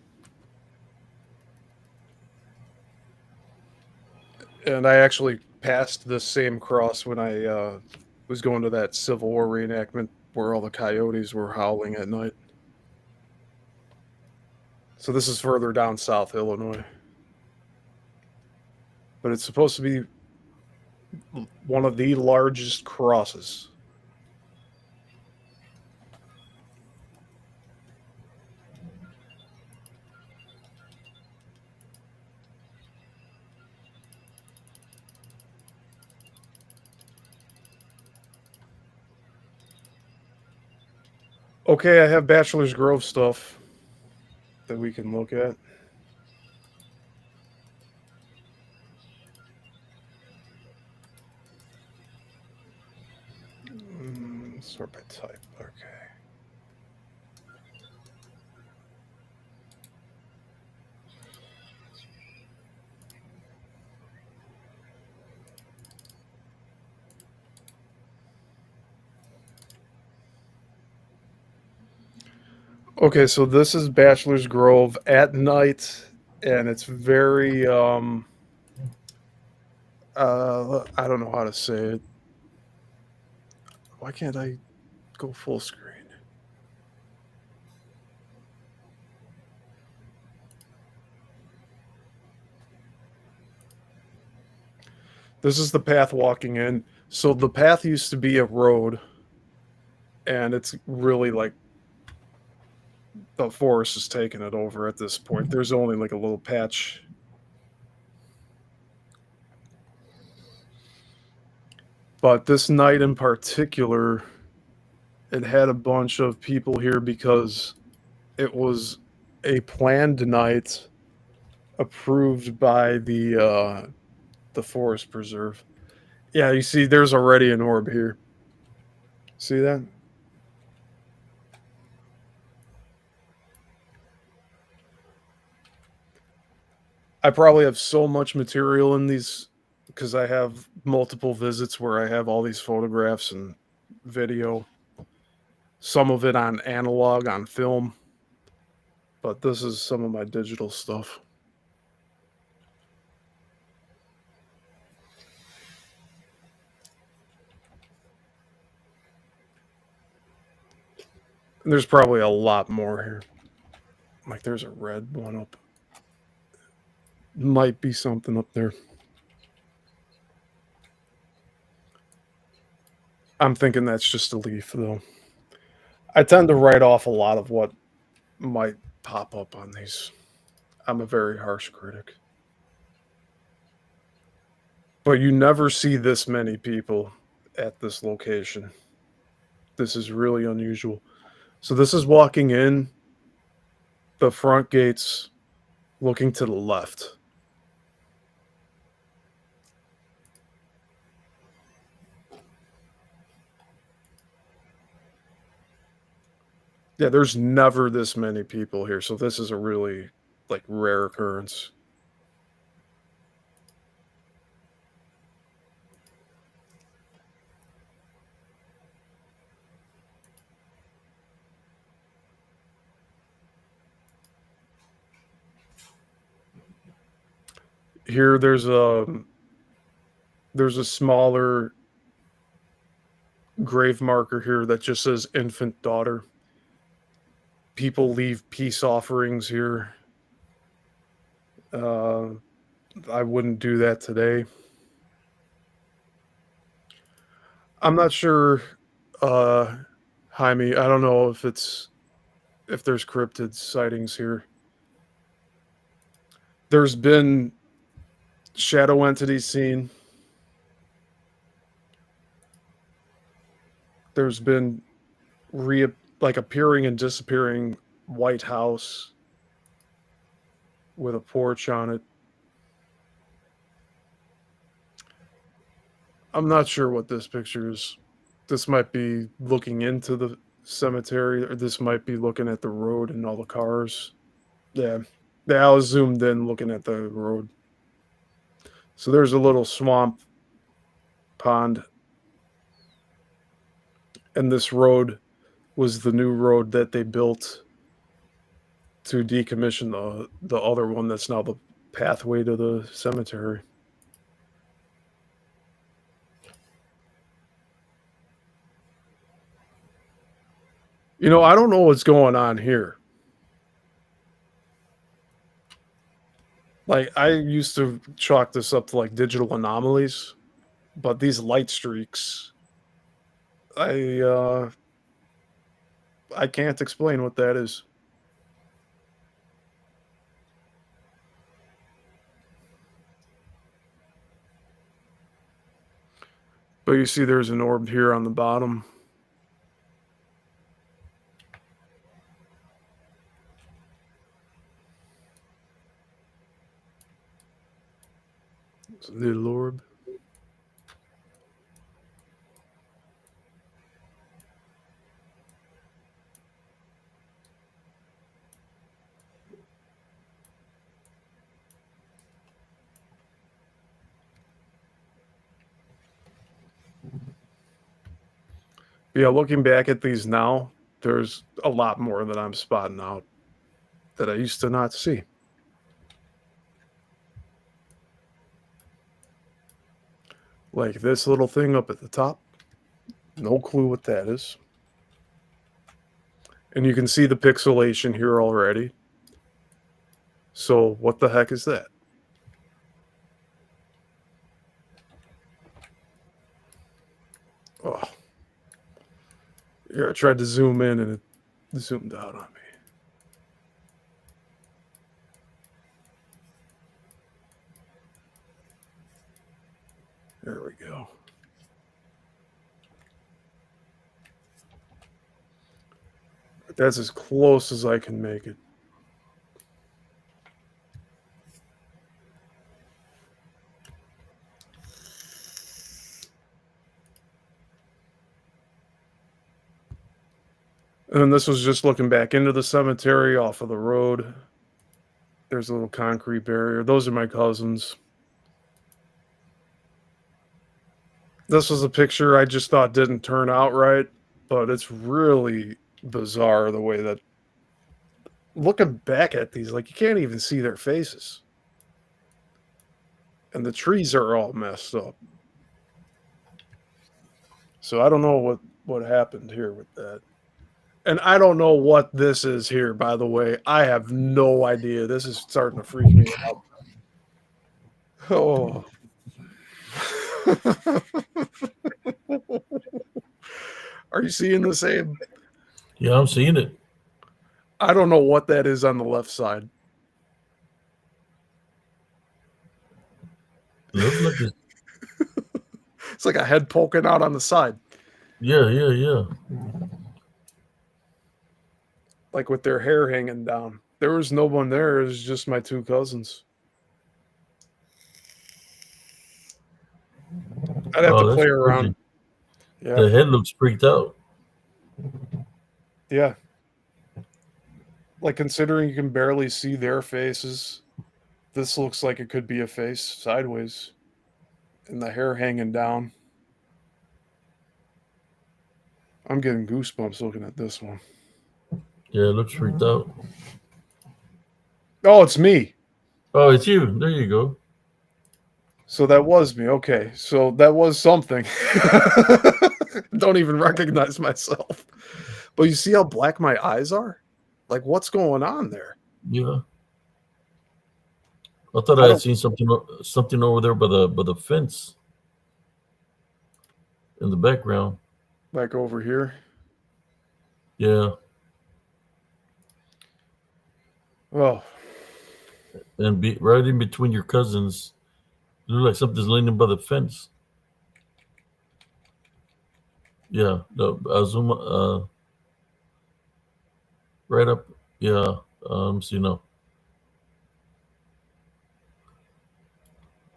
And I actually passed the same cross when I was going to that Civil War reenactment where all the coyotes were howling at night. So this is further down South Illinois. But it's supposed to be one of the largest crosses. Okay, I have Bachelor's Grove stuff that we can look at. Sort by type. Okay. Okay, so this is Bachelor's Grove at night, and it's very I don't know how to say it. Why can't I go full screen? This is the path walking in. So the path used to be a road, and it's really like the forest is taking it over at this point. There's only like a little patch. But this night in particular, it had a bunch of people here because it was a planned night approved by the forest preserve. Yeah, you see, there's already an orb here. See that? I probably have so much material in these because I have multiple visits where I have all these photographs and video. Some of it on analog, on film. But this is some of my digital stuff. There's probably a lot more here. Like there's a red one up. Might be something up there. I'm thinking that's just a leaf, though. I tend to write off a lot of what might pop up on these. I'm a very harsh critic. But you never see this many people at this location. This is really unusual. So this is walking in the front gates, looking to the left. Yeah, there's never this many people here, so this is a really like rare occurrence. Here there's a smaller grave marker here that just says infant daughter. People leave peace offerings here. I wouldn't do that today. I'm not sure, Jaime. I don't know if there's cryptid sightings here. There's been shadow entities seen. There's been appearing and disappearing White House with a porch on it. I'm not sure what this picture is. This might be looking into the cemetery, or this might be looking at the road and all the cars. Yeah, I was zoomed in looking at the road. So there's a little swamp pond. And this road was the new road that they built to decommission the other one that's now the pathway to the cemetery. You know, I don't know what's going on here. Like, I used to chalk this up to like digital anomalies, but these light streaks, I can't explain what that is. But you see there's an orb here on the bottom. It's a little orb. Yeah, looking back at these now, there's a lot more that I'm spotting out that I used to not see. Like this little thing up at the top. No clue what that is. And you can see the pixelation here already. So what the heck is that? Oh. Yeah, I tried to zoom in and it zoomed out on me. There we go. That's as close as I can make it. And this was just looking back into the cemetery off of the road. There's a little concrete barrier. Those are my cousins. This was a picture I just thought didn't turn out right, but it's really bizarre the way that looking back at these, like you can't even see their faces. And the trees are all messed up. So I don't know what happened here with that. And I don't know what this is here, by the way. I have no idea. This is starting to freak me out. Oh. Are you seeing the same? Yeah, I'm seeing it. I don't know what that is on the left side. It looks like it's. It's like a head poking out on the side, Yeah. like with their hair hanging down. There was no one there. It was just my two cousins. I'd have to That's play crazy. around. The Yeah. head looks freaked out. Yeah. Like considering you can barely see their faces, this looks like it could be a face sideways. And the hair hanging down. I'm getting goosebumps looking at this one. Yeah, it looks freaked out. Oh, it's me. Oh, it's you. There you go. So that was me. Okay. So that was something. Don't even recognize myself. But you see how black my eyes are? Like, what's going on there? Yeah. I thought I had seen something over there by the fence in the background. Like over here. Yeah. Oh. And right in between your cousins, it looks like something's leaning by the fence. Yeah. No, zoom right up. Yeah. So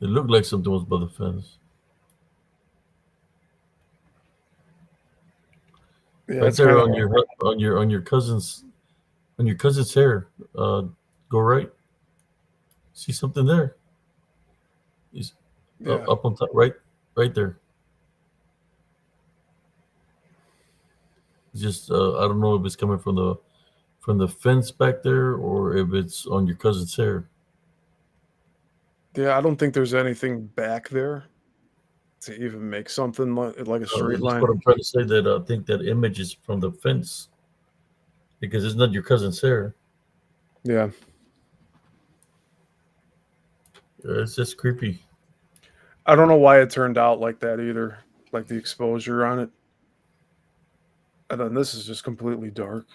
it looked like something was by the fence. Yeah, Right it's there kind of on your cousin's hair. Go right. See something there? He's yeah. up on top, right there. It's just I don't know if it's coming from the fence back there or if it's on your cousin's hair. Yeah, I don't think there's anything back there to even make something like a straight That's line. what I'm trying to say. That I think that image is from the fence because it's not your cousin's hair. Yeah. It's just creepy. I don't know why it turned out like that either. Like the exposure on it. And then this is just completely dark.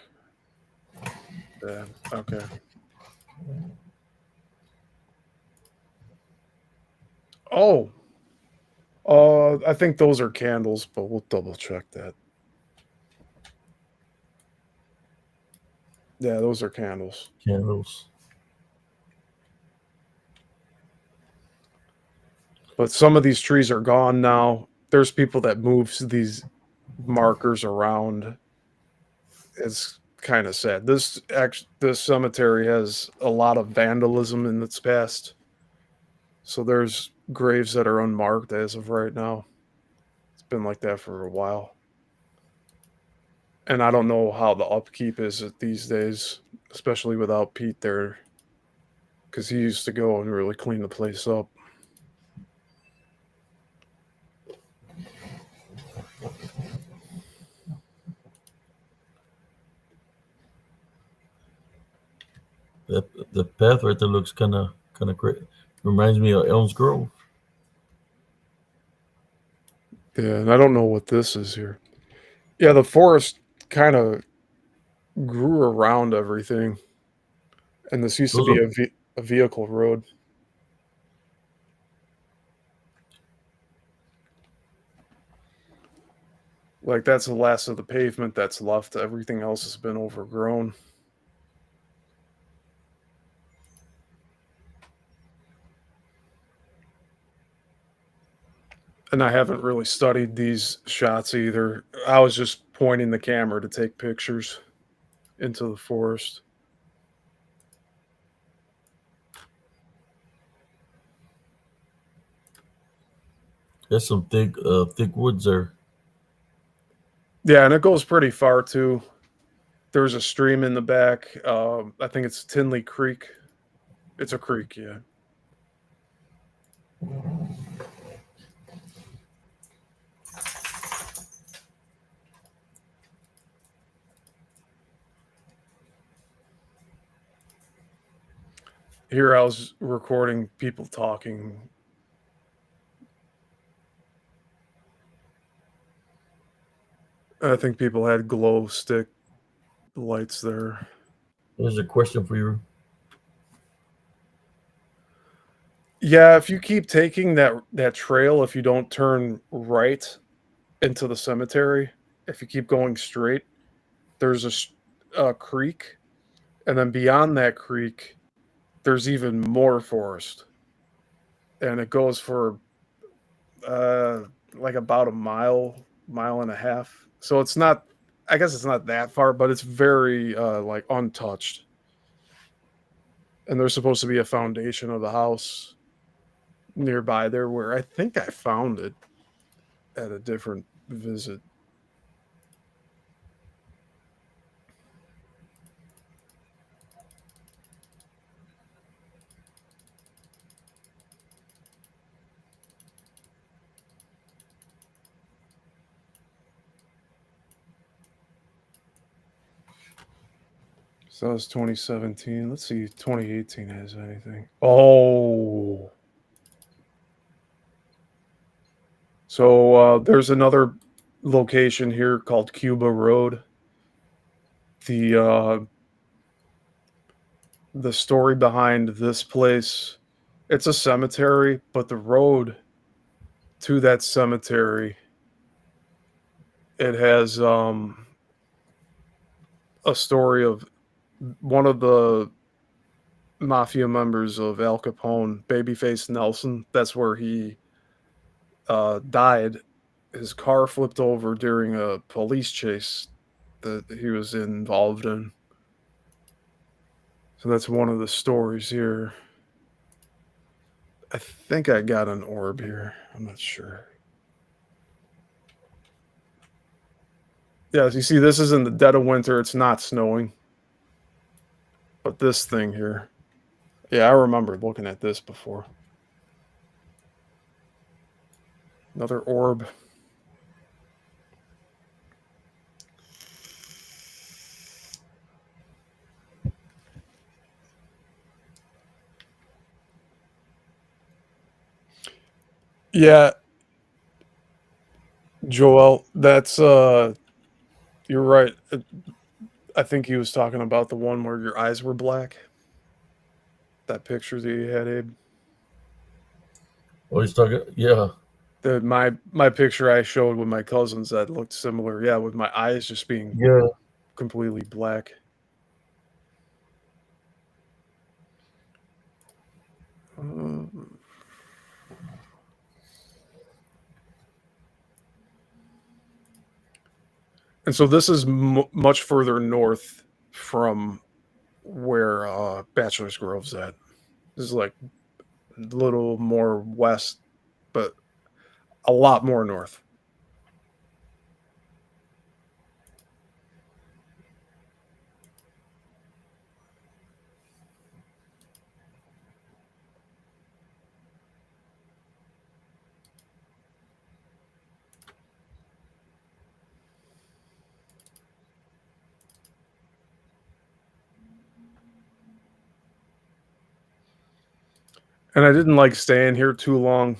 Yeah, okay. Oh. I think those are candles, but we'll double check that. Yeah, those are candles. Candles. But some of these trees are gone now. There's people that move these markers around. It's kind of sad. This cemetery has a lot of vandalism in its past. So there's graves that are unmarked as of right now. It's been like that for a while. And I don't know how the upkeep is these days, especially without Pete there. Because he used to go and really clean the place up. The path right there looks kind of great. Reminds me of Elm's Grove. Yeah, and I don't know what this is here. Yeah, the forest kind of grew around everything. And this used to be a vehicle road. Like, that's the last of the pavement that's left. Everything else has been overgrown. And I haven't really studied these shots either. I was just pointing the camera to take pictures into the forest. There's some thick woods there. Yeah, and it goes pretty far too. There's a stream in the back. I think it's Tinley Creek. It's a creek, yeah. Here I was recording people talking. I think people had glow stick lights there. There's a question for you. Yeah, if you keep taking that trail, if you don't turn right into the cemetery, if you keep going straight, there's a creek, and then beyond that creek, there's even more forest, and it goes for like about a mile and a half. So it's not, I guess it's not that far, but it's very like untouched. And there's supposed to be a foundation of the house nearby there where I think I found it at a different visit. So that was 2017. Let's see if 2018 has anything. Oh. So there's another location here called Cuba Road. The story behind this place, it's a cemetery, but the road to that cemetery, it has a story of one of the mafia members of Al Capone, Babyface Nelson. That's where he died. His car flipped over during a police chase that he was involved in. So that's one of the stories here. I think I got an orb here. I'm not sure. Yeah, as you see, this is in the dead of winter. It's not snowing. But this thing here. Yeah, I remember looking at this before. Another orb. Yeah, Joel, that's you're right. I think he was talking about the one where your eyes were black. That picture that you had, Abe. Oh, he's talking. Yeah. My picture I showed with my cousins that looked similar. Yeah, with my eyes just being Yeah. completely black. And so this is much further north from where Bachelor's Grove's at. This is like a little more west, but a lot more north. And I didn't like staying here too long.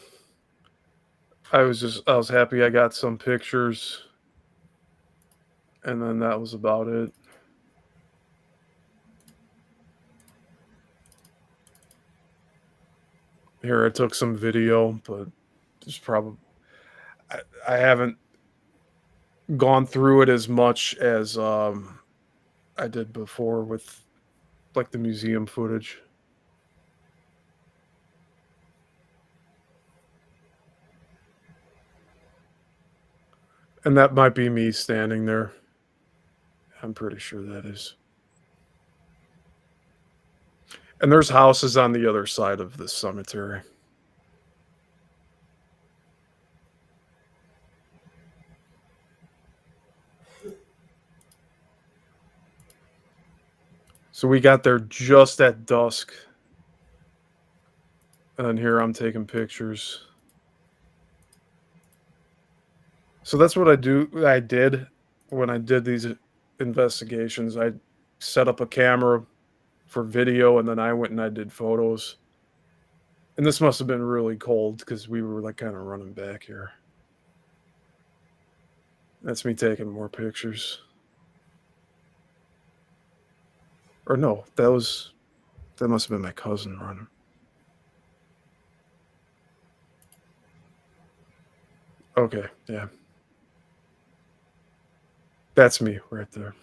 I was happy I got some pictures. And then that was about it. Here I took some video, but there's probably I haven't gone through it as much as I did before with like the museum footage. And that might be me standing there. I'm pretty sure that is. And there's houses on the other side of this cemetery. So we got there just at dusk. And then here I'm taking pictures. So that's what I did when I did these investigations. I set up a camera for video, and then I went and I did photos. And this must have been really cold because we were like kind of running back here. That's me taking more pictures. Or no, that must have been my cousin running. Okay, yeah. That's me right there.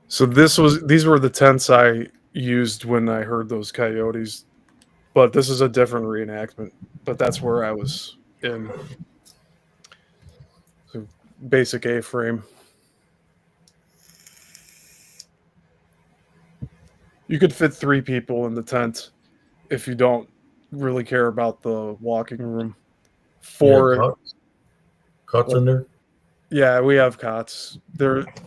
So these were the tents I used when I heard those coyotes, but this is a different reenactment. But that's where I was in. So basic A-frame. You could fit 3 people in the tent if you don't really care about the walking room. 4 cots in there. Yeah, we have cots.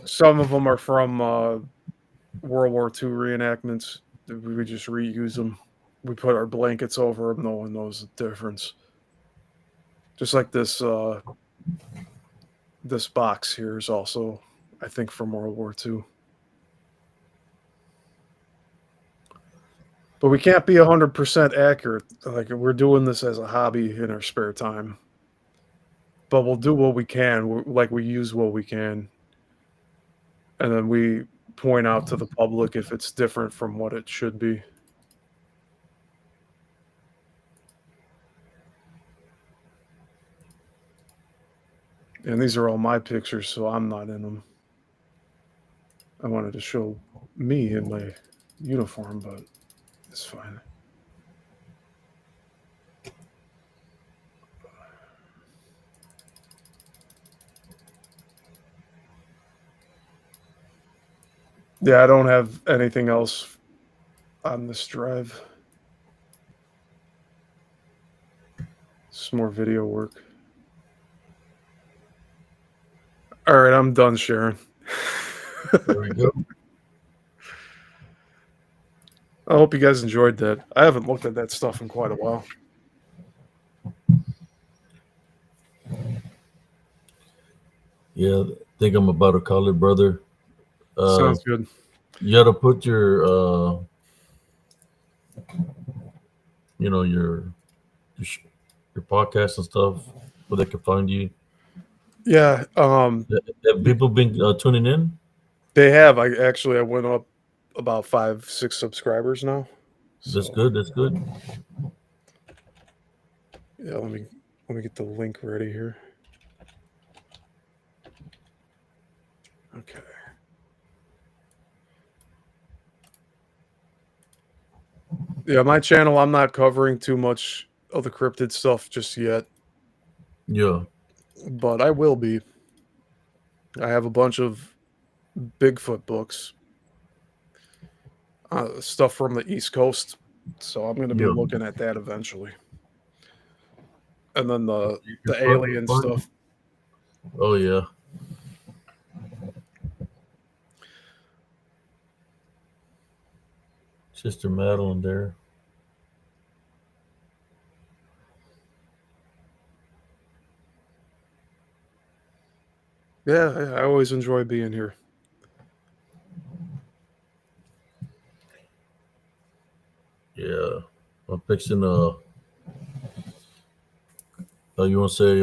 Some of them are from World War II reenactments. We just reuse them. We put our blankets over them. No one knows the difference. Just like this this box here is also, I think, from World War II. But we can't be 100% accurate. Like, we're doing this as a hobby in our spare time. But we'll do what we can. Like, we use what we can. And then we point out to the public if it's different from what it should be. And these are all my pictures, so I'm not in them. I wanted to show me in my uniform, but it's fine. Yeah, I don't have anything else on this drive. Some more video work. All right, I'm done sharing. There we go. I hope you guys enjoyed that. I haven't looked at that stuff in quite a while. Yeah, I think I'm about to call it, brother. Sounds good. You got to put your, your podcast and stuff where they can find you. Yeah. Have people been tuning in? They have. I went up about 5-6 subscribers now. That's good. That's good. Yeah, let me get the link ready here. Okay. Yeah, my channel, I'm not covering too much of the cryptid stuff just yet. Yeah. But I will be. I have a bunch of Bigfoot books. Stuff from the East Coast. So I'm going to be looking at that eventually. And then the alien stuff. Oh, yeah. Sister Madeline there. Yeah, I always enjoy being here. Yeah. I'm fixing you want to say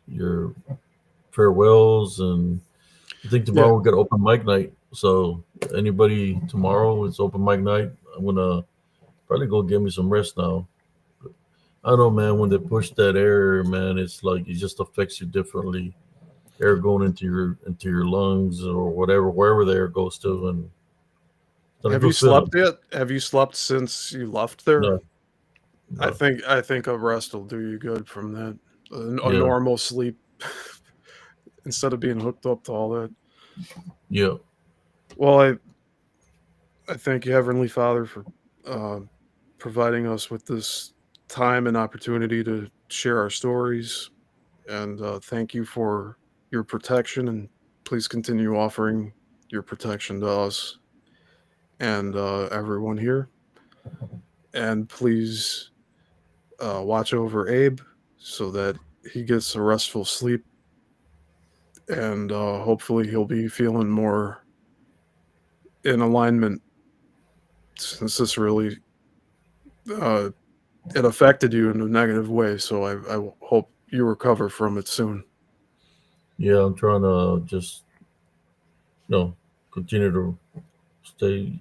your farewells, and I think tomorrow we got open mic night. So anybody tomorrow, it's open mic night. I'm gonna probably go get me some rest now. I don't know, man. When they push that air, man, it's like it just affects you differently. Air going into your lungs or whatever, wherever the air goes to, and Not a Have you good feeling. slept yet? Have you slept since you left there? No, I no. think a rest will do you good from that. A Yeah, normal sleep instead of being hooked up to all that. yeah. Well, I thank you, Heavenly Father, for uh, providing us with this time and opportunity to share our stories. And thank you for your protection. And please continue offering your protection to us and everyone here. And please watch over Abe so that he gets a restful sleep. And hopefully he'll be feeling more in alignment since this really uh, it affected you in a negative way. So I hope you recover from it soon. Yeah, I'm trying to just, continue to stay.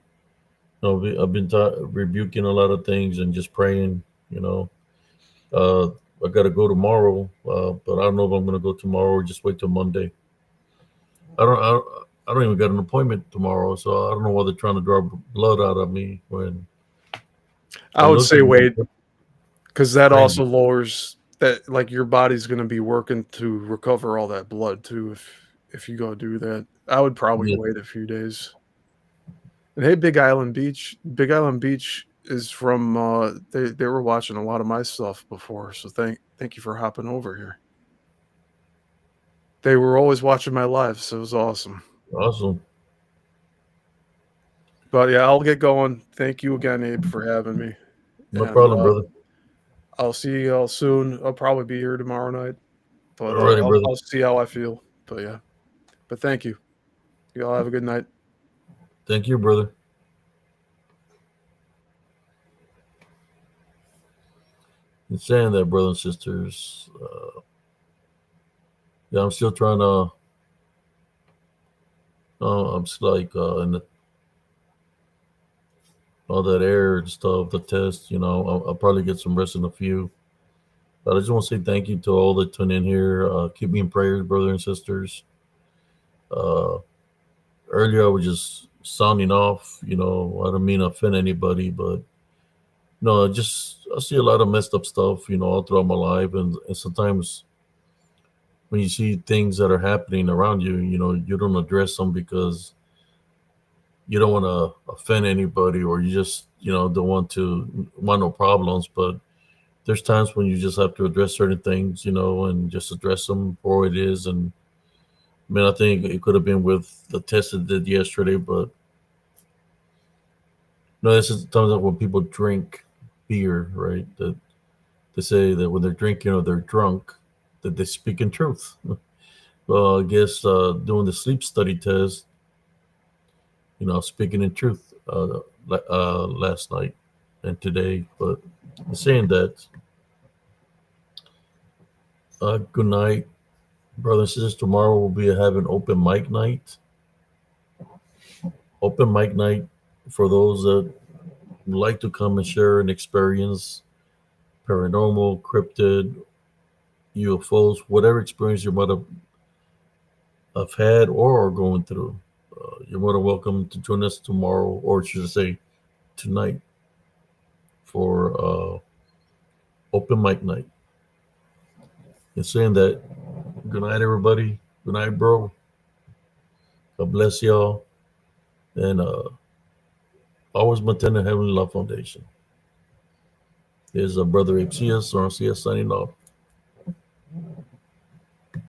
I've been rebuking a lot of things and just praying. You know, uh, I got to go tomorrow, but I don't know if I'm going to go tomorrow or just wait till Monday. I don't even got an appointment tomorrow, so I don't know why they're trying to draw blood out of me when I it would looks say like wait because that praying. also lowers that like your body's going to be working to recover all that blood too. If you go do that, I would probably Yeah, wait a few days. And hey, Big Island Beach. Big Island Beach is from they were watching a lot of my stuff before, so thank you for hopping over here. They were always watching my lives, so it was awesome. awesome. But yeah, I'll get going. Thank you again, Abe, for having me. No And problem, brother. I'll see y'all soon. I'll probably be here tomorrow night, but Alrighty, brother. I'll see how I feel. But yeah, but thank you. Y'all have a good night. Thank you, brother. And saying that, brothers and sisters, yeah, I'm still trying to. I'm just like in all that air and stuff, the test. I'll probably get some rest in a few. But I just want to say thank you to all that tune in here. Keep me in prayers, brothers and sisters. Uh, Earlier, I was just sounding off. I don't mean to offend anybody, but no, I see a lot of messed up stuff. All throughout my life, and sometimes when you see things that are happening around you, you don't address them because you don't want to offend anybody, or you just don't want no problems. But there's times when you just have to address certain things, and just address them for what it is. And I mean, I think it could have been with the test that did yesterday, but no, this is times when people drink beer, right? That they say that when they're drinking or they're drunk, that they speak in truth. Well, I guess doing the sleep study test, speaking in truth last night and today. But saying that, good night, brothers and sisters. Tomorrow we'll be having open mic night. Open mic night for those that would like to come and share an experience, paranormal, cryptid, UFOs, whatever experience you might have had or are going through. You're more than welcome to join us tomorrow, or should I say tonight, for open mic night. And saying that, good night, everybody. Good night, bro. God bless y'all. And always maintain the Heavenly Love Foundation. Here's a brother Ape CS, or CS signing off.